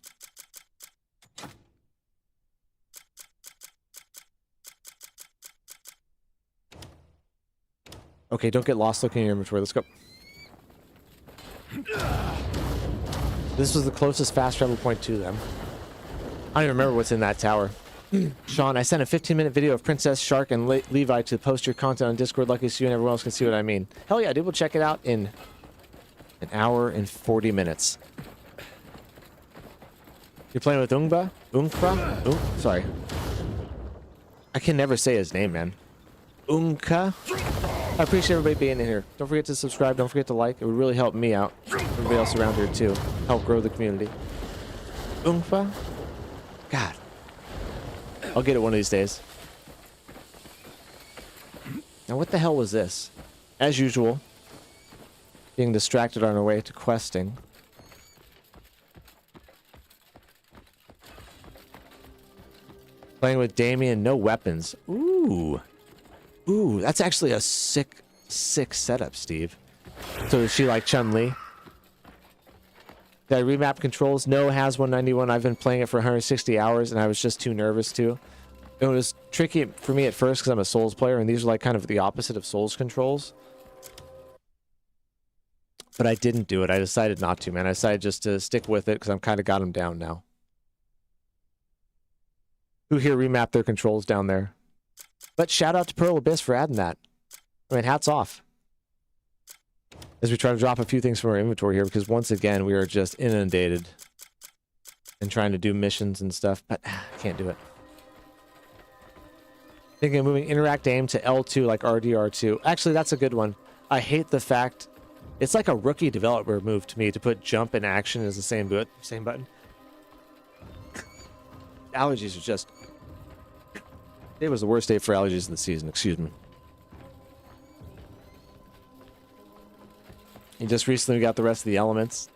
Okay, don't get lost looking in your inventory. Let's go. This was the closest fast travel point to them. I don't even remember what's in that tower. Sean, I sent a 15-minute video of Princess, Shark, and Levi to post your content on Discord. Lucky so you and everyone else can see what I mean. Hell yeah, dude. We'll check it out in an hour and 40 minutes. You're playing with Ungba? Ungba? Sorry. I can never say his name, man. Unka? I appreciate everybody being in here. Don't forget to subscribe. Don't forget to like. It would really help me out. Everybody else around here, too. Help grow the community. Ungfa? God. I'll get it one of these days. Now, what the hell was this? As usual, being distracted on our way to questing. Playing with Damien, no weapons. Ooh. Ooh, that's actually a sick setup, Steve. So is she like Chun-Li? Did I remap controls? No, has 191. I've been playing it for 160 hours, and I was just too nervous to. It was tricky for me at first because I'm a Souls player, and these are like kind of the opposite of Souls controls. But I didn't do it. I decided not to, man. I decided just to stick with it because I'm kind of got them down now. Who here remapped their controls down there? But shout out to Pearl Abyss for adding that. I mean, hats off. As we try to drop a few things from our inventory here, because once again, we are just inundated and trying to do missions and stuff, but can't do it. Thinking of moving interact aim to L2 like RDR2. Actually, that's a good one. I hate the fact it's like a rookie developer move to me to put jump and action as the same button. Allergies are just... It was the worst day for allergies in the season, excuse me. And just recently we got the rest of the elements.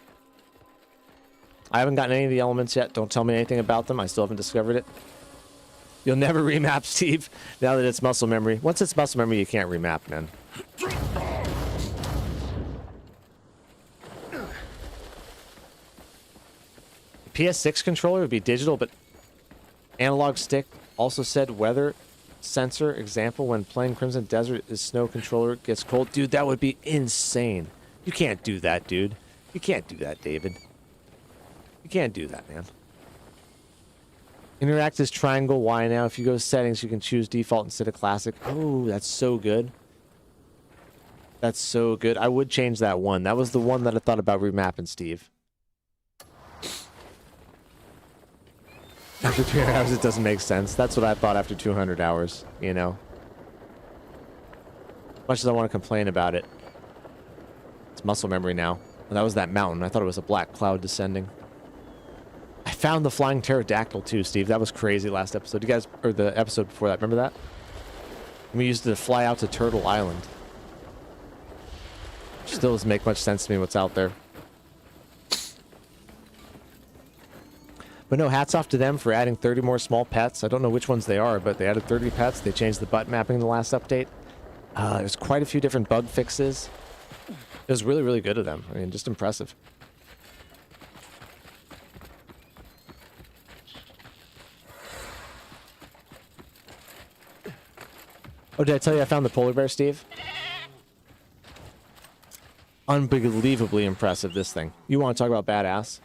I haven't gotten any of the elements yet. Don't tell me anything about them. I still haven't discovered it. You'll never remap, Steve, now that it's muscle memory. Once it's muscle memory, you can't remap, man. The PS6 controller would be digital, but analog stick also said weather sensor example when playing Crimson Desert is snow controller gets cold. Dude, that would be insane. You can't do that, dude. You can't do that, David. You can't do that, man. Interact is triangle Y now. If you go settings, you can choose default instead of classic. Oh, that's so good. That's so good. I would change that one. That was the one that I thought about remapping, Steve. After 300 hours, it doesn't make sense. That's what I thought after 200 hours, you know. Much as I want to complain about it. It's muscle memory now. Well, that was that mountain. I thought it was a black cloud descending. I found the flying pterodactyl too, Steve. That was crazy last episode. You guys, or the episode before that, remember that? We used it to fly out to Turtle Island. Still doesn't make much sense to me what's out there. But no, hats off to them for adding 30 more small pets. I don't know which ones they are, but they added 30 pets. They changed the butt mapping in the last update. There's quite a few different bug fixes. It was really, really good of them. I mean, just impressive. Oh, did I tell you I found the polar bear, Steve? Unbelievably impressive, this thing. You want to talk about badass?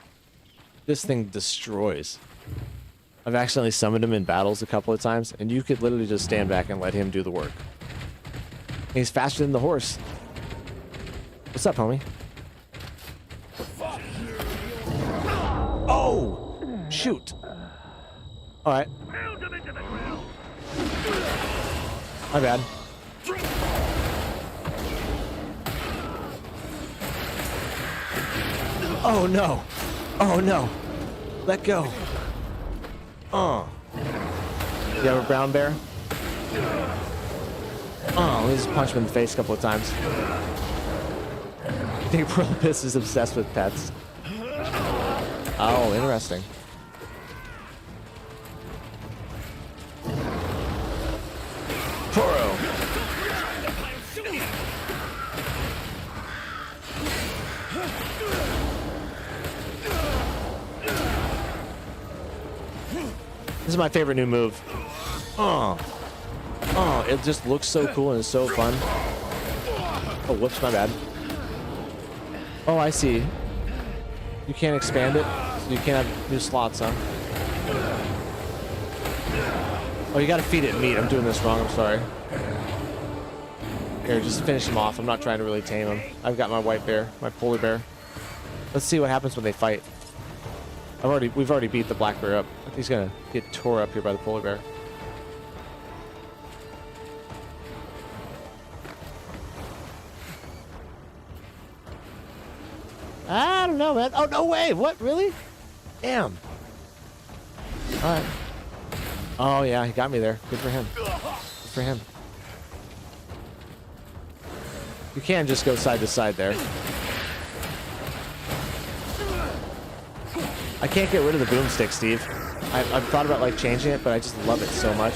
This thing destroys. I've accidentally summoned him in battles a couple of times, and you could literally just stand back and let him do the work. And he's faster than the horse. What's up, homie? Oh! Shoot! Alright. My bad. Oh no! Oh no! Let go! Oh. You have a brown bear? Oh, let me just punch him in the face a couple of times. I think Prolopis is obsessed with pets. Oh, interesting. Toro! This is my favorite new move. Oh. Oh, it just looks so cool and it's so fun. Oh, whoops, my bad. Oh, I see. You can't expand it, so you can't have new slots, huh? Oh, you gotta feed it meat. I'm doing this wrong, I'm sorry. Here, just finish him off. I'm not trying to really tame him. I've got my white bear, my polar bear. Let's see what happens when they fight. We've already beat the black bear up. I think he's gonna get tore up here by the polar bear. I don't know, man. Oh, no way. What? Really? Damn. All right. Oh, yeah. He got me there. Good for him. Good for him. You can just go side to side there. I can't get rid of the boomstick, Steve. I've thought about, like, changing it, but I just love it so much.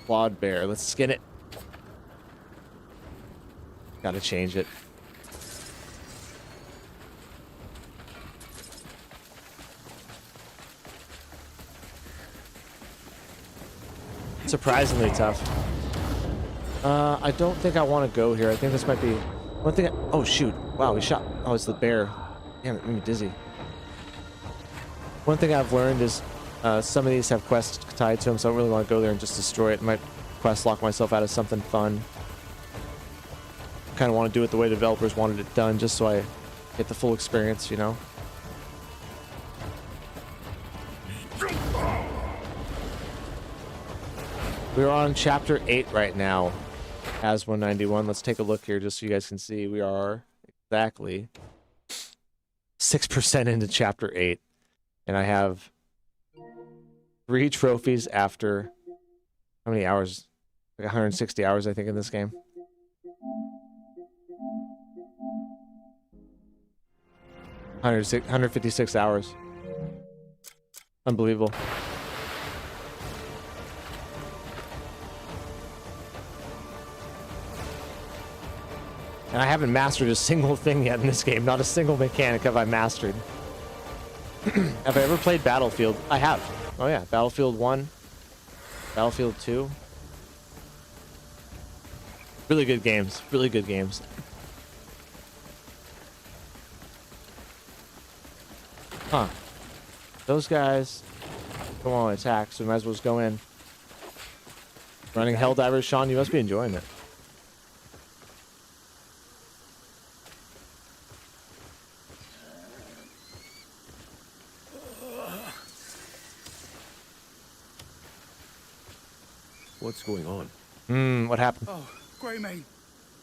Clawed bear. Let's skin it. Gotta change it. Surprisingly tough. I don't think I want to go here. I think this might be one thing. Oh shoot! Wow, we shot. Oh, it's the bear. Damn, it made me dizzy. One thing I've learned is some of these have quests tied to them, so I don't really want to go there and just destroy it. I might quest lock myself out of something fun. Kind of want to do it the way developers wanted it done, just so I get the full experience, you know. We're on chapter 8 right now, as 191. Let's take a look here just so you guys can see. We are exactly 6% into chapter 8. And I have 3 trophies after how many hours? Like 160 hours, I think, in this game. – 156 hours. Unbelievable. And I haven't mastered a single thing yet in this game. Not a single mechanic have I mastered. Have I ever played Battlefield? I have. Oh yeah, Battlefield 1. Battlefield 2. Really good games. Really good games. Huh. Those guys don't want to attack, so we might as well just go in. Running Helldivers, Sean, you must be enjoying it. What's going on? What happened? Oh, Greymane,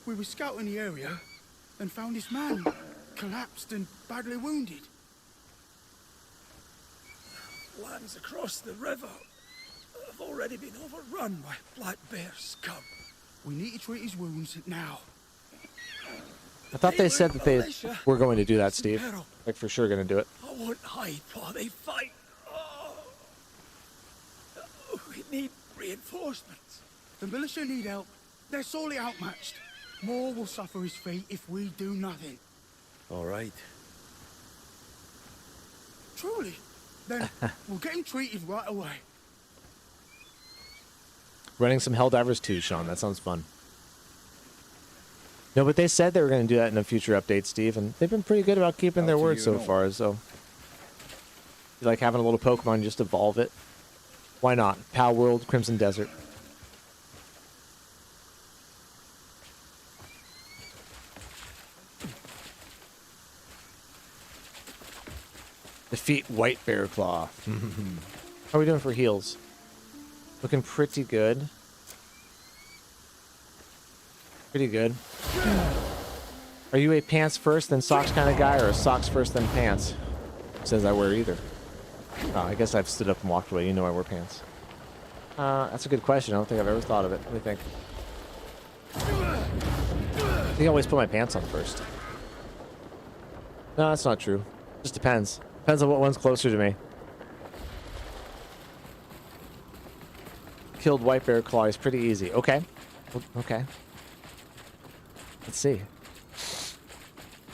we were scouting the area and found this man collapsed and badly wounded. Lands across the river have already been overrun by black bear scum. We need to treat his wounds now. I thought they said that they were going to do that, Steve. Like, for sure going to do it. I won't hide while they fight. Oh. We need reinforcements. The militia need help. They're sorely outmatched. Moore will suffer his fate if we do nothing. All right. Truly? Then we'll get him treated right away. Running some Helldivers too, Sean. That sounds fun. No, but they said they were going to do that in a future update, Steve, and they've been pretty good about keeping their word so far, so... You like having a little Pokemon, just evolve it? Why not? Pal World, Crimson Desert. Defeat White Bear Claw. How are we doing for heals? Looking pretty good. Pretty good. Are you a pants first then socks kind of guy, or a socks first then pants? Says I wear either. Oh, I guess I've stood up and walked away. You know I wear pants. That's a good question. I don't think I've ever thought of it. Let me think. I think I always put my pants on first. No, that's not true. Just depends. Depends on what one's closer to me. Killed White Bear Claw is pretty easy. Okay. Okay. Let's see.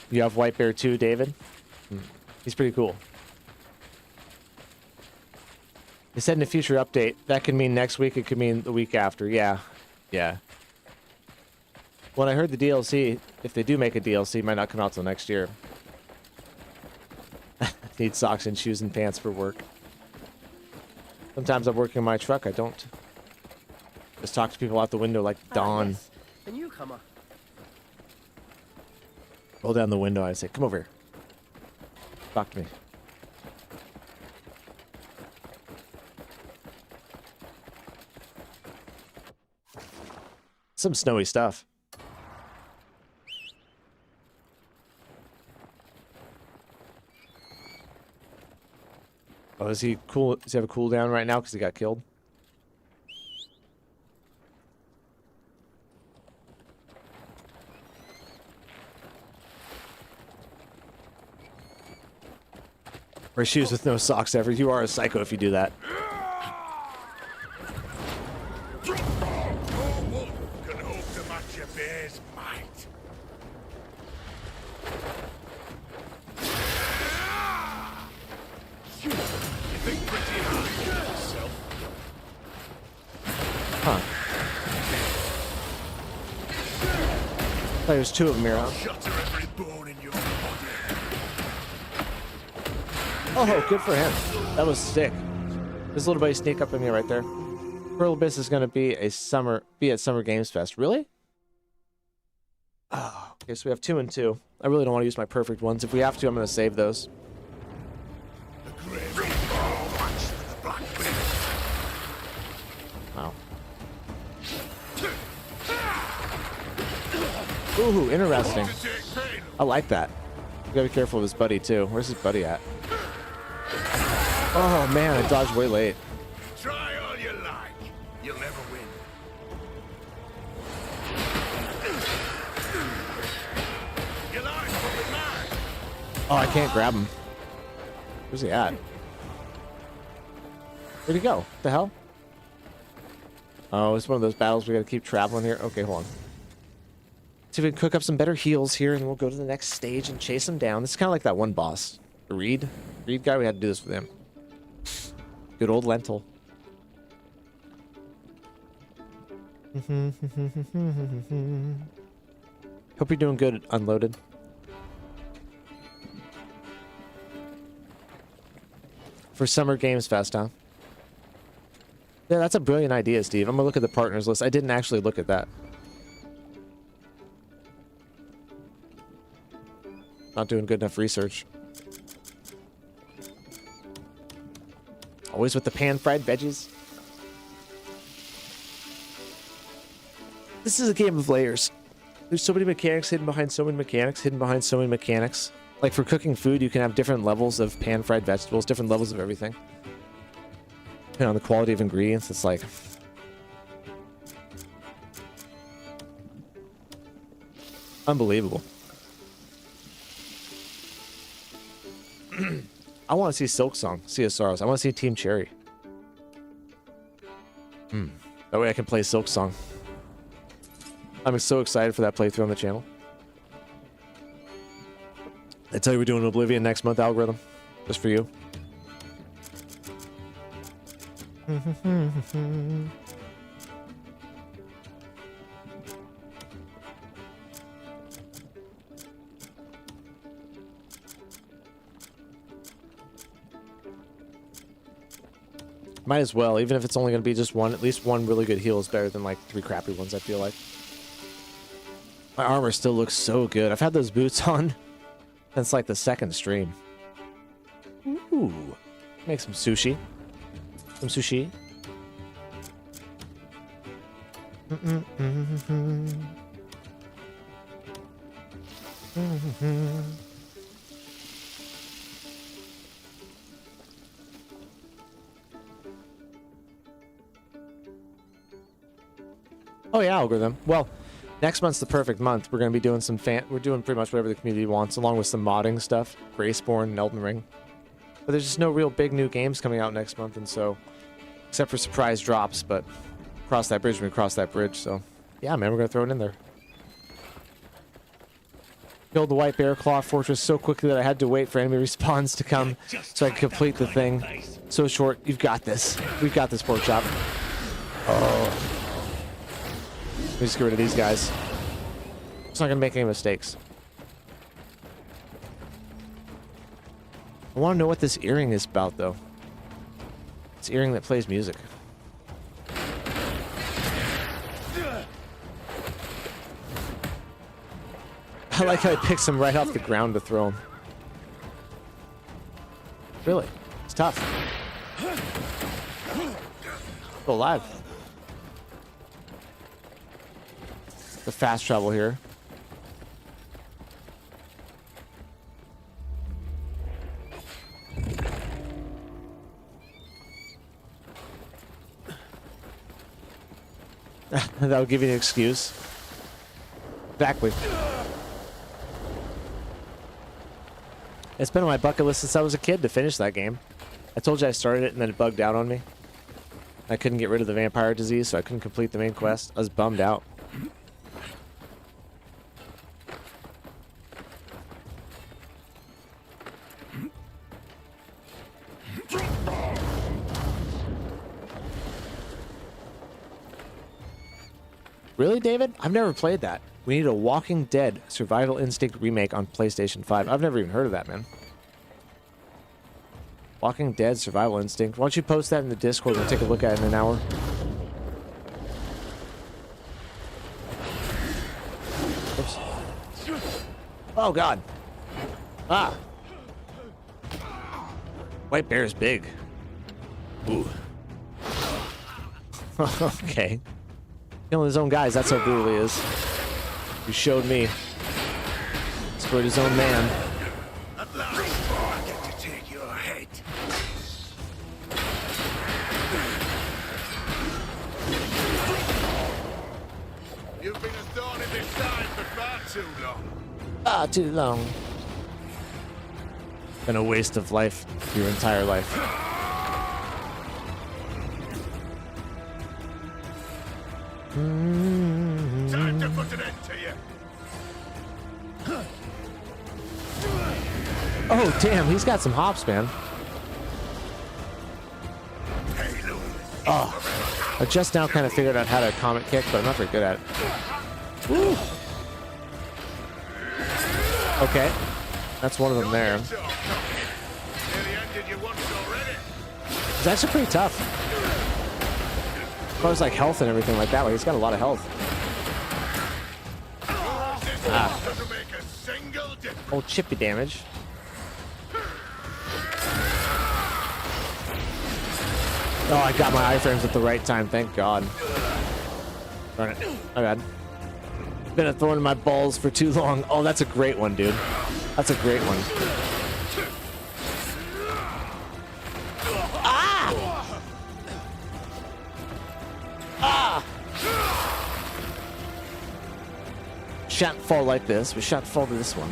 You have White Bear too, David? He's pretty cool. They said in a future update. That could mean next week. It could mean the week after. Yeah. Yeah. When I heard the DLC, if they do make a DLC, it might not come out till next year. Need socks and shoes and pants for work. Sometimes I'm working in my truck. I don't. Just talk to people out the window like Dawn. Yes. A newcomer. Roll down the window. I say, come over here. Talk to me. Some snowy stuff. Oh, is he cool? Does he have a cooldown right now because he got killed? Wear shoes with no socks ever. You are a psycho if you do that. No wolf can hope to match a bear's might. You think pretty hard of yourself. Huh. There's two of them here, huh? Shatter every bone in your body. Oh, good for him. That was sick. This little buddy sneak up on me right there. Pearl Abyss is going to be at Summer Games Fest. Really? Oh, okay, so we have 2 and 2. I really don't want to use my perfect ones. If we have to, I'm going to save those. Wow. Ooh, interesting. I like that. You gotta be careful of his buddy, too. Where's his buddy at? Oh, man, I dodged way late. Try all you like. You'll never win. You like fucking mad. Oh, I can't grab him. Where's he at? Where'd he go? What the hell? Oh, it's one of those battles we gotta keep traveling here. Okay, hold on. See if we can cook up some better heals here, and we'll go to the next stage and chase him down. This is kind of like that one boss. The Reed guy, we had to do this with him. Good old Lentil. Hope you're doing good, Unloaded. For Summer Games Fest, huh? Yeah, that's a brilliant idea, Steve. I'm gonna look at the partners list. I didn't actually look at that. Not doing good enough research. Always with the pan-fried veggies. This is a game of layers. There's so many mechanics hidden behind so many mechanics, hidden behind so many mechanics. Like for cooking food, you can have different levels of pan-fried vegetables, different levels of everything. Depending on the quality of ingredients, it's like... unbelievable. I want to see Silk Song, Sea of Sorrows. I want to see Team Cherry. That way I can play Silk Song. I'm so excited for that playthrough on the channel. I tell you we're doing Oblivion next month, Algorithm. Just for you. Might as well, even if it's only going to be just one. At least one really good heal is better than like 3 crappy ones, I feel like. My armor still looks so good. I've had those boots on since like the 2nd stream. Ooh. Make some sushi. Some sushi. Oh yeah, Algorithm. Well, next month's the perfect month. We're going to be doing some we're doing pretty much whatever the community wants, along with some modding stuff, Graceborn and Elden Ring. But there's just no real big new games coming out next month, and so, except for surprise drops, but cross that bridge when we cross that bridge, so yeah, man, we're going to throw it in there. Killed the White Bear Claw Fortress so quickly that I had to wait for enemy respawns to come so I could complete the thing. So short. You've got this. We've got this, Pork Chop. Oh. Let me just get rid of these guys. It's not going to make any mistakes. I want to know what this earring is about, though. It's an earring that plays music. I like how he picks him right off the ground to throw him. Really? It's tough. Still alive. The fast travel here. That'll give you an excuse. Exactly. It's been on my bucket list since I was a kid to finish that game. I told you I started it and then it bugged out on me. I couldn't get rid of the vampire disease, so I couldn't complete the main quest. I was bummed out. Really, David? I've never played that. We need a Walking Dead Survival Instinct remake on PlayStation 5. I've never even heard of that, man. Walking Dead Survival Instinct. Why don't you post that in the Discord and we'll take a look at it in an hour? Oops. Oh, God. Ah. White Bear is big. Ooh. Okay. Killing his own guys, that's how brutal he is. He showed me. Spurred his own man. At last, I get to take your head. You've been a thorn in this side for far too long. Far too long. Been a waste of life your entire life. Time to put an end to you. Oh, damn, he's got some hops, man. Oh, I just now kind of figured out how to comet kick, but I'm not very good at it. Woo. Okay, that's one of them there. It's actually pretty tough. As far as like health and everything like that, like he's got a lot of health. Old chippy damage. Oh, I got my iframes at the right time, thank God. Darn it. My bad. Been a thorn in my balls for too long. Oh, that's a great one, dude. That's a great one. Ah! Ah! Shan't fall like this. We shan't fall to this one.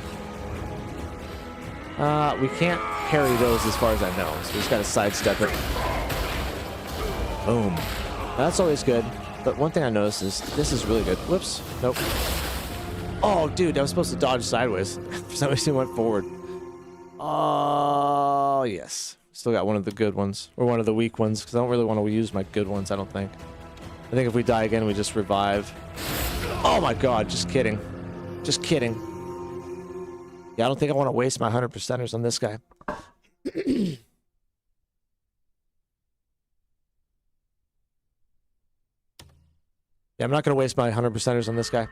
We can't parry those as far as I know, so we just gotta sidestep it. Boom. That's always good. But one thing I noticed is this is really good. Whoops. Nope. Oh, dude, I was supposed to dodge sideways. For some reason, it went forward. Oh, yes. Still got one of the good ones. Or one of the weak ones, because I don't really want to use my good ones, I don't think. I think if we die again, we just revive. Oh my God, just kidding. Just kidding. Yeah, I don't think I want to waste my 100%ers on this guy. Yeah, I'm not going to waste my 100%ers on this guy.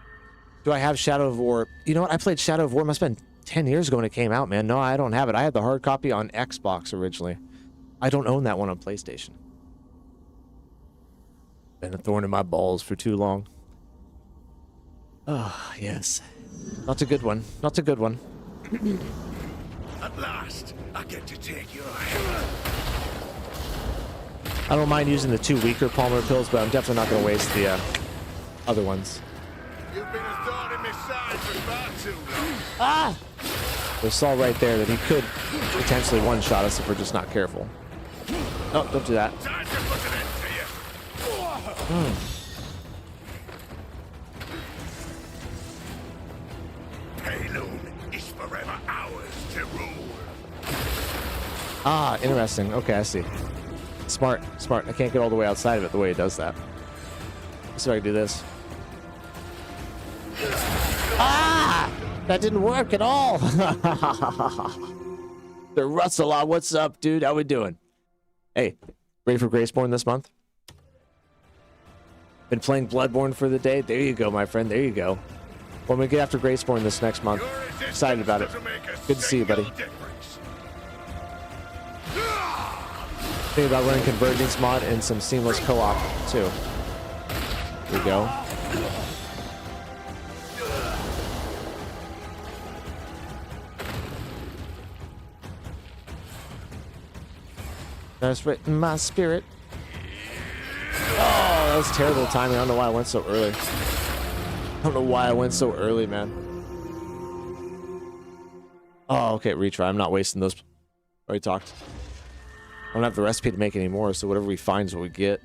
Do I have Shadow of War? You know what? I played Shadow of War. Must have been 10 years ago when it came out, man. No, I don't have it. I had the hard copy on Xbox originally. I don't own that one on PlayStation. Been a thorn in my balls for too long. Oh, yes. Not a good one. Not a good one. At last, I get to take your head. I don't mind using the 2 weaker Palmer pills, but I'm definitely not going to waste the other ones. You've been a thorn in my side for far too long. Ah! There's Saul right there that he could potentially one-shot us if we're just not careful. Oh, don't do that. Time to put an end to you. Payloon is forever ours to rule. Ah, interesting. Okay, I see. Smart, smart. I can't get all the way outside of it the way it does that. Let's see if I can do this. Ah! That didn't work at all. The Russell, what's up, dude? How we doing? Hey, ready for Graceborn this month? Been playing Bloodborne for the day? There you go, my friend. There you go. When we get after Graceborn this next month. Excited about it. Good to see you, buddy. Think about running Convergence mod and some seamless co-op, too. There we go. That's written my spirit. Oh, that was terrible timing. I don't know why I went so early. I don't know why I went so early, man. Oh, okay, retry. I'm not wasting those. Already talked. I don't have the recipe to make any more, so whatever we find is what we get.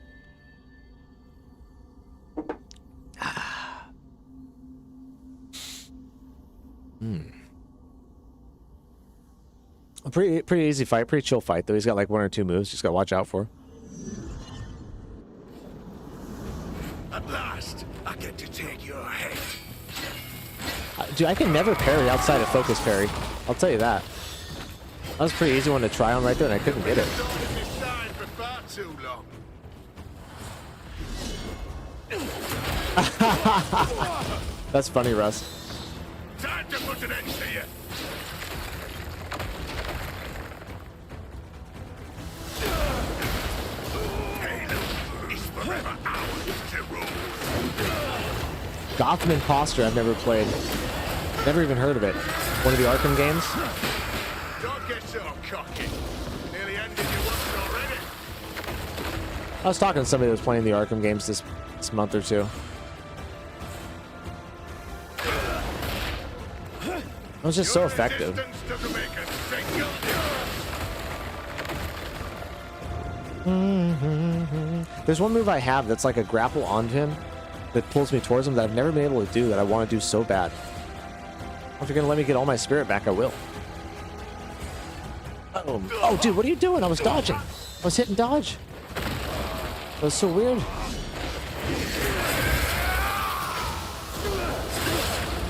A pretty easy fight, pretty chill fight though. He's got like 1 or 2 moves, just gotta watch out for. At last, I get to take your head. Dude, I can never parry outside of focus parry. I'll tell you that. That was a pretty easy one to try on right there, and I couldn't get it. That's funny, Russ. Time to put an end to you. Payloon is forever ours to rule. Gotham Imposter, I've never played. Never even heard of it. One of the Arkham games? Don't get so cocky. Nearly ended your work already. I was talking to somebody that was playing the Arkham games this month or two. It was just so effective. There's one move I have that's like a grapple onto him that pulls me towards him that I've never been able to do that I want to do so bad. If you're gonna let me get all my spirit back, I will. Uh-oh. Oh, dude, what are you doing? I was dodging. I was hitting dodge. That was so weird.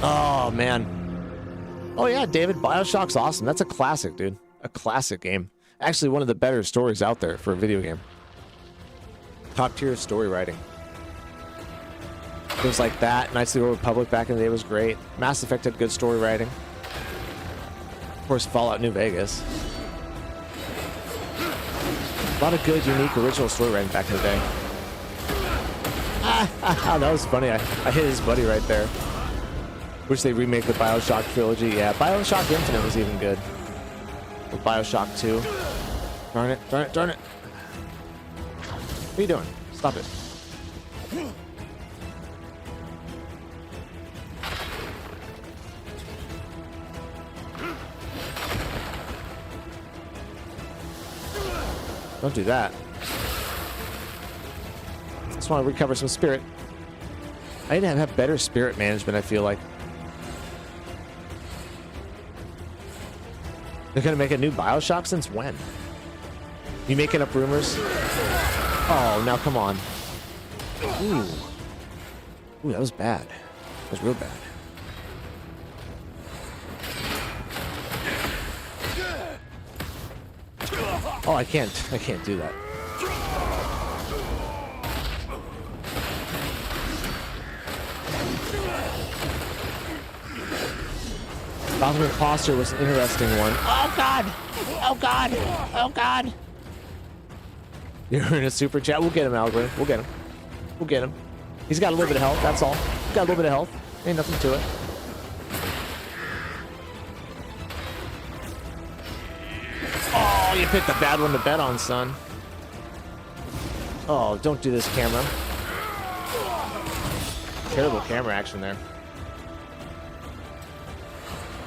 Oh, man. Oh, yeah, David, Bioshock's awesome. That's a classic, dude. A classic game. Actually, one of the better stories out there for a video game. Top tier story writing. It was like that. Knights of the Old Republic back in the day was great. Mass Effect had good story writing. Of course, Fallout New Vegas. A lot of good, unique, original story writing back in the day. That was funny. I hit his buddy right there. Wish they remake the Bioshock trilogy. Yeah, Bioshock Infinite was even good. Or Bioshock 2. Darn it, darn it, darn it. What are you doing? Stop it. Don't do that. Just want to recover some spirit. I need to have better spirit management, I feel like. They're going to make a new Bioshock? Since when? You making up rumors? Oh, now come on. Ooh. Ooh, that was bad. That was real bad. Oh, I can't do that. Gotham Imposter was an interesting one. Oh god! Oh god! Oh god! You're in a super chat. We'll get him, Algorithm. We'll get him. We'll get him. He's got a little bit of health, that's all. He's got a little bit of health. Ain't nothing to it. Oh, you picked a bad one to bet on, son. Oh, don't do this, camera. Terrible camera action there.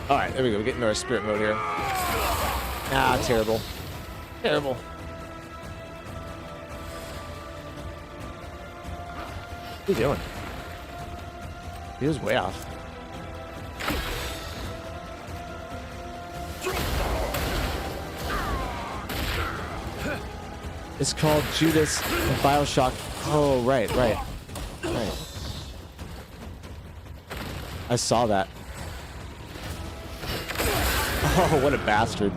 Alright, there we go. We're getting into our spirit mode here. Ah, terrible. Terrible. What are you doing? He was way off. It's called Judas and Bioshock. Oh, right. I saw that. Oh, what a bastard.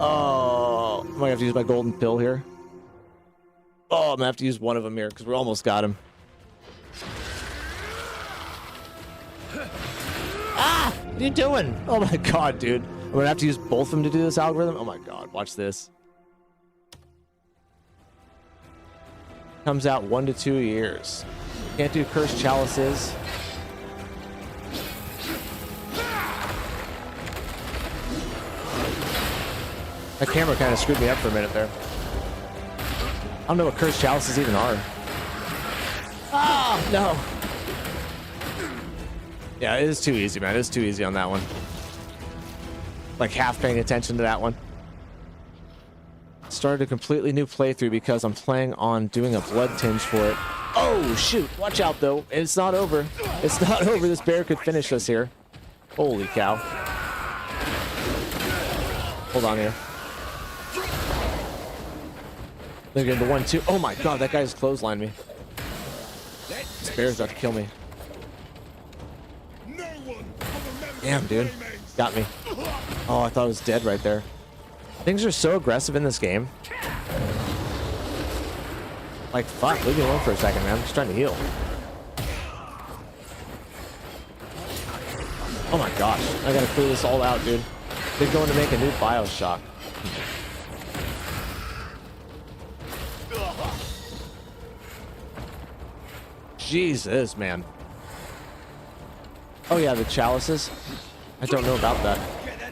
Oh, am I gonna have to use my golden pill here? Oh, I'm gonna have to use one of them here because we almost got him. Ah! What are you doing? Oh my god, dude. I'm gonna have to use both of them to do this algorithm? Oh my god, watch this. Comes out 1 to 2 years. Can't do cursed chalices. My camera kind of screwed me up for a minute there. I don't know what cursed chalices even are. Oh, no. Yeah, it is too easy, man. It is too easy on that one. Like half paying attention to that one. Started a completely new playthrough because I'm planning on doing a blood tinge for it. Oh, shoot. Watch out, though. It's not over. It's not over. This bear could finish us here. Holy cow. Hold on here. They're getting the 1-2. Oh my god, that guy just clotheslined me. This bear's about to kill me. Damn, dude. Got me. Oh, I thought I was dead right there. Things are so aggressive in this game. Like, fuck, leave me alone for a second, man. I'm just trying to heal. Oh my gosh. I gotta clear this all out, dude. They're going to make a new Bioshock. Jesus, man. Oh yeah, the chalices. I don't know about that.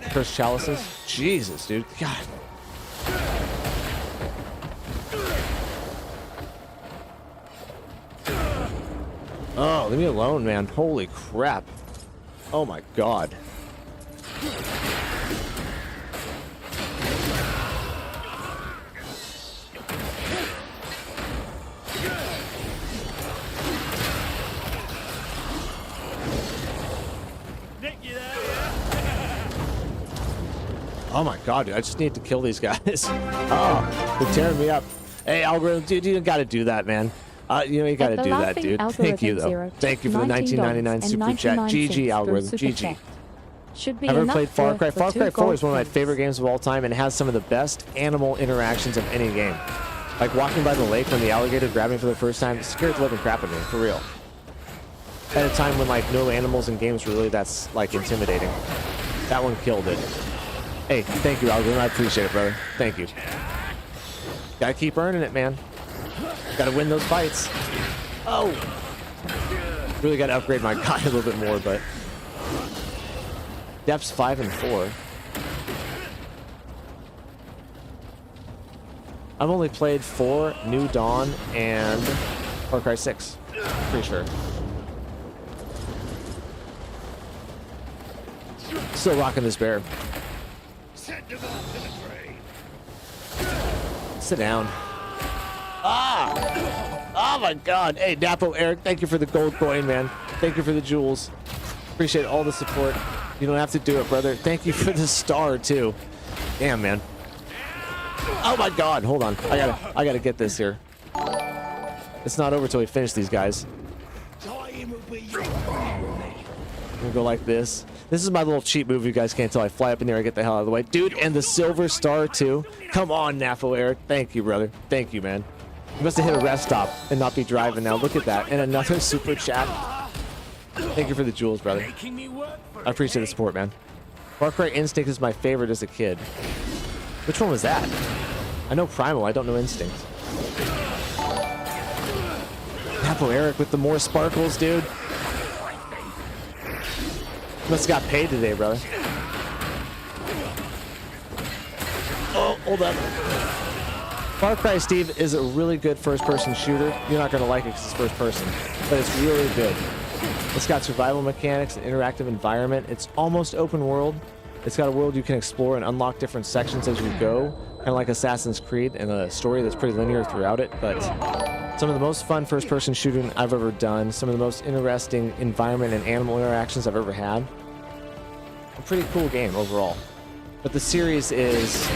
Cursed chalices. Jesus, dude. God. Oh, leave me alone, man. Holy crap. Oh my god. Oh my god, dude. I just need to kill these guys. Oh, they're tearing me up. Hey, algorithm, dude, you gotta do that, man. You know, you gotta do that, dude. Thank you, though. Thank you for the $19.99 super chat. GG, algorithm. GG. Should be I've ever enough played Far Cry. for Far 2 Cry 4 gold is one of my points. favorite games of all time and has some of the best animal interactions of any game. Like walking by the lake when the alligator grabbed me for the first time, it scared the living crap out of me, for real. At a time when like no animals in games were really that's like intimidating. That one killed it. Hey, thank you, Algorithm. I appreciate it, brother. Thank you. Gotta keep earning it, man. Gotta win those fights. Oh! Really gotta upgrade my guy a little bit more, but... Depths 5 and 4. I've only played 4, New Dawn, and Far Cry 6. Pretty sure. Still rocking this bear. Sit down. Ah! Oh my god. Hey, Napo Eric, thank you for the gold coin, man. Thank you for the jewels. Appreciate all the support. You don't have to do it, brother. Thank you for the star, too. Damn, man. Oh my god. Hold on. I gotta get this here. It's not over till we finish these guys. I'm gonna go like this. This is my little cheat move. You guys can't tell. I fly up in there and get the hell out of the way. Dude, and the silver star, too. Come on, Napo Eric. Thank you, brother. Thank you, man. You must have hit a rest stop and not be driving now. Look at that. And another super chat. Thank you for the jewels, brother. I appreciate the support, man. Far Cry Instinct is my favorite as a kid. Which one was that? I know Primal. I don't know Instinct. Napo Eric with the more sparkles, dude. Must have got paid today, brother. Oh, hold up. Far Cry, Steve, is a really good first-person shooter. You're not going to like it because it's first-person, but it's really good. It's got survival mechanics, an interactive environment. It's almost open world. It's got a world you can explore and unlock different sections as you go, kind of like Assassin's Creed, and a story that's pretty linear throughout it, but some of the most fun first-person shooting I've ever done, some of the most interesting environment and animal interactions I've ever had. A pretty cool game overall. But the series is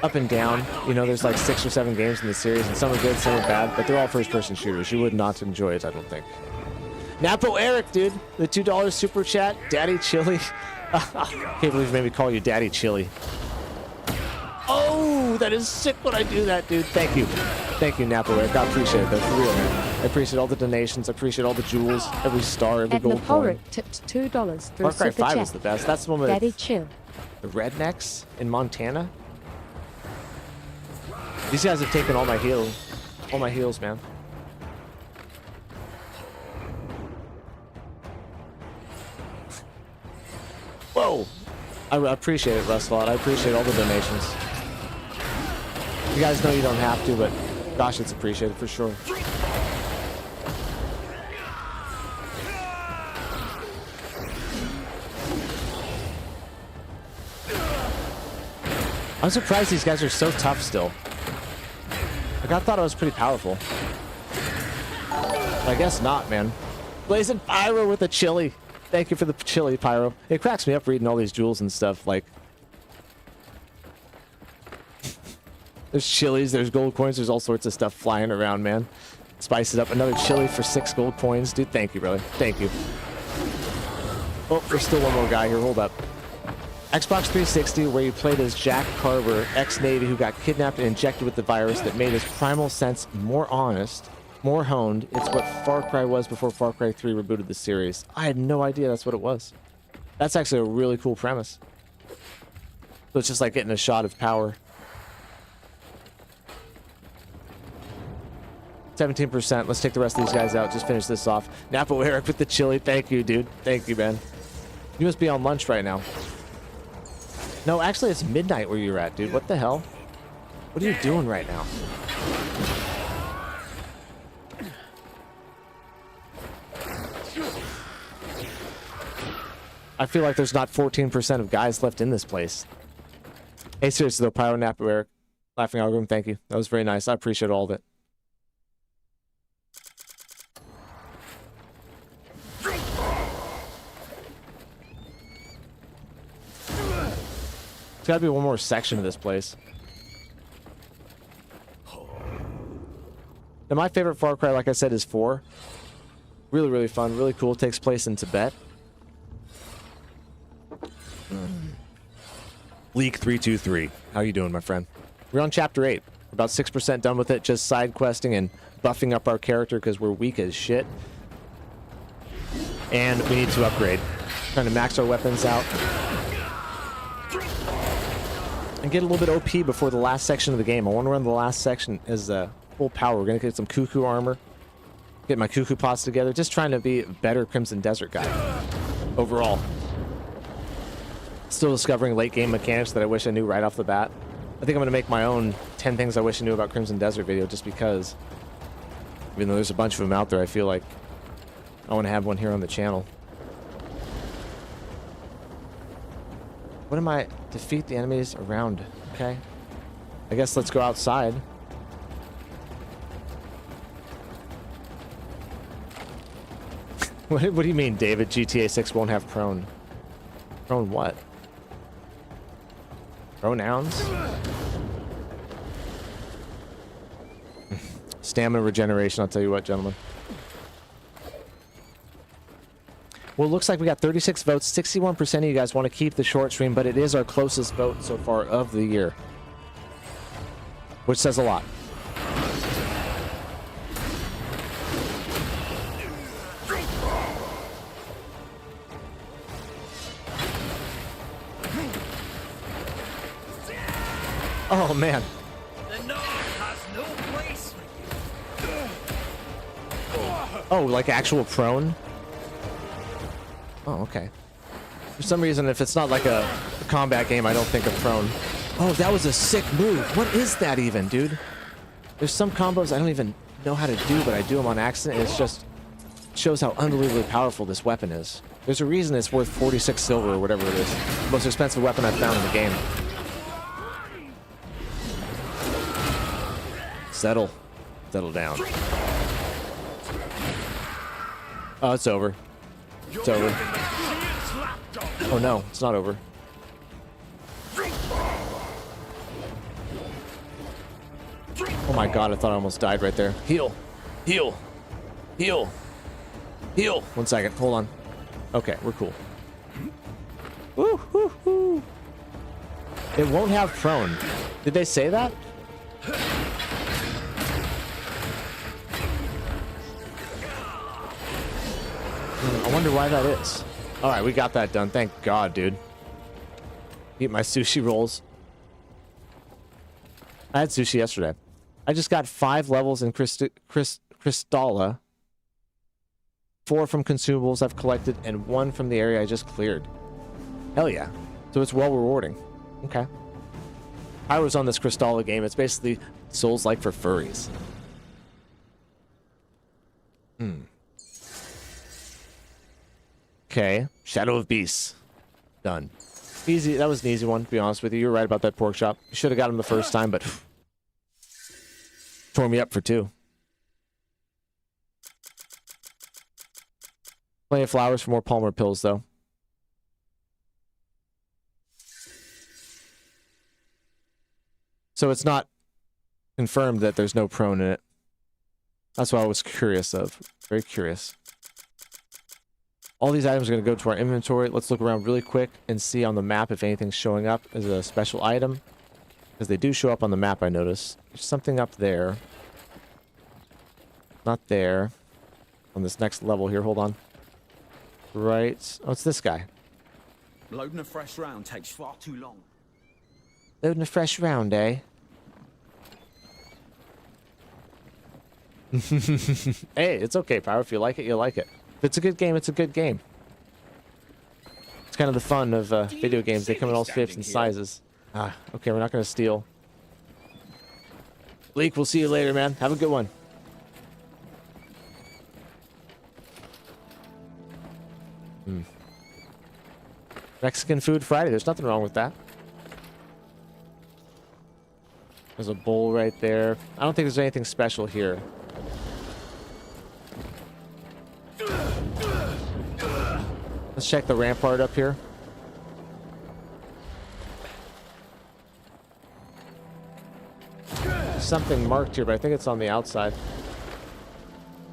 up and down. You know, there's like 6 or 7 games in the series, and some are good, some are bad, but they're all first-person shooters. You would not enjoy it, I don't think. Napo Eric, dude, the $2 super chat, Daddy Chili. Can't believe you made me call you Daddy Chili. Oh, that is sick when I do that, dude. Thank you. Thank you, Napo Eric. I appreciate it, though, for real, man. I appreciate all the donations. I appreciate all the jewels, every star, every gold coin. Tipped $2 through Far Cry super 5 chat. is the best. That's the one with Daddy chill. the rednecks in Montana. These guys have taken all my heals, man. Whoa! I appreciate it, Rustflot. I appreciate all the donations. You guys know you don't have to, but gosh, it's appreciated for sure. I'm surprised these guys are so tough still. Like, I thought I was pretty powerful. But I guess not, man. Blazing Pyro with a chili. Thank you for the chili, Pyro. It cracks me up reading all these jewels and stuff. Like, there's chilies, there's gold coins, there's all sorts of stuff flying around, man. Spice it up. Another chili for 6 gold coins. Dude, thank you, brother. Thank you. Oh, there's still one more guy here. Hold up. Xbox 360, where you played as Jack Carver, ex-Navy, who got kidnapped and injected with the virus that made his primal sense more honest, more honed. It's what Far Cry was before Far Cry 3 rebooted the series. I had no idea that's what it was. That's actually a really cool premise. So it's just like getting a shot of power. 17%. Let's take the rest of these guys out. Just finish this off. Napo Eric with the chili. Thank you, dude. Thank you, man. You must be on lunch right now. No, actually, it's midnight where you're at, dude. What the hell? What are you doing right now? I feel like there's not 14% of guys left in this place. Hey, seriously, though, Pyro, Napo Eric, Laughing Algorithm, thank you. That was very nice. I appreciate all of it. There's gotta be one more section of this place. Now, my favorite Far Cry, like I said, is 4. Really, really fun, really cool. Takes place in Tibet. Leak323. How you doing, my friend? We're on chapter 8. We're about 6% done with it, just side questing and buffing up our character because we're weak as shit. And we need to upgrade. Trying to max our weapons out. And get a little bit OP before the last section of the game. I want to run the last section as full power. We're going to get some cuckoo armor. Get my cuckoo pots together. Just trying to be a better Crimson Desert guy. Overall. Still discovering late game mechanics that I wish I knew right off the bat. I think I'm going to make my own 10 things I wish I knew about Crimson Desert video just because. Even though there's a bunch of them out there, I feel like I want to have one here on the channel. What am I? Defeat the enemies around. Okay. I guess let's go outside. What do you mean, David? GTA 6 won't have prone? Prone what? Pronouns? Stamina regeneration, I'll tell you what, gentlemen. Well, it looks like we got 36 votes. 61% of you guys want to keep the short stream, but it is our closest vote so far of the year. Which says a lot. Oh, man. The North has no place for you. Oh, like actual prone? Oh, okay. For some reason, if it's not like a combat game, I don't think of prone. Oh, that was a sick move. What is that even, dude? There's some combos I don't even know how to do, but I do them on accident, and it's just shows how unbelievably powerful this weapon is. There's a reason it's worth 46 silver or whatever it is. Most expensive weapon I've found in the game. Settle. Settle down. Oh, it's over. It's over. Oh no, it's not over. Oh my god, I thought I almost died right there. Heal. Heal. Heal. Heal. 1 second, hold on. Okay, we're cool. Woo, woo, woo. It won't have prone. Did they say that? I wonder why that is. Alright, we got that done. Thank God, dude. Eat my sushi rolls. I had sushi yesterday. I just got 5 levels in Crystalla. 4 from consumables I've collected, and 1 from the area I just cleared. Hell yeah. So it's well rewarding. Okay. I was on this Crystalla game. It's basically Souls-like for furries. Okay. Shadow of Beasts. Done. Easy. That was an easy one, to be honest with you. You're right about that pork chop. You should have got him the first time, but tore me up for 2. Plenty of flowers for more Palmer pills, though. So it's not confirmed that there's no prone in it. That's what I was curious of. Very curious. All these items are going to go to our inventory. Let's look around really quick and see on the map if anything's showing up as a special item. Because they do show up on the map, I notice. There's something up there. Not there. On this next level here. Hold on. Right. Oh, it's this guy. Loading a fresh round takes far too long. Loading a fresh round, eh? Hey, it's okay, Power. If you like it, you like it. If it's a good game, it's a good game. It's kind of the fun of video games. They come in all shapes and sizes. Ah, okay, we're not going to steal. Leak, we'll see you later, man. Have a good one. Mexican Food Friday. There's nothing wrong with that. There's a bowl right there. I don't think there's anything special here. Let's check the rampart up here. There's something marked here, but I think it's on the outside.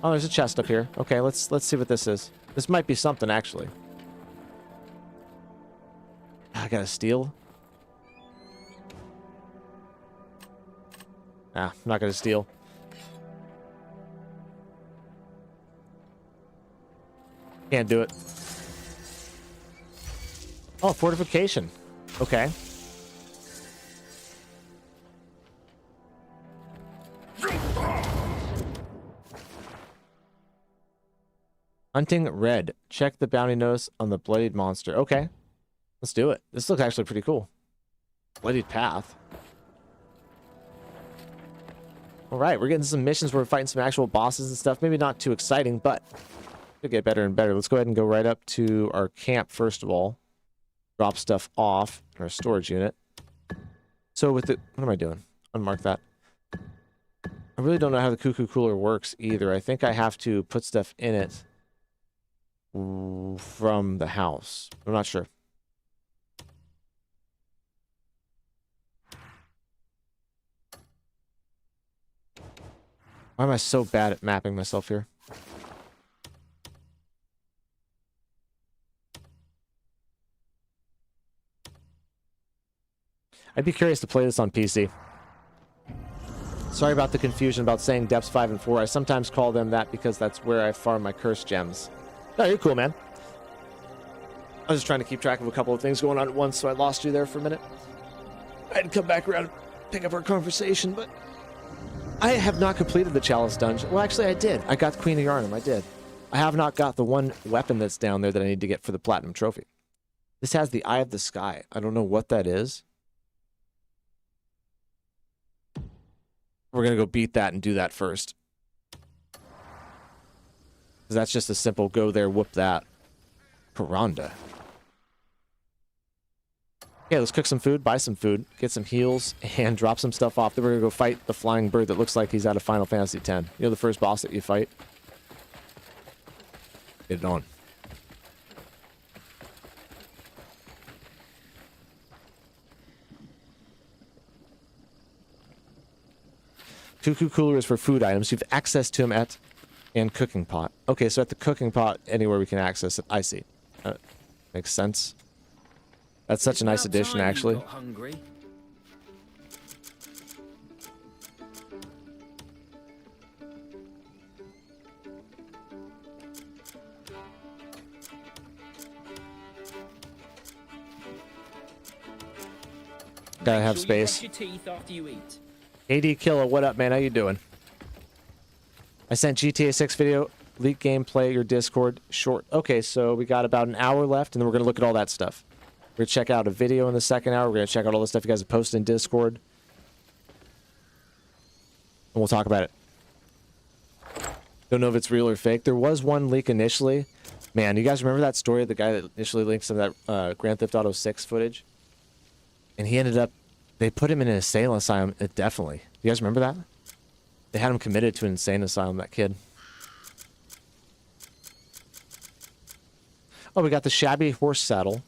Oh, there's a chest up here. Okay, let's see what this is. This might be something, actually. I gotta steal. I'm not gonna steal. Can't do it. Oh, fortification. Okay. Hunting red. Check the bounty notice on the bloodied monster. Okay. Let's do it. This looks actually pretty cool. Bloodied path. Alright, we're getting some missions where we're fighting some actual bosses and stuff. Maybe not too exciting, but it'll get better and better. Let's go ahead and go right up to our camp first of all. Drop stuff off in our storage unit. So with the... What am I doing? Unmark that. I really don't know how the cuckoo cooler works either. I think I have to put stuff in it from the house. I'm not sure. Why am I so bad at mapping myself here? I'd be curious to play this on PC. Sorry about the confusion about saying depths 5 and 4. I sometimes call them that because that's where I farm my cursed gems. Oh, you're cool, man. I was just trying to keep track of a couple of things going on at once, so I lost you there for a minute. I had to come back around and pick up our conversation, but I have not completed the Chalice Dungeon. Well, actually, I did. I got Queen of Yharnam. I did. I have not got the one weapon that's down there that I need to get for the Platinum Trophy. This has the Eye of the Sky. I don't know what that is. We're going to go beat that and do that first. Because that's just a simple go there, whoop that. Piranha. Okay, let's cook some food, buy some food, get some heals, and drop some stuff off. Then we're going to go fight the flying bird that looks like he's out of Final Fantasy X. You know the first boss that you fight? Get it on. Cuckoo cooler is for food items. You have access to them at and cooking pot. Okay, so at the cooking pot, anywhere we can access it. I see. Makes sense. That's such a nice addition, actually. Gotta have space. AD Killer, what up, man? How you doing? I sent GTA 6 video, leak gameplay, your Discord, short. Okay, so we got about an hour left, and then we're going to look at all that stuff. We're going to check out a video in the second hour. We're going to check out all the stuff you guys have posted in Discord. And we'll talk about it. Don't know if it's real or fake. There was one leak initially. Man, you guys remember that story of the guy that initially leaked some of that Grand Theft Auto 6 footage? And he ended up... They put him in an insane asylum, definitely. You guys remember that? They had him committed to an insane asylum, that kid. Oh, we got the shabby horse saddle.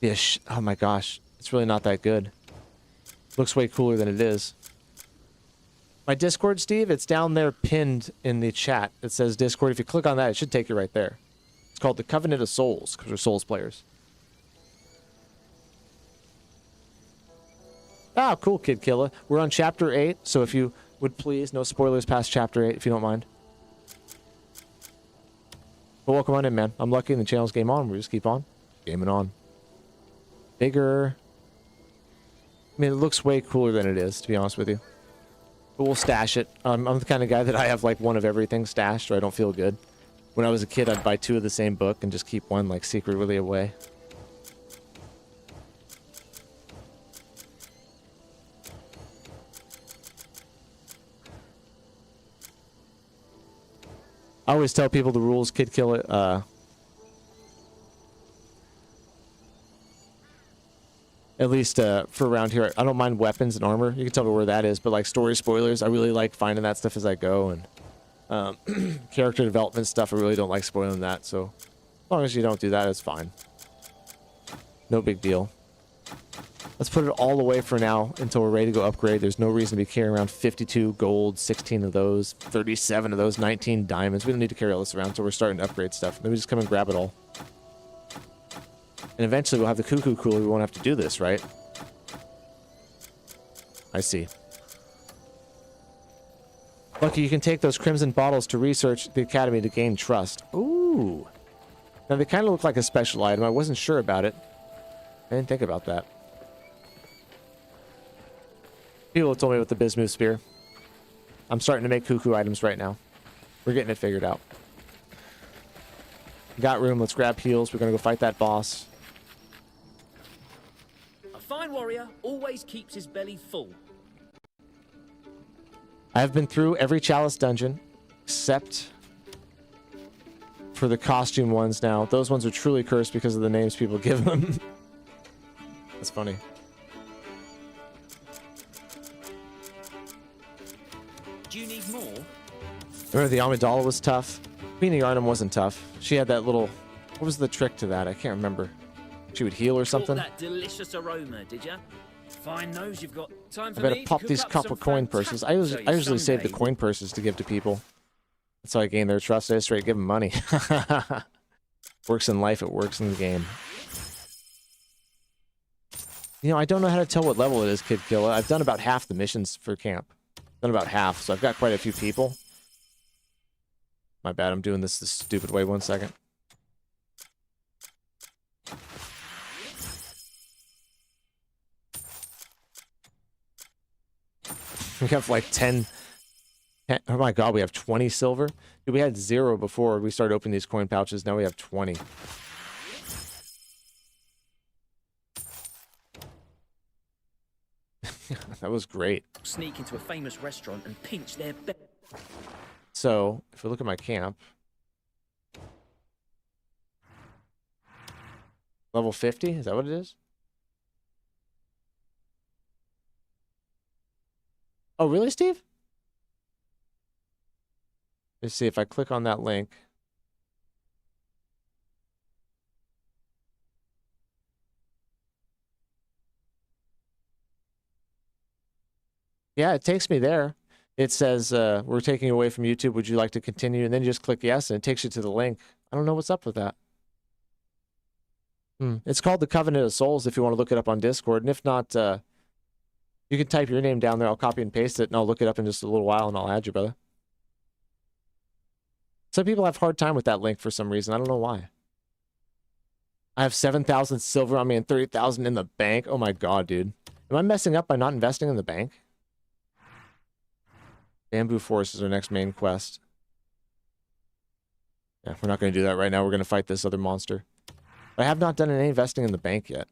Yeah, oh my gosh. It's really not that good. Looks way cooler than it is. My Discord, Steve, it's down there pinned in the chat. It says Discord. If you click on that, it should take you right there. It's called the Covenant of Souls, because we're Souls players. Ah, cool, Kid Killer. We're on Chapter 8, so if you would please, no spoilers past Chapter 8, if you don't mind. But welcome on in, man. I'm lucky and the channel's game on. We just keep on. Gaming on. Bigger. I mean, it looks way cooler than it is, to be honest with you. But we'll stash it. I'm the kind of guy that I have, like, one of everything stashed, or I don't feel good. When I was a kid, I'd buy 2 of the same book and just keep one, like, secretly away. I always tell people the rules, Kid Killer, at least for around here. I don't mind weapons and armor. You can tell me where that is, but like story spoilers, I really like finding that stuff as I go, and character development stuff, I really don't like spoiling that, so as long as you don't do that, it's fine. No big deal. Let's put it all away for now until we're ready to go upgrade. There's no reason to be carrying around 52 gold, 16 of those, 37 of those, 19 diamonds. We don't need to carry all this around until we're starting to upgrade stuff. Then we just come and grab it all. And eventually we'll have the cuckoo cooler. We won't have to do this, right? I see. Lucky, you can take those crimson bottles to research the academy to gain trust. Ooh. Now, they kind of look like a special item. I wasn't sure about it. I didn't think about that. People told me about the Bismuth Spear. I'm starting to make cuckoo items right now. We're getting it figured out. Got room. Let's grab heals. We're going to go fight that boss. A fine warrior always keeps his belly full. I have been through every Chalice dungeon except for the costume ones now. Those ones are truly cursed because of the names people give them. That's funny. Do you need more? Remember the Amidala was tough? Queen Arnhem wasn't tough. She had that little... What was the trick to that? I can't remember. She would heal or something? That delicious aroma, did ya? Fine nose you've got. Time for I better me to pop cook these up copper some coin purses. I usually save the someday coin purses to give to people. That's how I gain their trust. I just straight give them money. Works in life, it works in the game. You know, I don't know how to tell what level it is, Kid Killer. I've done about half the missions for camp. Done about half, so I've got quite a few people. My bad, I'm doing this the stupid way. 1 second. We have like 10... Oh my god, we have 20 silver? Dude, we had 0 before we started opening these coin pouches. Now we have 20. That was great. Sneak into a famous restaurant and pinch their So, if we look at my camp... Level 50? Is that what it is? Oh, really, Steve? Let's see if I click on that link. Yeah, it takes me there. It says, we're taking you away from YouTube. Would you like to continue? And then you just click yes, and it takes you to the link. I don't know what's up with that. It's called the Covenant of Souls if you want to look it up on Discord. And if not, you can type your name down there. I'll copy and paste it, and I'll look it up in just a little while, and I'll add you, brother. Some people have a hard time with that link for some reason. I don't know why. I have 7,000 silver on me and 30,000 in the bank. Oh my god, dude. Am I messing up by not investing in the bank? Bamboo Forest is our next main quest. Yeah, we're not going to do that right now. We're going to fight this other monster. But I have not done any investing in the bank yet.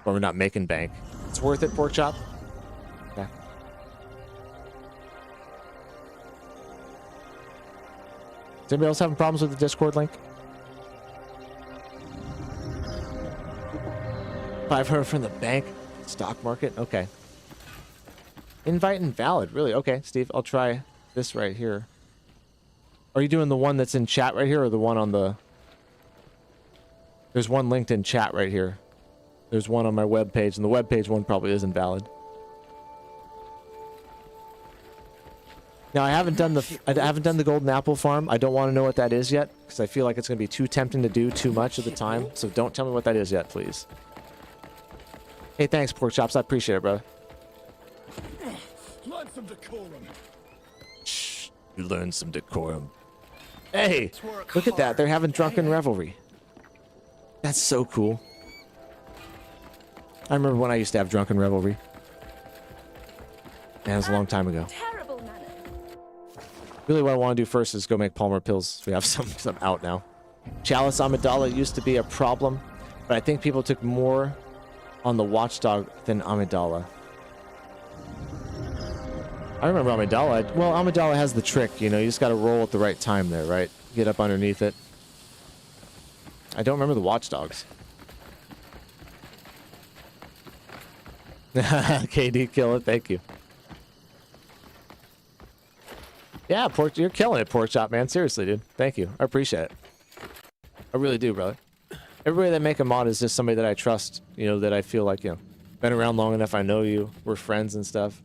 Or we're not making bank. It's worth it, Pork Chop? Okay. Is anybody else having problems with the Discord link? 500 from the bank? Stock market? Okay. Invite invalid. Really? Okay, Steve, I'll try this right here. Are you doing the one that's in chat right here or the one on the... There's one linked in chat right here. There's one on my webpage, and the webpage one probably isn't valid. Now, I haven't done the golden apple farm. I don't want to know what that is yet, because I feel like it's going to be too tempting to do too much at the time. So don't tell me what that is yet, please. Hey, thanks, Pork Chops. I appreciate it, brother. Learn some decorum. Shh, you learn some decorum. Hey, look at that. They're having drunken revelry. That's so cool. I remember when I used to have drunken revelry. Man, it was a long time ago. Really, what I want to do first is go make Palmer pills. We have some out now. Chalice Amidala used to be a problem, but I think people took more on the Watchdog than Amidala. I remember Amidala. Well, Amidala has the trick, you know. You just got to roll at the right time there, right? Get up underneath it. I don't remember the Watchdogs. KD, kill it. Thank you. Yeah, you're killing it, Pork Chop, man. Seriously, dude. Thank you. I appreciate it. I really do, brother. Everybody that make a mod is just somebody that I trust, you know, that I feel like, you know, been around long enough, I know you, we're friends and stuff.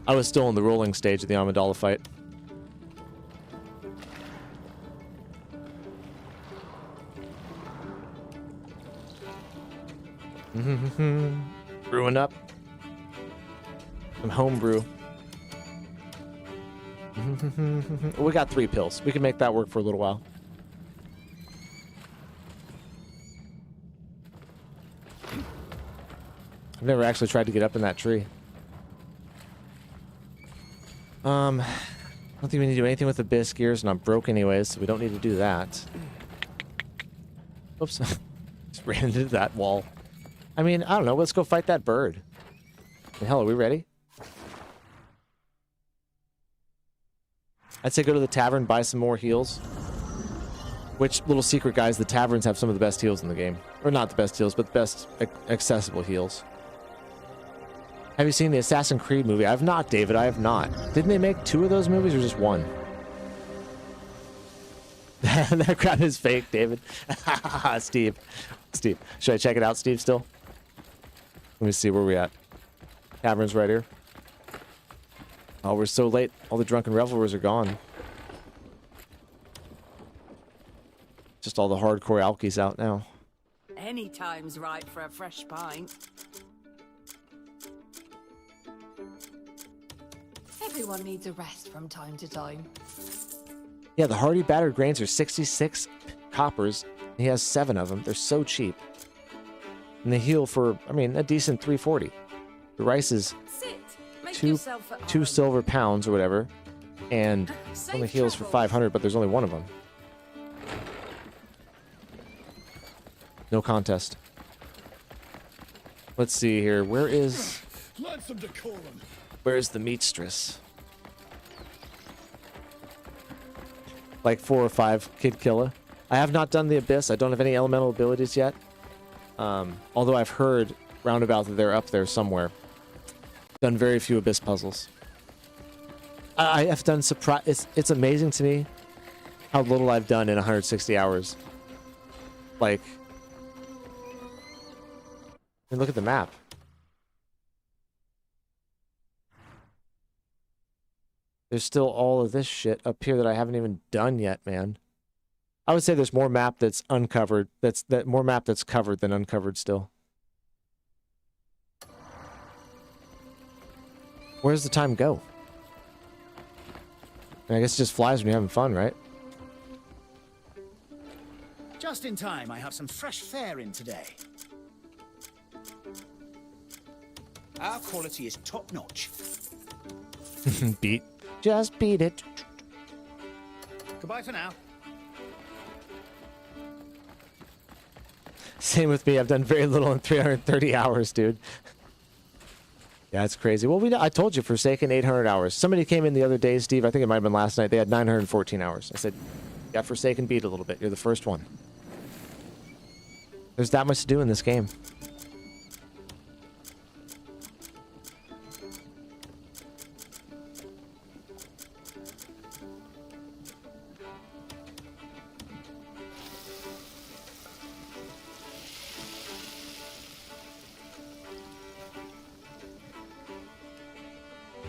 I was still in the rolling stage of the Amidala fight. Brewing up. Some homebrew. We got 3 pills. We can make that work for a little while. I've never actually tried to get up in that tree. I don't think we need to do anything with Abyss gears, and I'm broke anyways, so we don't need to do that. Oops. Just ran into that wall. I mean, I don't know. Let's go fight that bird. The hell, are we ready? I'd say go to the tavern, buy some more heals. Which, little secret, guys, the taverns have some of the best heals in the game. Or not the best heals, but the best accessible heals. Have you seen the Assassin's Creed movie? I have not, David. I have not. Didn't they make 2 of those movies or just 1? That crap is fake, David. Steve. Should I check it out, Steve, still? Let me see where we at. Tavern's right here. Oh, we're so late. All the drunken revelers are gone. Just all the hardcore alkies out now. Any time's right for a fresh pint. Everyone needs a rest from time to time. Yeah, the hardy battered grains are 66 coppers. He has 7 of them. They're so cheap. And they heal for, I mean, a decent 340. The rice is two silver pounds or whatever. And only heals for 500, but there's only 1 of them. No contest. Let's see here. Where's the meatstress? Like 4 or 5 kid killer. I have not done the Abyss. I don't have any elemental abilities yet. Although I've heard roundabout that they're up there somewhere. Done very few Abyss puzzles. I have done surprise. It's amazing to me how little I've done in 160 hours. Like, I mean, look at the map. There's still all of this shit up here that I haven't even done yet, man. I would say there's more map that's uncovered. More map that's covered than uncovered still. Where does the time go? I mean, I guess it just flies when you're having fun, right? Just in time, I have some fresh fare in today. Our quality is top-notch. Just beat it. Goodbye for now. Same with me. I've done very little in 330 hours, dude. Yeah, it's crazy. Well, I told you, Forsaken 800 hours. Somebody came in the other day, Steve. I think it might have been last night. They had 914 hours. I said, got Forsaken beat a little bit. You're the first one. There's that much to do in this game.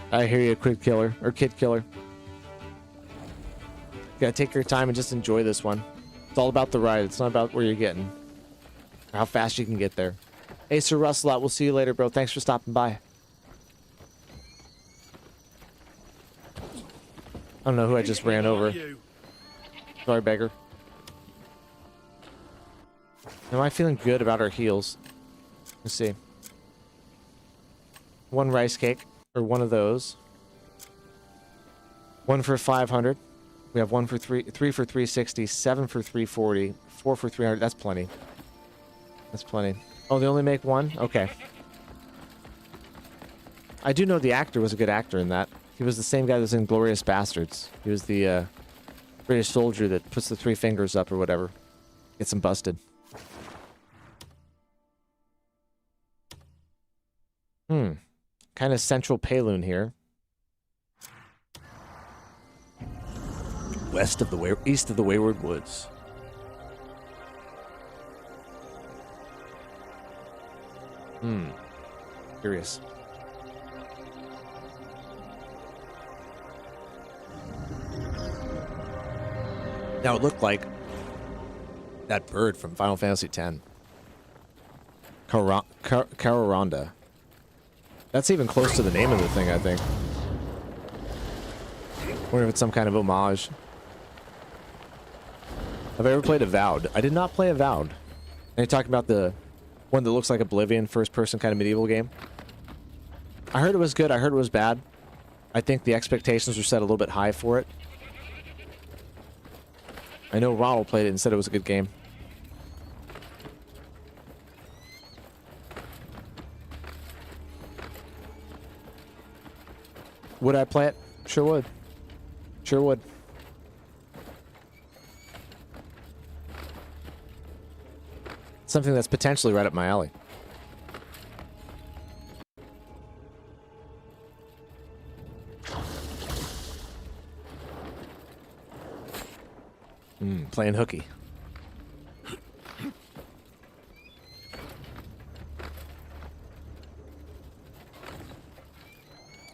I hear you, kid killer. Gotta take your time and just enjoy this one. It's all about the ride. It's not about where you're getting. Or how fast you can get there. Hey, Sir Russelot, we'll see you later, bro. Thanks for stopping by. I don't know who I just ran over. Sorry, beggar. Am I feeling good about our heals? Let's see. 1 rice cake. Or 1 of those. 1 for 500. We have 1 for 3 for 360, 7 for 340, 4 for 300. That's plenty. That's plenty. Oh, they only make 1? Okay. I do know the actor was a good actor in that. He was the same guy that was in Glorious Bastards. He was the British soldier that puts the 3 fingers up or whatever. Gets him busted. Kind of central Payloon here. East of the Wayward Woods. Curious. Now it looked like that bird from Final Fantasy X. Karonda. That's even close to the name of the thing, I think. I wonder if it's some kind of homage. Have I ever played Avowed? I did not play Avowed. Are you talking about the one that looks like Oblivion, first-person kind of medieval game? I heard it was good. I heard it was bad. I think the expectations were set a little bit high for it. I know Ronald played it and said it was a good game. Would I play it? Sure would. Sure would. Something that's potentially right up my alley. Playing hooky.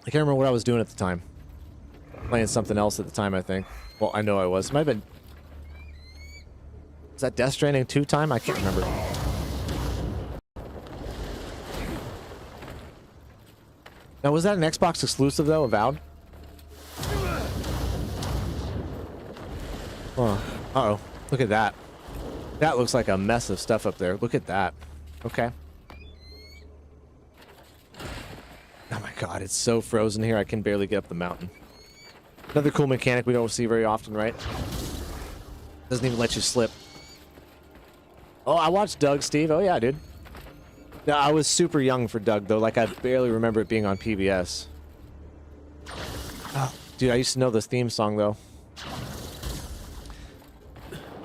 I can't remember what I was doing at the time. Playing something else at the time, I think. Well, I know I was. Might have been... Is that Death Stranding 2 time? I can't remember. Now, was that an Xbox exclusive, though, Avowed? Oh. Uh-oh. Look at that. That looks like a mess of stuff up there. Look at that. Okay. Oh my god, it's so frozen here, I can barely get up the mountain. Another cool mechanic we don't see very often, right? Doesn't even let you slip. Oh, I watched Doug, Steve. Oh yeah, dude. No, I was super young for Doug, though. Like, I barely remember it being on PBS. Oh, dude, I used to know this theme song, though.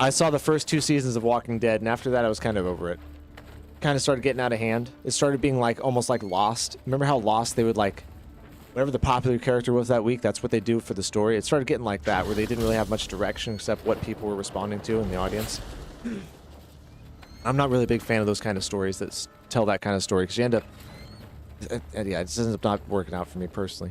I saw the first 2 seasons of Walking Dead, and after that, I was kind of over it. Kind of started getting out of hand. It started being like almost like Lost. Remember how Lost they would like whatever the popular character was that week, that's what they do for the story. It started getting like that, where they didn't really have much direction except what people were responding to in the audience. I'm not really a big fan of those kind of stories that tell that kind of story, because you end up yeah, it just ends up not working out for me personally.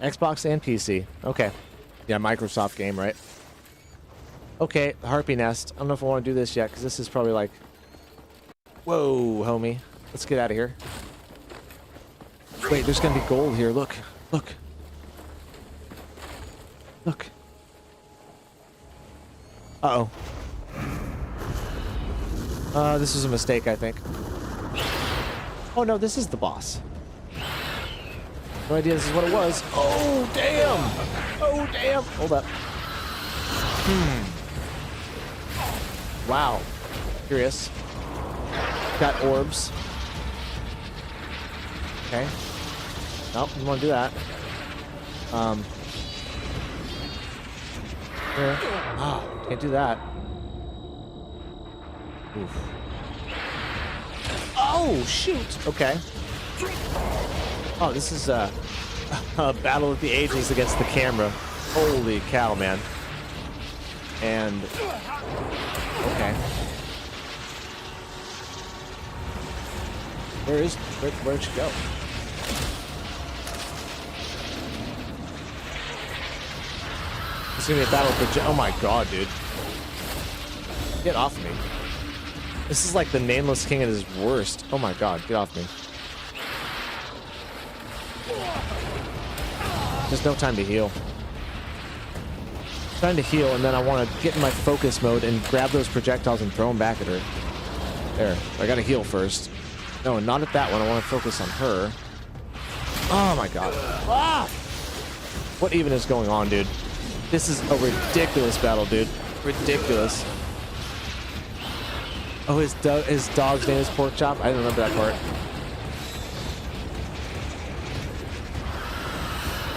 Xbox and PC. Okay. Yeah, Microsoft game, right? Okay, the Harpy Nest. I don't know if I want to do this yet, because this is probably like... Whoa, homie. Let's get out of here. Wait, there's going to be gold here. Look. Look. Look. Uh-oh. This was a mistake, I think. Oh, no, this is the boss. No idea this is what it was. Oh, damn! Oh, damn! Hold up. Wow. Curious. Got orbs. Okay. Nope, we want to do that. Here. Oh, can't do that. Oof. Oh, shoot! Okay. Oh, this is a battle of the ages against the camera. Holy cow, man. And... Okay. Where'd you go? It's gonna be a battle for... Oh my god, dude. Get off me. This is like the Nameless King at his worst. Oh my god, get off me. There's no time to heal. Time to heal, and then I want to get in my focus mode and grab those projectiles and throw them back at her. There. I gotta heal first. No, not at that one. I want to focus on her. Oh my god. Ah! What even is going on, dude? This is a ridiculous battle, dude. Ridiculous. Oh, his dog's name is Pork Chop? I didn't remember that part.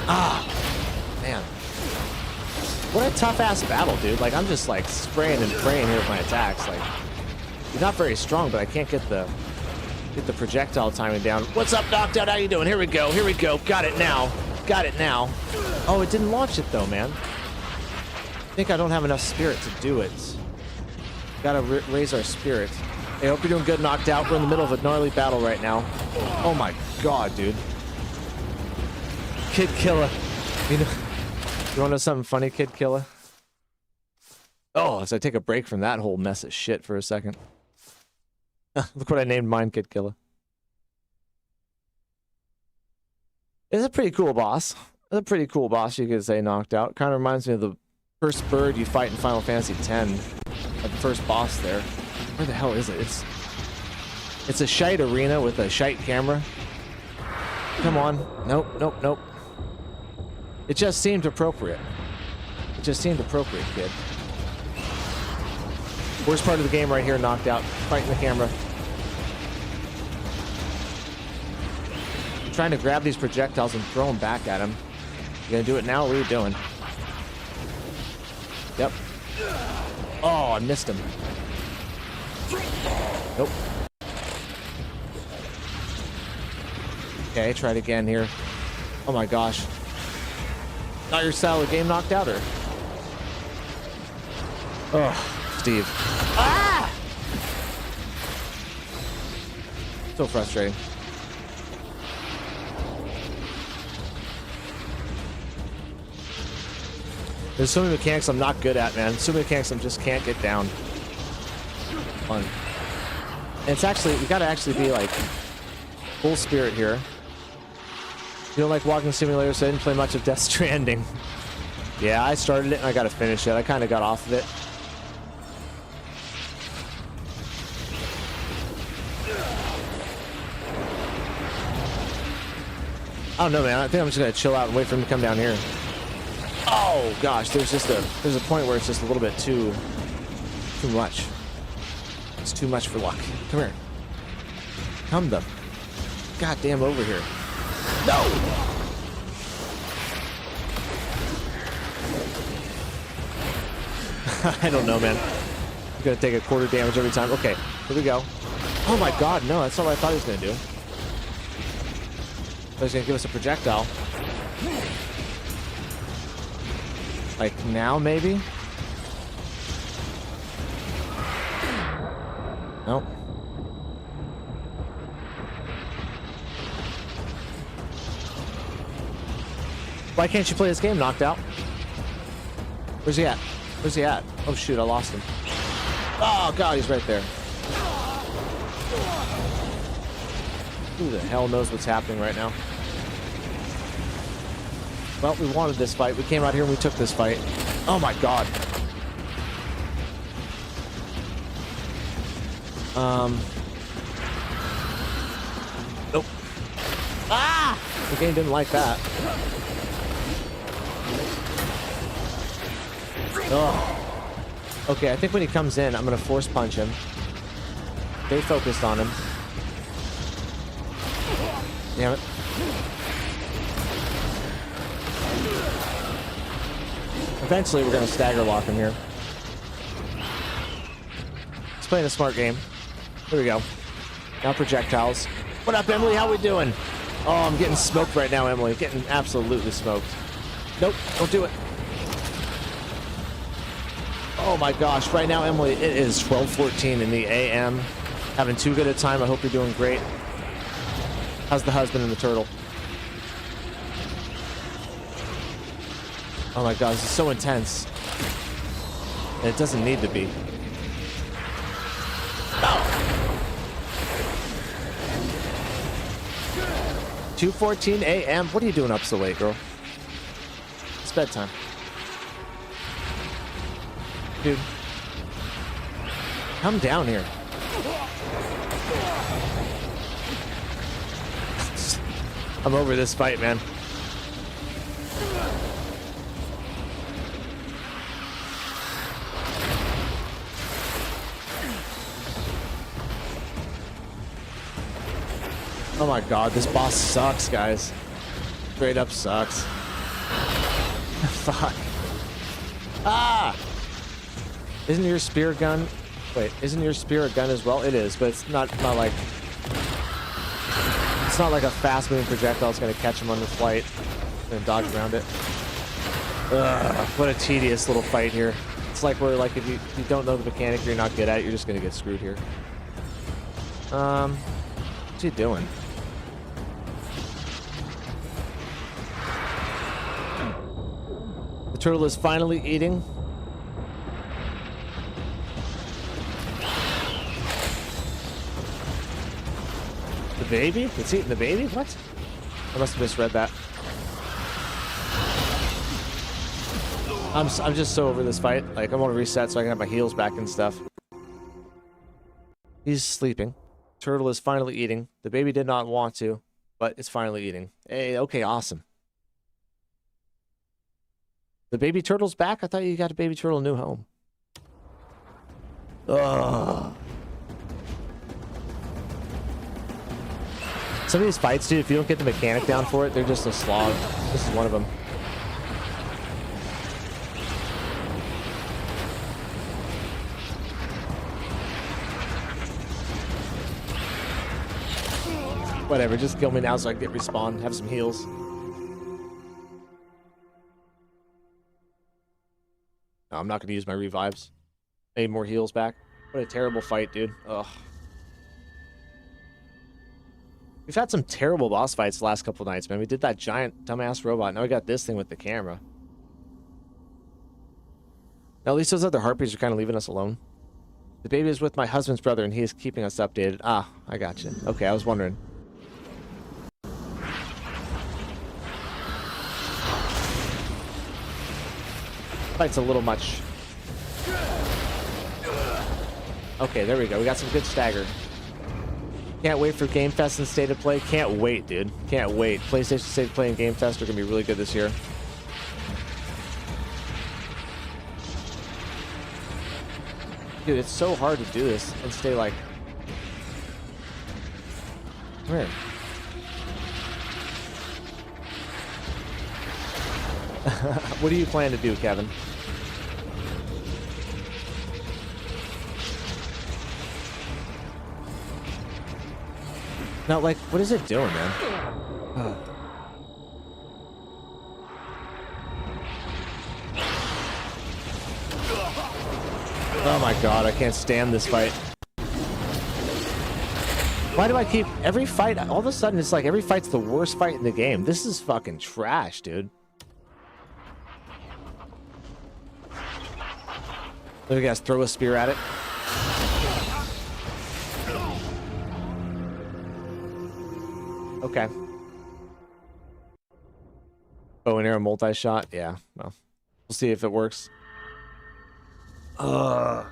Ah, man. What a tough-ass battle, dude. Like, I'm just, like, spraying and praying here with my attacks. Like, he's not very strong, but I can't get the projectile timing down. What's up, Knocked Out? How you doing? Here we go. Here we go. Got it now. Got it now. Oh, it didn't launch it, though, man. I think I don't have enough spirit to do it. Gotta raise our spirit. Hey, hope you're doing good, Knocked Out. We're in the middle of a gnarly battle right now. Oh, my God, dude. Kid Killer. You know, you want to know something funny, Kid Killer? Oh, so I take a break from that whole mess of shit for a second. Look what I named mine, Kid Killer. It's a pretty cool boss. It's a pretty cool boss, you could say, knocked out. Kind of reminds me of the first bird you fight in Final Fantasy X. Like the first boss there. Where the hell is it? It's a shite arena with a shite camera. Come on. Nope, nope, nope. It just seemed appropriate. It just seemed appropriate, kid. Worst part of the game right here, knocked out. Fighting the camera. I'm trying to grab these projectiles and throw them back at him. You gonna do it now? What are you doing? Yep. Oh, I missed him. Nope. Okay, try it again here. Oh my gosh. Not your style of game, knocked out, or? Oh, Steve. Ah! So frustrating. There's so many mechanics I'm not good at, man. So many mechanics I just can't get down. Fun. And it's actually, we gotta actually be like full spirit here. You don't like walking simulators, so I didn't play much of Death Stranding. Yeah, I started it and I gotta finish it. I kind of got off of it. I don't know, man. I think I'm just gonna chill out and wait for him to come down here. Oh gosh, there's a point where it's just a little bit too much. It's too much for luck. Come here. Come the goddamn over here. No! I don't know, man. I'm gonna take a quarter damage every time. Okay, here we go. Oh my god, no, that's not what I thought he was gonna do. I thought he was gonna give us a projectile. Like now, maybe? Nope. Why can't you play this game, knocked out? Where's he at? Where's he at? Oh shoot, I lost him. Oh god, he's right there. Who the hell knows what's happening right now? Well, we wanted this fight. We came out here and we took this fight. Oh my god. Nope. Ah! The game didn't like that. Oh. Okay, I think when he comes in, I'm gonna force punch him. Stay focused on him. Damn it. Eventually, we're gonna stagger lock him here. He's playing a smart game. Here we go. Now projectiles. What up, Emily? How we doing? Oh, I'm getting smoked right now, Emily. Getting absolutely smoked. Nope, don't do it. Oh my gosh, right now, Emily, it is 12:14 in the AM. Having too good a time. I hope you're doing great. How's the husband and the turtle? Oh my god, this is so intense. And it doesn't need to be. No! 2:14 AM? What are you doing up so late, girl? It's bedtime. Dude. Come down here. I'm over this fight, man. Oh my god, this boss sucks, guys. Straight up sucks. Fuck. Ah! Isn't your spear gun... Wait, isn't your spear a gun as well? It is, but it's not like... It's not like a fast-moving projectile that's gonna catch him on the flight and dodge around it. Ugh, what a tedious little fight here. It's like where, like, if you don't know the mechanic, you're not good at it, you're just gonna get screwed here. What's he doing? Turtle is finally eating. The baby? It's eating the baby? What? I must have misread that. I'm just so over this fight. Like, I want to reset so I can have my heals back and stuff. He's sleeping. Turtle is finally eating. The baby did not want to, but it's finally eating. Hey, okay, awesome. The baby turtle's back? I thought you got a baby turtle new home. Ugh. Some of these fights, dude, if you don't get the mechanic down for it, they're just a slog. This is one of them. Whatever, just kill me now so I can get respawn, have some heals. No, I'm not going to use my revives. I need more heals back. What a terrible fight, dude. Ugh. We've had some terrible boss fights the last couple nights, man. We did that giant dumbass robot. Now we got this thing with the camera. Now, at least those other harpies are kind of leaving us alone. The baby is with my husband's brother, and he is keeping us updated. Ah, I got you. Okay, I was wondering. Fight's a little much. Okay, there we go. We got some good stagger. Can't wait for Game Fest and State of Play. Can't wait, dude. Can't wait. PlayStation State of Play and Game Fest are going to be really good this year. Dude, it's so hard to do this and stay like... Come here. What do you plan to do, Kevin? Now, like, what is it doing, man? Oh my god, I can't stand this fight. Why do I keep... Every fight, all of a sudden, it's like every fight's the worst fight in the game. This is fucking trash, dude. Let me guys throw a spear at it. Okay. Bow and arrow multi-shot? Yeah, well, we'll see if it works. The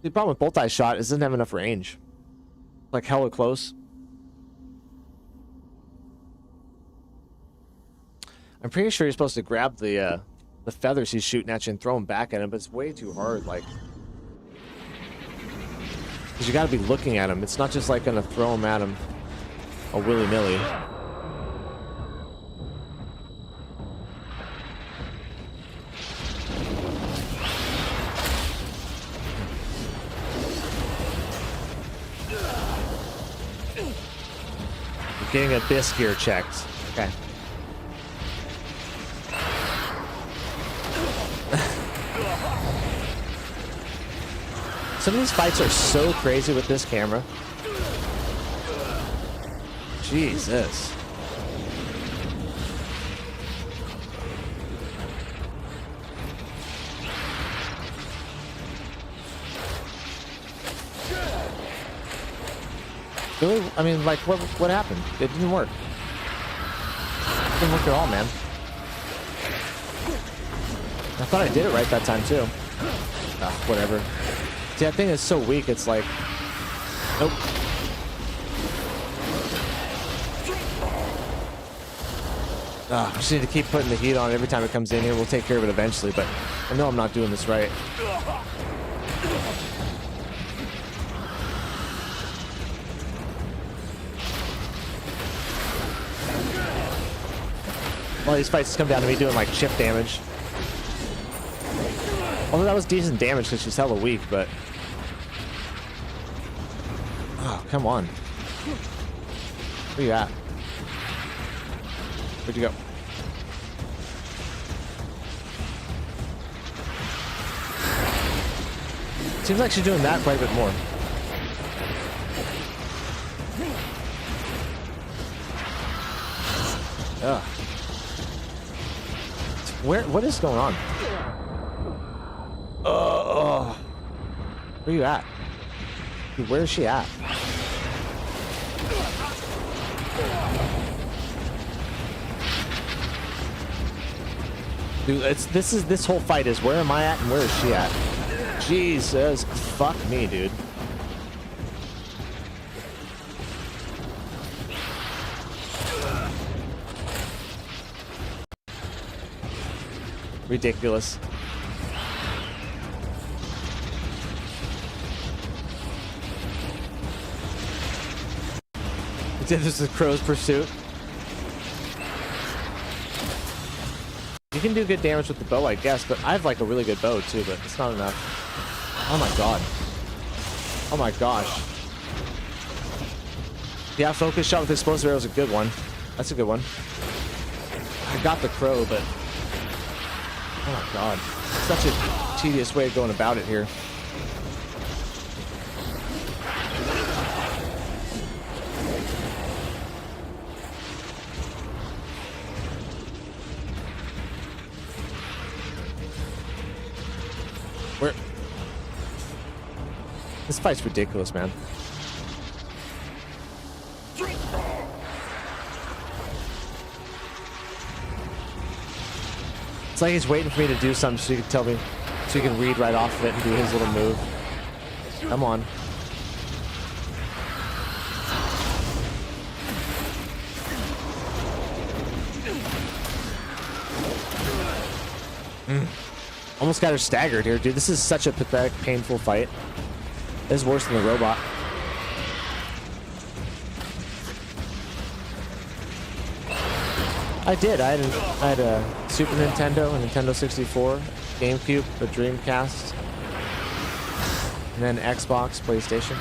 problem with multi-shot is it doesn't have enough range. Like hella close. I'm pretty sure you're supposed to grab the feathers he's shooting at you and throw them back at him, but it's way too hard, like... Because you gotta be looking at him. It's not just like gonna throw him at him a willy-nilly. You're getting abyss gear checked. Okay. Some of these fights are so crazy with this camera. Jesus. Really? I mean, like, what happened? It didn't work. It didn't work at all, man. I thought I did it right that time, too. Whatever. See, that thing is so weak, it's like... Nope. I just need to keep putting the heat on every time it comes in here. We'll take care of it eventually, but I know I'm not doing this right. All these fights come down to me doing like chip damage. Although that was decent damage because she's hella weak, but... Oh, come on. Where you at? Where'd you go? Seems like she's doing that quite a bit more. Ugh. What is going on? Where you at? Dude, where is she at? Dude, this whole fight is where am I at and where is she at? Jesus, fuck me, dude. Ridiculous. This is Crow's Pursuit. You can do good damage with the bow, I guess, but I have like a really good bow too, but it's not enough. Oh my god. Oh my gosh. Yeah, focus shot with explosive arrow is a good one. That's a good one. I got the crow, but oh my god. Such a tedious way of going about it here. Where? This fight's ridiculous, man. It's like he's waiting for me to do something so he can tell me, so he can read right off of it and do his little move. Come on. Almost got her staggered here, dude. This is such a pathetic, painful fight. This is worse than the robot. I did. I had a Super Nintendo, a Nintendo 64, GameCube, a Dreamcast, and then Xbox, PlayStation.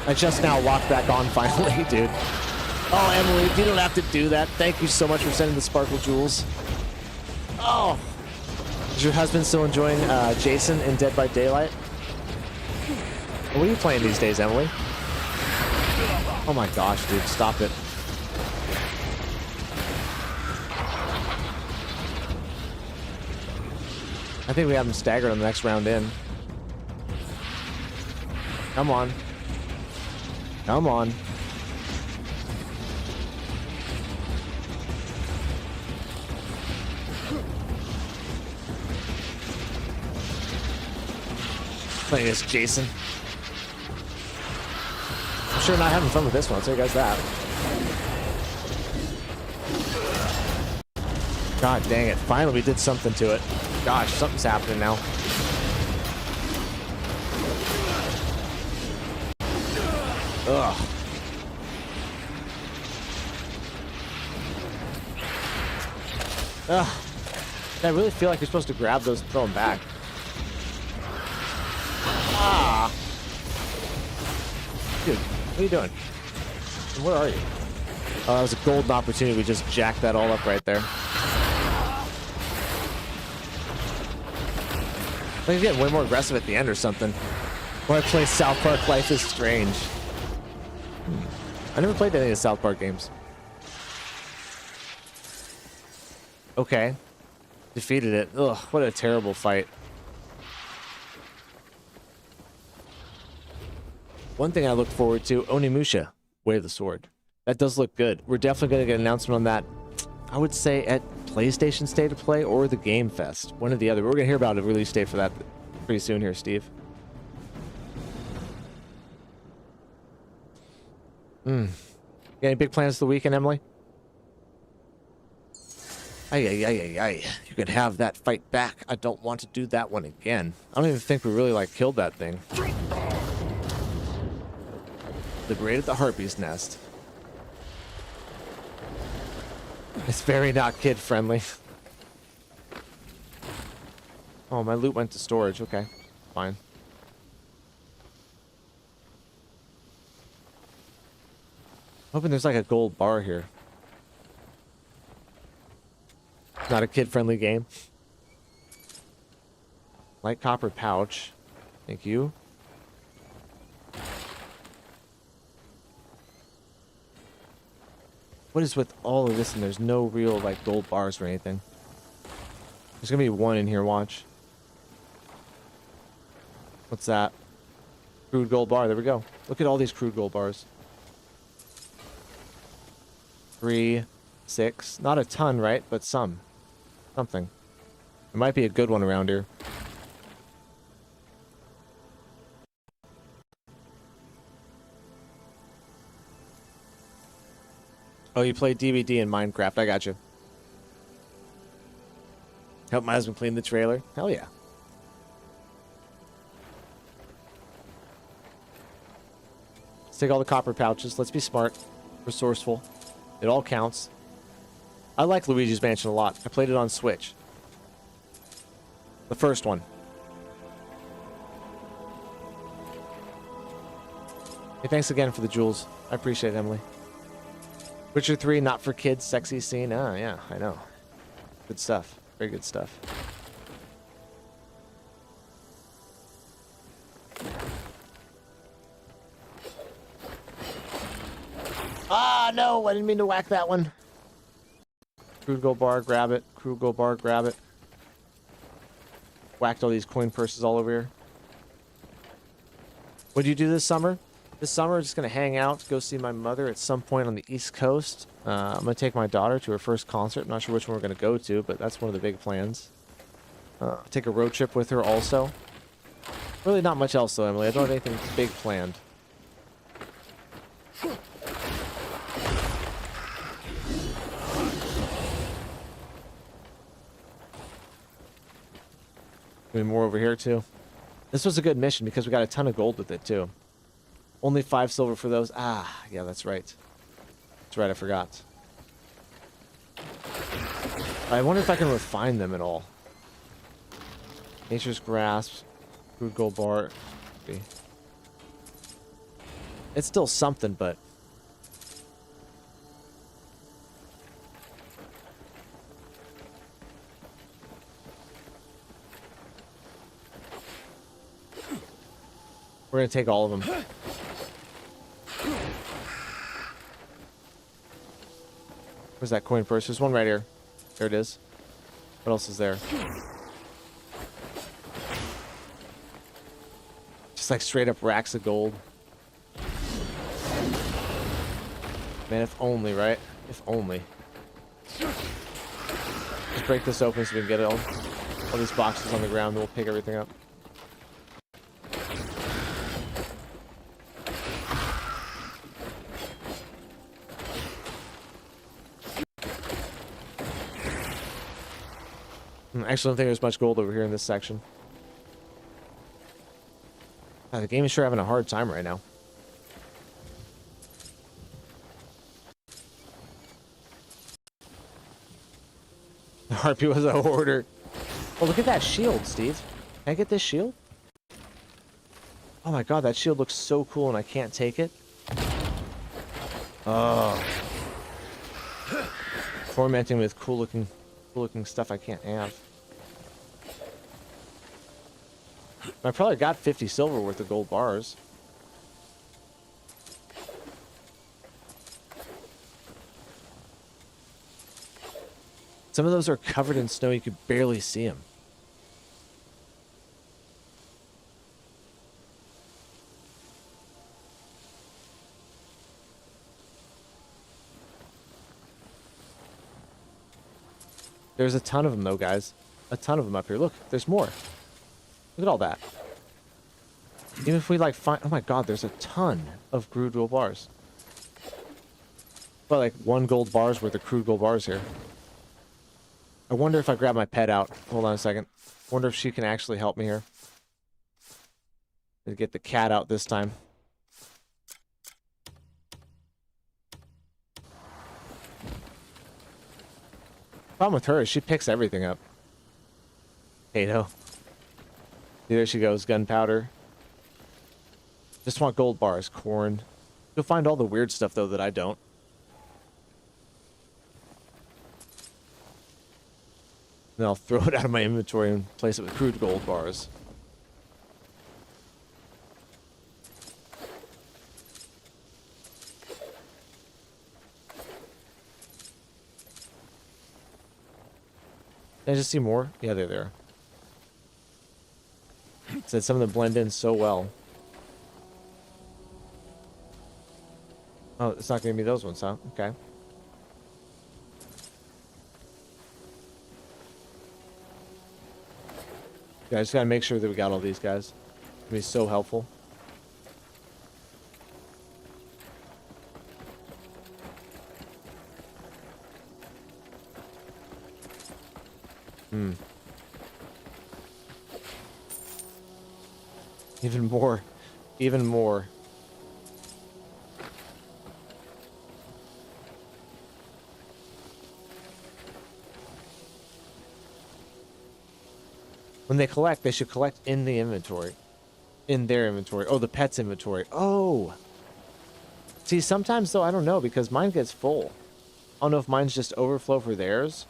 I just now locked back on finally, dude. Oh, Emily, you don't have to do that. Thank you so much for sending the Sparkle Jewels. Oh! Is your husband still enjoying Jason in Dead by Daylight? What are you playing these days, Emily? Oh my gosh, dude, stop it. I think we have him staggered on the next round in. Come on. Come on. Playing as Jason. I'm sure not having fun with this one, I'll tell you guys that. God dang it, finally we did something to it. Gosh, something's happening now. Ugh. Ugh. I really feel like you're supposed to grab those and throw them back. Ah. Dude, what are you doing? And where are you? Oh, that was a golden opportunity. We just jacked that all up right there. Like he's getting way more aggressive at the end or something. When I play South Park, Life is Strange. I never played any of the South Park games. Okay. Defeated it. Ugh, what a terrible fight. One thing I look forward to, Onimusha, Way of the Sword. That does look good. We're definitely going to get an announcement on that, I would say, at PlayStation State of Play or the Game Fest. One or the other. We're going to hear about a release date for that pretty soon here, Steve. Got any big plans for the weekend, Emily? Ay. You can have that fight back. I don't want to do that one again. I don't even think we really, like, killed that thing. Liberated the Harpy's Nest. It's very not kid-friendly. Oh, my loot went to storage. Okay, fine. Hoping there's like a gold bar here. Not a kid-friendly game. Light copper pouch. Thank you. What is with all of this and there's no real, like, gold bars or anything? There's gonna be one in here, watch. What's that? Crude gold bar, there we go. Look at all these crude gold bars. 3, 6. Not a ton, right? But some. Something. There might be a good one around here. Oh, you play DVD in Minecraft. I got you. Help my husband clean the trailer. Hell yeah. Let's take all the copper pouches. Let's be smart. Resourceful. It all counts. I like Luigi's Mansion a lot. I played it on Switch. The first one. Hey, thanks again for the jewels. I appreciate it, Emily. Witcher 3, not for kids, sexy scene. Ah, yeah, I know. Good stuff. Very good stuff. Ah, no, I didn't mean to whack that one. Crude gold bar, grab it. Crude gold bar, grab it. Whacked all these coin purses all over here. What do you do this summer? This summer, I'm just going to hang out, go see my mother at some point on the East Coast. I'm going to take my daughter to her first concert. I'm not sure which one we're going to go to, but that's one of the big plans. Take a road trip with her also. Really not much else, though, Emily. I don't have anything big planned. Maybe more over here, too. This was a good mission because we got a ton of gold with it, too. Only 5 silver for those. Ah, yeah, that's right. That's right, I forgot. I wonder if I can refine them at all. Nature's Grasp. Crude gold bar. It's still something, but... we're going to take all of them. Where's that coin purse? There's one right here. There it is. What else is there? Just like straight up racks of gold. Man, if only, right? If only. Just break this open so we can get all these boxes on the ground, and we'll pick everything up. I actually don't think there's much gold over here in this section. The game is sure having a hard time right now. The harpy was a hoarder. Oh, look at that shield, Steve. Can I get this shield? Oh my god, that shield looks so cool and I can't take it. Oh. Tormenting me with cool looking stuff I can't have. I probably got 50 silver worth of gold bars. Some of those are covered in snow, you could barely see them. There's a ton of them though, guys. A ton of them up here. Look, there's more. Look at all that. Even if we like find... oh my god, there's a ton of crude gold bars. Well, like 1 gold bar's worth of crude gold bars here. I wonder if I grab my pet out. Hold on a second. Wonder if she can actually help me here. Let's get the cat out this time. Problem with her is she picks everything up. Potato. There she goes, gunpowder. Just want gold bars, corn. You'll find all the weird stuff, though, that I don't. Then I'll throw it out of my inventory and place it with crude gold bars. Can I just see more? Yeah, they're there. Said some of them blend in so well. Oh, it's not gonna be those ones, huh? Okay. Yeah, I just gotta make sure that we got all these guys. It'll be so helpful. Hmm. Even more. Even more. When they collect, they should collect in the inventory. In their inventory. Oh, the pet's inventory. Oh! See, sometimes, though, I don't know, because mine gets full. I don't know if mine's just overflow for theirs.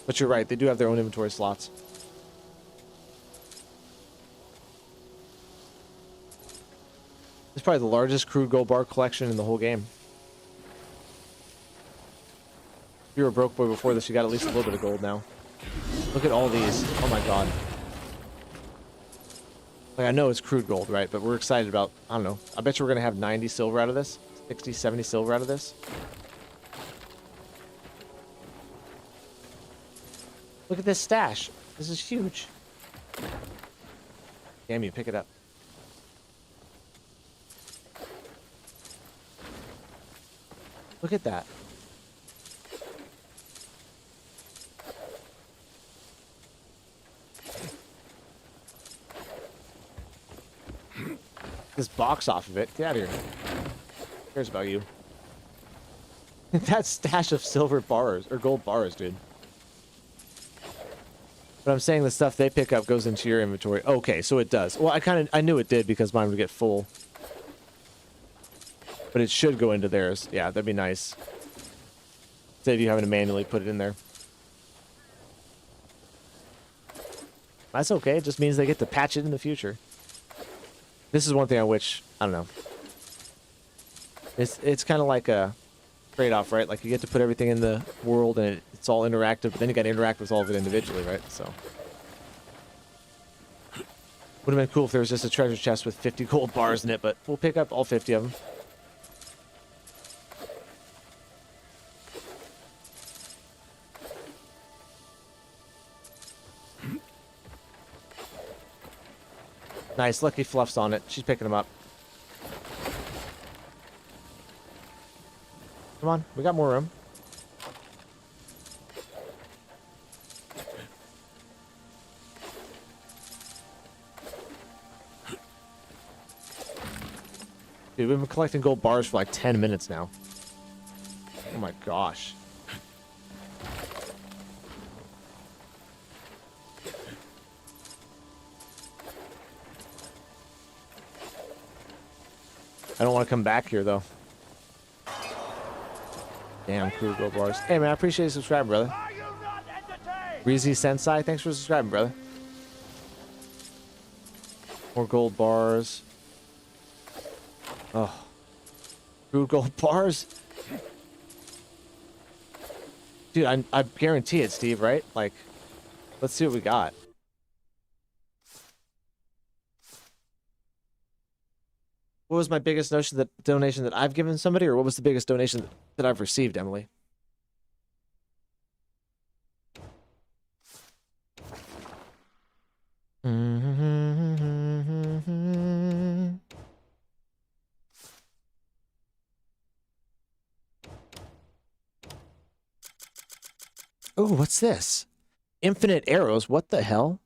But you're right, they do have their own inventory slots. It's probably the largest crude gold bar collection in the whole game. If you were a broke boy before this, you got at least a little bit of gold now. Look at all these. Oh my god. Like, I know it's crude gold, right? But we're excited about, I don't know. I bet you we're going to have 90 silver out of this. 60, 70 silver out of this. Look at this stash. This is huge. Damn you, pick it up. Look at that. This box off of it. Get out of here. Who cares about you? That stash of silver bars, or gold bars, dude. But I'm saying the stuff they pick up goes into your inventory. Okay, so it does. Well, I knew it did because mine would get full. But it should go into theirs. Yeah, that'd be nice. Instead of you having to manually put it in there. That's okay. It just means they get to patch it in the future. This is one thing on which, I don't know. It's kind of like a trade-off, right? Like, you get to put everything in the world and it's all interactive, but then you got to interact with all of it individually, right? So. Would have been cool if there was just a treasure chest with 50 gold bars in it, but we'll pick up all 50 of them. Nice, Lucky Fluff's on it. She's picking them up. Come on, we got more room. Dude, we've been collecting gold bars for like 10 minutes now. Oh my gosh. I don't want to come back here, though. Damn, cool gold bars. Hey, man, I appreciate you subscribing, brother. Reezy Sensei, thanks for subscribing, brother. More gold bars. Oh. True gold bars? Dude, I guarantee it, Steve, right? Like, let's see what we got. What was my biggest donation that I've given somebody, or what was the biggest donation that I've received, Emily? Oh, what's this? Infinite arrows. What the hell?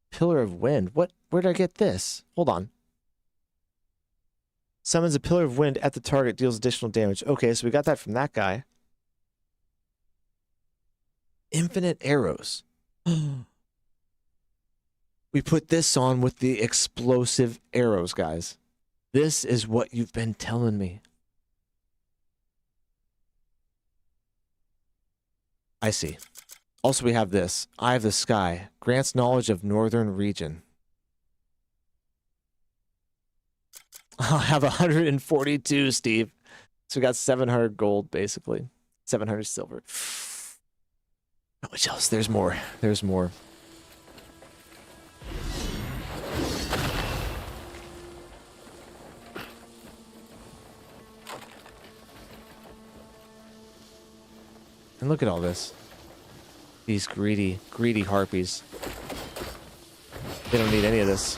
Pillar of wind. What? Where did I get this? Hold on. Summons a pillar of wind at the target, deals additional damage. Okay, so we got that from that guy. Infinite arrows. We put this on with the explosive arrows, guys. This is what you've been telling me. I see. Also, we have this. Eye of the Sky. Grants knowledge of northern region. I'll have 142, Steve. So we got 700 gold, basically. 700 silver. How much else? There's more. There's more. And look at all this. These greedy harpies. They don't need any of this.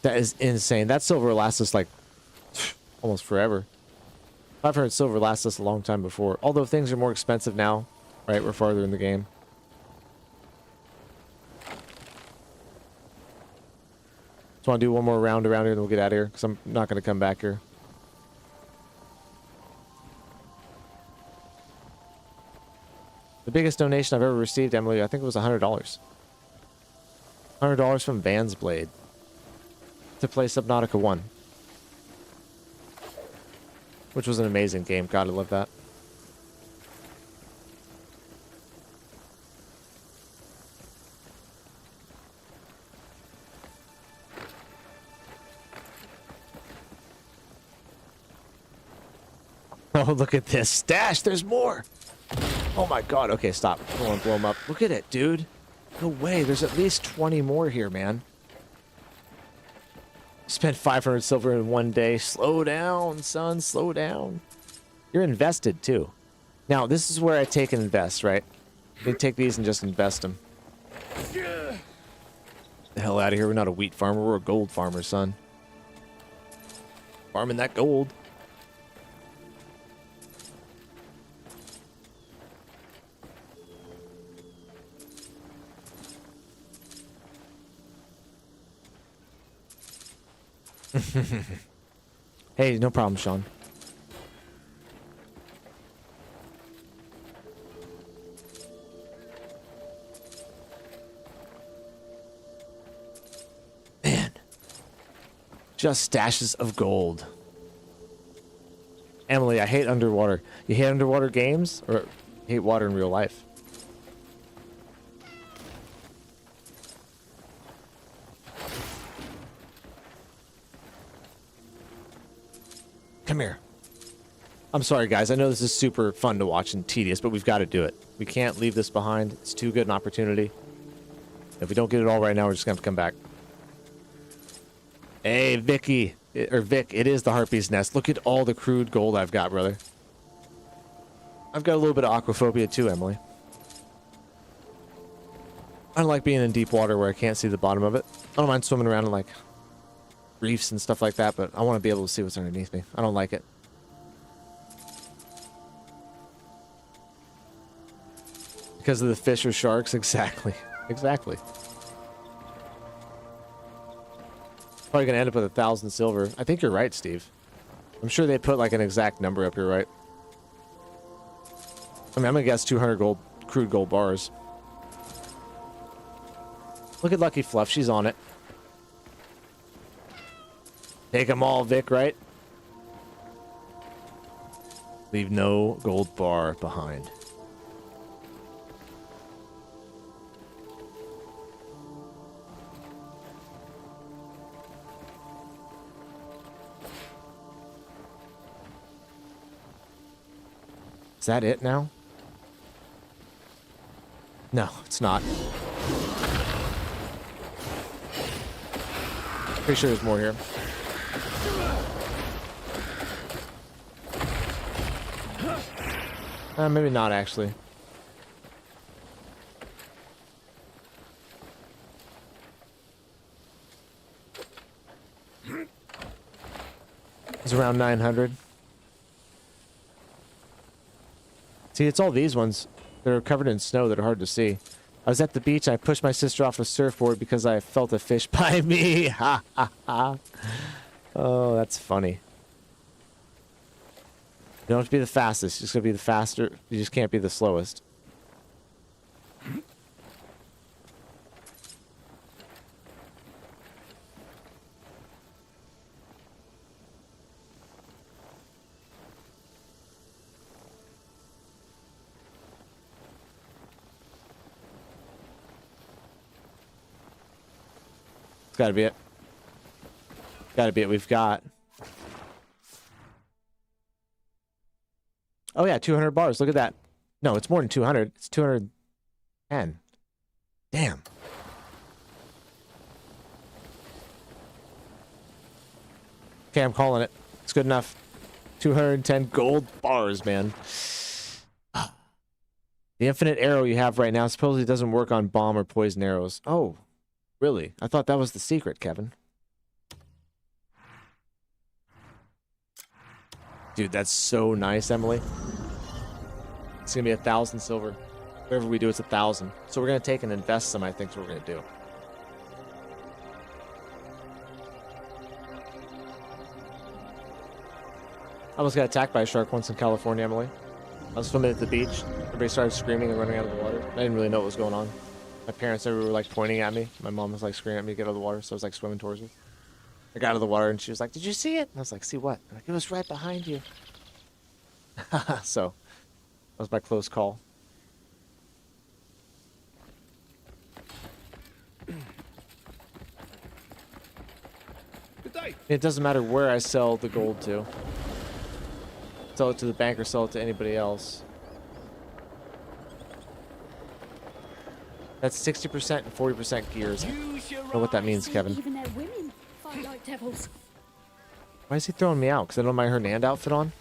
That is insane. That silver lasts us like almost forever. 500 silver lasts us a long time before. Although things are more expensive now, right? We're farther in the game. Just want to do one more round around here and we'll get out of here because I'm not going to come back here. The biggest donation I've ever received, Emily, I think it was $100. $100 from Van's Blade to play Subnautica 1. Which was an amazing game. God, I love that. Oh, look at this stash. There's more. Oh my god. Okay, stop. I don't want to blow them up. Look at it, dude. No way. There's at least 20 more here, man. Spent 500 silver in one day. Slow down, son. Slow down. You're invested, too. Now, this is where I take and invest, right? You take these and just invest them. Get the hell out of here. We're not a wheat farmer. We're a gold farmer, son. Farming that gold. Hey, no problem, Sean. Man. Just stashes of gold. Emily, I hate underwater. You hate underwater games? Or hate water in real life? Come here. I'm sorry, guys. I know this is super fun to watch and tedious, but we've got to do it. We can't leave this behind. It's too good an opportunity. If we don't get it all right now, we're just going to have to come back. Hey, Vicky. Or Vic, it is the Harpy's Nest. Look at all the crude gold I've got, brother. I've got a little bit of aquaphobia too, Emily. I don't like being in deep water where I can't see the bottom of it. I don't mind swimming around in, like, reefs and stuff like that, but I want to be able to see what's underneath me. I don't like it. Because of the fish or sharks? Exactly. Exactly. Probably gonna end up with 1,000 silver. I think you're right, Steve. I'm sure they put like an exact number up here, right? I mean, I'm gonna guess 200 gold, crude gold bars. Look at Lucky Fluff. She's on it. Take them all, Vic, right? Leave no gold bar behind. Is that it now? No, it's not. Pretty sure there's more here. Maybe not, actually. It's around 900. See, it's all these ones that are covered in snow that are hard to see. I was at the beach. I pushed my sister off a surfboard because I felt a fish by me. Ha ha ha. Oh, that's funny. You don't have to be the fastest. You're just going to be the faster. You just can't be the slowest. gotta be it. Gotta be it. We've got. Oh yeah, 200 bars. Look at that. No, it's more than 200. It's 210. Damn. Okay, I'm calling it. It's good enough. 210 gold bars, man. The infinite arrow you have right now supposedly doesn't work on bomb or poison arrows. Oh, really? I thought that was the secret, Kevin. Dude, that's so nice, Emily. It's gonna be 1,000 silver. Whatever we do, it's 1,000. So we're gonna take and invest some, I think is what we're gonna do. I almost got attacked by a shark once in California, Emily. I was swimming at the beach. Everybody started screaming and running out of the water. I didn't really know what was going on. My parents were like pointing at me. My mom was like screaming at me to get out of the water, so I was like swimming towards her. I got out of the water and she was like, "Did you see it?" And I was like, "See what?" I'm like, "It was right behind you." So that was my close call. Good day. It doesn't matter where I sell the gold to. Sell it to the bank or sell it to anybody else. That's 60% and 40% gears. I don't know what that means, Kevin. Even their women fight like devils. Why is he throwing me out? Because I don't have my Hernand outfit on?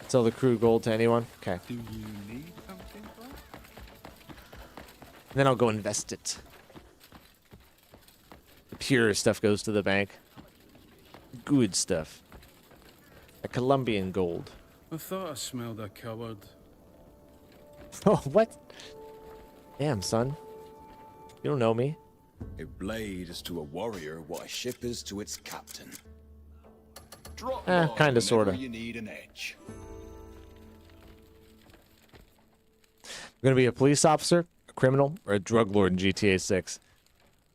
Sell the crew gold to anyone? Okay. Do you need something, bro? Then I'll go invest it. The pure stuff goes to the bank. Good stuff. A Colombian gold. I thought I smelled a coward. Oh, what? Damn, son. You don't know me. A blade is to a warrior what a ship is to its captain. Drop Kinda, sorta. You need an edge. I'm gonna be a police officer, a criminal, or a drug lord in GTA 6.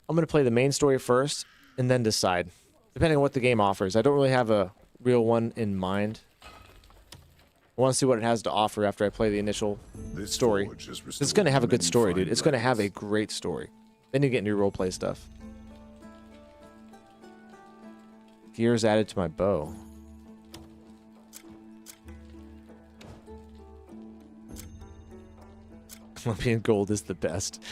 I'm gonna play the main story first, and then decide, depending on what the game offers. I don't really have a real one in mind. I want to see what it has to offer after I play the initial story. It's gonna have a good story, dude. It's gonna have a great story. Then you get new roleplay stuff. Gears added to my bow. Colombian gold is the best.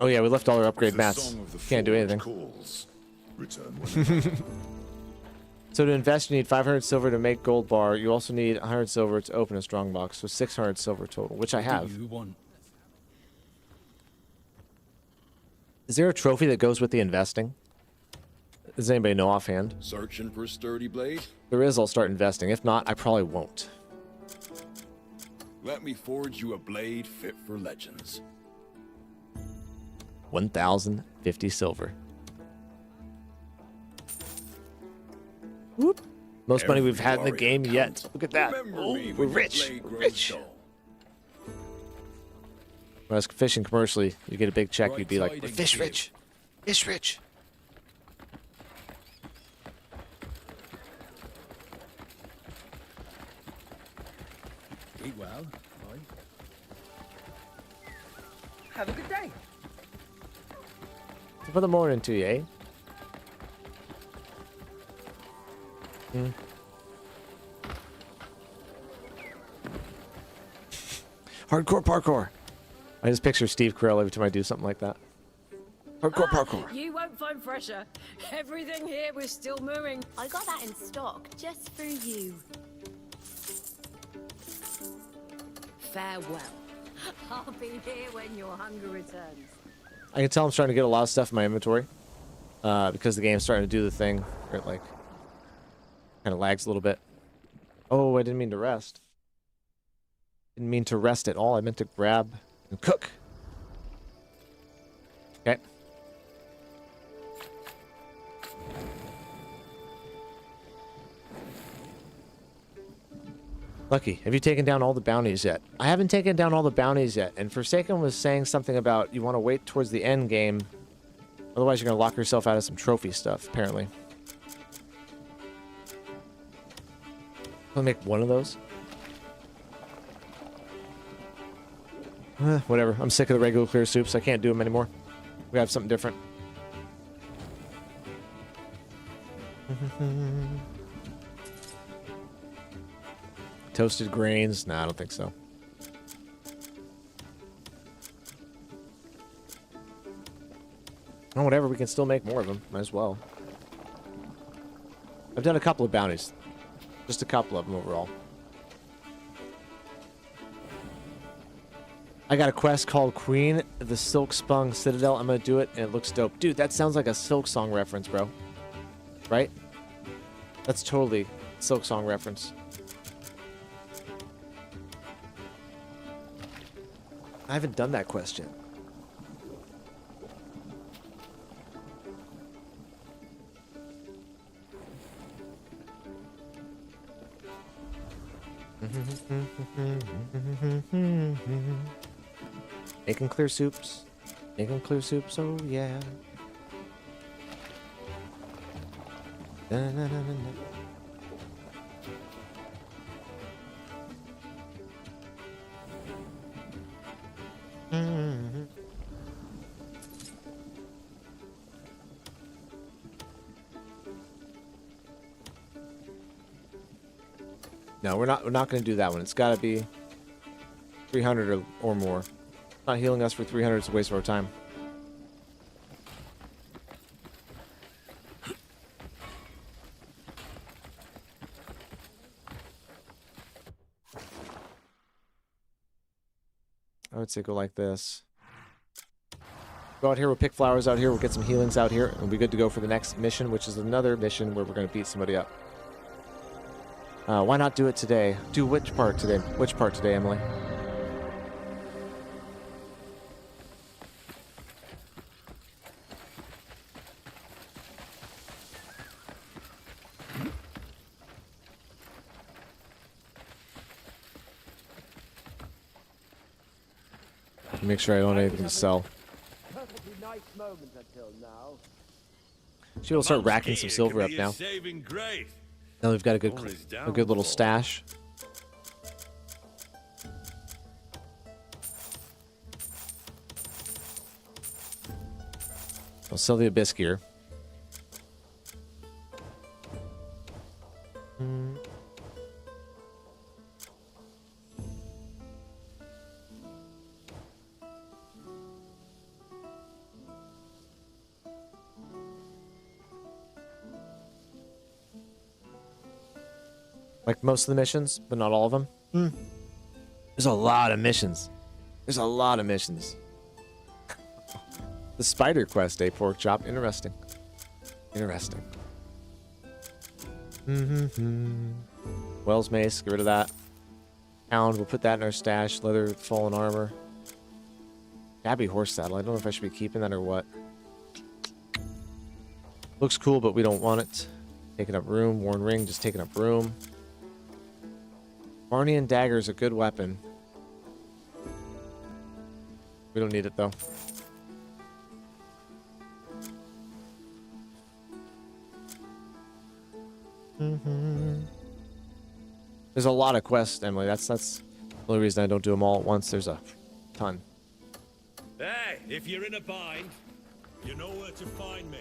Oh yeah, we left all our upgrade mats. Can't do anything. So to invest, you need 500 silver to make gold bar. You also need 100 silver to open a strong box. So 600 silver total, which I have. Is there a trophy that goes with the investing? Does anybody know offhand? Searching for a sturdy blade? If there is, I'll start investing. If not, I probably won't. Let me forge you a blade fit for legends. 1,050 silver. Whoop. Most money we've had in the game yet. Look at that. Oh, we're rich. We're rich. When I was fishing commercially, you get a big check, you'd be like, we're fish rich. Fish rich. Eat well. Have a good day. For the morning to you, eh? Hardcore parkour. I just picture Steve Carell every time I do something like that. Hardcore parkour. You won't find fresher. Everything here was still mooring. I got that in stock just for you. Farewell. I'll be here when your hunger returns. I can tell I'm starting to get a lot of stuff in my inventory. Because the game's starting to do the thing where it, like, kind of lags a little bit. Oh, I didn't mean to rest. Didn't mean to rest at all. I meant to grab and cook. Okay. Lucky, have you taken down all the bounties yet? I haven't taken down all the bounties yet, and Forsaken was saying something about you want to wait towards the end game. Otherwise, you're going to lock yourself out of some trophy stuff, apparently. I'll make one of those. Whatever. I'm sick of the regular clear soups. I can't do them anymore. We have something different. Toasted grains? Nah, I don't think so. Oh, whatever. We can still make more of them. Might as well. I've done a couple of bounties. Just a couple of them overall. I got a quest called Queen of the Silk Spung Citadel. I'm going to do it, and it looks dope. Dude, that sounds like a Silk Song reference, bro. Right? That's totally Silk Song reference. I haven't done that quest yet. Making clear soups. Making clear soups, oh yeah. No, we're not going to do that one. It's got to be 300 or more. Not healing us for 300 is a waste of our time. I would say go like this. Go out here, we'll pick flowers out here, we'll get some healings out here, and we'll be good to go for the next mission, which is another mission where we're going to beat somebody up. Why not do it today? Do which part today? Which part today, Emily? Make sure I don't have anything to sell. She will start racking some silver up now. Now we've got a good little stash. I'll sell the abyss gear. Like most of the missions, but not all of them. There's a lot of missions. There's a lot of missions. The spider quest, pork chop. Interesting. Interesting. Wells mace, get rid of that. Hound, we'll put that in our stash. Leather, fallen armor. Shabby horse saddle. I don't know if I should be keeping that or what. Looks cool, but we don't want it. Taking up room. Worn ring, just taking up room. Marnian dagger is a good weapon. We don't need it though. There's a lot of quests, Emily. That's the only reason I don't do them all at once. There's a ton. Hey, if you're in a bind, you know where to find me.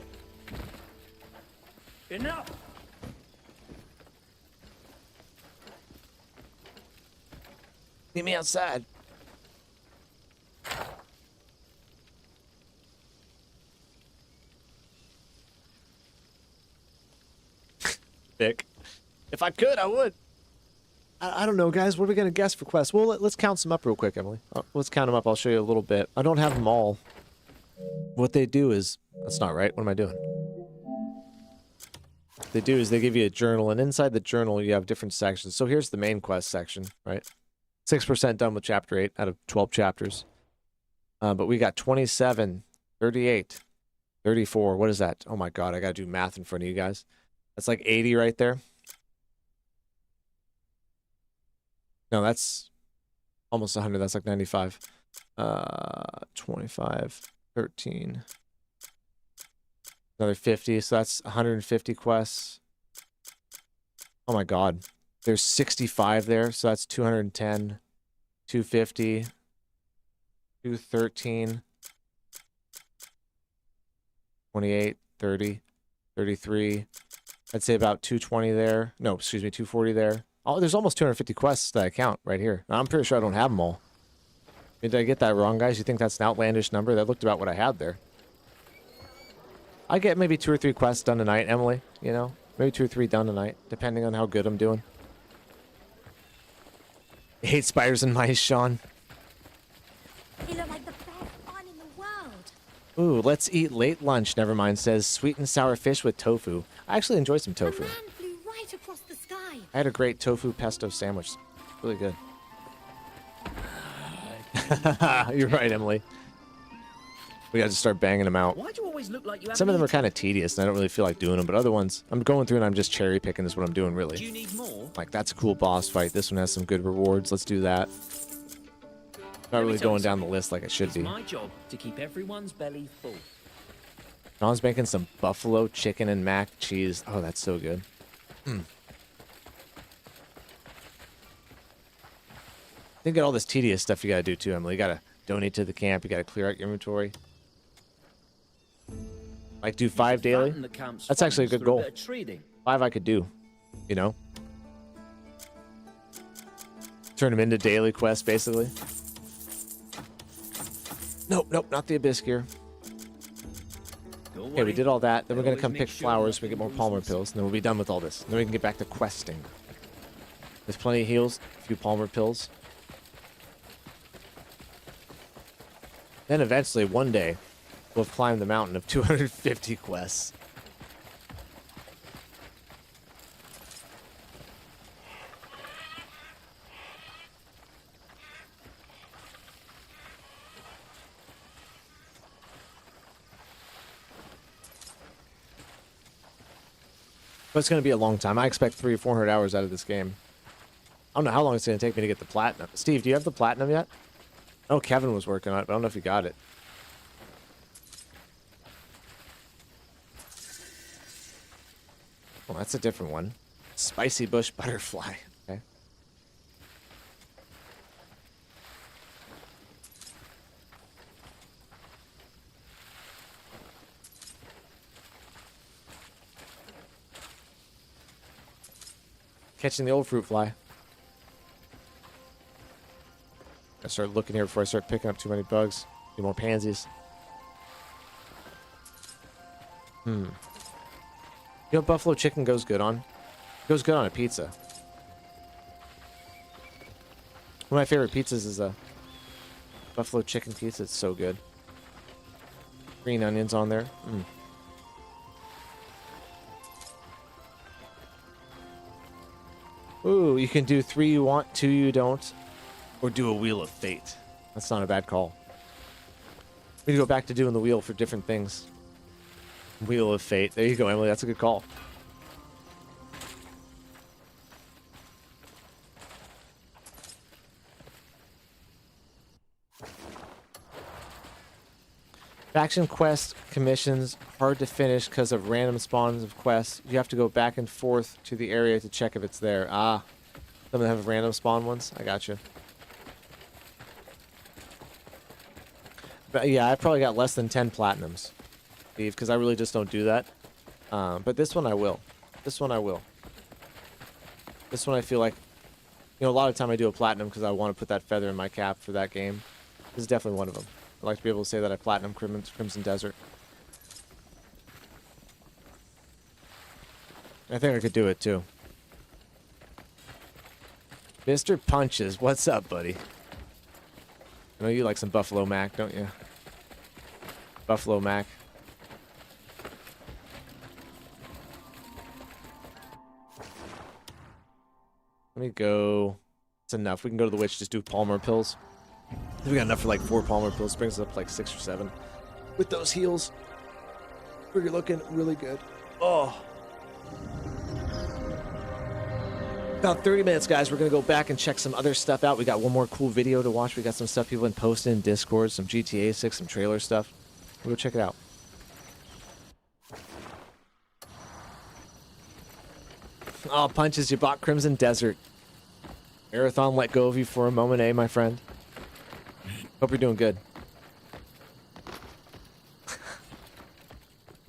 Enough! Meet me outside. Thick. If I could, I would. I don't know, guys. What are we going to guess for quests? Well, let's count some up real quick, Emily. Let's count them up. I'll show you a little bit. I don't have them all. What they do is... That's not right. What am I doing? What they do is they give you a journal, and inside the journal, you have different sections. So here's the main quest section, right? 6% done with chapter 8 out of 12 chapters. But we got 27, 38, 34. What is that? Oh my God, I got to do math in front of you guys. That's like 80 right there. No, that's almost 100. That's like 95. 25, 13. Another 50. So that's 150 quests. Oh my god. There's 65 there. So that's 210, 250, 213, 28, 30, 33. I'd say about 220 there. No, excuse me, 240 there. Oh, there's almost 250 quests that I count right here. I'm pretty sure I don't have them all. Did I get that wrong, guys? You think that's an outlandish number? That looked about what I had there. I get maybe 2 or 3 quests done tonight, Emily. You know, maybe 2 or 3 done tonight, depending on how good I'm doing. I hate spiders and mice, Sean. They look like the best fun in the world. Ooh, let's eat late lunch. Nevermind says sweet and sour fish with tofu. I actually enjoy some tofu. A man flew right across the sky. I had a great tofu pesto sandwich. Really good. You're right, Emily. We got to start banging them out. Why do you always look like you have Some of them are kind of tedious, and I don't really feel like doing them. But other ones, I'm going through and I'm just cherry picking. Is what I'm doing, really. Do you need more? Like, that's a cool boss fight. This one has some good rewards. Let's do that. Not really going down the list like it should be. It's my job to keep everyone's belly full. John's making some buffalo chicken and mac cheese. Oh, that's so good. Think of all this tedious stuff you gotta do too, Emily. You gotta donate to the camp. You gotta clear out your inventory. Like do 5 daily. That's actually a good goal. 5 I could do. You know. Turn them into daily quests, basically. Nope, nope, not the abyss gear. Okay, we did all that. Then we're gonna come pick flowers so we get more Palmer pills, and then we'll be done with all this. And then we can get back to questing. There's plenty of heals, a few Palmer pills. Then eventually, one day, we'll have climbed the mountain of 250 quests. But it's going to be a long time. I expect 300 or 400 hours out of this game. I don't know how long it's going to take me to get the platinum. Steve, do you have the platinum yet? Oh, Kevin was working on it, but I don't know if he got it. Oh, that's a different one. Spicy bush butterfly. Okay. Catching the old fruit fly. I start looking here before I start picking up too many bugs. Need more pansies. You know, buffalo chicken goes good on? Goes good on a pizza. One of my favorite pizzas is a buffalo chicken pizza. It's so good. Green onions on there. Ooh, you can do 3 you want, 2 you don't. Or do a Wheel of Fate. That's not a bad call. We need to go back to doing the wheel for different things. Wheel of Fate. There you go, Emily. That's a good call. Faction quest commissions hard to finish because of random spawns of quests. You have to go back and forth to the area to check if it's there. Ah, some of them have random spawn ones. I got you. But yeah, I probably got less than 10 platinums, Steve, because I really just don't do that. But this one I will. This one I will. This one I feel like, you know, a lot of time I do a platinum because I want to put that feather in my cap for that game. This is definitely one of them. I'd like to be able to say that I platinum Crimson Desert. I think I could do it too. Mr. Punches, what's up, buddy? I know you like some Buffalo Mac, don't you? Buffalo Mac. Let me go. It's enough. We can go to the witch, just do Palmer pills. We got enough for like 4 Palmer pills. Brings us up to like 6 or 7. With those heals, we're looking really good. Oh. About 30 minutes, guys. We're going to go back and check some other stuff out. We got one more cool video to watch. We got some stuff people have been posting in Discord, some GTA 6, some trailer stuff. We'll go check it out. Oh, Punches, you bought Crimson Desert. Marathon let go of you for a moment, eh, my friend? Hope you're doing good.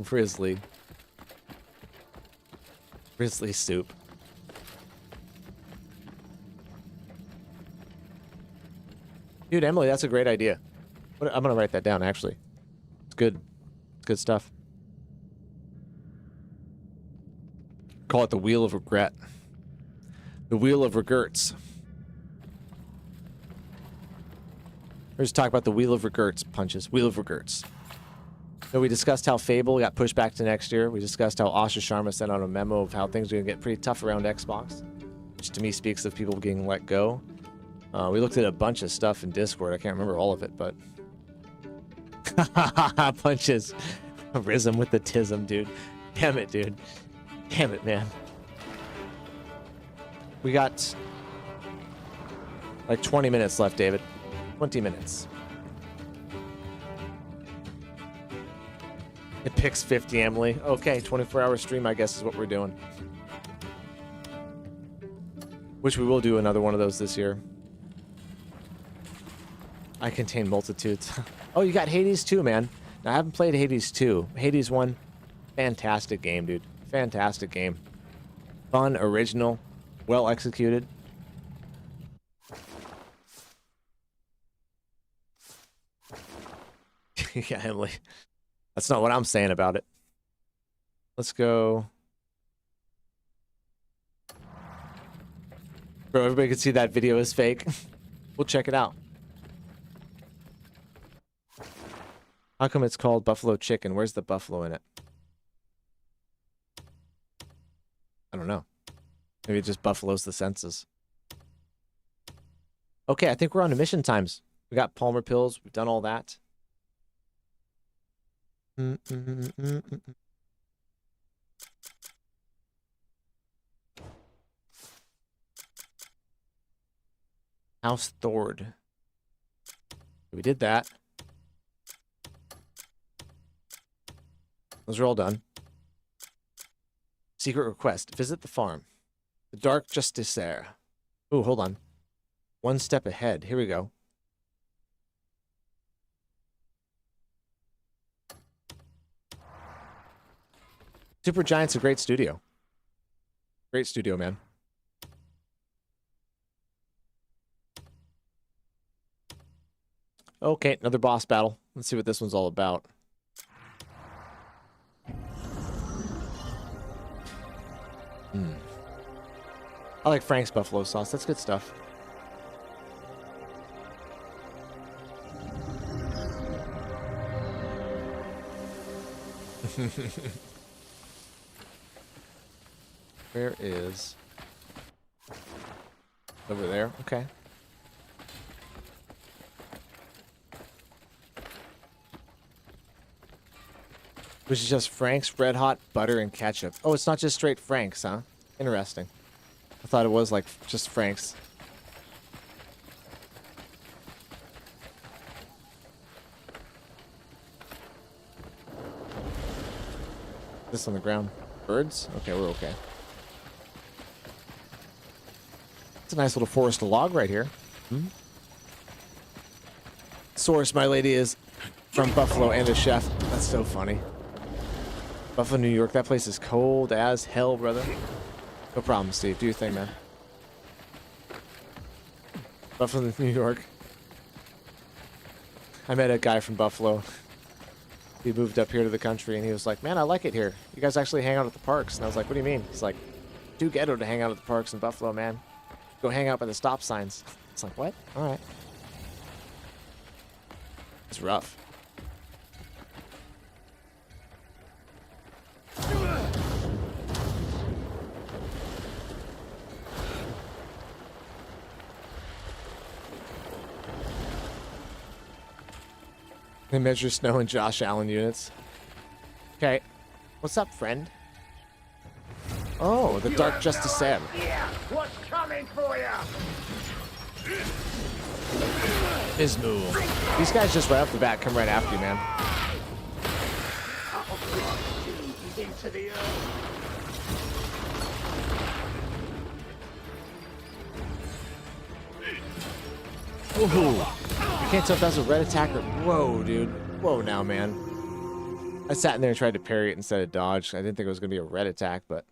Grizzly. Grizzly soup. Dude, Emily, that's a great idea. I'm gonna write that down, actually. It's good. It's good stuff. Call it the Wheel of Regret. The Wheel of Regrets. We're just talking about the Wheel of Regrets, Punches. Wheel of Regrets. So we discussed how Fable got pushed back to next year. We discussed how Asha Sharma sent out a memo of how things are going to get pretty tough around Xbox, which to me speaks of people getting let go. We looked at a bunch of stuff in Discord. I can't remember all of it, but... Punches. Rhythm with the tism, dude. Damn it, dude. Damn it, man. We got... like 20 minutes left, David. 20 minutes. It picks 50, Emily. Okay, 24-hour stream, I guess, is what we're doing. Which we will do another one of those this year. I contain multitudes. Oh, you got Hades 2, man. Now, I haven't played Hades 2. Hades 1, fantastic game, dude. Fantastic game. Fun, original, well executed. Yeah, Emily. That's not what I'm saying about it. Let's go. Bro, everybody can see that video is fake. We'll check it out. How come it's called Buffalo Chicken? Where's the buffalo in it? I don't know. Maybe it just buffaloes the senses. Okay, I think we're on to mission times. We got Palmer pills. We've done all that. House Thord. We did that. Those are all done. Secret request. Visit the farm. The Dark Justiciar. Ooh, hold on. One step ahead. Here we go. Supergiant's a great studio. Great studio, man. Okay, another boss battle. Let's see what this one's all about. I like Frank's buffalo sauce. That's good stuff. Where is... over there? Okay. Which is just Frank's, Red Hot, butter, and ketchup. Oh, it's not just straight Frank's, huh? Interesting. I thought it was like just Frank's. This on the ground. Birds? Okay, we're okay. It's a nice little forest log right here. Source, my lady, is from Buffalo and a chef. That's so funny. Buffalo, New York. That place is cold as hell, brother. No problem, Steve. Do your thing, man. Buffalo, New York. I met a guy from Buffalo. He moved up here to the country, and he was like, man, I like it here. You guys actually hang out at the parks. And I was like, what do you mean? He's like, too ghetto to hang out at the parks in Buffalo, man. Go hang out by the stop signs. It's like, what? All right. It's rough. They measure snow in Josh Allen units. Okay. What's up, friend? Oh, the Dark Justiciar. Yeah. What's coming for you! Ismul. These guys just right off the bat come right after you, man. I'll crush you into the earth. Ooh. I can't tell if that's a red attack or... Whoa, dude. Whoa now, man. I sat in there and tried to parry it instead of dodge. I didn't think it was going to be a red attack, but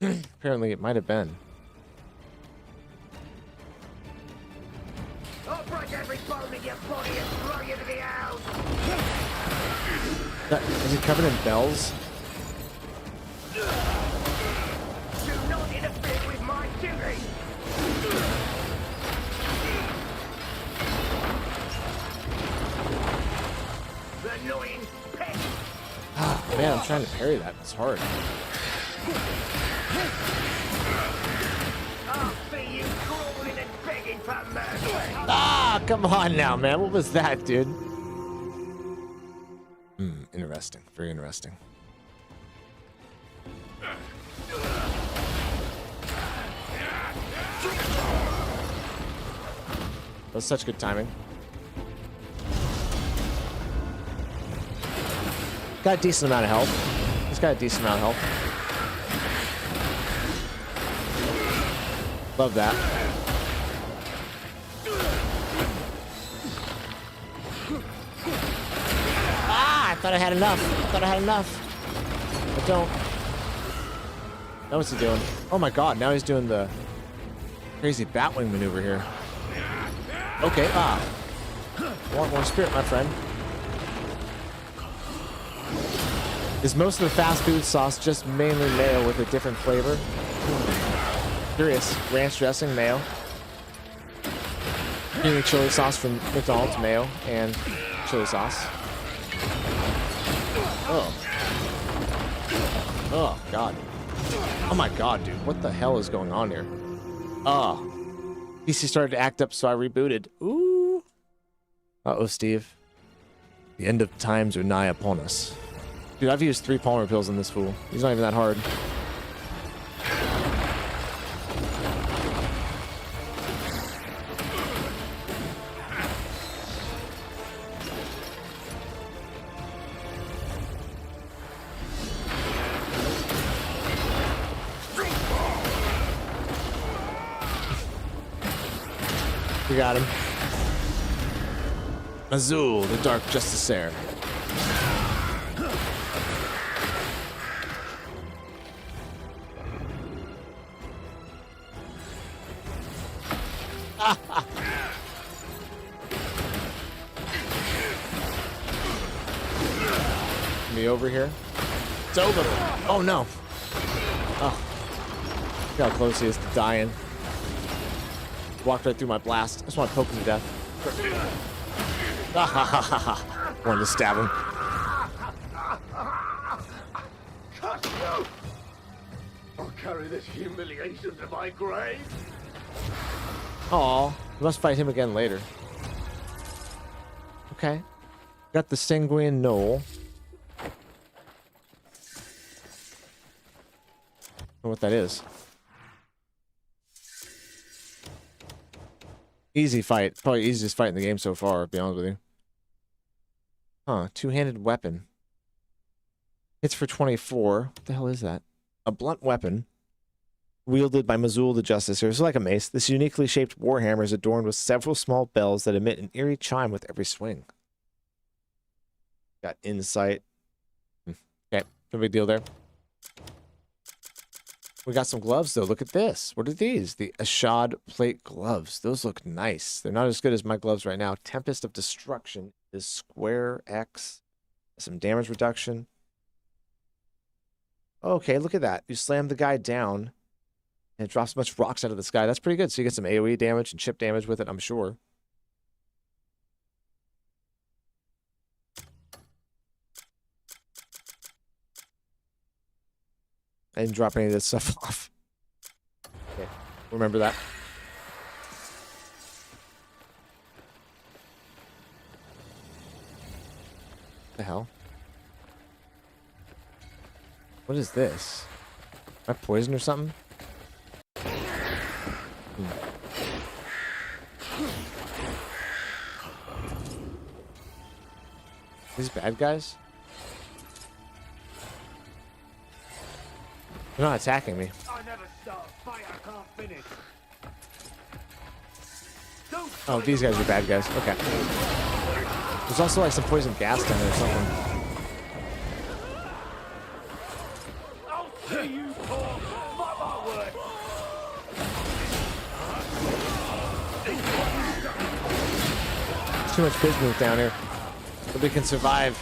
apparently it might have been. I'll break every bone in your body and throw you to the house! Is he covered in bells? Do not interfere with my duty! Annoying pet! Ah, man, I'm trying to parry that. It's hard. I'll see you crawling and begging for mercy! Ah, come on now, man. What was that, dude? Interesting. Very interesting. That was such good timing. Got a decent amount of health. He's got a decent amount of health. Love that. Ah, I thought I had enough. I thought I had enough. I don't. Now what's he doing? Oh my god, now he's doing the crazy Batwing maneuver here. Okay, want more spirit, my friend. Is most of the fast food sauce just mainly mayo with a different flavor? Curious. Ranch dressing, mayo. Creamy chili sauce from McDonald's, mayo, and chili sauce. Oh. Oh, God. Oh my god, dude. What the hell is going on here? Oh. PC started to act up, so I rebooted. Ooh. Uh-oh, Steve. The end of times are nigh upon us. Dude, I've used 3 Palmer pills on this fool. He's not even that hard. We got him. Azul, the Dark Justiciar. Me over here. It's over. Oh no. Oh. Look how close he is to dying. Walked right through my blast. I just want to poke him to death. Wanted to stab him. I'll carry this humiliation to my grave. Aw, we must fight him again later. Okay. Got the Sanguine Knoll. I don't know what that is. Easy fight. Probably easiest fight in the game so far, to be honest with you. Huh, two-handed weapon. Hits for 24. What the hell is that? A blunt weapon wielded by Mazul the Justiciar. It's like a mace. This uniquely shaped warhammer is adorned with several small bells that emit an eerie chime with every swing. Got insight. Okay, no big deal there. We got some gloves, though. Look at this. What are these? The Ashad plate gloves. Those look nice. They're not as good as my gloves right now. Tempest of Destruction is square X. Some damage reduction. Okay, look at that. You slam the guy down, and it drops a bunch of rocks out of the sky. That's pretty good. So you get some AoE damage and chip damage with it, I'm sure. I didn't drop any of this stuff off. Okay, remember that. What the hell? What is this? Am I poisoned or something? These bad guys? They're not attacking me. I never start a fight I can't finish. Oh, these guys are bad guys. Okay. There's also like some poison gas down there or something. I'll see you talk. Mark my word. Too much business down here. But we can survive.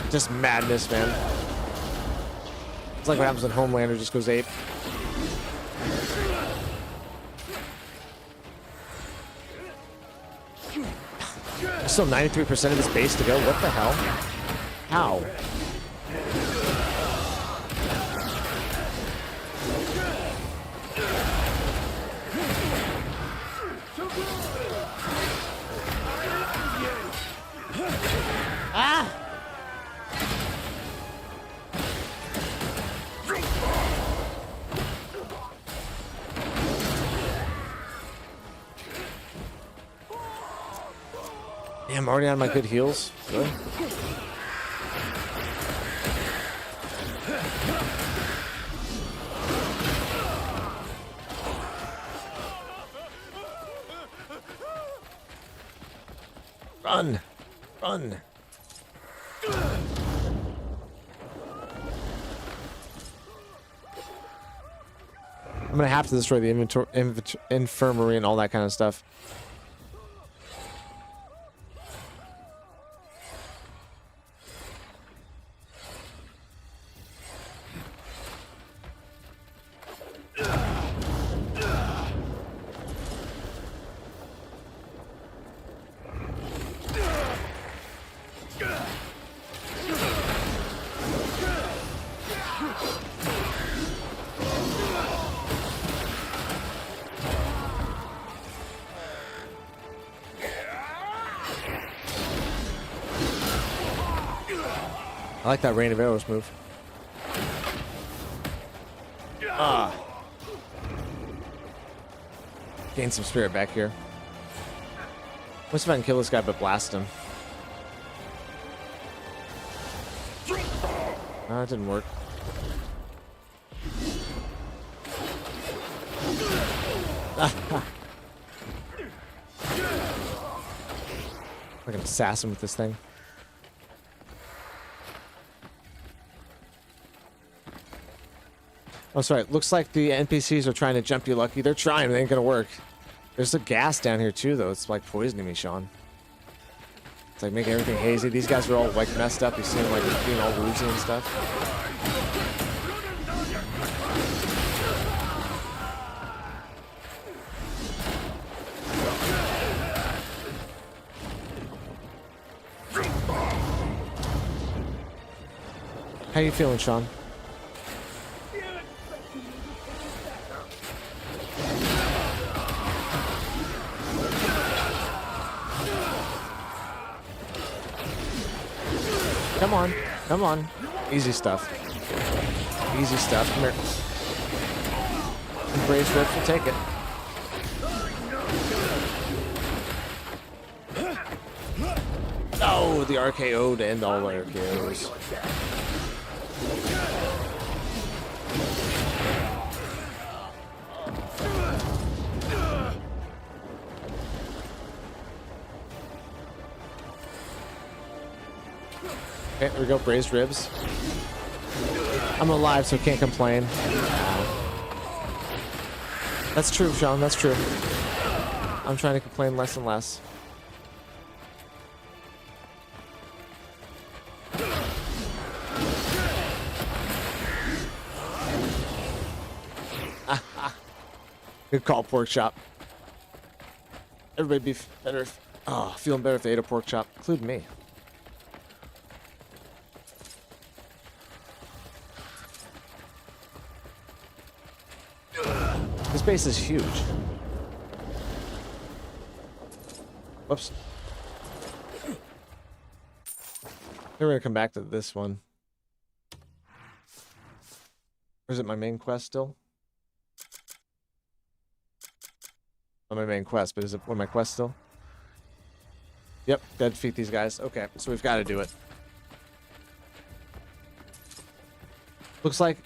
Just madness, man. It's like what happens when Homelander just goes ape. There's still 93% of this base to go. What the hell? How? Ah! Yeah, I'm already on my good heals. Good. Run! Run! I'm gonna have to destroy the infirmary and all that kind of stuff. I like that rain of arrows move. Ah. Gain some spirit back here. Let's see if I can kill this guy but blast him. That didn't work. Like an assassin with this thing. Oh, sorry. Looks like the NPCs are trying to jump you, Lucky. They're trying. It ain't gonna work. There's a gas down here, too, though. It's like poisoning me, Sean. It's like making everything hazy. These guys are all, like, messed up. You see them, like, being all woozy and stuff. How you feeling, Sean? Come on. Come on. Easy stuff. Easy stuff. Come here. Embrace rips will take it. Oh, the RKO to end all the RKOs. Okay, there we go. Braised ribs. I'm alive, so can't complain. That's true, Sean. That's true. I'm trying to complain less and less. Good call, pork chop. Everybody be better. Feeling better if they ate a pork chop, including me. This base is huge. Whoops. We're gonna come back to this one. Or is it my main quest still? on my main quest, but is it one of my quests still? Yep, gotta defeat these guys. Okay, so we've got to do it. Looks like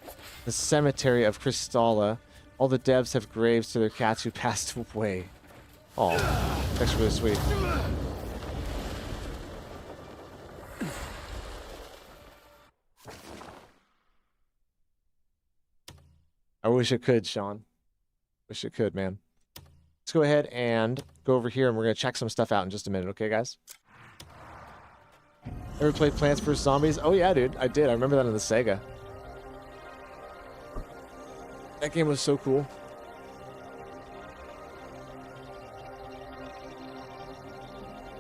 the cemetery of Crystalla. All the devs have graves to their cats who passed away. Oh, that's really sweet. I wish it could, Sean. Wish it could, man. Let's go ahead and go over here, and we're going to check some stuff out in just a minute, okay, guys? Ever played Plants vs. Zombies? Oh, yeah, dude. I did. I remember that on the Sega. That game was so cool.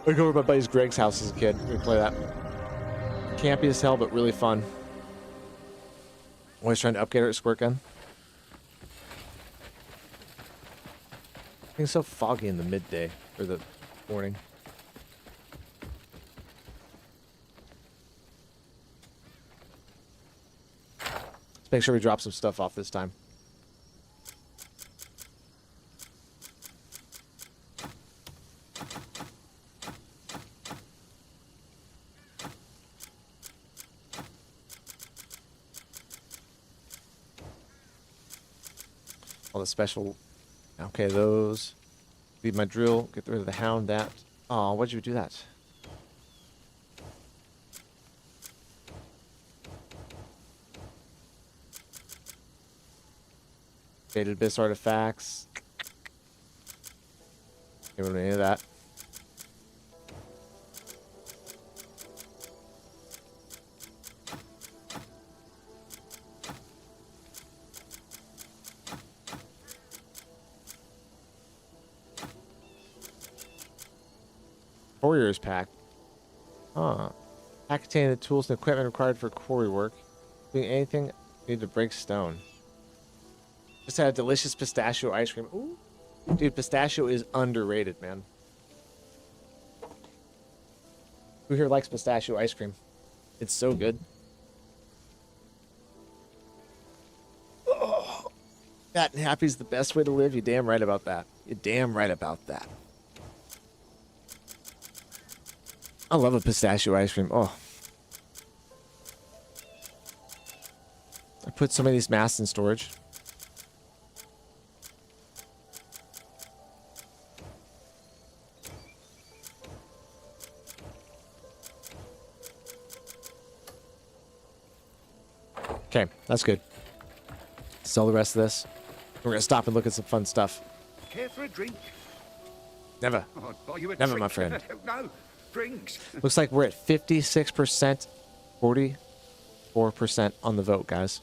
I go over to my buddy's Greg's house as a kid. We play that. Campy as hell, but really fun. Always trying to upgrade our squirt gun. It's so foggy in the midday, or the morning. Let's make sure we drop some stuff off this time. All the special... Okay, those. Leave my drill. Get rid of the hound. That. Oh, why'd you do that? Faded abyss artifacts. We don't need any of that. Warriors pack. Huh. Pack containing the tools and equipment required for quarry work. Doing anything need to break stone. Just had a delicious pistachio ice cream. Ooh. Dude, pistachio is underrated, man. Who here likes pistachio ice cream? It's so good. Oh, fat and happy is the best way to live. You're damn right about that. You're damn right about that. I love a pistachio ice cream. Oh. I put some of these masks in storage. Okay, that's good. Sell the rest of this. We're gonna stop and look at some fun stuff. Care for a drink? Never. Oh, I'd buy you a Never, drink. my friend. No, drinks. Looks like we're at 56%, 44% on the vote, guys.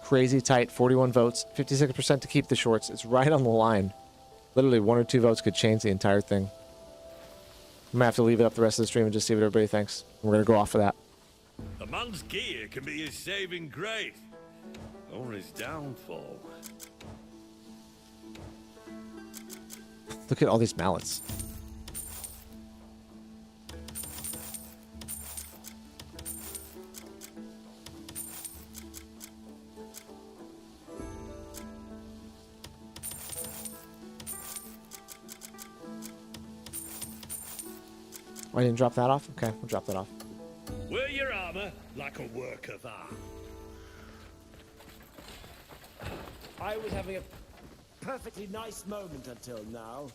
Crazy tight, 41 votes, 56% to keep the shorts. It's right on the line. Literally 1 or 2 votes could change the entire thing. I'm gonna have to leave it up the rest of the stream and just see what everybody thinks. We're gonna go off of that. A man's gear can be his saving grace, or his downfall. Look at all these mallets. Oh, I didn't drop that off? Okay, we'll drop that off. Wear your armor like a work of art. I was having a perfectly nice moment until now.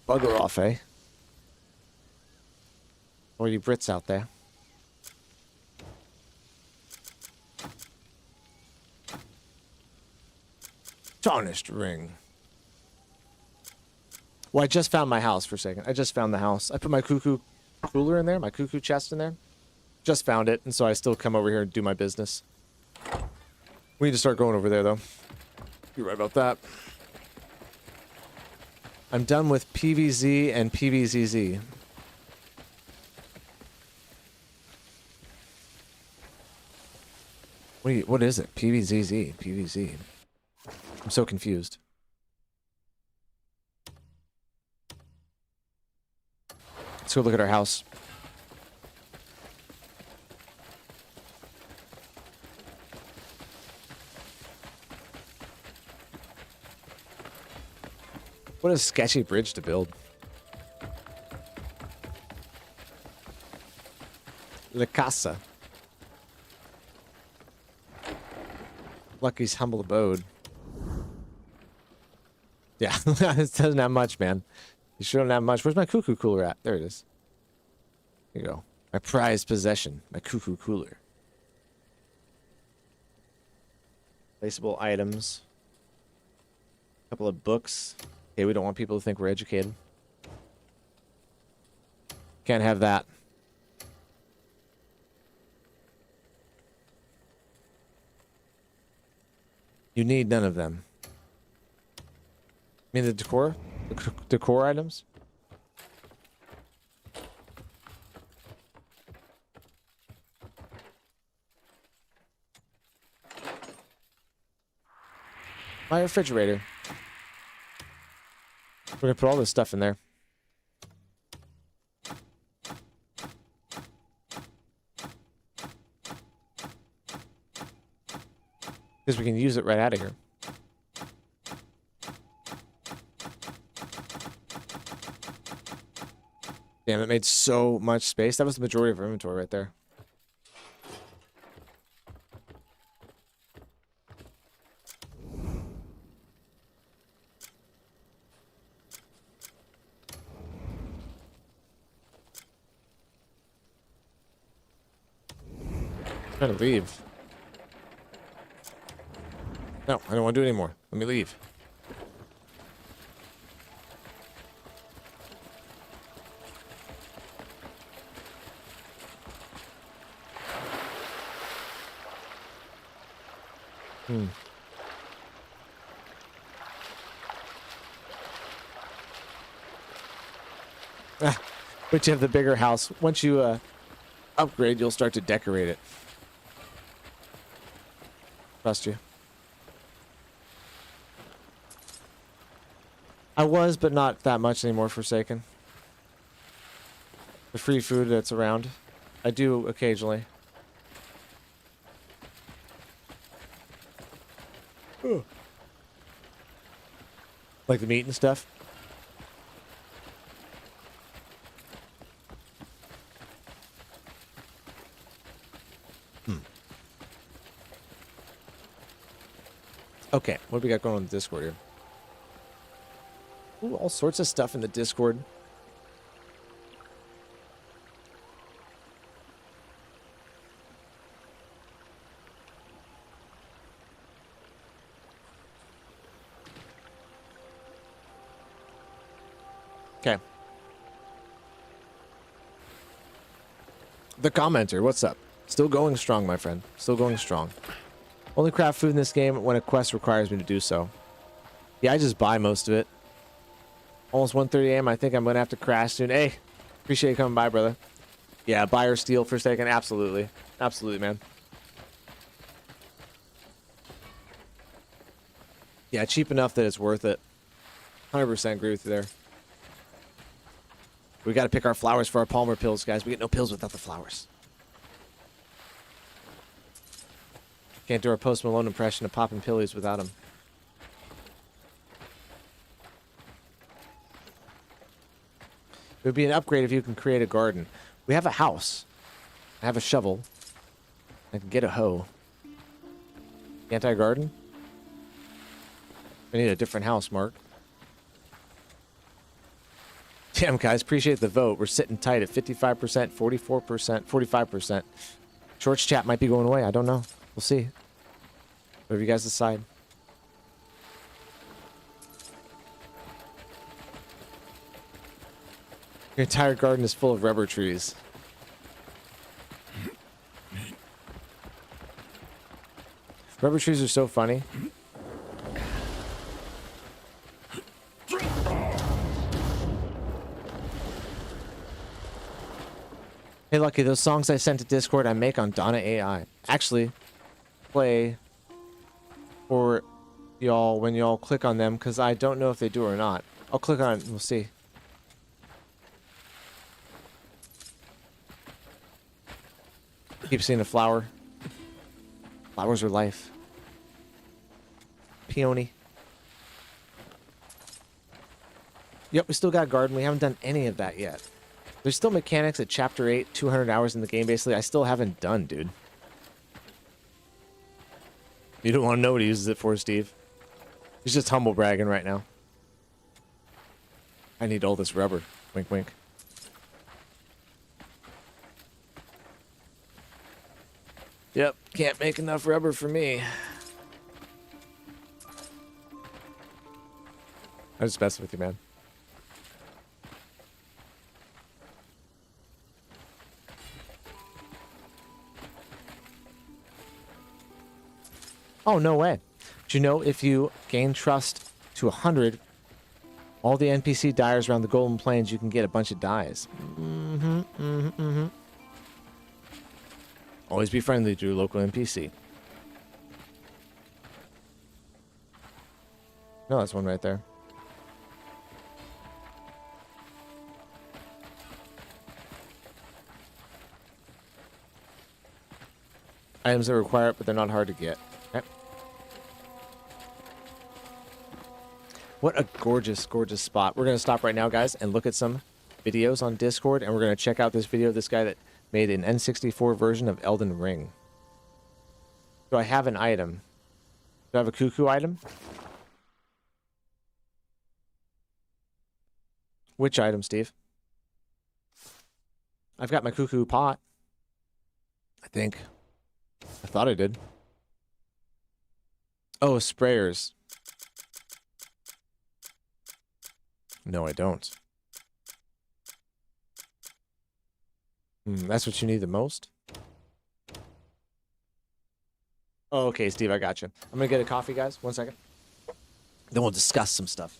Bugger off, eh? All you Brits out there. Tarnished ring. Well, I just found my house for a second. I just found the house. I put my cuckoo cooler in there, my cuckoo chest in there. Just found it, and so I still come over here and do my business. We need to start going over there, though. You're right about that. I'm done with PVZ and PVZZ. Wait, what is it? PVZZ, PVZ. I'm so confused. Let's go look at our house. What a sketchy bridge to build. La Casa. Lucky's humble abode. Yeah, it doesn't have much, man. You sure don't have much. Where's my cuckoo cooler at? There it is. Here you go. My prized possession. My cuckoo cooler. Placeable items. A couple of books. Okay, we don't want people to think we're educated. Can't have that. You need none of them. I mean the decor? The decor items? My refrigerator. We're gonna put all this stuff in there. Because we can use it right out of here. Damn, it made so much space. That was the majority of our inventory right there. I'm trying to leave. No, I don't want to do it anymore. Let me leave. But you have the bigger house. Once you upgrade, you'll start to decorate it. Trust you. I was, but not that much anymore, Forsaken. The free food that's around. I do occasionally. Ooh. Like the meat and stuff. Okay, what do we got going on the Discord here? Ooh, all sorts of stuff in the Discord. Okay. The commenter, what's up? Still going strong, my friend. Still going strong. Only craft food in this game when a quest requires me to do so. Yeah, I just buy most of it. Almost 1:30 a.m. I think I'm going to have to crash soon. Hey, appreciate you coming by, brother. Yeah, buy or steal for a second. Absolutely. Absolutely, man. Yeah, cheap enough that it's worth it. 100% agree with you there. We got to pick our flowers for our Palmer pills, guys. We get no pills without the flowers. Can't do our Post Malone impression of popping pillies without him. It would be an upgrade if you can create a garden. We have a house. I have a shovel. I can get a hoe. Can't I garden? I need a different house, Mark. Damn, guys, appreciate the vote. We're sitting tight at 55%, 44%, 45%. Shorts chat might be going away. I don't know. We'll see. Whatever you guys decide. Your entire garden is full of rubber trees. Rubber trees are so funny. Hey, Lucky, those songs I sent to Discord I make on Donna AI. Actually, play for y'all when y'all click on them, because I don't know if they do or not. I'll click on it and we'll see. Keep seeing a flower. Flowers are life. Peony. Yep, we still got garden. We haven't done any of that yet. There's still mechanics at Chapter 8, 200 hours in the game, basically. I still haven't done, dude. You don't want to know what he uses it for, Steve. He's just humble bragging right now. I need all this rubber. Wink, wink. Yep, can't make enough rubber for me. I just messing with you, man. Oh, no way. Do you know if you gain trust to 100, all the NPC dyers around the Golden Plains, you can get a bunch of dyes. Always be friendly to your local NPC. No, that's one right there. Items that require it, but they're not hard to get. Okay. What a gorgeous, gorgeous spot. We're going to stop right now, guys, and look at some videos on Discord, and we're going to check out this video of this guy that made an N64 version of Elden Ring. Do I have an item? Do I have a cuckoo item? Which item, Steve? I've got my cuckoo pot. I think. I thought I did. Oh, sprayers. No, I don't. That's what you need the most? Oh, okay, Steve, I got you. I'm gonna get a coffee, guys. 1 second. Then we'll discuss some stuff.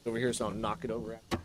Over here, so I'll knock it over after.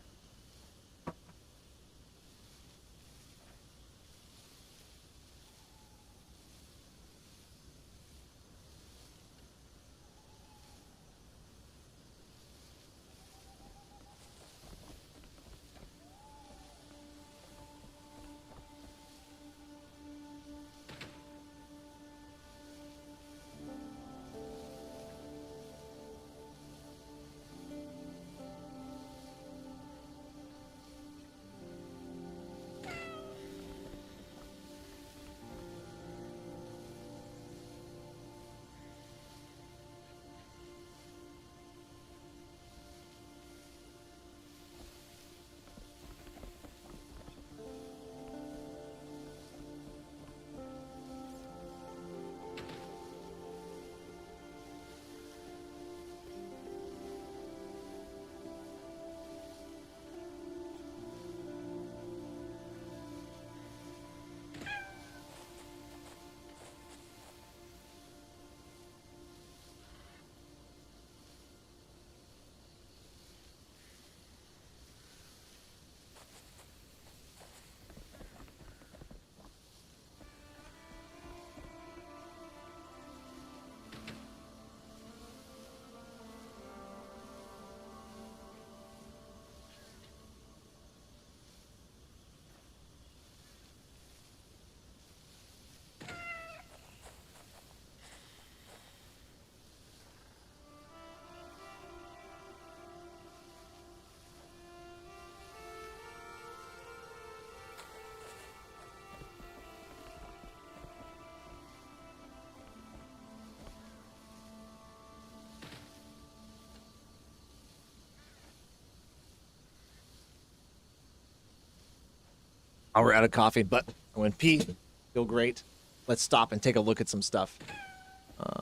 Oh, we're out of coffee, but I went pee. Feel great. Let's stop and take a look at some stuff.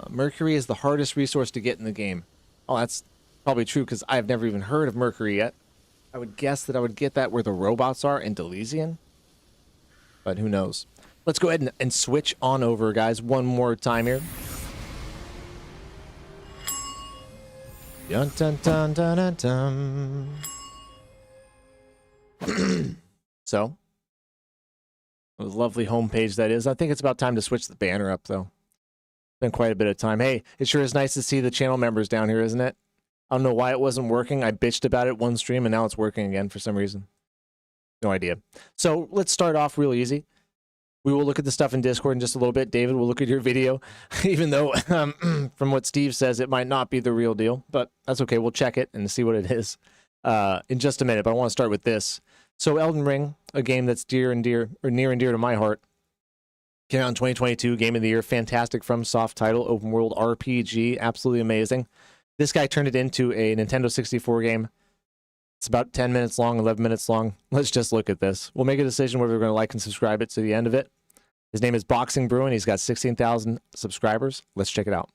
Mercury is the hardest resource to get in the game. Oh, that's probably true because I've never even heard of Mercury yet. I would guess that I would get that where the robots are in Delysian. But who knows? Let's go ahead and switch on over, guys, one more time here. Dun, dun, dun, dun, dun, dun. So, a lovely homepage that is. I think it's about time to switch the banner up, though. Been quite a bit of time. Hey, it sure is nice to see the channel members down here, isn't it? I don't know why it wasn't working. I bitched about it one stream, and now it's working again for some reason. No idea. So let's start off real easy. We will look at the stuff in Discord in just a little bit. David, we'll look at your video, even though from what Steve says, it might not be the real deal, but that's okay. We'll check it and see what it is in just a minute. But I want to start with this. So Elden Ring, a game that's near and dear to my heart, came out in 2022, Game of the Year, fantastic FromSoft title, open world RPG, absolutely amazing. This guy turned it into a Nintendo 64 game. It's about 10 minutes long, 11 minutes long. Let's just look at this. We'll make a decision whether we're going to like and subscribe it to the end of it. His name is Boxing Bruin. He's got 16,000 subscribers. Let's check it out.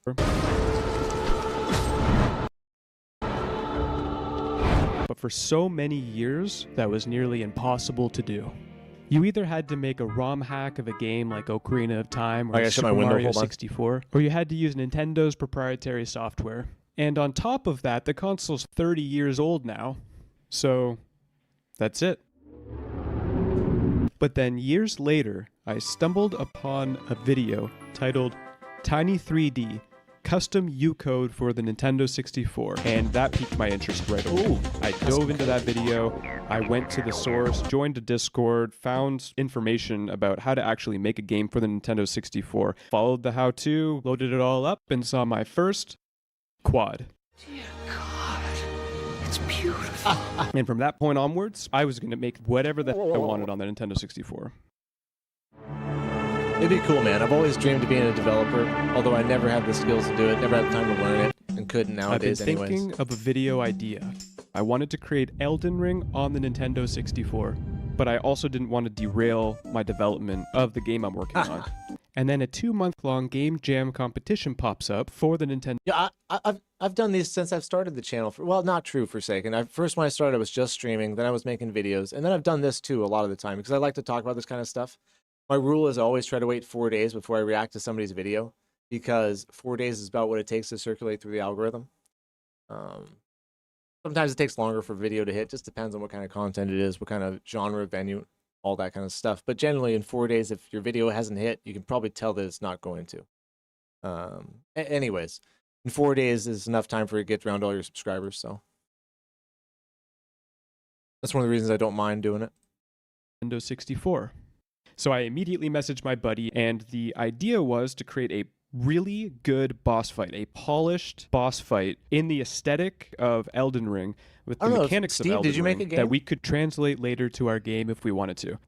But for so many years, that was nearly impossible to do. You either had to make a ROM hack of a game like Ocarina of Time or Super Mario 64, or you had to use Nintendo's proprietary software. And on top of that, the console's 30 years old now. So, that's it. But then years later, I stumbled upon a video titled Tiny 3D, Custom U-Code for the Nintendo 64, and that piqued my interest right away. Ooh, I dove into that video, I went to the source, joined a Discord, found information about how to actually make a game for the Nintendo 64, followed the how-to, loaded it all up, and saw my first quad. Dear God, it's beautiful. And from that point onwards, I was going to make whatever the heck I wanted on the Nintendo 64. It'd be cool, man. I've always dreamed of being a developer, although I never had the skills to do it, never had the time to learn it, and couldn't nowadays anyways. I've been thinking of a video idea. I wanted to create Elden Ring on the Nintendo 64, but I also didn't want to derail my development of the game I'm working on. And then a 2-month-long game jam competition pops up for the Nintendo. Yeah, I've done these since I've started the channel. Well, not true for sake. And first when I started, I was just streaming. Then I was making videos. And then I've done this too a lot of the time because I like to talk about this kind of stuff. My rule is I always try to wait 4 days before I react to somebody's video because 4 days is about what it takes to circulate through the algorithm. Sometimes it takes longer for video to hit. Just depends on what kind of content it is, what kind of genre, venue, all that kind of stuff. But generally in 4 days, if your video hasn't hit, you can probably tell that it's not going to. Anyways, in 4 days is enough time for you to get around all your subscribers. So that's one of the reasons I don't mind doing it. Nintendo 64. So I immediately messaged my buddy, and the idea was to create a really good boss fight, a polished boss fight in the aesthetic of Elden Ring with the mechanics of Elden Ring that we could translate later to our game if we wanted to.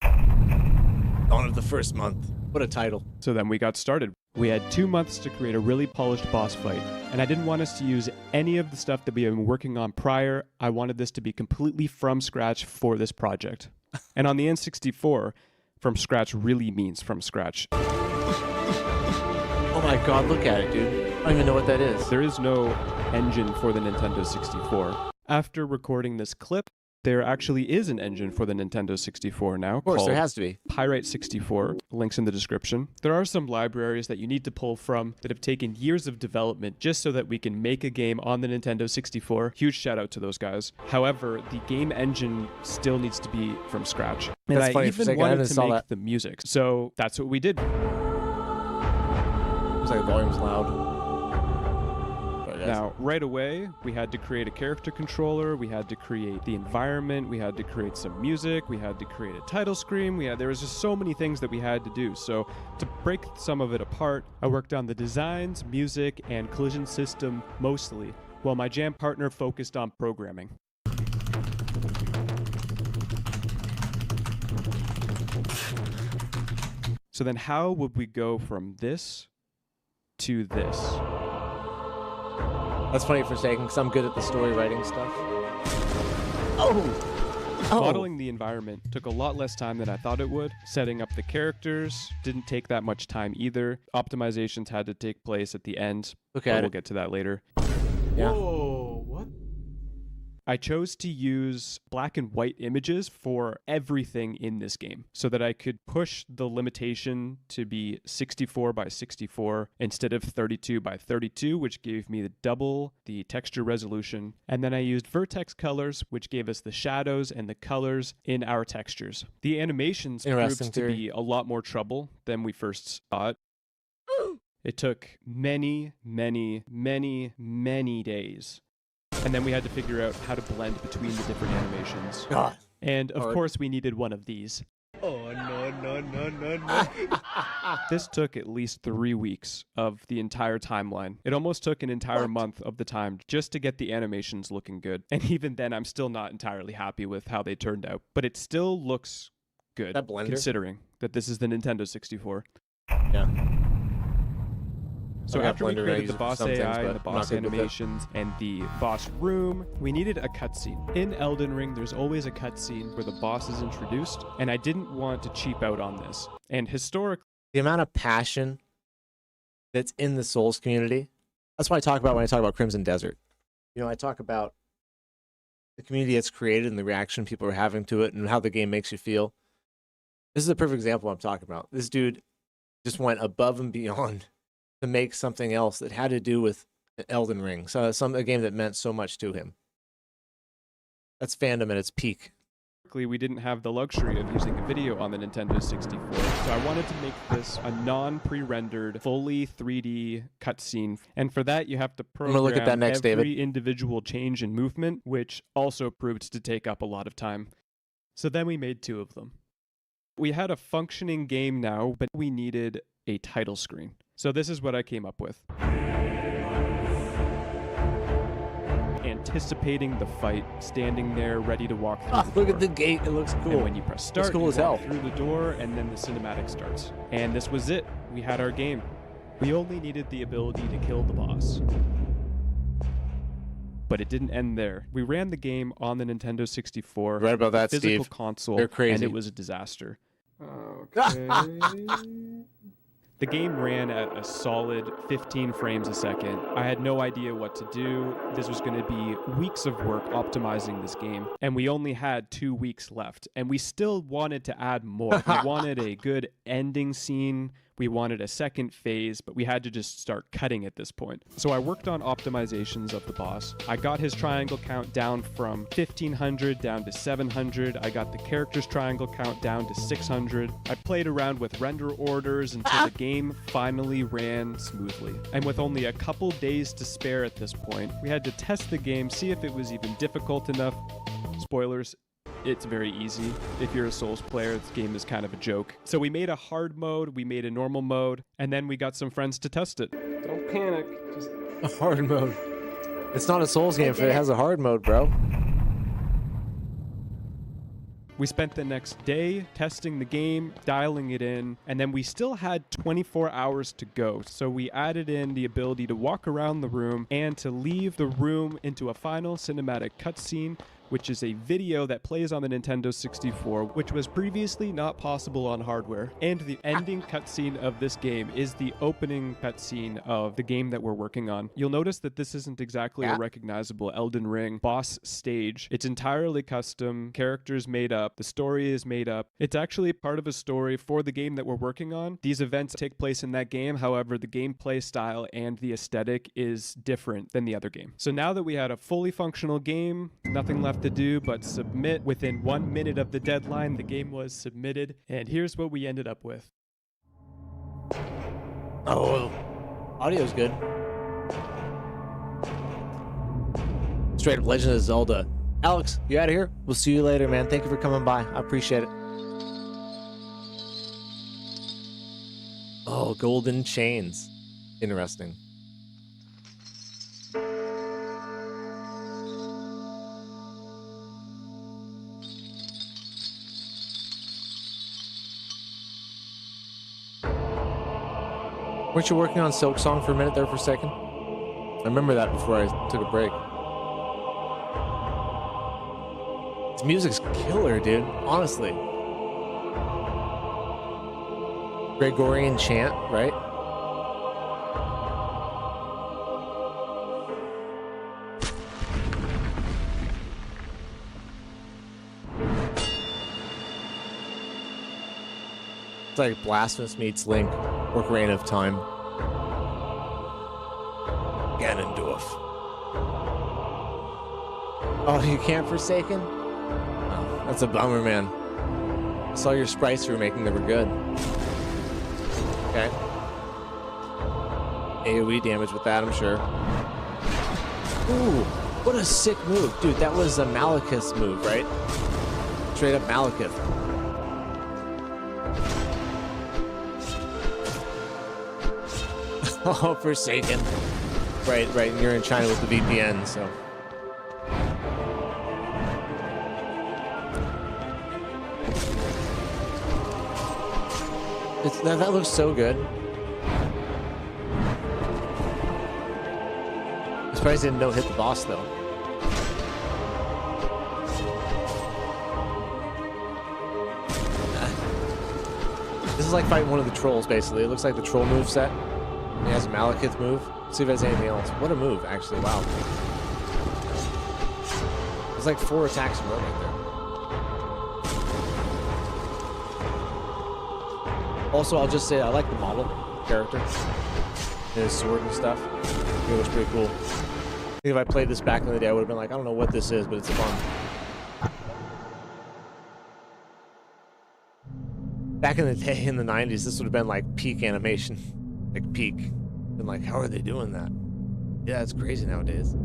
Dawn of the First Month. What a title. So then we got started. We had 2 months to create a really polished boss fight, and I didn't want us to use any of the stuff that we had been working on prior. I wanted this to be completely from scratch for this project. And on the N64, from scratch really means from scratch. Oh my god, look at it, dude. I don't even know what that is. There is no engine for the Nintendo 64. After recording this clip, there actually is an engine for the Nintendo 64 now. Of course, called there has to be. Pywel 64. Links in the description. There are some libraries that you need to pull from that have taken years of development just so that we can make a game on the Nintendo 64. Huge shout out to those guys. However, the game engine still needs to be from scratch. And I even wanted to make the music. So that's what we did. Looks like the volume's loud. Now, right away, we had to create a character controller, we had to create the environment, we had to create some music, we had to create a title screen, there was just so many things that we had to do. So to break some of it apart, I worked on the designs, music, and collision system mostly, while my jam partner focused on programming. So then how would we go from this to this? That's funny for a second, because I'm good at the story writing stuff. Modeling the environment took a lot less time than I thought it would. Setting up the characters didn't take that much time either. Optimizations had to take place at the end. Okay. But we'll get to that later. Yeah. Whoa, what? I chose to use black and white images for everything in this game so that I could push the limitation to be 64 by 64 instead of 32 by 32, which gave me double the texture resolution. And then I used vertex colors, which gave us the shadows and the colors in our textures. The animations proved to be a lot more trouble than we first thought. It took many, many, many, many days. And then we had to figure out how to blend between the different animations. God. And of course we needed one of these. Oh, no, This took at least 3 weeks of the entire timeline. It almost took an entire month of the time just to get the animations looking good. And even then, I'm still not entirely happy with how they turned out. But it still looks good, That Blender? considering that this is the Nintendo 64. Yeah. So I got after we Blender, I created use the it for boss some things, AI, but and the I'm not boss good with it. animations, and the boss room, we needed a cutscene. In Elden Ring, there's always a cutscene where the boss is introduced, and I didn't want to cheap out on this. And historically, The amount of passion that's in the Souls community, that's what I talk about when I talk about Crimson Desert. You know, I talk about the community that's created and the reaction people are having to it and how the game makes you feel. This is a perfect example of what I'm talking about. This dude just went above and beyond to make something else that had to do with Elden Ring, so a game that meant so much to him. That's fandom at its peak. we didn't have the luxury of using a video on the Nintendo 64, so I wanted to make this a non-pre-rendered, fully 3D cutscene. And for that, you have to program look at that next, every David. individual change in movement, which also proved to take up a lot of time. So then we made 2 of them. We had a functioning game now, but we needed a title screen. So this is what I came up with. Anticipating the fight, standing there ready to walk through the Look door. at the gate, it looks cool. And when you press start, It's cool you as hell. walk through the door, and then the cinematic starts. And this was it. We had our game. We only needed the ability to kill the boss. But it didn't end there. We ran the game on the Nintendo 64. Right about that, physical Steve. console. They're crazy. And it was a disaster. Okay. The game ran at a solid 15 frames a second. I had no idea what to do. This was going to be weeks of work optimizing this game, and we only had 2 weeks left, and we still wanted to add more. We wanted a good ending scene. We wanted a second phase, but we had to just start cutting at this point. So I worked on optimizations of the boss. I got his triangle count down from 1500 down to 700. I got the character's triangle count down to 600. I played around with render orders until the game finally ran smoothly. And with only a couple days to spare at this point, we had to test the game, see if it was even difficult enough. Spoilers. It's very easy. If you're a Souls player, this game is kind of a joke. So we made a hard mode, we made a normal mode, and then we got some friends to test it. Don't panic. Just A hard mode. It's not a Souls game if it has a hard mode, bro. We spent the next day testing the game, dialing it in, and then we still had 24 hours to go. So we added in the ability to walk around the room and to leave the room into a final cinematic cutscene, which is a video that plays on the Nintendo 64, which was previously not possible on hardware. And the ending cutscene of this game is the opening cutscene of the game that we're working on. You'll notice that this isn't exactly a recognizable Elden Ring boss stage. It's entirely custom, characters made up, the story is made up. It's actually part of a story for the game that we're working on. These events take place in that game, however, the gameplay style and the aesthetic is different than the other game. So now that we had a fully functional game, nothing left to do but submit. Within 1 minute of the deadline, the game was submitted, and here's what we ended up with. Oh, audio's good. Straight up Legend of Zelda. Alex, you out of here? We'll see you later, man. Thank you for coming by. I appreciate it. Oh, golden chains. Interesting. Weren't you working on Silk Song for a minute there for a second? I remember that before I took a break. This music's killer, dude. Honestly. Gregorian chant, right? It's like Blasphemous meets Link. Ocarina of Time. Ganondorf. Oh, you can't Forsaken? Oh, that's a bummer, man. I saw your sprites you were making that were good. Okay. AoE damage with that, I'm sure. Ooh, what a sick move. Dude, that was a Malekith's move, right? Straight up Malekith. Oh, Forsaken. Right. And you're in China with the VPN, so. That looks so good. I'm surprised he didn't no-hit the boss, though. This is like fighting one of the trolls, basically. It looks like the troll moveset. He has a Malekith move. Let's see if it has anything else. What a move, actually. Wow. It's like 4 attacks in a row right there. Also, I'll just say I like the model character. His sword and stuff. It looks pretty cool. I think if I played this back in the day, I would have been like, I don't know what this is, but it's fun. Back in the day, in the 90s, this would have been like peak animation. Like peak. Been like, how are they doing that? Yeah, it's crazy nowadays.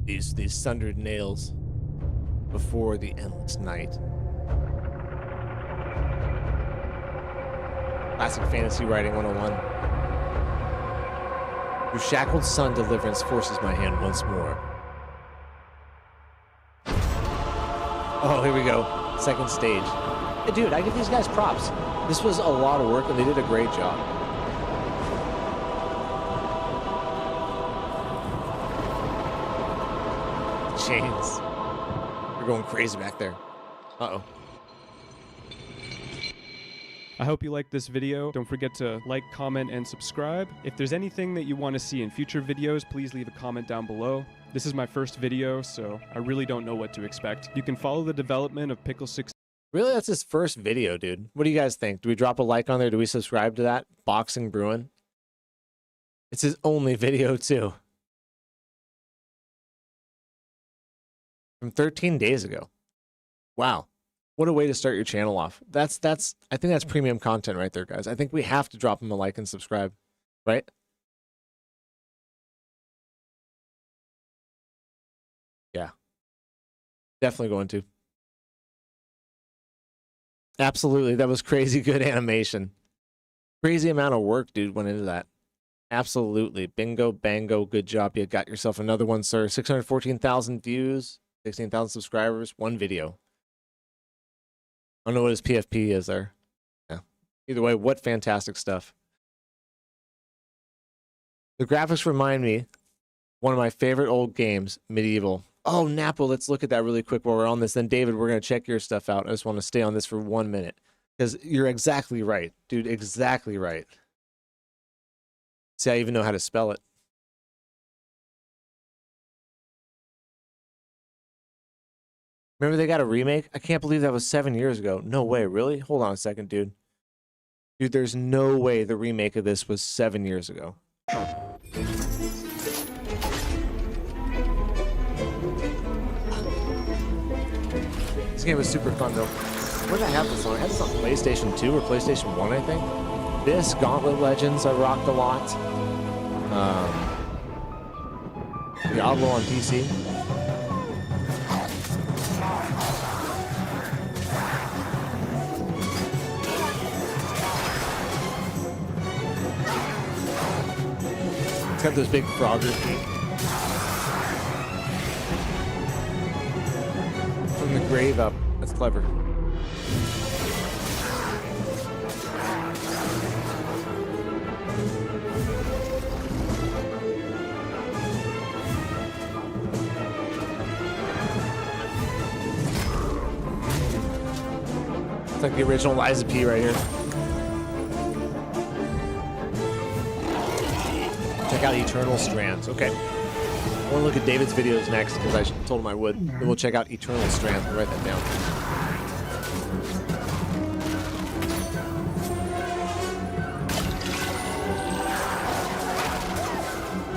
These sundered nails before the endless night. Classic fantasy writing 101. Your shackled sun deliverance forces my hand once more. Oh, here we go. Second stage. Hey, dude, I give these guys props. This was a lot of work, and they did a great job. Chains. They're going crazy back there. Uh-oh. I hope you liked this video. Don't forget to like, comment, and subscribe. If there's anything that you want to see in future videos, please leave a comment down below. This is my first video, so I really don't know what to expect. You can follow the development of Pickle 6. Really? That's his first video, dude. What do you guys think? Do we drop a like on there? Do we subscribe to that? Boxing Bruin? It's his only video, too. From 13 days ago. Wow. What a way to start your channel off. I think that's premium content right there, guys. I think we have to drop him a like and subscribe, right? Yeah. Definitely going to. Absolutely. That was crazy good animation. Crazy amount of work, dude, went into that. Absolutely. Bingo, bango. Good job. You got yourself another one, sir. 614,000 views, 16,000 subscribers, one video. I don't know what his PFP is there. Yeah. Either way, what fantastic stuff. The graphics remind me one of my favorite old games, Medieval. Oh, Napo, let's look at that really quick while we're on this. Then, David, we're going to check your stuff out. I just want to stay on this for 1 minute. Because you're exactly right, dude. Exactly right. See, I even know how to spell it. Remember they got a remake? I can't believe that was 7 years ago. No way, really? Hold on a second, dude. Dude, there's no way the remake of this was 7 years ago. This game was super fun, though. Where did I have this on? I had this on PlayStation 2 or PlayStation 1, I think. This, Gauntlet Legends, I rocked a lot. Diablo on PC. It's got those big Frogger feet. From the grave up. That's clever. It's like the original Liza P right here. Check out Eternal Strands. Okay. I want to look at David's videos next because I told him I would. Then we'll check out Eternal Strands. We'll write that down.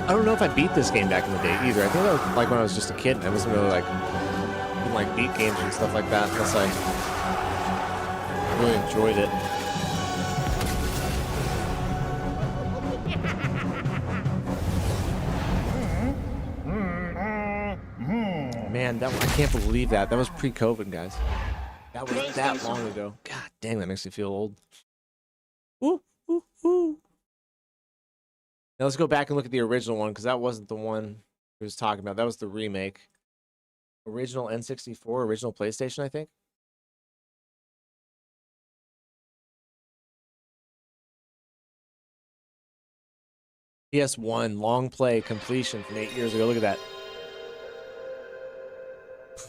I don't know if I beat this game back in the day either. I think that was like when I was just a kid and I wasn't really like didn't like beat games and stuff like that unless I really enjoyed it. Man, I can't believe that. That was pre-COVID, guys. That was that long ago. God dang, that makes me feel old. Woo. Now let's go back and look at the original one, because that wasn't the one he was talking about. That was the remake. Original N64, original PlayStation, I think. PS1 long play completion from 8 years ago. Look at that.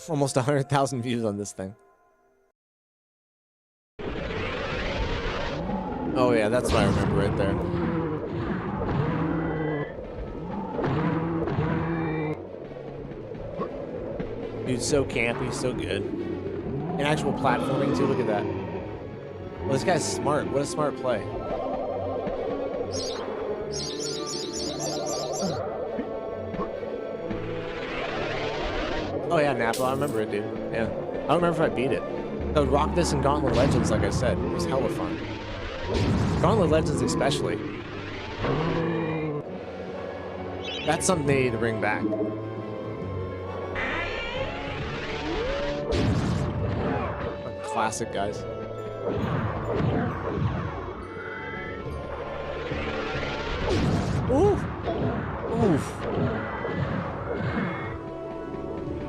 Almost 100,000 views on this thing. Oh yeah, that's what I remember right there. Dude, so campy, so good. And actual platforming too, look at that. Well, this guy's smart. What a smart play. Oh yeah, Napa, I remember it, dude. Yeah. I don't remember if I beat it. I would rock this in Gauntlet Legends, like I said. It was hella fun. Gauntlet Legends especially. That's something they need to bring back. Classic, guys. Oof. Oof.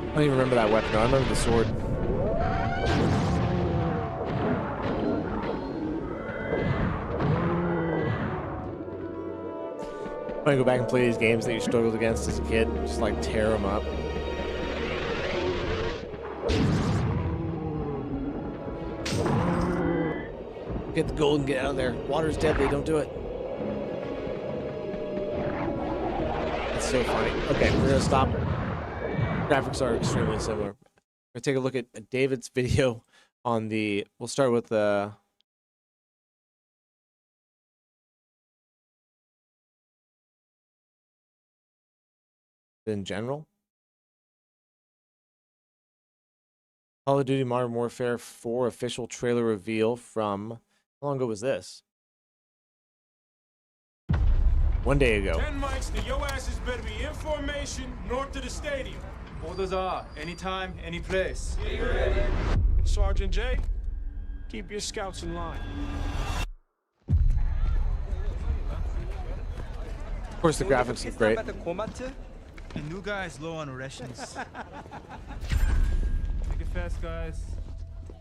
I don't even remember that weapon. No, I remember the sword. I'm gonna go back and play these games that you struggled against as a kid and just like tear them up. Get the gold and get out of there. Water's deadly, don't do it. It's so funny. Okay, we're gonna stop. Graphics are extremely similar. We're gonna take a look at David's video on the, we'll start with the in general. Call of Duty Modern Warfare 4 official trailer reveal from, how long ago was this? 1 day ago. 10 mics, and your asses better be in formation north of the stadium. Orders are anytime, any place. Sergeant J, keep your scouts in line. Of course, the graphics look great. The new guy is low on rations. Make it fast, guys.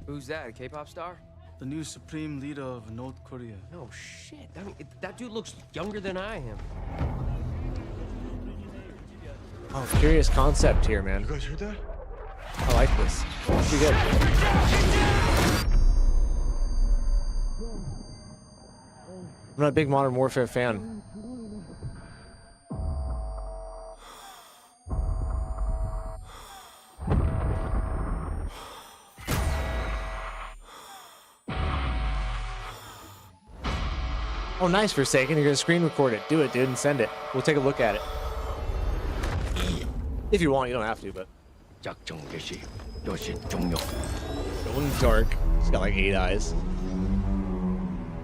Who's that, a K-pop star? The new supreme leader of North Korea. No shit. I mean, that dude looks younger than I am. Oh, curious concept here, man. You guys heard that? I like this. It's pretty good. I'm not a big Modern Warfare fan. Oh, nice, Forsaken. You're gonna screen record it. Do it, dude, and send it. We'll take a look at it. If you want, you don't have to, but. Going dark. He's got like 8 eyes.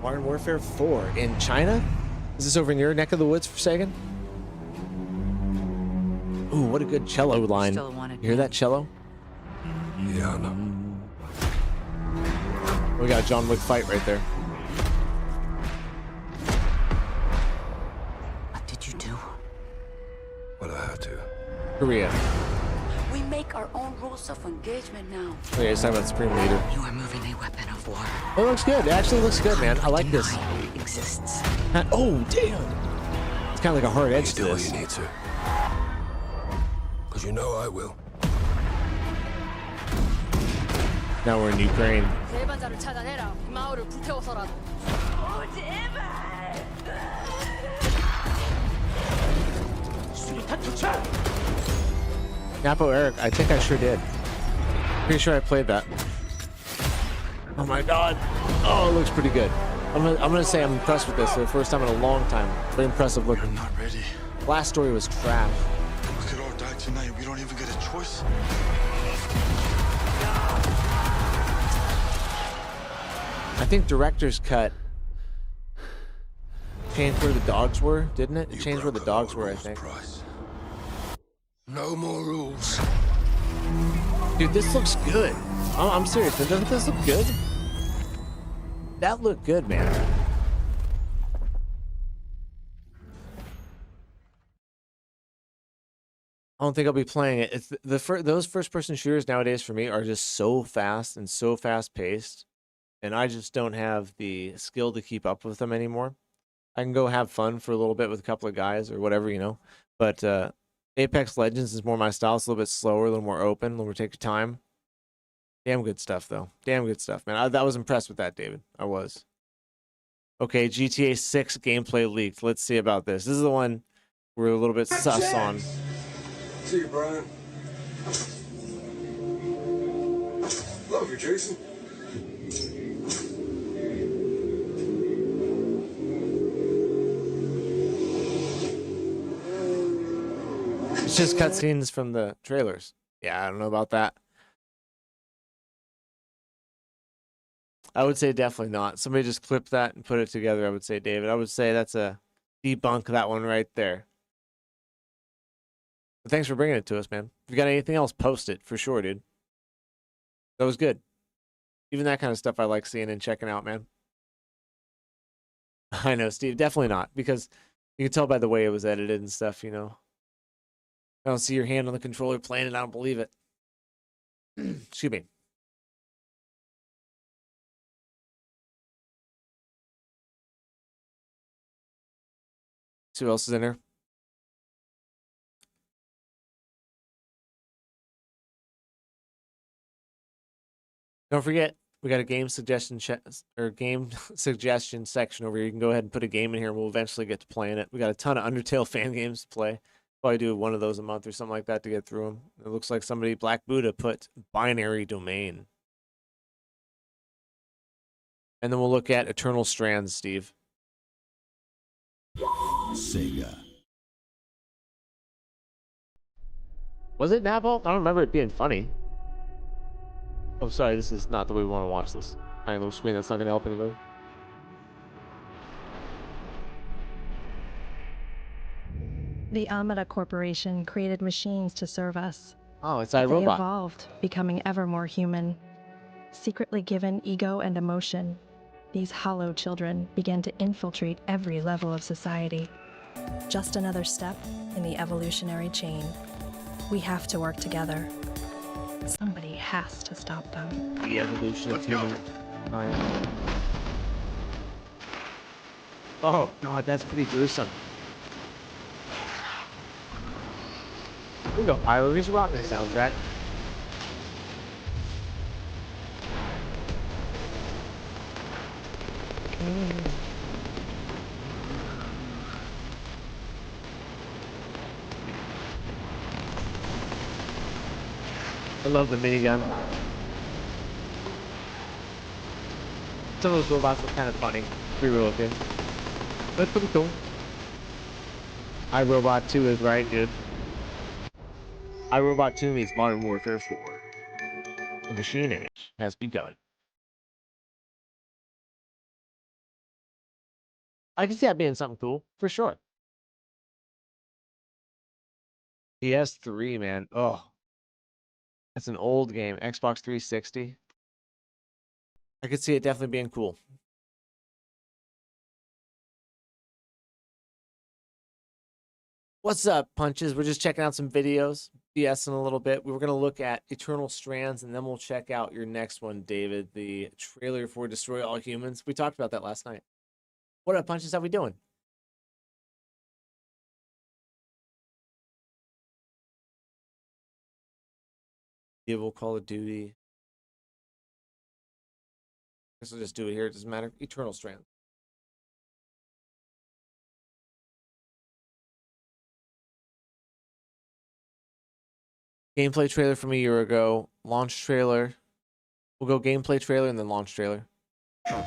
Modern Warfare 4 in China? Is this over in your neck of the woods, Forsaken? Ooh, what a good cello line. You hear that cello? Yeah, I know. We got a John Wick fight right there. What did you do? Well, I had to. Korea. We make our own rules of engagement now. Okay, it's time about Supreme Leader. You are moving a weapon of war. It looks good. It actually looks good, man. I like this. Exists. Oh, damn. It's kind of like a hard edge to Do this. what you need to. Because you know I will. Now we're in Ukraine. 대반자를 차단해라. 마을을 불태워서라도. Napo Eric, I think I sure did. Pretty sure I played that. Oh my god. Oh, it looks pretty good. I'm gonna say I'm impressed with this for the first time in a long time. Very impressive looking. I'm not ready. Last story was trash. We could all die tonight. We don't even get a choice. I think director's cut changed where the dogs were, didn't it? It changed where the dogs were, I think. No more rules. Dude, this looks good. I'm serious. Doesn't this look good? That looked good, man. I don't think I'll be playing it. It's those first-person shooters nowadays for me are just so fast and so fast-paced, and I just don't have the skill to keep up with them anymore. I can go have fun for a little bit with a couple of guys or whatever, you know. But Apex Legends is more my style. It's a little bit slower, a little more open, a little more take your time. Damn good stuff, though. Damn good stuff, man. I was impressed with that, David. I was. Okay, GTA 6 gameplay leaked. Let's see about this. This is the one we're a little bit sus on. See you, Brian. Love you, Jason. It's just cutscenes from the trailers. Yeah, I don't know about that. I would say definitely not. Somebody just clipped that and put it together, I would say, David. I would say that's a debunk, that one right there. But thanks for bringing it to us, man. If you got anything else, post it for sure, dude. That was good. Even that kind of stuff I like seeing and checking out, man. I know, Steve. Definitely not. Because you can tell by the way it was edited and stuff, you know. I don't see your hand on the controller playing it. I don't believe it. Excuse me. See who else is in there? Don't forget, we got a game suggestion game suggestion section over here. You can go ahead and put a game in here, and we'll eventually get to playing it. We got a ton of Undertale fan games to play. Probably do one of those a month or something like that to get through them. It looks like somebody, Black Buddha, put Binary Domain. And then we'll look at Eternal Strands, Steve. Sega. Was it Napple? I don't remember it being funny. Oh, sorry, this is not the way we want to watch this. Tiny little screen, that's not going to help anybody. The Amada Corporation created machines to serve us. Oh, it's They iRobot. evolved, becoming ever more human. Secretly given ego and emotion, these hollow children began to infiltrate every level of society. Just another step in the evolutionary chain. We have to work together. Somebody has to stop them. The evolution of human. Oh, God, that's pretty gruesome. Here we go, Pywel. We should rock this soundtrack. I love the minigun. Some of those robots look kind of funny. Pretty real looking. That's pretty cool. iRobot 2 is right, dude. iRobot 2 means Modern Warfare 4. The machine age has begun. I can see that being something cool, for sure. PS3, man. Oh. That's an old game. Xbox 360. I could see it definitely being cool. What's up, Punches? We're just checking out some videos, BSing a little bit. We were going to look at Eternal Strands, and then we'll check out your next one, David, the trailer for Destroy All Humans. We talked about that last night. What up, Punches? How we doing? Evil Call of Duty. I guess I'll just do it here. It doesn't matter. Eternal Strands. Gameplay trailer from a year ago. Launch trailer. We'll go gameplay trailer and then launch trailer. I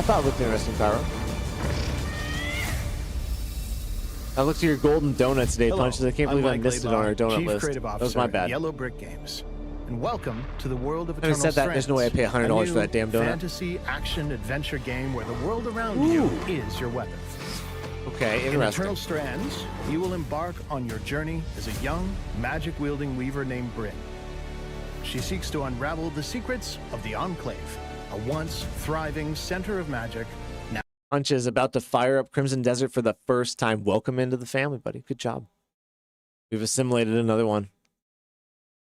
thought it looked interesting, Pyro. I looked at your golden donut today, Punches. I can't believe I missed it on our donut Chief list. Creative That was Officer my at bad. Yellow Brick Games. And welcome to the world of Having Eternal said that, there's no way I pay $100 Strands, for that damn a new donut. fantasy action adventure game where the world around you is your weapon. Okay, In interesting. Eternal Strands, you will embark on your journey as a young, magic-wielding weaver named Bryn. She seeks to unravel the secrets of the Enclave, a once thriving center of magic. Now Punches about to fire up Crimson Desert for the first time. Welcome into the family, buddy. Good job. We've assimilated another one.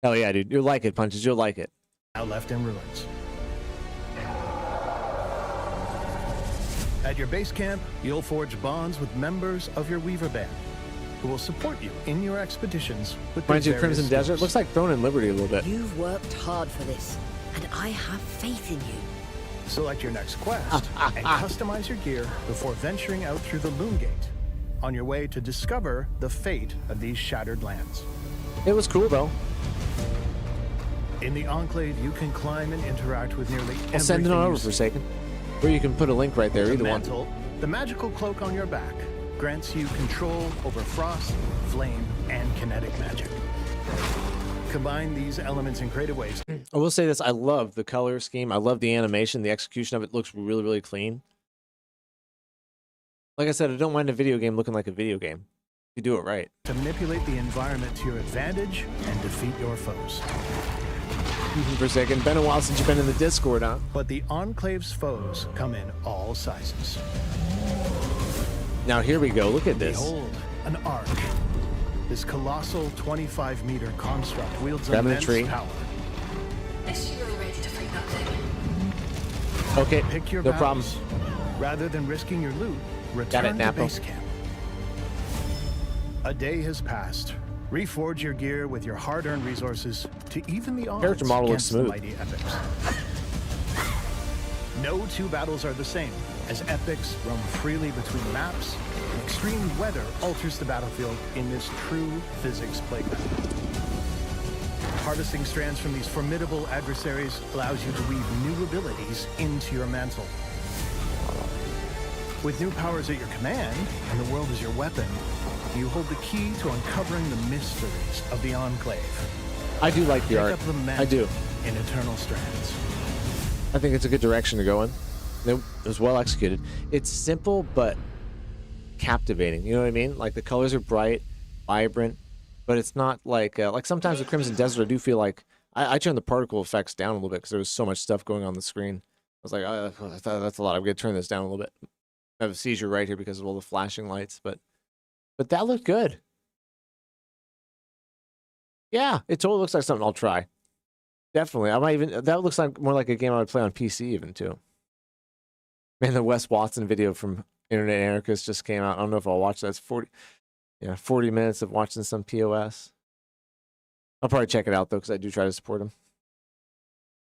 Hell yeah, dude. You'll like it, Punches. You'll like it. Now left in ruins. At your base camp, you'll forge bonds with members of your Weaver Band, who will support you in your expeditions with Reminds you their of Crimson various Desert. skills. Looks like Throne and Liberty a little bit. You've worked hard for this, and I have faith in you. Select your next quest and customize your gear before venturing out through the Loom Gate on your way to discover the fate of these shattered lands. It was cool, though. In the Enclave, you can climb and interact with nearly everything. I'll send it on over, you see. Forsaken. Or you can put a link right there, The either one. mantle, the magical cloak on your back, grants you control over frost, flame, and kinetic magic. Combine these elements in creative ways. I will say this, I love the color scheme. I love the animation. The execution of it looks really, really clean. Like I said, I don't mind a video game looking like a video game. You do it right. To manipulate the environment to your advantage and defeat your foes. Forsaken, been a while since you've been in the Discord, huh? But the Enclave's foes come in all sizes. Now here we go. Look at this. Behold, an ark. This colossal 25-meter construct wields Grab the immense tree. power. Okay, Pick your no problem. battles. Rather than risking your loot, Got return it, to Napo. base camp. A day has passed. Reforge your gear with your hard-earned resources to even the odds Character model looks against the smooth. mighty epics. No two battles are the same, as epics roam freely between maps, and extreme weather alters the battlefield in this true physics playground. Harvesting strands from these formidable adversaries allows you to weave new abilities into your mantle. With new powers at your command, and the world as your weapon, you hold the key to uncovering the mysteries of the Enclave. I do like the Pick art. up the I mantle do. in Eternal Strands. I think it's a good direction to go in. It was well executed. It's simple but captivating. You know what I mean? Like the colors are bright, vibrant, but it's not like sometimes with Crimson Desert, I do feel like I turned the particle effects down a little bit because there was so much stuff going on the screen. I was like, I thought that's a lot. I'm gonna turn this down a little bit. I have a seizure right here because of all the flashing lights, but that looked good. Yeah, it totally looks like something I'll try. Definitely. I might even, that looks like more like a game I would play on PC even too. Man, the Wes Watson video from Internet Anarchist just came out. I don't know if I'll watch that. It's 40 minutes of watching some POS. I'll probably check it out though, because I do try to support him.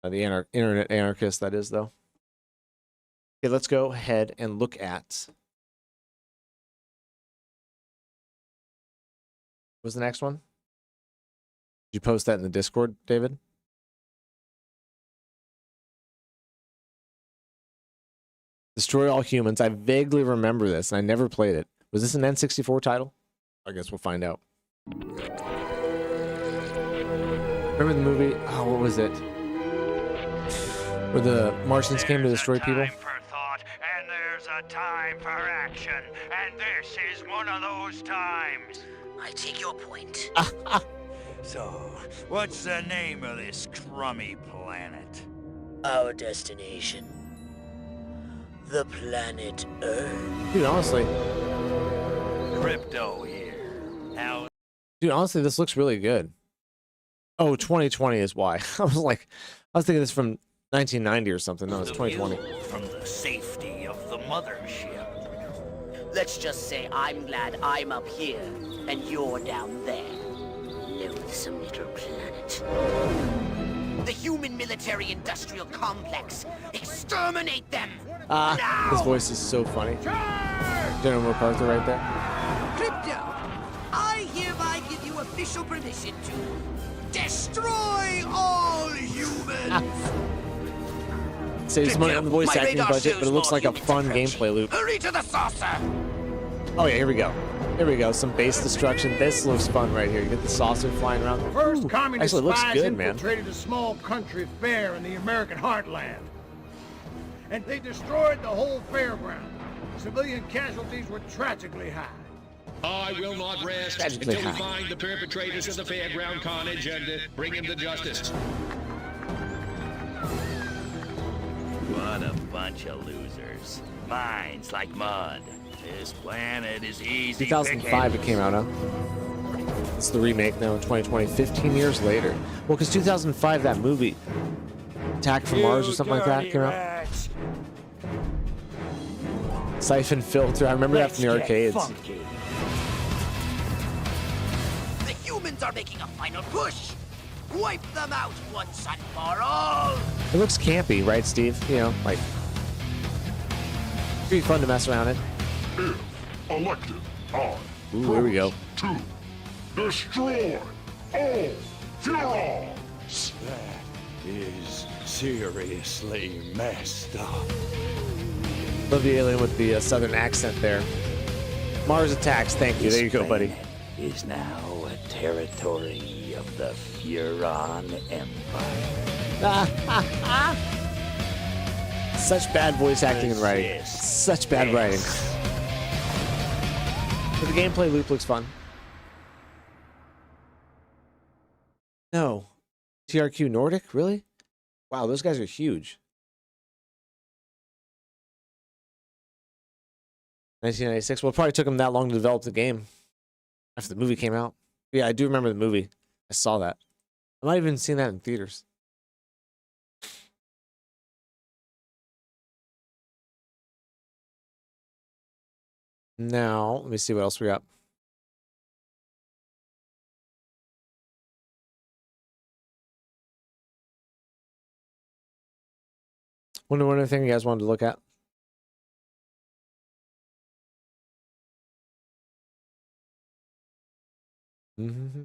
The Internet Anarchist, that is though. Okay, let's go ahead and look at. What was the next one? Did you post that in the Discord, David? Destroy All Humans. I vaguely remember this, and I never played it. Was this an N64 title? I guess we'll find out. Remember the movie? Oh, what was it? Where the Martians came to destroy people? And there's a time for action, and this is one of those times. I take your point. So, what's the name of this crummy planet? Our destination. The planet Earth. Dude, honestly. Crypto here. How? Dude, honestly, this looks really good. Oh, 2020 is why. I was thinking this from 1990 or something. No, it's 2020. From the safety of the mothership. Let's just say I'm glad I'm up here and you're down there. Loathsome little planet. The human military-industrial complex. Exterminate them! Now! His voice is so funny. General MacArthur right there. Crypto, I hereby give you official permission to destroy all humans! Saves money on the voice My acting radar budget, but it shows looks more like a humans fun approaching. gameplay loop. Hurry to the saucer! Oh yeah, here we go. Here we go. Some base destruction. This looks fun right here. You get the saucer flying around. First, Ooh, communist actually, it looks spies good, man. infiltrated a small country fair in the American heartland. And they destroyed the whole fairground. Civilian casualties were tragically high. I will not rest Tragically until high. we find the perpetrators of the fairground carnage and bring them to justice. What a bunch of losers. Minds like mud. This planet is easy 2005 it came out, huh? It's the remake now in 2020, 15 years later. Well, because 2005, that movie, Attack from Mars or something like that, came out. Siphon Filter, I remember that from the arcades. The humans are making a final push. Wipe them out once and for all. It looks campy, right, Steve? You know, like, pretty fun to mess around in. Elected on. Ooh, here we go. To destroy all Furons. That is seriously messed up. Love the alien with the southern accent there. Mars attacks. Thank you. There you go, buddy. Is now a territory of the Furon Empire. Such bad voice acting and writing. Such bad writing. But the gameplay loop looks fun. No. TRQ Nordic? Really? Wow, those guys are huge. 1996. Well, it probably took them that long to develop the game after the movie came out. Yeah, I do remember the movie. I saw that. I might have even seen that in theaters. Now, let me see what else we got. One other thing you guys wanted to look at? Mm-hmm.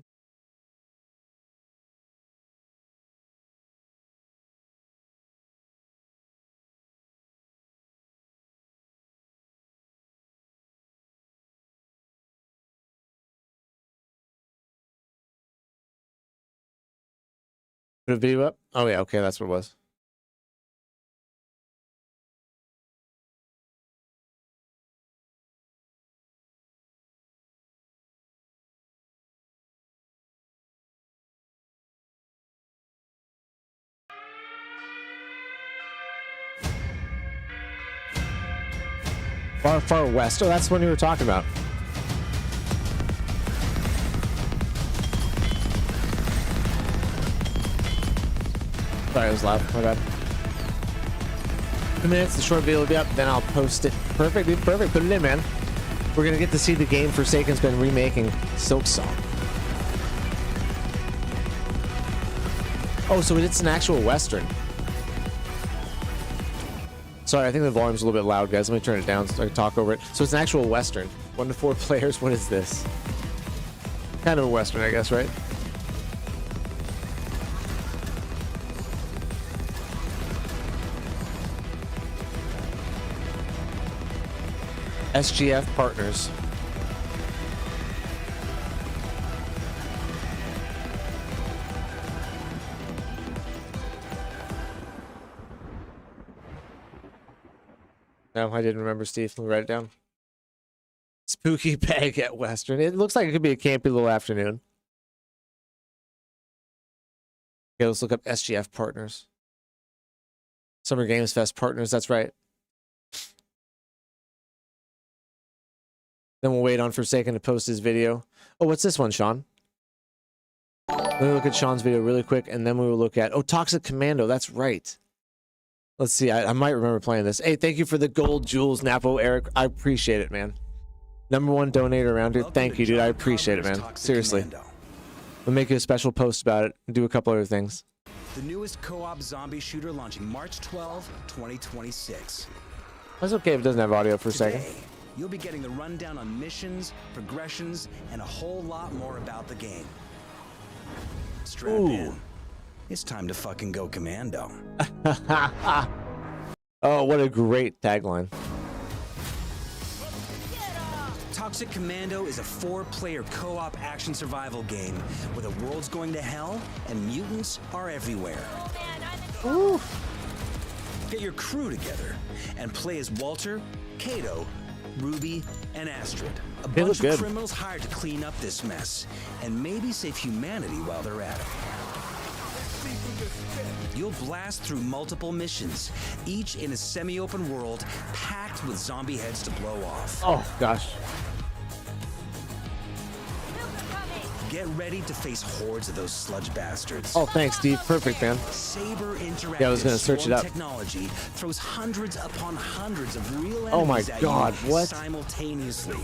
Put a video up? Oh yeah, okay, that's what it was. Far, far west. Oh, that's the one you were talking about. Sorry, it was loud. My bad. 2 minutes, the short video will be up, then I'll post it. Perfect, dude. Perfect. Put it in, man. We're going to get to see the game Forsaken's been remaking, Silk Song. Oh, so it's an actual Western. Sorry, I think the volume's a little bit loud, guys. Let me turn it down so I can talk over it. So it's an actual Western. 1 to 4 players. What is this? Kind of a Western, I guess, right? SGF Partners. No, I didn't remember, Steve. Let me write it down. Spooky Bag at Western. It looks like it could be a campy little afternoon. Okay, let's look up SGF Partners. Summer Games Fest Partners, that's right. Then we'll wait on Forsaken to post his video. Oh, what's this one, Sean? Let me look at Sean's video really quick, and then we will look at... Oh, Toxic Commando, that's right. Let's see, I might remember playing this. Hey, thank you for the gold jewels, Napo, Eric. I appreciate it, man. #1 donator around here. Thank you, dude. I appreciate it, man. Seriously. We'll make you a special post about it and do a couple other things. The newest co-op zombie shooter launching March 12, 2026. That's okay if it doesn't have audio for a second. You'll be getting the rundown on missions, progressions, and a whole lot more about the game. Strap in. It's time to fucking go commando. Oh, what a great tagline. Toxic Commando is a 4-player co-op action survival game where the world's going to hell and mutants are everywhere. Ooh. Get your crew together and play as Walter, Kato, Ruby, and Astrid. A bunch of criminals hired to clean up this mess and maybe save humanity while they're at it. You'll blast through multiple missions, each in a semi-open world packed with zombie heads to blow off. Oh, gosh. Get ready to face hordes of those sludge bastards. Oh, thanks, Steve. Perfect, man. Saber Interactive Yeah, I was gonna search it up. Technology throws hundreds upon hundreds of real enemies Oh my at God, you what? simultaneously.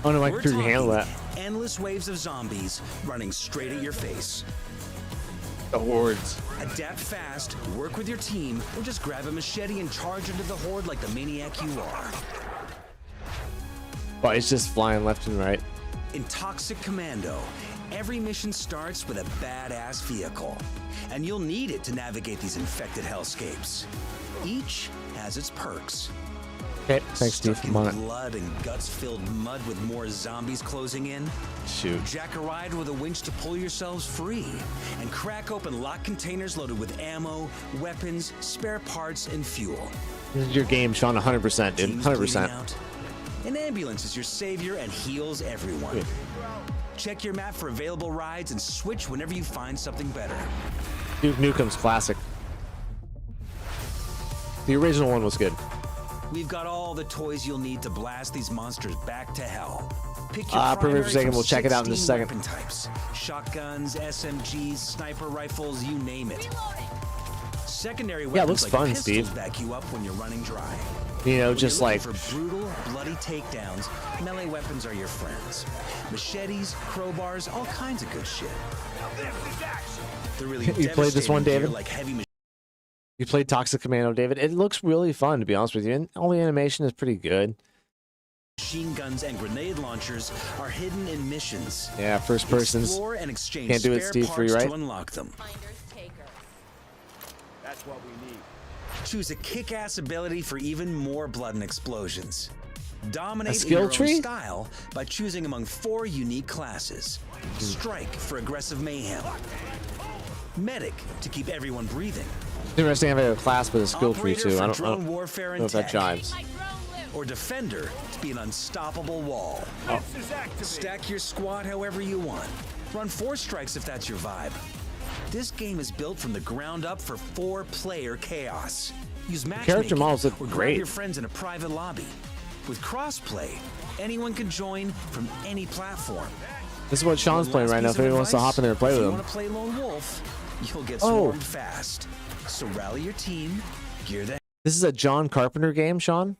Oh no, I We're couldn't handle that. talking endless waves of zombies running straight at your face. The hordes. Adapt fast, work with your team, or just grab a machete and charge into the horde like the maniac you are. Oh, it's just flying left and right. In Toxic Commando, every mission starts with a badass vehicle, and you'll need it to navigate these infected hellscapes. Each has its perks. Okay, thanks, Steve. Stuck I'm on in it. blood and guts-filled mud with more zombies closing in. Shoot. Jack a ride with a winch to pull yourselves free, and crack open locked containers loaded with ammo, weapons, spare parts, and fuel. This is your game, Sean. 100%, dude. Teams bleeding 100%. out. An ambulance is your savior and heals everyone. Yeah. Check your map for available rides and switch whenever you find something better. Duke Nukem's classic. The original one was good. We've got all the toys you'll need to blast these monsters back to hell. Pick your Perfect for a primary second. from We'll check it out in just a 16 second. weapon types. Shotguns, SMGs, sniper rifles, you name it. Secondary Yeah, it weapons looks like fun, pistols Steve. back you up when you're running dry. You know, When just you're like looking for brutal, bloody takedowns, melee weapons are your friends. Machetes, crowbars, all kinds of good shit. The really You played this one, devastating gear David? like heavy you played Toxic Commando, David. It looks really fun, to be honest with you. And all the animation is pretty good. machine guns and grenade launchers are hidden in missions. Yeah, first person's. Explore and exchange Can't do it, spare Steve, for you, parts right? to unlock them. That's what we need. Choose a kick-ass ability for even more blood and explosions. Dominate in skill your tree? own style by choosing among 4 unique classes. Strike for aggressive mayhem. Medic to keep everyone breathing. It's interesting having a class with a skill tree, Operator too. for I don't drone warfare know and if that tech. jives. Or defender to be an unstoppable wall. Oh. Stack your squad however you want. Run 4 strikes if that's your vibe. This game is built from the ground up for 4-player chaos. Use character matchmaking models look or grab great. your friends in a private lobby. With crossplay, anyone can join from any platform. This is what Sean's One playing last right now. piece If anyone of wants to hop in there and play advice, with if him. you want to play Lone Wolf, you'll get Oh. swarmed fast. So rally your team, gear the This is a John Carpenter game, Sean?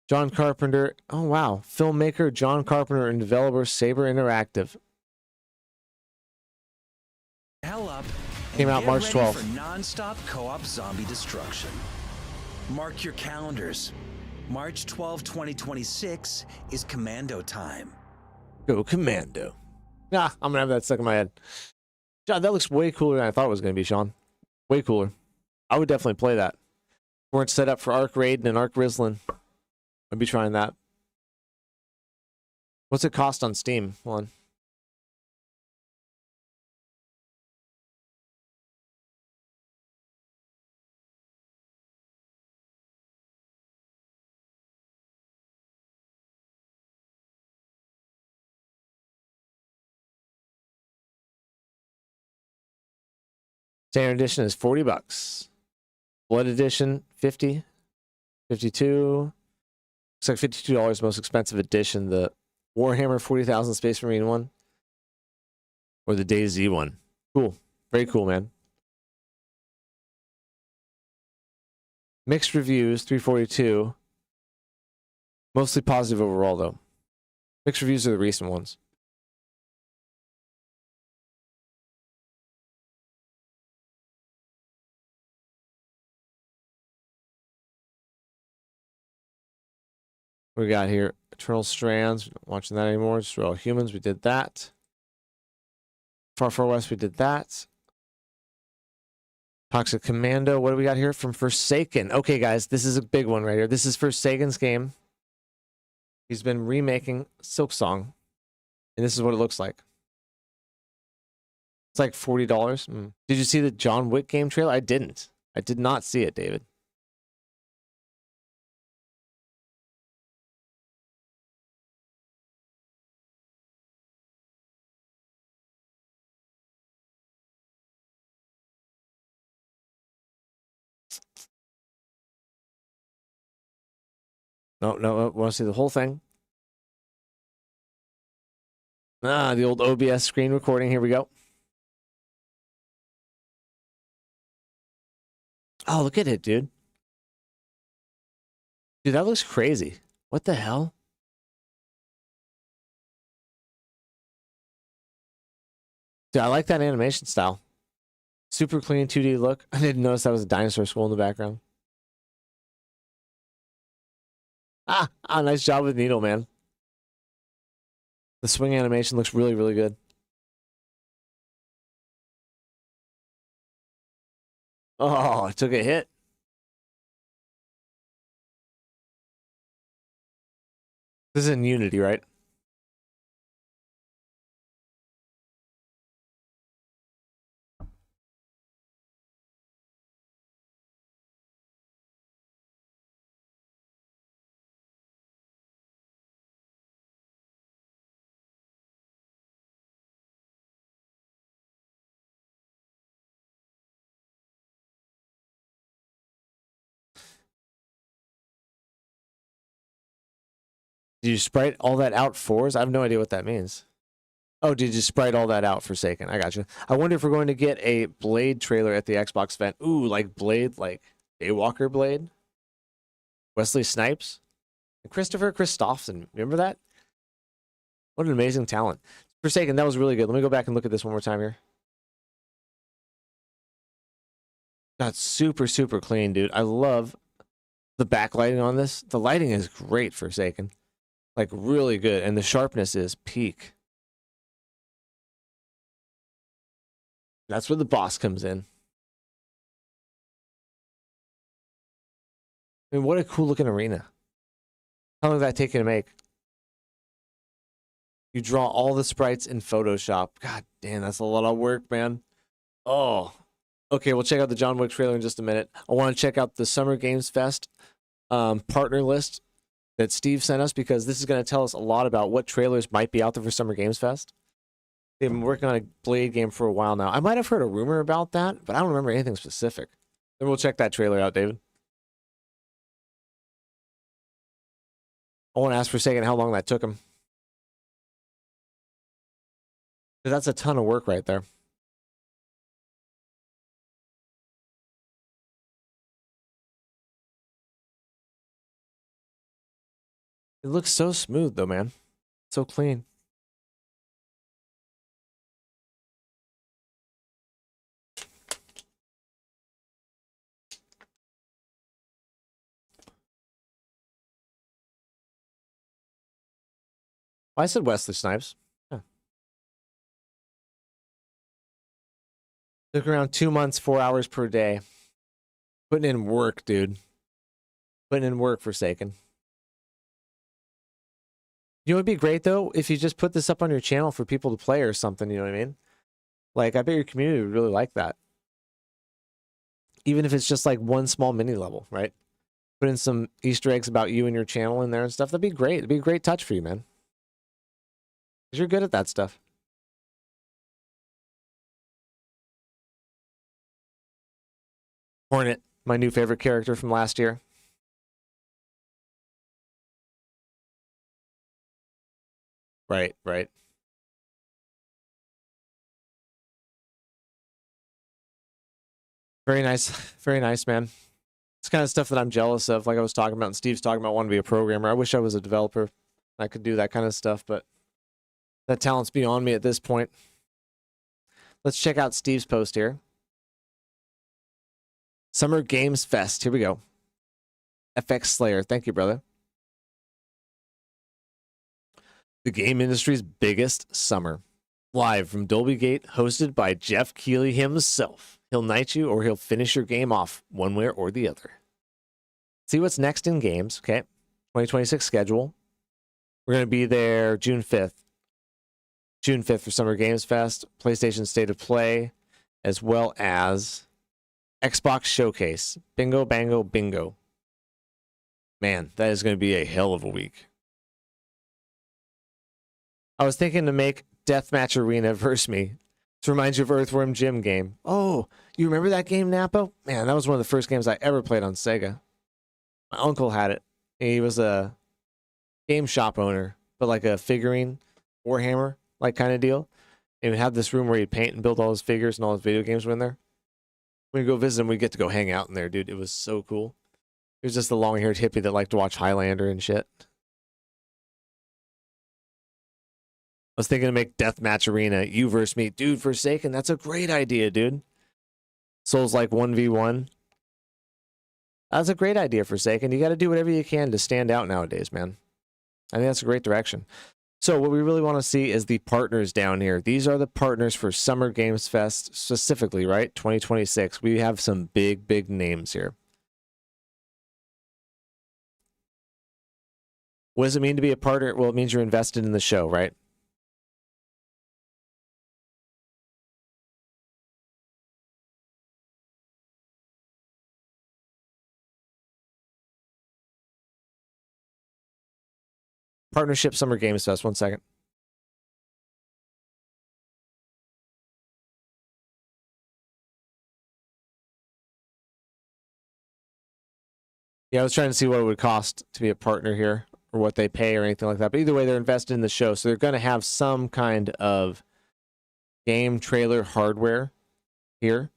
John Carpenter. Oh, wow. Filmmaker John Carpenter and developer Saber Interactive. hell up. and Came out get March ready 12th. For non-stop co-op zombie destruction. Mark your calendars. March 12, 2026 is Commando time. Go Commando. Nah, I'm going to have that stuck in my head. John, that looks way cooler than I thought it was going to be, Sean. Way cooler. I would definitely play that. Weren't set up for Arc Raiden and Arc Rislin. I'd be trying that. What's it cost on Steam? Hold on. Standard edition is $40. Blood edition, 50, 52. Looks like $52 most expensive edition. The Warhammer 40,000 Space Marine one. Or the DayZ one. Cool. Very cool, man. Mixed reviews, 342. Mostly positive overall, though. Mixed reviews are the recent ones. What we got here? Eternal Strands. Not watching that anymore. Just Real Humans. We did that. Far Far West. We did that. Toxic Commando. What do we got here from Forsaken? Okay, guys. This is a big one right here. This is Forsaken's game. He's been remaking Silk Song. And this is what it looks like. It's like $40. Did you see the John Wick game trailer? I didn't. I did not see it, David. No, I want to see the whole thing. The old OBS screen recording. Here we go. Oh, look at it, dude. Dude, that looks crazy. What the hell? Dude, I like that animation style. Super clean 2D look. I didn't notice that was a dinosaur skull in the background. Nice job with Needle, man. The swing animation looks really, really good. Oh, it took a hit. This is in Unity, right? Did you sprite all that out fours? I have no idea what that means. Oh, did you sprite all that out, Forsaken? I got you. I wonder if we're going to get a Blade trailer at the Xbox event. Ooh, like Blade, like Daywalker Blade? Wesley Snipes? And Christopher Christopherson. Remember that? What an amazing talent. Forsaken, that was really good. Let me go back and look at this one more time here. That's super, super clean, dude. I love the backlighting on this. The lighting is great, Forsaken. Like, really good. And the sharpness is peak. That's where the boss comes in. I mean, what a cool looking arena. How long did that take you to make? You draw all the sprites in Photoshop. God damn, that's a lot of work, man. Oh. Okay, we'll check out the John Wick trailer in just a minute. I want to check out the Summer Games Fest partner list that Steve sent us, because this is going to tell us a lot about what trailers might be out there for Summer Games Fest. They've been working on a Blade game for a while now. I might have heard a rumor about that, but I don't remember anything specific. Then we'll check that trailer out, David. I want to ask Forsaken how long that took him. That's a ton of work right there. It looks so smooth, though, man. So clean. I said Wesley Snipes. Huh. Took around 2 months, 4 hours per day. Putting in work, dude. Putting in work, Forsaken. You know, it'd be great, though, if you just put this up on your channel for people to play or something, you know what I mean? Like, I bet your community would really like that. Even if it's just like one small mini level, right? Put in some Easter eggs about you and your channel in there and stuff. That'd be great. It'd be a great touch for you, man. Because you're good at that stuff. Hornet, my new favorite character from last year. Right, right. Very nice, man. It's kind of stuff that I'm jealous of, like I was talking about, and Steve's talking about wanting to be a programmer. I wish I was a developer. I could do that kind of stuff, but that talent's beyond me at this point. Let's check out Steve's post here. Summer Games Fest. Here we go. FX Slayer. Thank you, brother. The game industry's biggest summer. Live from Dolby Gate, hosted by Jeff Keighley himself. He'll knight you or he'll finish your game off one way or the other. See what's next in games, okay? 2026 schedule. We're going to be there June 5th. June 5th for Summer Games Fest, PlayStation State of Play, as well as Xbox Showcase. Bingo, bango, bingo. Man, that is going to be a hell of a week. I was thinking to make Deathmatch Arena versus me. This reminds you of Earthworm Jim game. Oh, you remember that game, Napo? Man, that was one of the first games I ever played on Sega. My uncle had it. He was a game shop owner, but like a figurine Warhammer like kind of deal. And we have this room where he'd paint and build all his figures and all his video games were in there. When we go visit him, we get to go hang out in there, dude. It was so cool. He was just the long-haired hippie that liked to watch Highlander and shit. I was thinking to make Deathmatch Arena, you versus me. Dude, Forsaken, that's a great idea, dude. Souls like 1v1. That's a great idea, Forsaken. You got to do whatever you can to stand out nowadays, man. I think that's a great direction. So what we really want to see is the partners down here. These are the partners for Summer Games Fest specifically, right? 2026. We have some big, big names here. What does it mean to be a partner? Well, it means you're invested in the show, right? Partnership Summer Games Fest. 1 second. Yeah, I was trying to see what it would cost to be a partner here, or what they pay or anything like that. But either way, they're invested in the show, so they're going to have some kind of game trailer hardware here.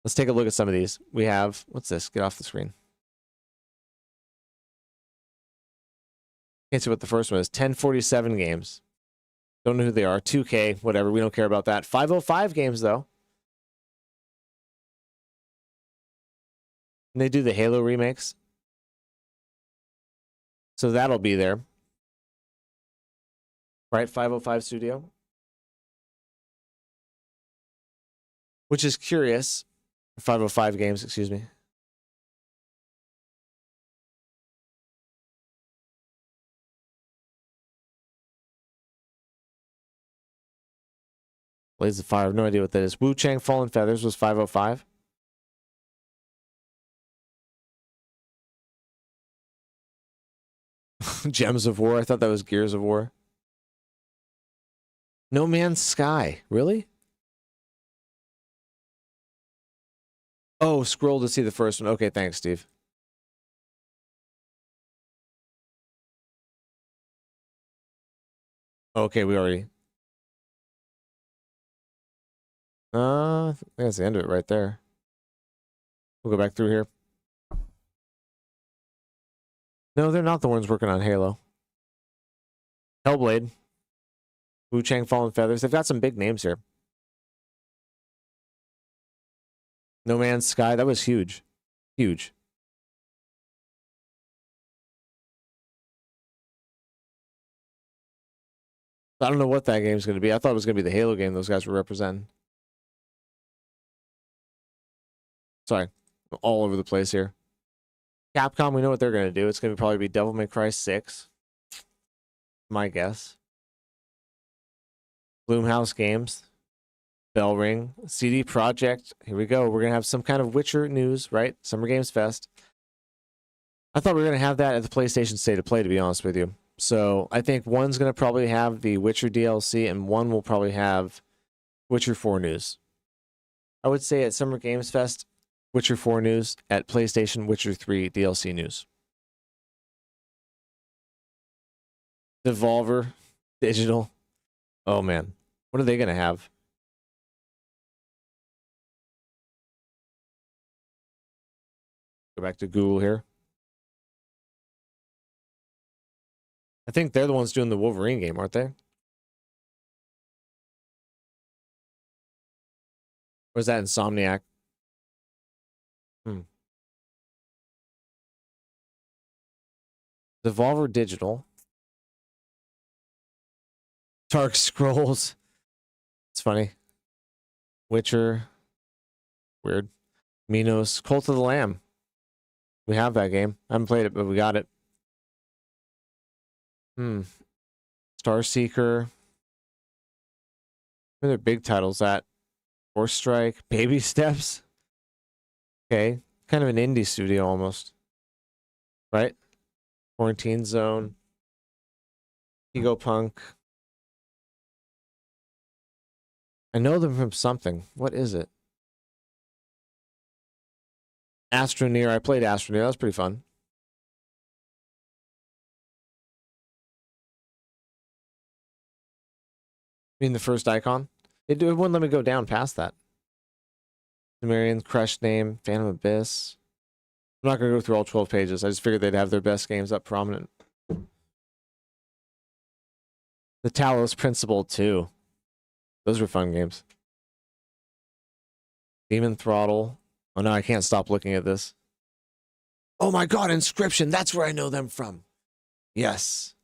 Let's take a look at some of these. We have, what's this? Get off the screen. Can't see what the first one is. 1047 games. Don't know who they are. 2K, whatever. We don't care about that. 505 games, though. And they do the Halo remakes. So that'll be there. Right? 505 Studio. Which is curious. 505 games, excuse me. Blaze of Fire. I have no idea what that is. Wu Chang Fallen Feathers was 505. Gems of War. I thought that was Gears of War. No Man's Sky. Really? Oh, scroll to see the first one. Okay, thanks, Steve. Okay, we already... I think that's the end of it right there. We'll go back through here. No, they're not the ones working on Halo. Hellblade. Wu Chang Fallen Feathers. They've got some big names here. No Man's Sky. That was huge. Huge. I don't know what that game's going to be. I thought it was going to be the Halo game those guys were representing. Sorry. I'm all over the place here. Capcom, we know what they're going to do. It's going to probably be Devil May Cry 6. My guess. Bloomhouse Games. Bell Ring. CD Projekt. Here we go. We're going to have some kind of Witcher news, right? Summer Games Fest. I thought we were going to have that at the PlayStation State of Play, to be honest with you. So I think one's going to probably have the Witcher DLC, and one will probably have Witcher 4 news. I would say at Summer Games Fest, Witcher 4 news. At PlayStation, Witcher 3 DLC news. Devolver Digital. Oh, man. What are they going to have? Go back to Google here. I think they're the ones doing the Wolverine game, aren't they? Or is that Insomniac? Devolver Digital. Dark Scrolls. It's funny. Witcher. Weird. Minos. Cult of the Lamb. We have that game. I haven't played it, but we got it. Starseeker. Where are their big titles at? Force Strike. Baby Steps. Okay. Kind of an indie studio almost. Right? Quarantine Zone. Ego Punk. I know them from something. What is it? Astroneer. I played Astroneer. That was pretty fun. mean the first icon? It wouldn't let me go down past that. Sumerian, Crush Name, Phantom Abyss. I'm not going to go through all 12 pages. I just figured they'd have their best games up prominent. The Talos Principle, too. Those were fun games. Demon Throttle. Oh no, I can't stop looking at this. Oh my god, Inscription. That's where I know them from. Yes.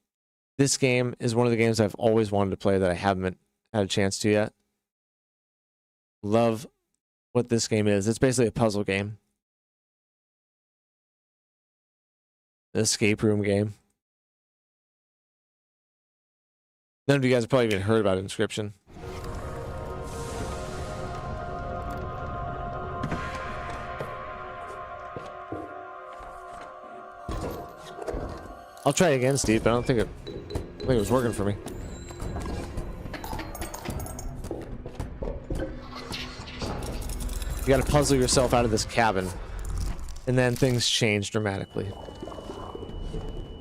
This game is one of the games I've always wanted to play that I haven't had a chance to yet. Love what this game is. It's basically a puzzle game. An escape room game. None of you guys have probably even heard about Inscription. I'll try again, Steve, but I don't think it was working for me. You gotta puzzle yourself out of this cabin, and then things change dramatically.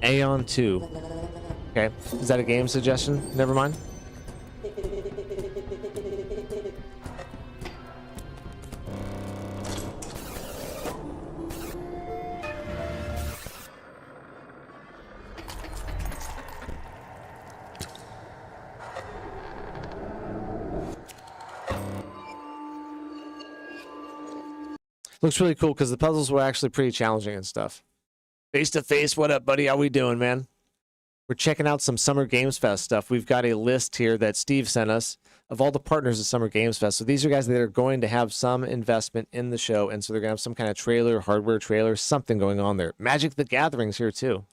Aeon 2. Okay, is that a game suggestion? Never mind. Looks really cool because the puzzles were actually pretty challenging and stuff. Face to face, what up, buddy? How we doing, man? We're checking out some Summer Games Fest stuff. We've got a list here that Steve sent us of all the partners of Summer Games Fest. So these are guys that are going to have some investment in the show, and so they're going to have some kind of trailer, hardware trailer, something going on there. Magic the Gathering's here too.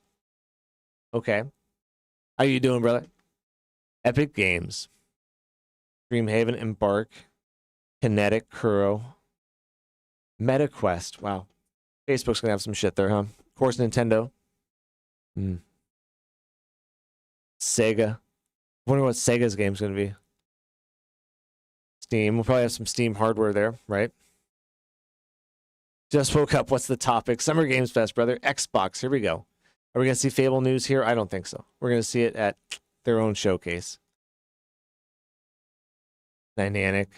Okay. How you doing, brother? Epic Games. Dreamhaven, Embark, Kinetic, Kuro, MetaQuest. Wow. Facebook's going to have some shit there, huh? Of course, Nintendo. Sega. I wonder what Sega's game's going to be. Steam. We'll probably have some Steam hardware there, right? Just woke up. What's the topic? Summer Games Fest, brother. Xbox. Here we go. Are we going to see Fable news here? I don't think so. We're going to see it at their own showcase. Dynamic.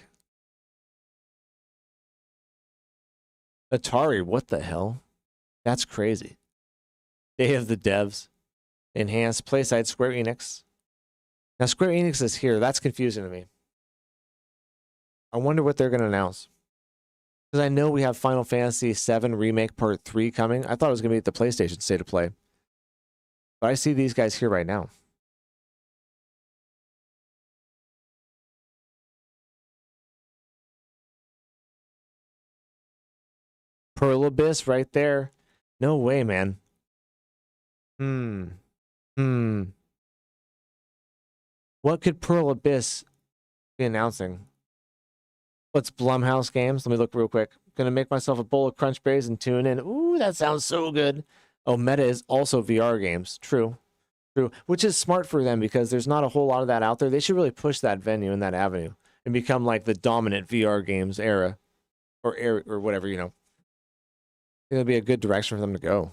Atari. What the hell? That's crazy. Day of the Devs. Enhanced Playside, Square Enix. Now, Square Enix is here. That's confusing to me. I wonder what they're going to announce. Because I know we have Final Fantasy VII Remake Part 3 coming. I thought it was going to be at the PlayStation State of Play. But I see these guys here right now. Pearl Abyss right there. No way, man. What could Pearl Abyss be announcing? What's Blumhouse Games? Let me look real quick. Gonna make myself a bowl of crunch berries and tune in. Ooh, that sounds so good. Oh, Meta is also VR games. True. True. Which is smart for them because there's not a whole lot of that out there. They should really push that venue and that avenue and become like the dominant VR games era or whatever, you know. It'll be a good direction for them to go.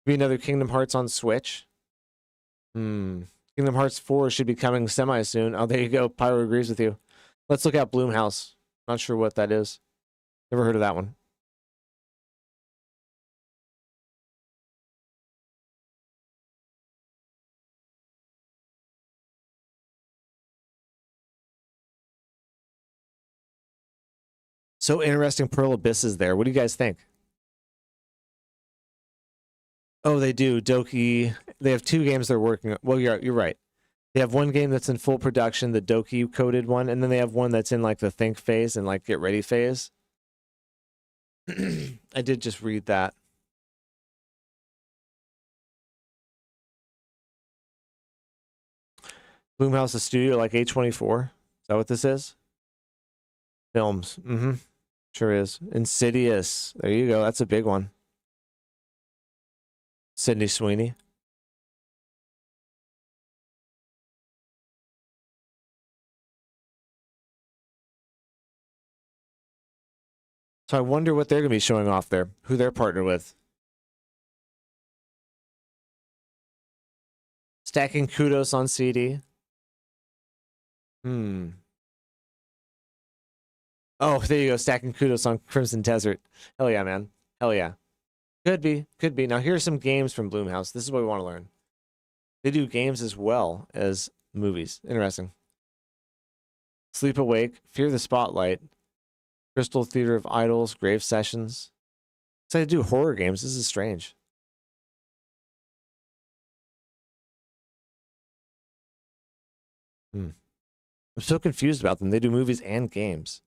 Be another Kingdom Hearts on Switch. Kingdom Hearts 4 should be coming semi soon. Oh, there you go. Pyro agrees with you. Let's look at Bloomhouse. Not sure what that is. Never heard of that one. So interesting. Pearl Abyss is there. What do you guys think? Oh, they do. Doki. They have two games they're working on. Well, you're right. They have one game that's in full production, the Doki coded one, and then they have one that's in like the think phase and like get ready phase. I did just read that. Bloomhouse, a studio like A24. Is that what this is? Films. Sure is. Insidious. There you go. That's a big one. Sydney Sweeney. So I wonder what they're going to be showing off there, who they're partnered with. Stacking Kudos on CD. Oh, there you go. Stacking kudos on Crimson Desert. Hell yeah, man. Hell yeah. Could be. Could be. Now, here are some games from Bloomhouse. This is what we want to learn. They do games as well as movies. Interesting. Sleep Awake, Fear the Spotlight, Crystal Theater of Idols, Grave Sessions. So they do horror games. This is strange. I'm so confused about them. They do movies and games.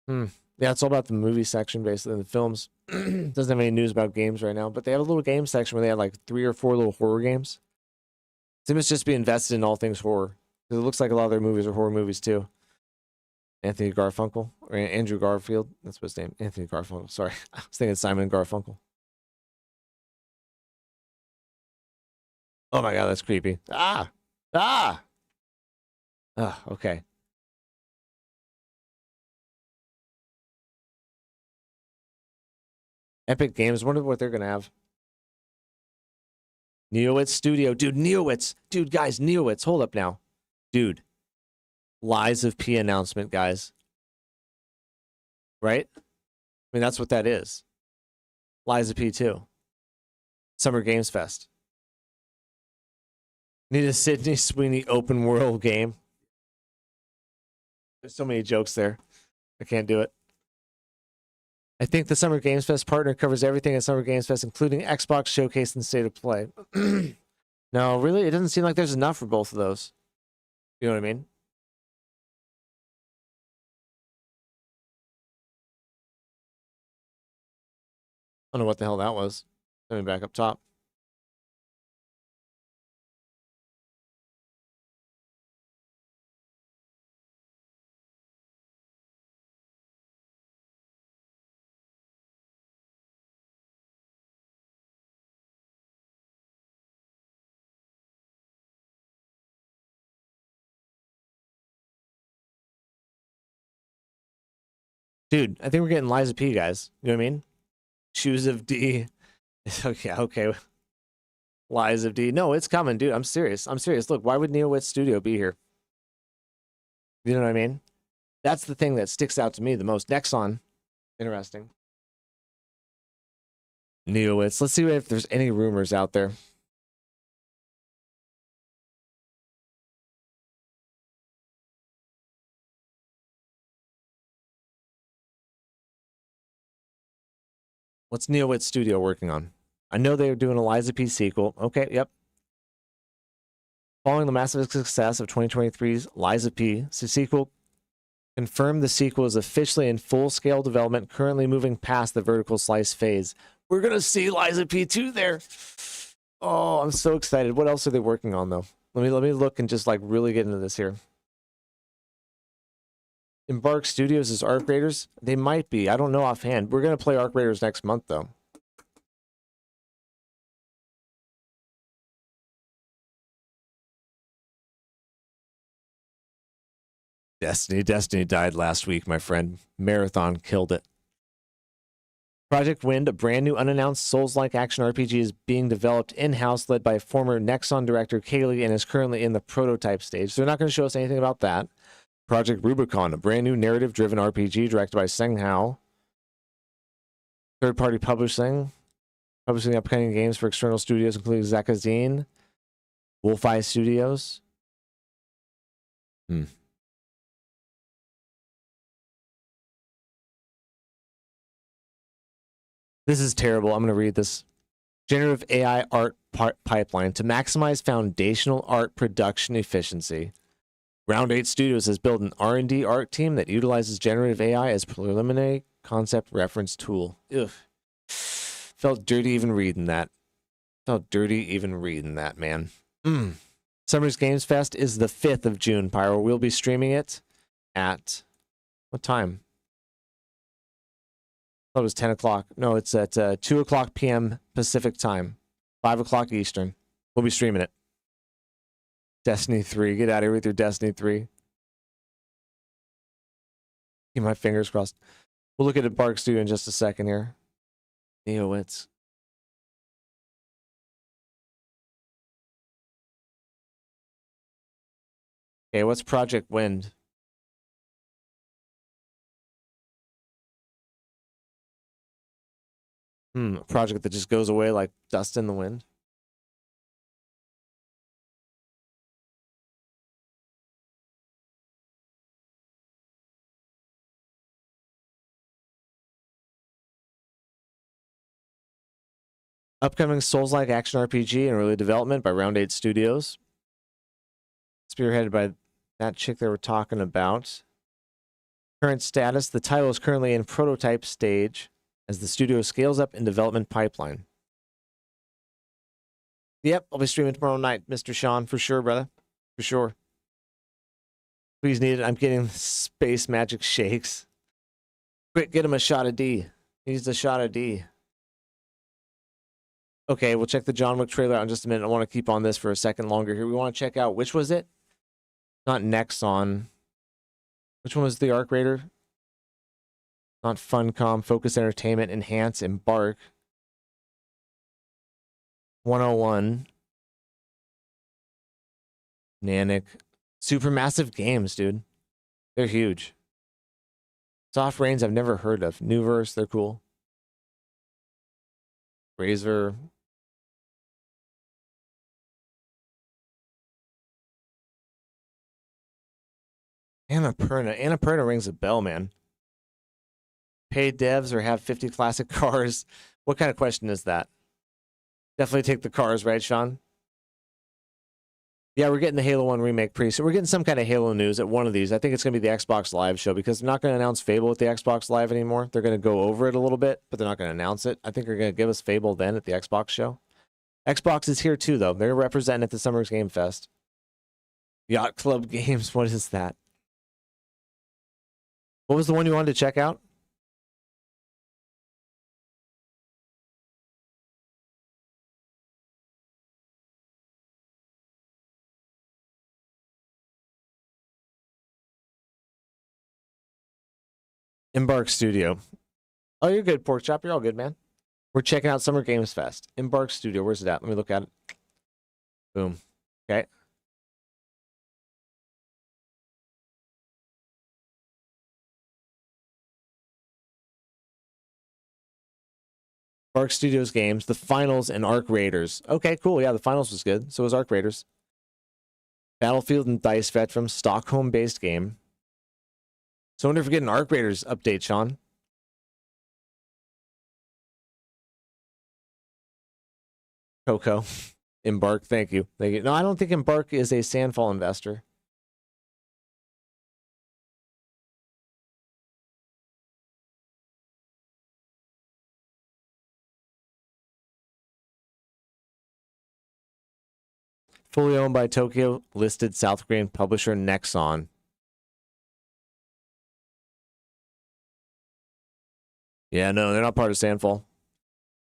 Yeah, it's all about the movie section, basically. The films doesn't have any news about games right now, but they have a little game section where they have like 3 or 4 little horror games. They must just be invested in all things horror. Because it looks like a lot of their movies are horror movies too. Anthony Garfunkel, or Andrew Garfield. That's what his name. Anthony Garfunkel. Sorry. I was thinking Simon Garfunkel. Oh my God, that's creepy. Ah! Okay. Epic Games, wonder what they're going to have. Neowitz Studio. Dude, Neowitz. Dude, guys, Neowitz. Hold up now. Dude. Lies of P announcement, guys. Right? I mean, that's what that is. Lies of P 2. Summer Games Fest. Need a Sydney Sweeney open world game. There's so many jokes there. I can't do it. I think the Summer Games Fest partner covers everything at Summer Games Fest, including Xbox Showcase and State of Play. No, really? It doesn't seem like there's enough for both of those. You know what I mean? I don't know what the hell that was. Let me back up top. Dude, I think we're getting Liza P, guys. You know what I mean? Shoes of D. Okay. Lies of D. No, it's coming, dude. I'm serious. Look, why would Neowitz Studio be here? You know what I mean? That's the thing that sticks out to me the most. Nexon. Interesting. Neowitz. Let's see if there's any rumors out there. What's Neowitz Studio working on? I know they were doing a Liza P sequel. Okay, yep. Following the massive success of 2023's Liza P, the sequel confirmed the sequel is officially in full-scale development, currently moving past the vertical slice phase. We're going to see Liza P2 there. Oh, I'm so excited. What else are they working on, though? Let me look and just like really get into this here. Embark Studios is Arc Raiders? They might be. I don't know offhand. We're going to play Arc Raiders next month, though. Destiny died last week, my friend. Marathon killed it. Project Wind, a brand new unannounced Souls-like action RPG, is being developed in-house, led by former Nexon director Kaylee, and is currently in the prototype stage. So they're not going to show us anything about that. Project Rubicon, a brand new narrative-driven RPG directed by Seng Hao. Third-party publishing upcoming games for external studios, including Zakazine, Wolfeye Studios. This is terrible. I'm going to read this. Generative AI art pipeline to maximize foundational art production efficiency. Round 8 Studios has built an R&D art team that utilizes generative AI as preliminary concept reference tool. Ugh. Felt dirty even reading that. Man. Summer's Games Fest is the 5th of June, Pyro. We'll be streaming it at... what time? I thought it was 10 o'clock. No, it's at 2 o'clock p.m. Pacific time. 5 o'clock Eastern. We'll be streaming it. Destiny 3. Get out of here with your Destiny 3. Keep my fingers crossed. We'll look at Embark Studio in just a second here. Neowitz. Okay, what's Project Wind? A project that just goes away like dust in the wind. Upcoming Souls-like action RPG in early development by Round 8 Studios. Spearheaded by that chick they were talking about. Current status, the title is currently in prototype stage as the studio scales up in development pipeline. Yep, I'll be streaming tomorrow night, Mr. Sean, for sure, brother. For sure. Please need it. I'm getting space magic shakes. Quick, get him a shot of D. He needs a shot of D. Okay, we'll check the John Wick trailer out in just a minute. I want to keep on this for a second longer here. We want to check out, which was it? Not Nexon. Which one was the Arc Raider? Not Funcom, Focus Entertainment, Enhance, Embark. 101. Nanik. Supermassive Games, dude. They're huge. Soft Rains I've never heard of. Newverse, they're cool. Razor. Annapurna. Annapurna rings a bell, man. Paid devs or have 50 classic cars? What kind of question is that? Definitely take the cars, right, Sean? Yeah, we're getting the Halo 1 remake pretty soon. We're getting some kind of Halo news at one of these. I think it's going to be the Xbox Live show because they're not going to announce Fable at the Xbox Live anymore. They're going to go over it a little bit, but they're not going to announce it. I think they're going to give us Fable then at the Xbox show. Xbox is here too, though. They're representing at the Summer's Game Fest. Yacht Club Games, what is that? What was the one you wanted to check out? Embark Studio. Oh, you're good, Pork Chop. You're all good, man. We're checking out Summer Games Fest. Embark Studio. Where's it at? Let me look at it. Boom. Okay. Arc Studios games, the finals and Arc Raiders. Okay, cool. Yeah, the finals was good. So was Arc Raiders. Battlefield and Dice Veterans, Stockholm-based game. So I wonder if we get an Arc Raiders update, Sean. Coco. Embark, thank you. Thank you. No, I don't think Embark is a Sandfall investor. Fully owned by Tokyo listed South Korean publisher Nexon. Yeah, no, they're not part of Sandfall.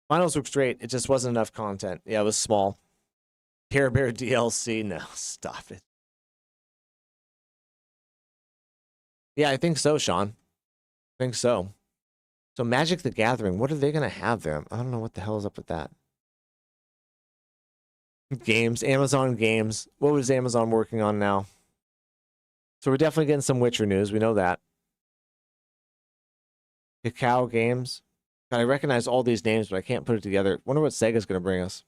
Finals looks great. It just wasn't enough content. Yeah, it was small. Care Bear DLC. No, stop it. Yeah, I think so, Sean. I think so. So Magic the Gathering, what are they going to have there? I don't know what the hell is up with that. Games, Amazon Games. What was Amazon working on now? So we're definitely getting some Witcher news. We know that. Cacao Games. God, I recognize all these names, but I can't put it together. Wonder what Sega's going to bring us.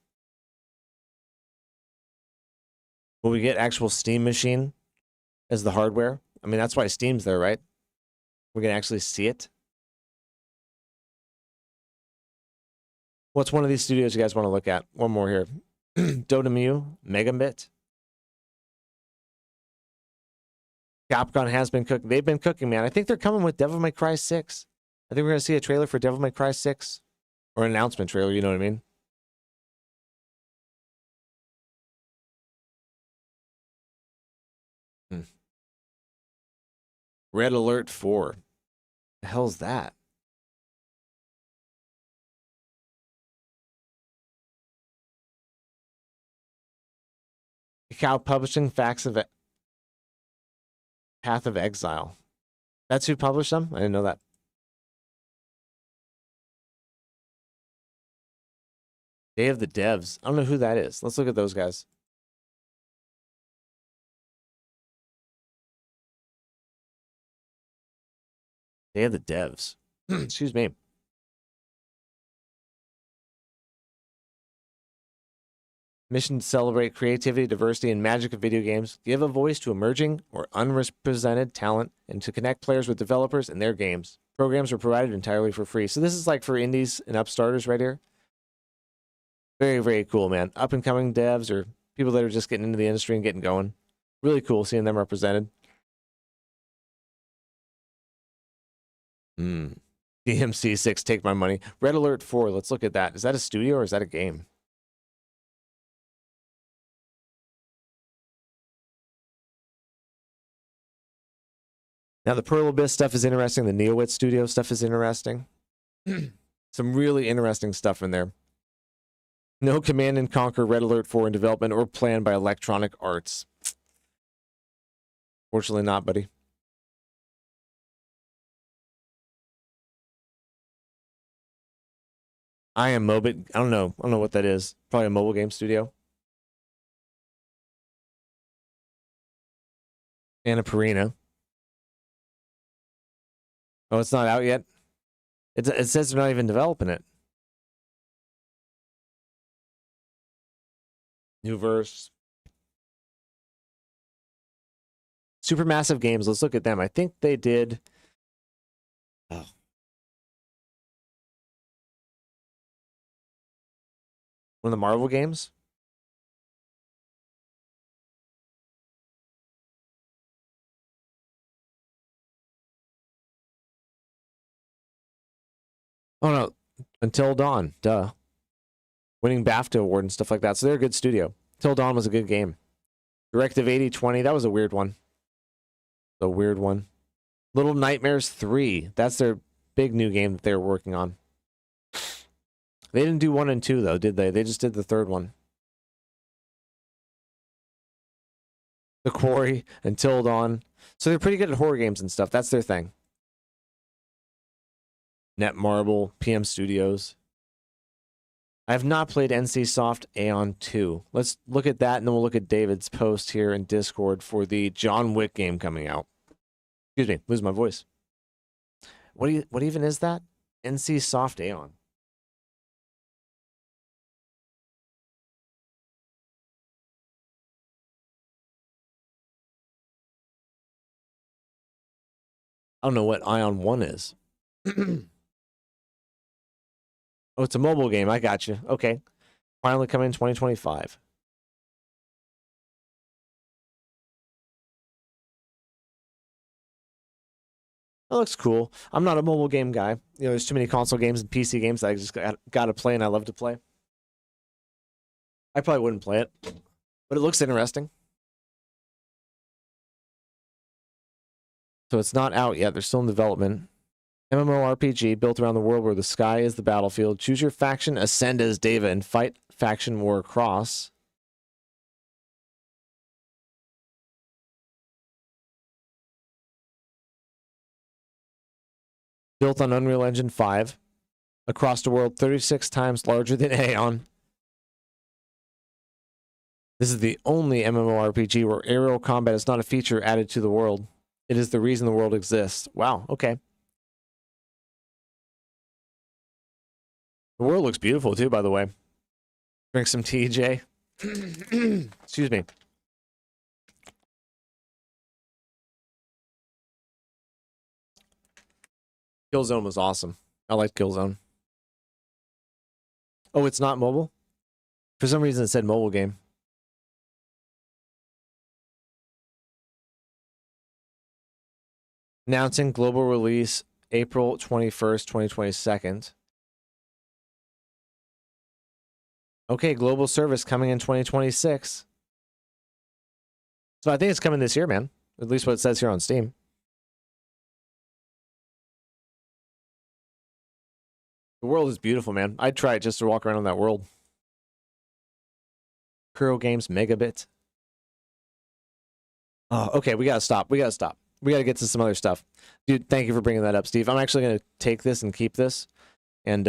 Will we get actual Steam machine as the hardware? I mean, that's why Steam's there, right? We're going to actually see it. What's one of these studios you guys want to look at? One more here. Dotemu, Megabit. Capcom has been cooking. They've been cooking, man. I think they're coming with Devil May Cry 6. I think we're going to see a trailer for Devil May Cry 6. Or an announcement trailer, you know what I mean? Red Alert 4. The hell's that? Cacao Publishing, Path of Exile. That's who published them? I didn't know that. Day of the Devs. I don't know who that is. Let's look at those guys. Day of the Devs. Excuse me. Mission to celebrate creativity, diversity, and magic of video games. Give a voice to emerging or unrepresented talent and to connect players with developers and their games. Programs are provided entirely for free. So this is like for indies and upstarters right here. Very, very cool, man. Up and coming devs or people that are just getting into the industry and getting going. Really cool seeing them represented. DMC6, take my money. Red Alert 4, let's look at that. Is that a studio or is that a game? Now, the Pearl Abyss stuff is interesting. The Neowit Studio stuff is interesting. Some really interesting stuff in there. No Command and Conquer Red Alert 4 in development or planned by Electronic Arts. Fortunately not, buddy. I am Mobit. I don't know what that is. Probably a mobile game studio. Anna Perina. Oh, it's not out yet? It says they're not even developing it. New verse. Supermassive Games. Let's look at them. I think they did... Oh. One of the Marvel games? Oh, no. Until Dawn. Duh. Winning BAFTA award and stuff like that. So they're a good studio. Until Dawn was a good game. Directive 8020. That was a weird one. A weird one. Little Nightmares 3. That's their big new game that they were working on. They didn't do 1 and 2, though, did they? They just did the third one. The Quarry, Until Dawn. So they're pretty good at horror games and stuff. That's their thing. Netmarble, PM Studios. I have not played NCSoft Aeon 2. Let's look at that, and then we'll look at David's post here in Discord for the John Wick game coming out. Excuse me, lose my voice. What even is that? NCSoft Aeon. I don't know what Ion 1 is. Oh, it's a mobile game. I got you. Okay. Finally coming in 2025. That looks cool. I'm not a mobile game guy. You know, there's too many console games and PC games that I just got to play and I love to play. I probably wouldn't play it, but it looks interesting. So it's not out yet. They're still in development. MMORPG built around the world where the sky is the battlefield. Choose your faction, ascend as Deva, and fight faction war across. Built on Unreal Engine 5. Across the world, 36 times larger than Aeon. This is the only MMORPG where aerial combat is not a feature added to the world. It is the reason the world exists. Wow, okay. The world looks beautiful too, by the way. Drink some TJ. Excuse me. Killzone was awesome. I liked Killzone. Oh, it's not mobile? For some reason it said mobile game. Announcing global release April 21st, 2022. Okay, global service coming in 2026. So I think it's coming this year, man. At least what it says here on Steam. The world is beautiful, man. I'd try it just to walk around in that world. Kuro Games Megabit. Oh, okay, we gotta stop. We gotta get to some other stuff. Dude, thank you for bringing that up, Steve. I'm actually gonna take this and keep this. And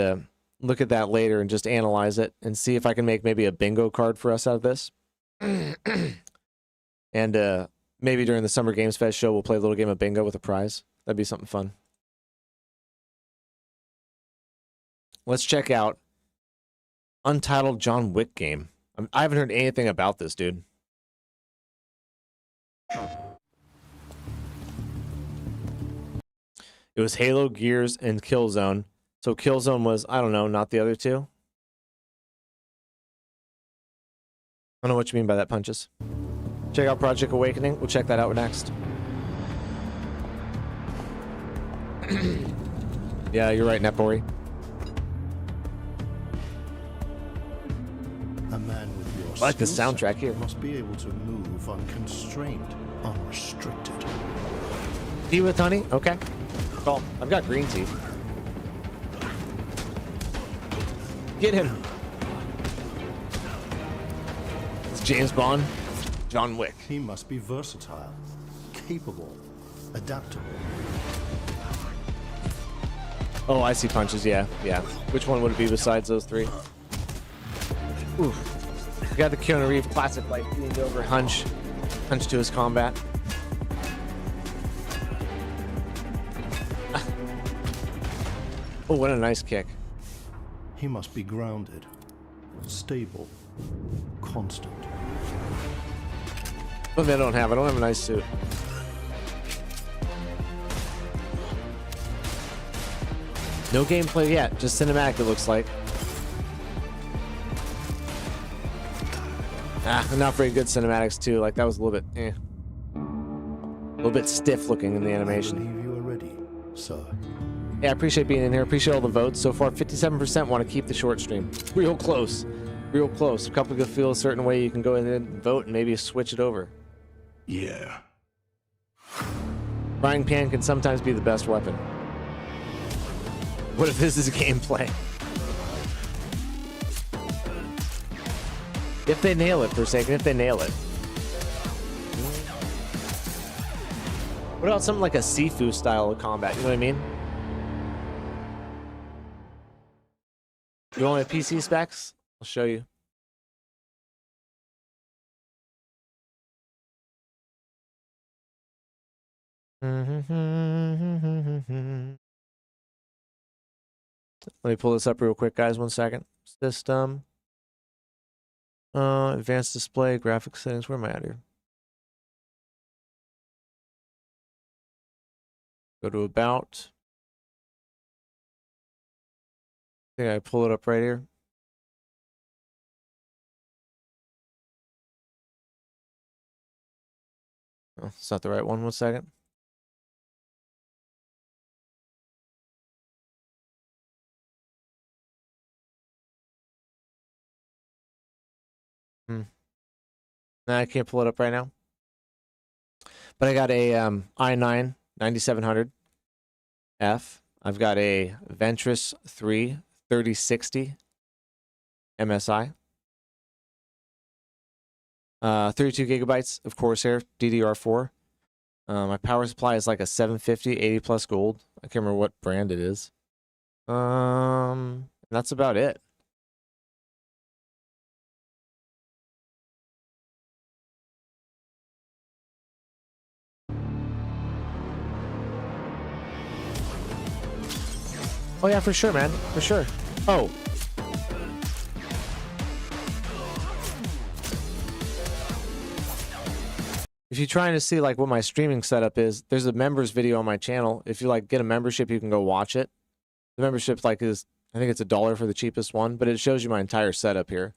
look at that later and just analyze it and see if I can make maybe a bingo card for us out of this. And maybe during the Summer Games Fest show, we'll play a little game of bingo with a prize. That'd be something fun. Let's check out Untitled John Wick game. I haven't heard anything about this, dude. It was Halo, Gears, and Killzone. So Killzone was, I don't know, not the other two. I don't know what you mean by that, Punches. Check out Project Awakening. We'll check that out next. Yeah, you're right, Nepori. A man with your I like the skill soundtrack set here. must be able to move unconstrained, unrestricted. Tea with honey? Okay. Well, I've got green tea. Get him. It's James Bond. John Wick. He must be versatile, capable, adaptable. Oh, I see Punches. Yeah, yeah. Which one would it be besides those three? Oof. We got the Keanu Reeves classic, like leaned over, hunch to his combat. Oh, what a nice kick. He must be grounded, stable, constant. What I don't have a nice suit. No gameplay yet, just cinematic it looks like. Not very good cinematics too. Like that was a little bit, a little bit stiff looking in the animation. I believe you are ready, sir. Yeah, I appreciate being in here. Appreciate all the votes. So far, 57% want to keep the short stream. Real close. Real close. A couple could feel a certain way. You can go in and vote and maybe switch it over. Yeah. Frying pan can sometimes be the best weapon. What if this is gameplay? If they nail it, Forsaken, if they nail it. What about something like a Sifu style of combat? You know what I mean? You want my PC specs? I'll show you. Let me pull this up real quick, guys. 1 second. System. Advanced display, graphics settings. Where am I at here? Go to about. I think I pull it up right here. Oh, it's not the right one. 1 second. Nah, I can't pull it up right now. But I got a i9 9700F. I've got a Ventress 3 3060 MSI. 32 gigabytes of Corsair DDR4. My power supply is like a 750 80 plus gold. I can't remember what brand it is. That's about it. Oh yeah, for sure, man. For sure. Oh. If you're trying to see like what my streaming setup is, there's a members video on my channel. If you like get a membership, you can go watch it. The membership like is, I think it's $1 for the cheapest one, but it shows you my entire setup here.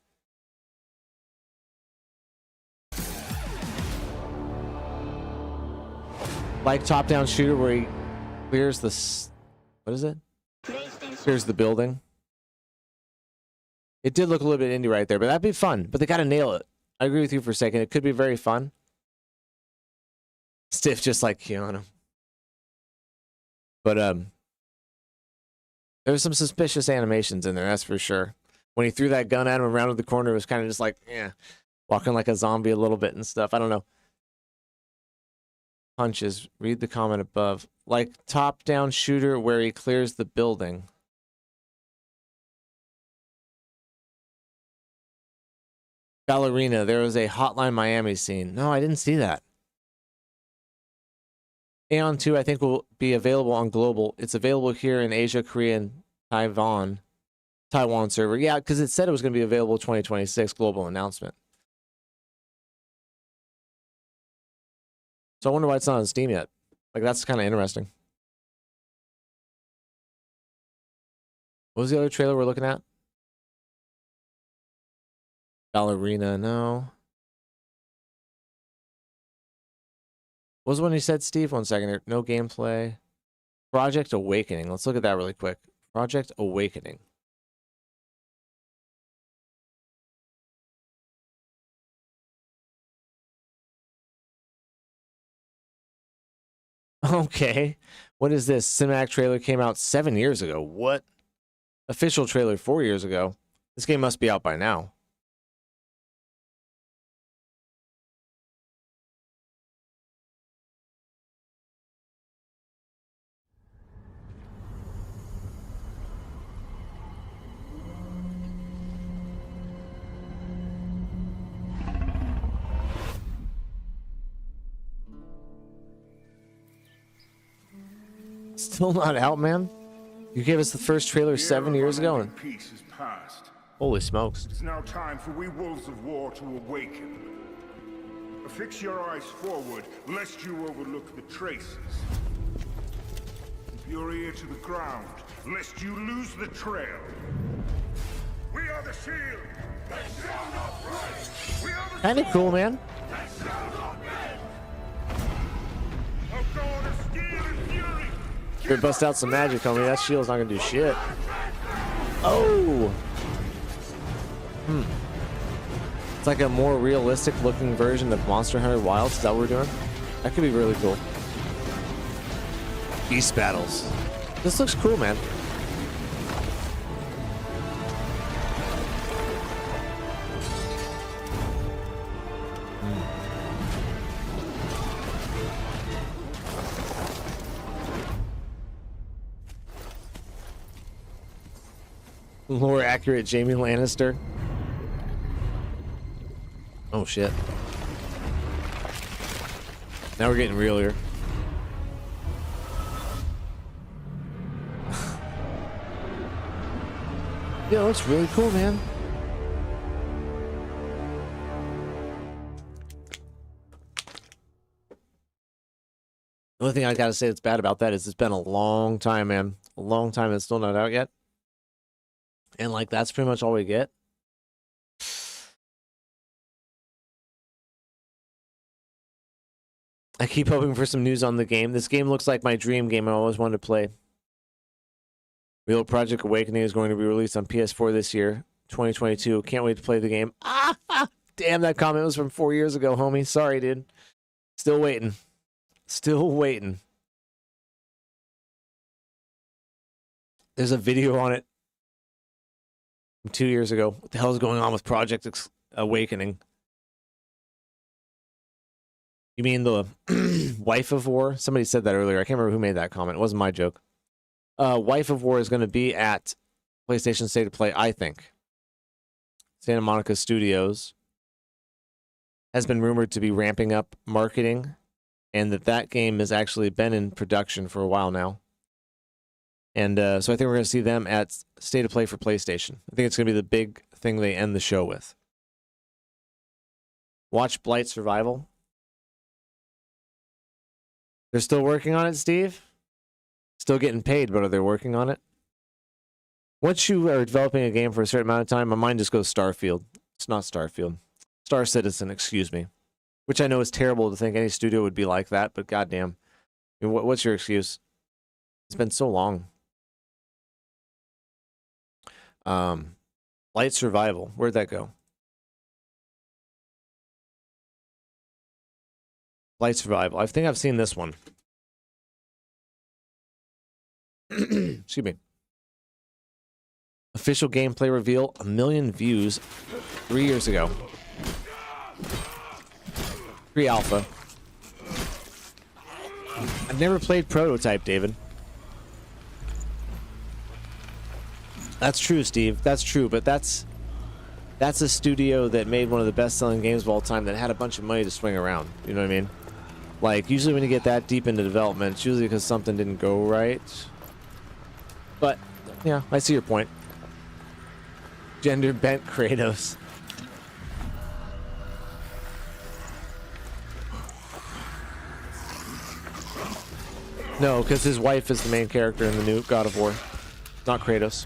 Like top-down shooter where he clears the, what is it? Clears the building. It did look a little bit indie right there, but that'd be fun. But they gotta nail it. I agree with you for a second. It could be very fun. Stiff just like Keanu. But there's some suspicious animations in there, that's for sure. When he threw that gun at him and rounded the corner, it was kind of just like, yeah, walking like a zombie a little bit and stuff. I don't know. Punches. Read the comment above. Like top-down shooter where he clears the building. Ballerina, there was a Hotline Miami scene. No, I didn't see that. Aeon 2, I think, will be available on global. It's available here in Asia, Korea, and Taiwan server. Yeah, because it said it was going to be available 2026 global announcement. So I wonder why it's not on Steam yet. Like, that's kind of interesting. What was the other trailer we're looking at? Ballerina, no. What was the one you said, Steve? 1 second here. No gameplay. Project Awakening. Let's look at that really quick. Project Awakening. Okay. What is this? Cinematic trailer came out 7 years ago. What? Official trailer 4 years ago. This game must be out by now. Still not out, man? You gave us the first trailer 7 years ago, and Peace is past. holy smokes. It's now time for we wolves of war to awaken. Fix your eyes forward, lest you overlook the traces. Keep your ear to the ground, lest you lose the trail. We are the shield that shall not break. We are the Kind of cool, man. that shall not bend. A god of steel and fury. They bust out some magic on me. That shield's not gonna do shit. Oh! It's like a more realistic looking version of Monster Hunter Wilds. Is that what we're doing? That could be really cool. Beast battles. This looks cool, man. More accurate Jamie Lannister. Oh shit. Now we're getting real here. Yo, it's really cool, man. The only thing I gotta say that's bad about that is it's been a long time, man. A long time. It's still not out yet. And like, that's pretty much all we get. I keep hoping for some news on the game. This game looks like my dream game I always wanted to play. Real Project Awakening is going to be released on PS4 this year, 2022. Can't wait to play the game. Damn, that comment was from 4 years ago, homie. Sorry, dude. Still waiting. Still waiting. There's a video on it from 2 years ago. What the hell is going on with Project Awakening? You mean the Wife of War? Somebody said that earlier. I can't remember who made that comment. It wasn't my joke. Wife of War is going to be at PlayStation State of Play, I think. Santa Monica Studios has been rumored to be ramping up marketing, and that game has actually been in production for a while now. And so I think we're going to see them at State of Play for PlayStation. I think it's going to be the big thing they end the show with. Watch Blight Survival. They're still working on it, Steve? Still getting paid, but are they working on it? Once you are developing a game for a certain amount of time, my mind just goes Starfield. It's not Starfield. Star Citizen, excuse me. Which I know is terrible to think any studio would be like that, but goddamn. I mean, what's your excuse? It's been so long. Light Survival. Where'd that go? Light Survival. I think I've seen this one. Excuse me. Official gameplay reveal, 1 million views 3 years ago. Pre-alpha. I've never played Prototype, David. That's true, Steve. That's true, but that's that's a studio that made one of the best-selling games of all time that had a bunch of money to swing around. You know what I mean? Like, usually when you get that deep into development, it's usually because something didn't go right. But, yeah, I see your point. Gender-bent Kratos. No, because his wife is the main character in the new God of War, not Kratos.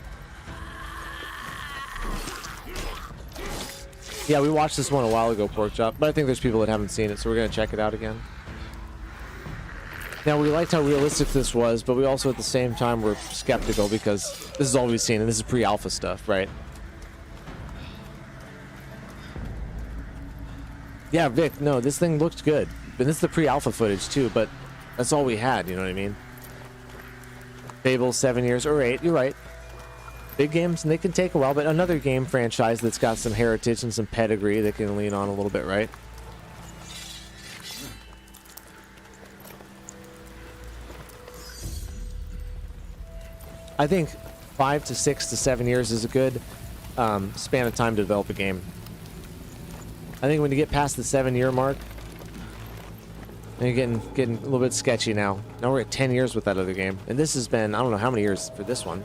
Yeah, we watched this one a while ago, Porkchop, but I think there's people that haven't seen it, so we're going to check it out again. Now, we liked how realistic this was, but we also at the same time were skeptical because this is all we've seen, and this is pre-alpha stuff, right? Yeah, Vic, no, this thing looked good. And this is the pre-alpha footage, too, but that's all we had, you know what I mean? Fable, 7 years, or 8, you're right. Big games, and they can take a while, but another game franchise that's got some heritage and some pedigree that can lean on a little bit, right? I think 5 to 6 to 7 years is a good span of time to develop a game. I think when you get past the 7-year mark, and you're getting a little bit sketchy now. Now we're at 10 years with that other game, and this has been, I don't know how many years for this one.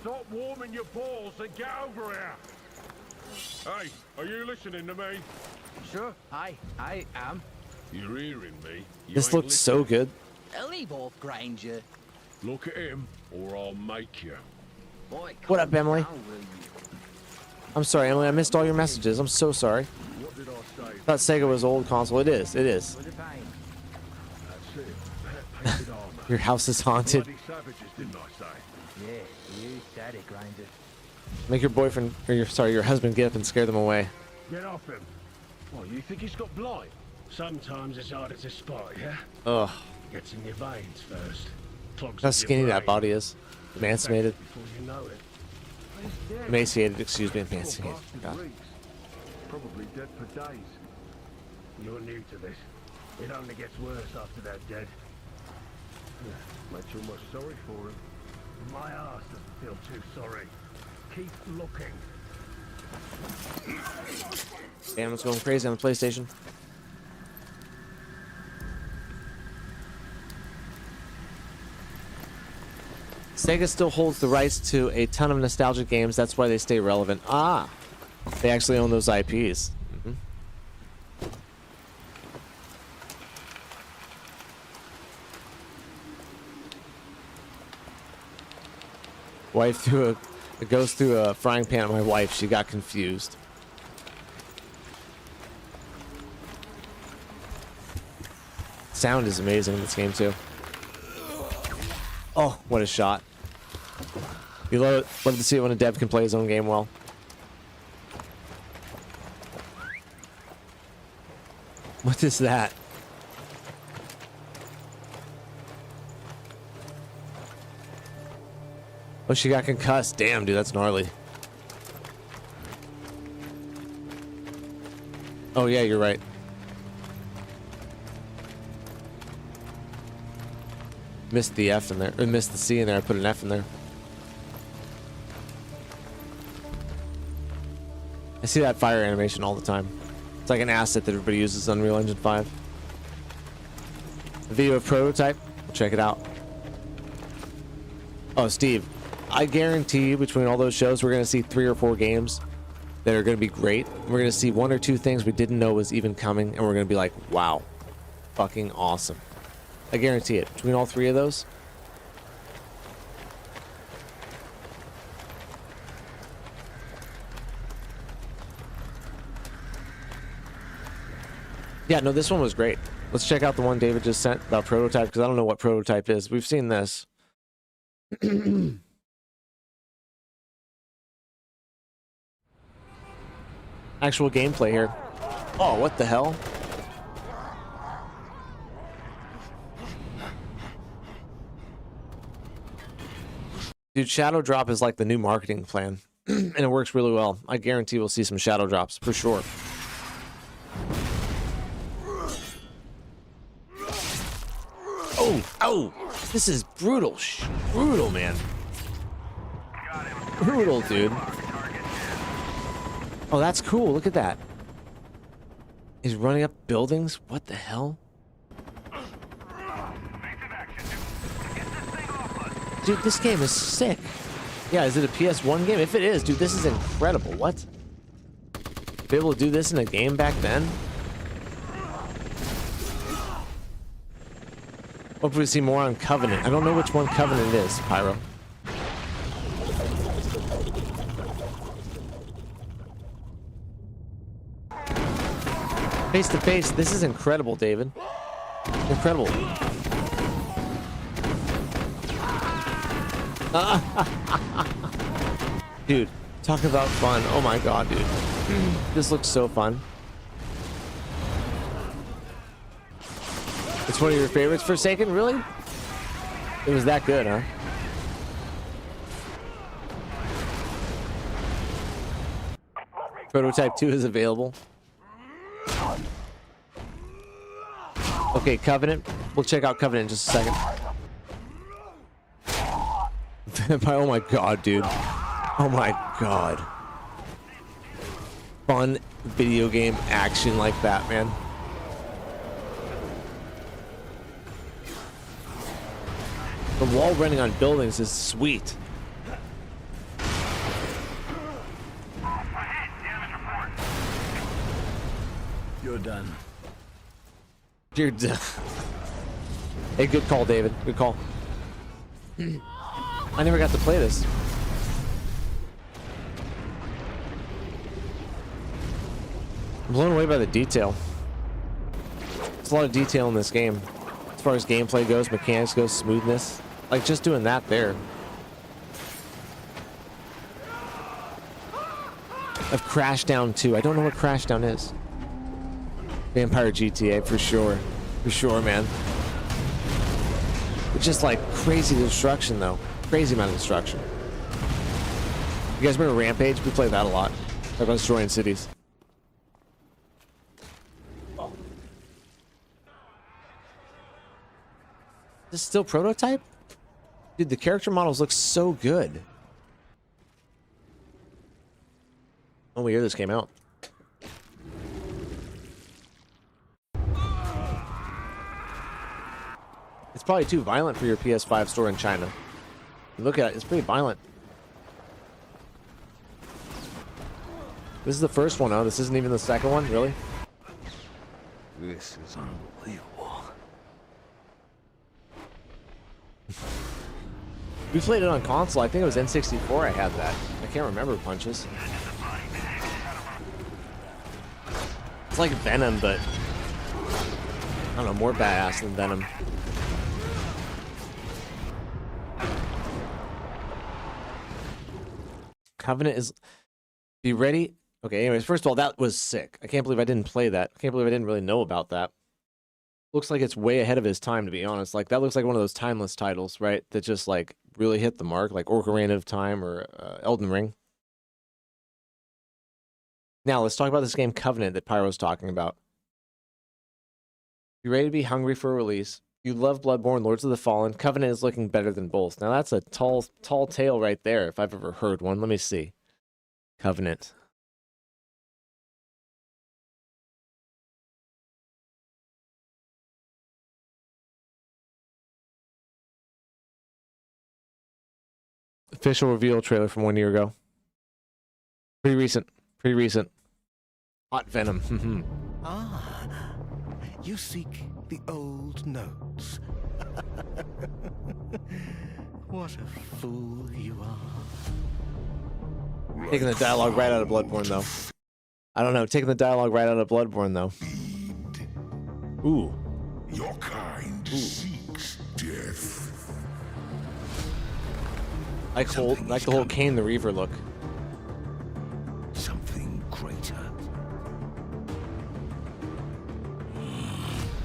Stop warming your balls and get over here. Hey, are you listening to me? Sure, I am. You're hearing me? This looks so good. Leave off, Granger. Look at him, or I'll make you. Boy, What up, Emily? down, will you? I'm sorry, Emily. I missed all your messages. I'm so sorry. What did I say? I thought Sega was old console. It is. It is. That's it. Painted armor. Your house is haunted. Bloody savages, didn't I say? Yeah, you said it, Granger. Make your boyfriend, or your husband get up and scare them away. Get off him. What, you think he's got blight? Sometimes it's harder to spot, yeah? Ugh. Gets in your veins first. Clogs How up your skinny that brain. body is. Emaciated. Before you know it. Emaciated, excuse me, emaciated. God. Probably dead for days. You're new to this. It only gets worse after they're dead. Makes you almost sorry for him. My ass doesn't feel too sorry. Keep looking. Damn, it's going crazy on the PlayStation. Sega still holds the rights to a ton of nostalgic games. That's why they stay relevant. Ah, they actually own those IPs. Wife threw it goes through a frying pan at my wife. She got confused. Sound is amazing in this game too. Oh, what a shot. You love to see it when a dev can play his own game well. What is that? Oh, she got concussed. Damn, dude, that's gnarly. Oh, yeah, you're right. Missed the F in there, or missed the C in there. I put an F in there. I see that fire animation all the time. It's like an asset that everybody uses on Unreal Engine 5. A video of Prototype. Check it out. Oh, Steve, I guarantee you between all those shows, we're going to see 3 or 4 games that are going to be great. We're going to see 1 or 2 things we didn't know was even coming, and we're going to be like, wow, fucking awesome. I guarantee it. Between all 3 of those. Yeah, no, this one was great. Let's check out the one David just sent about Prototype, because I don't know what Prototype is. We've seen this. Actual gameplay here. Oh, what the hell? Dude, Shadow Drop is like the new marketing plan, and it works really well. I guarantee we'll see some Shadow Drops, for sure. Oh, this is brutal, brutal, man. brutal, dude. Oh, that's cool. Look at that. He's running up buildings? What the hell? Dude, this game is sick. Yeah, is it a PS1 game? If it is, dude, this is incredible. What? Be able to do this in a game back then? Hopefully we see more on Covenant. I don't know which one Covenant is, Pyro. Face to face, this is incredible, David. Incredible. Dude, talk about fun. Oh my god, dude. This looks so fun. It's one of your favorites, Forsaken? Really? It was that good, huh? Prototype 2 is available. Okay, Covenant. We'll check out Covenant in just a second. Oh my god, dude. Oh my god. Fun video game action like that, man. The wall running on buildings is sweet. You're done. You're done. Hey, good call, David. Good call. I never got to play this. I'm blown away by the detail. There's a lot of detail in this game. As far as gameplay goes, mechanics goes, smoothness. Like, just doing that there. Of Crashdown 2. I don't know what Crashdown is. Vampire GTA, for sure. For sure, man. It's just like crazy destruction, though. Crazy amount of destruction. You guys remember Rampage? We played that a lot. Talk about destroying cities. This is still prototype? Dude, the character models look so good. Oh, year this came out. It's probably too violent for your PS5 store in China. You look at it, it's pretty violent. This is the first one, huh? This isn't even the second one, really? This is unbelievable. We played it on console. I think it was N64 I had that. I can't remember punches. It's like Venom, but I don't know, more badass than Venom. Covenant is... Be ready? Okay, anyways, first of all, that was sick. I can't believe I didn't play that. I can't believe I didn't really know about that. Looks like it's way ahead of his time, to be honest. Like, that looks like one of those timeless titles, right? That just, like, really hit the mark. Like Ocarina of Time or Elden Ring. Now, let's talk about this game Covenant that Pyro's talking about. You ready to be hungry for a release? You love Bloodborne, Lords of the Fallen. Covenant is looking better than both. Now, that's a tall tale right there, if I've ever heard one. Let me see. Covenant. Official reveal trailer from 1 year ago. Pretty recent. Pretty recent. Hot Venom. Ah, you seek the old notes. What a fool you are. Taking the dialogue right out of Bloodborne, though. I don't know. Taking the dialogue right out of Bloodborne, though. Ooh. Your kind seeks death. Like the whole Cain the Reaver look. Something greater.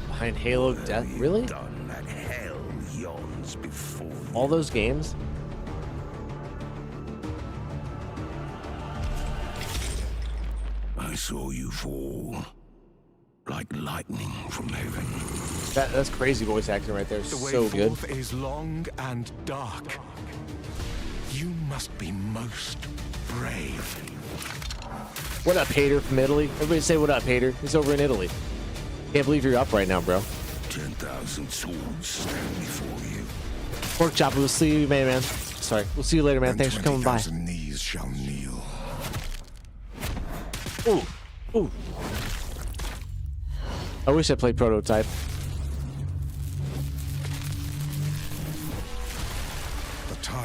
Behind Halo Death, really? Done that hell yawns before you. All those games? I saw you fall like lightning from heaven. That's crazy voice acting right there. The way So good. forth is long and dark. You must be most brave. What up, hater from Italy? Everybody say what up, hater. He's over in Italy. Can't believe you're up right now, bro. 10,000 swords stand before you. Pork chop, we'll see you, man. Sorry, we'll see you later, man. Thanks for coming by. 20,000 knees shall kneel. Ooh, ooh. I wish I played Prototype.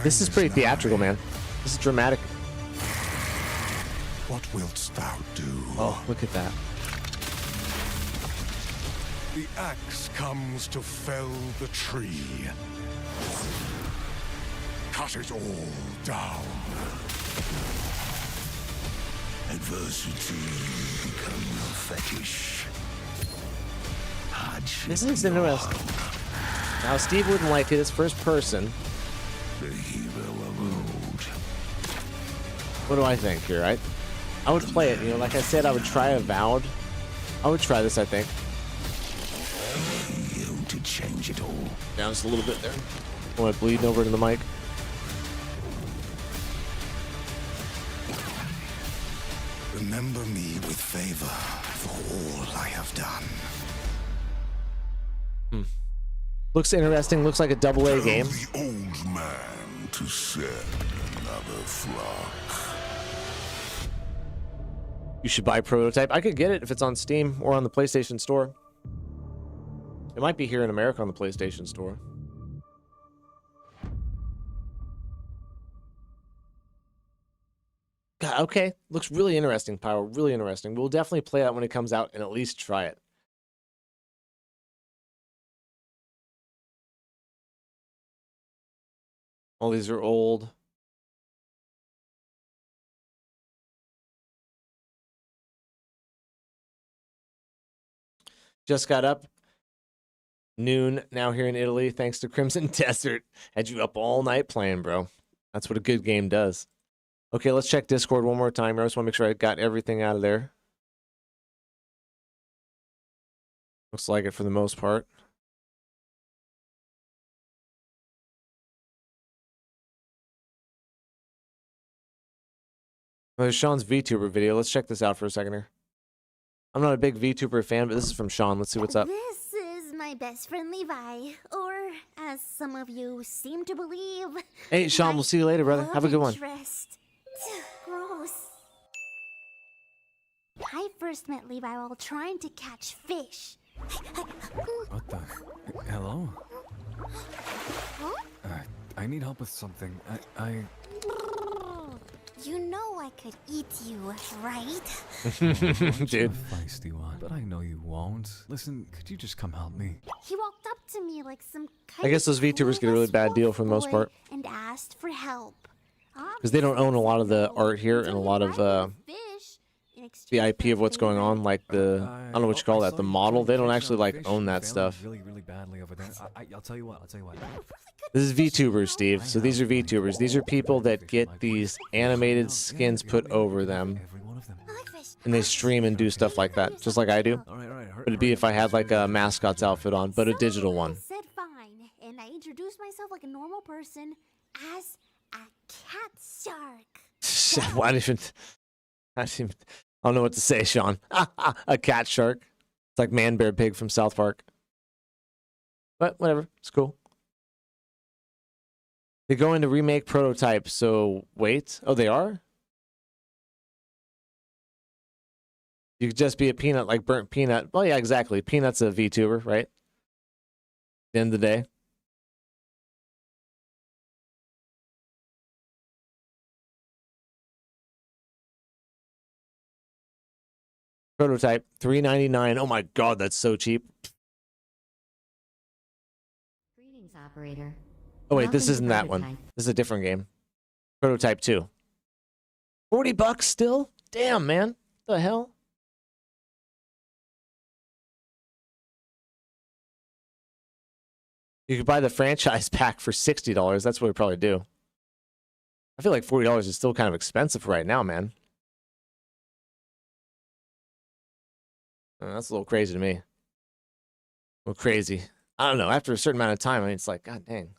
This is pretty theatrical, man. This is dramatic. What wilt thou do? Oh, look at that. The axe comes to fell the tree. Cut it all down. Adversity become your fetish. Hardship. This is interesting. Now, Steve wouldn't like it. It's first person. The hero of old. What do I think here, right? I would play it, you know, like I said, I would try Avowed. I would try this, I think. You to change it all. Down just a little bit there. I want it bleeding over to the mic. Remember me with favor for all I have done. Looks interesting. Looks like a AA game. The old man to send another flock. You should buy Prototype. I could get it if it's on Steam or on the PlayStation Store. It might be here in America on the PlayStation Store. God, okay. Looks really interesting, Pywel. Really interesting. We'll definitely play that when it comes out and at least try it. All these are old. Just got up. Noon now here in Italy, thanks to Crimson Desert. Had you up all night playing, bro. That's what a good game does. Okay, let's check Discord one more time. I just want to make sure I got everything out of there. Looks like it for the most part. Oh, there's Sean's VTuber video. Let's check this out for a second here. I'm not a big VTuber fan, but this is from Sean. Let's see what's up. This is my best friend Levi, or as some of you seem to believe. Hey, Sean, we'll see you later, brother. Have a good one. Interest. Gross. I first met Levi while trying to catch fish. What the? Hello? Huh? I need help with something. You know I could eat you, right? Dude. A feisty one, but I know you won't. Listen, could you just come help me? He walked up to me like some kind I guess those VTubers get a really bad deal for the most part. And asked for help. Because they don't own a lot of the art here and a lot of the IP of what's going on, like the, I don't know what you call that, the model. They don't actually like own that stuff. Really badly over there. I'll tell you what. This is VTubers, Steve. So these are VTubers. These are people that get these animated skins put over them. And they stream and do stuff like that, just like I do. But it'd be if I had like a mascot's outfit on, but a digital one. Said fine, and I introduced myself like a normal person as a cat shark. I don't know what to say, Sean. A cat shark. It's like Man Bear Pig from South Park. But whatever, it's cool. They're going to remake Prototype, so wait. Oh, they are? You could just be a peanut, like Burnt Peanut. Well, yeah, exactly. Peanut's a VTuber, right? At the end of the day. Prototype, $3.99. Oh my god, that's so cheap. Greetings, operator. Oh wait, this Welcome to isn't that one. Prototype. This is a different game. Prototype 2. $40 still? Damn, man. What the hell? You could buy the franchise pack for $60. That's what we probably do. I feel like $40 is still kind of expensive right now, man. That's a little crazy to me. A little crazy. I don't know. After a certain amount of time, I mean, it's like, god dang.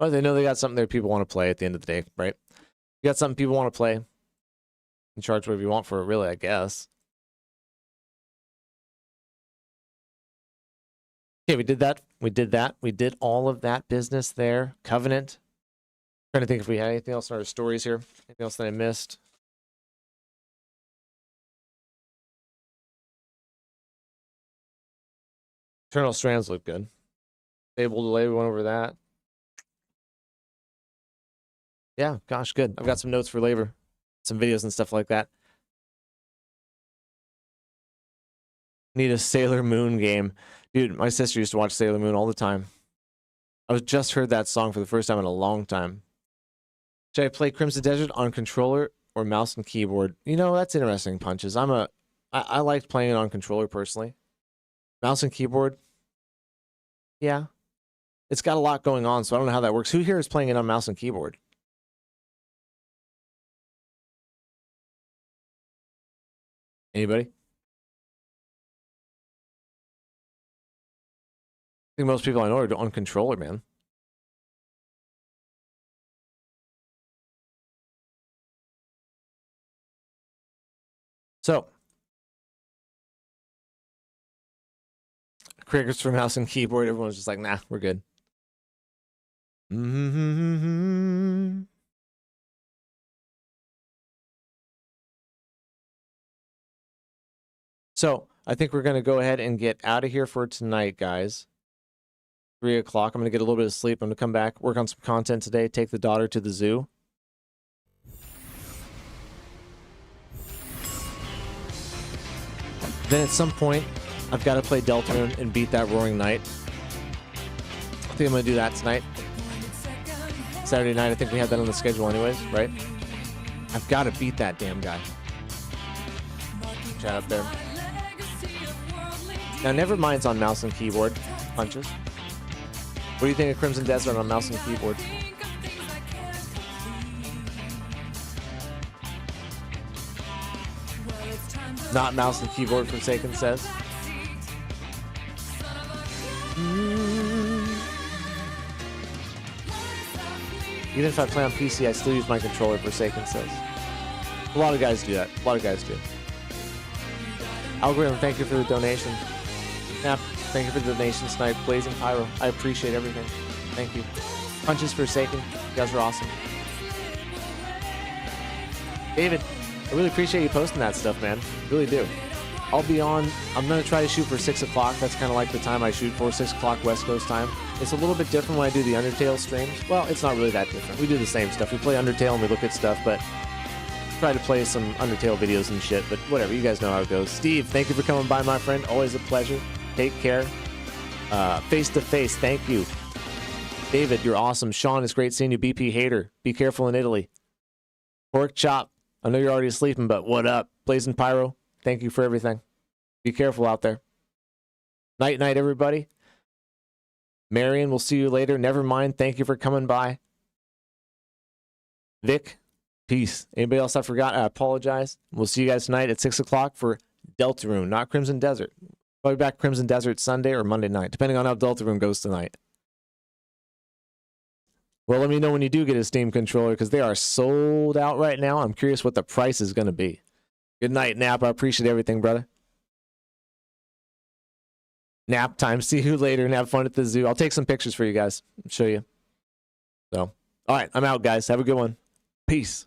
Well, they know they got something there people want to play at the end of the day, right? You got something people want to play. You charge whatever you want for it, really, I guess. Okay, we did that. We did that. We did all of that business there. Covenant. Trying to think if we had anything else in our stories here. Anything else that I missed? Eternal Strands look good. Stable delay, we went over that. Yeah, gosh, good. I've got some notes for labor. Some videos and stuff like that. Need a Sailor Moon game. Dude, my sister used to watch Sailor Moon all the time. I was just heard that song for the first time in a long time. Should I play Crimson Desert on controller or mouse and keyboard? You know, that's interesting, Punches. I liked playing it on controller personally. Mouse and keyboard? Yeah. It's got a lot going on, so I don't know how that works. Who here is playing it on mouse and keyboard? Anybody? I think most people I know are on controller, man. So, crickets for mouse and keyboard. Everyone's just like, nah, we're good. So, I think we're going to go ahead and get out of here for tonight, guys. 3 o'clock. I'm going to get a little bit of sleep. I'm going to come back, work on some content today, take the daughter to the zoo. Then at some point, I've got to play Deltarune and beat that Roaring Knight. I think I'm going to do that tonight. Saturday night, I think we had that on the schedule anyways, right? I've got to beat that damn guy. Chat up there. Now, Nevermind's on mouse and keyboard. Punches. What do you think of Crimson Desert on mouse and keyboard? Not mouse and keyboard, Forsaken says. Even if I play on PC, I still use my controller, Forsaken says. A lot of guys do that. A lot of guys do. Algorithm, thank you for the donation. Snap, thank you for the donation tonight. Blazing Pyro, I appreciate everything. Thank you. Punches Forsaken, you guys are awesome. David, I really appreciate you posting that stuff, man. Really do. I'll be on. I'm going to try to shoot for 6 o'clock. That's kind of like the time I shoot for, 6 o'clock West Coast time. It's a little bit different when I do the Undertale streams. Well, it's not really that different. We do the same stuff. We play Undertale and we look at stuff, but try to play some Undertale videos and shit, but whatever. You guys know how it goes. Steve, thank you for coming by, my friend. Always a pleasure. Take care. Face to face, thank you. David, you're awesome. Sean, it's great seeing you. BP Hater, be careful in Italy. Pork Chop, I know you're already sleeping, but what up? Blazing Pyro, thank you for everything. Be careful out there. Night, night, everybody. Marion, we'll see you later. Nevermind, thank you for coming by. Vic, peace. Anybody else I forgot? I apologize. We'll see you guys tonight at 6 o'clock for Deltarune, not Crimson Desert. Probably back Crimson Desert Sunday or Monday night, depending on how Deltarune goes tonight. Well, let me know when you do get a Steam controller, because they are sold out right now. I'm curious what the price is going to be. Good night, Nap. I appreciate everything, brother. Nap time. See you later and have fun at the zoo. I'll take some pictures for you guys. Show you. So, all right. I'm out, guys. Have a good one. Peace.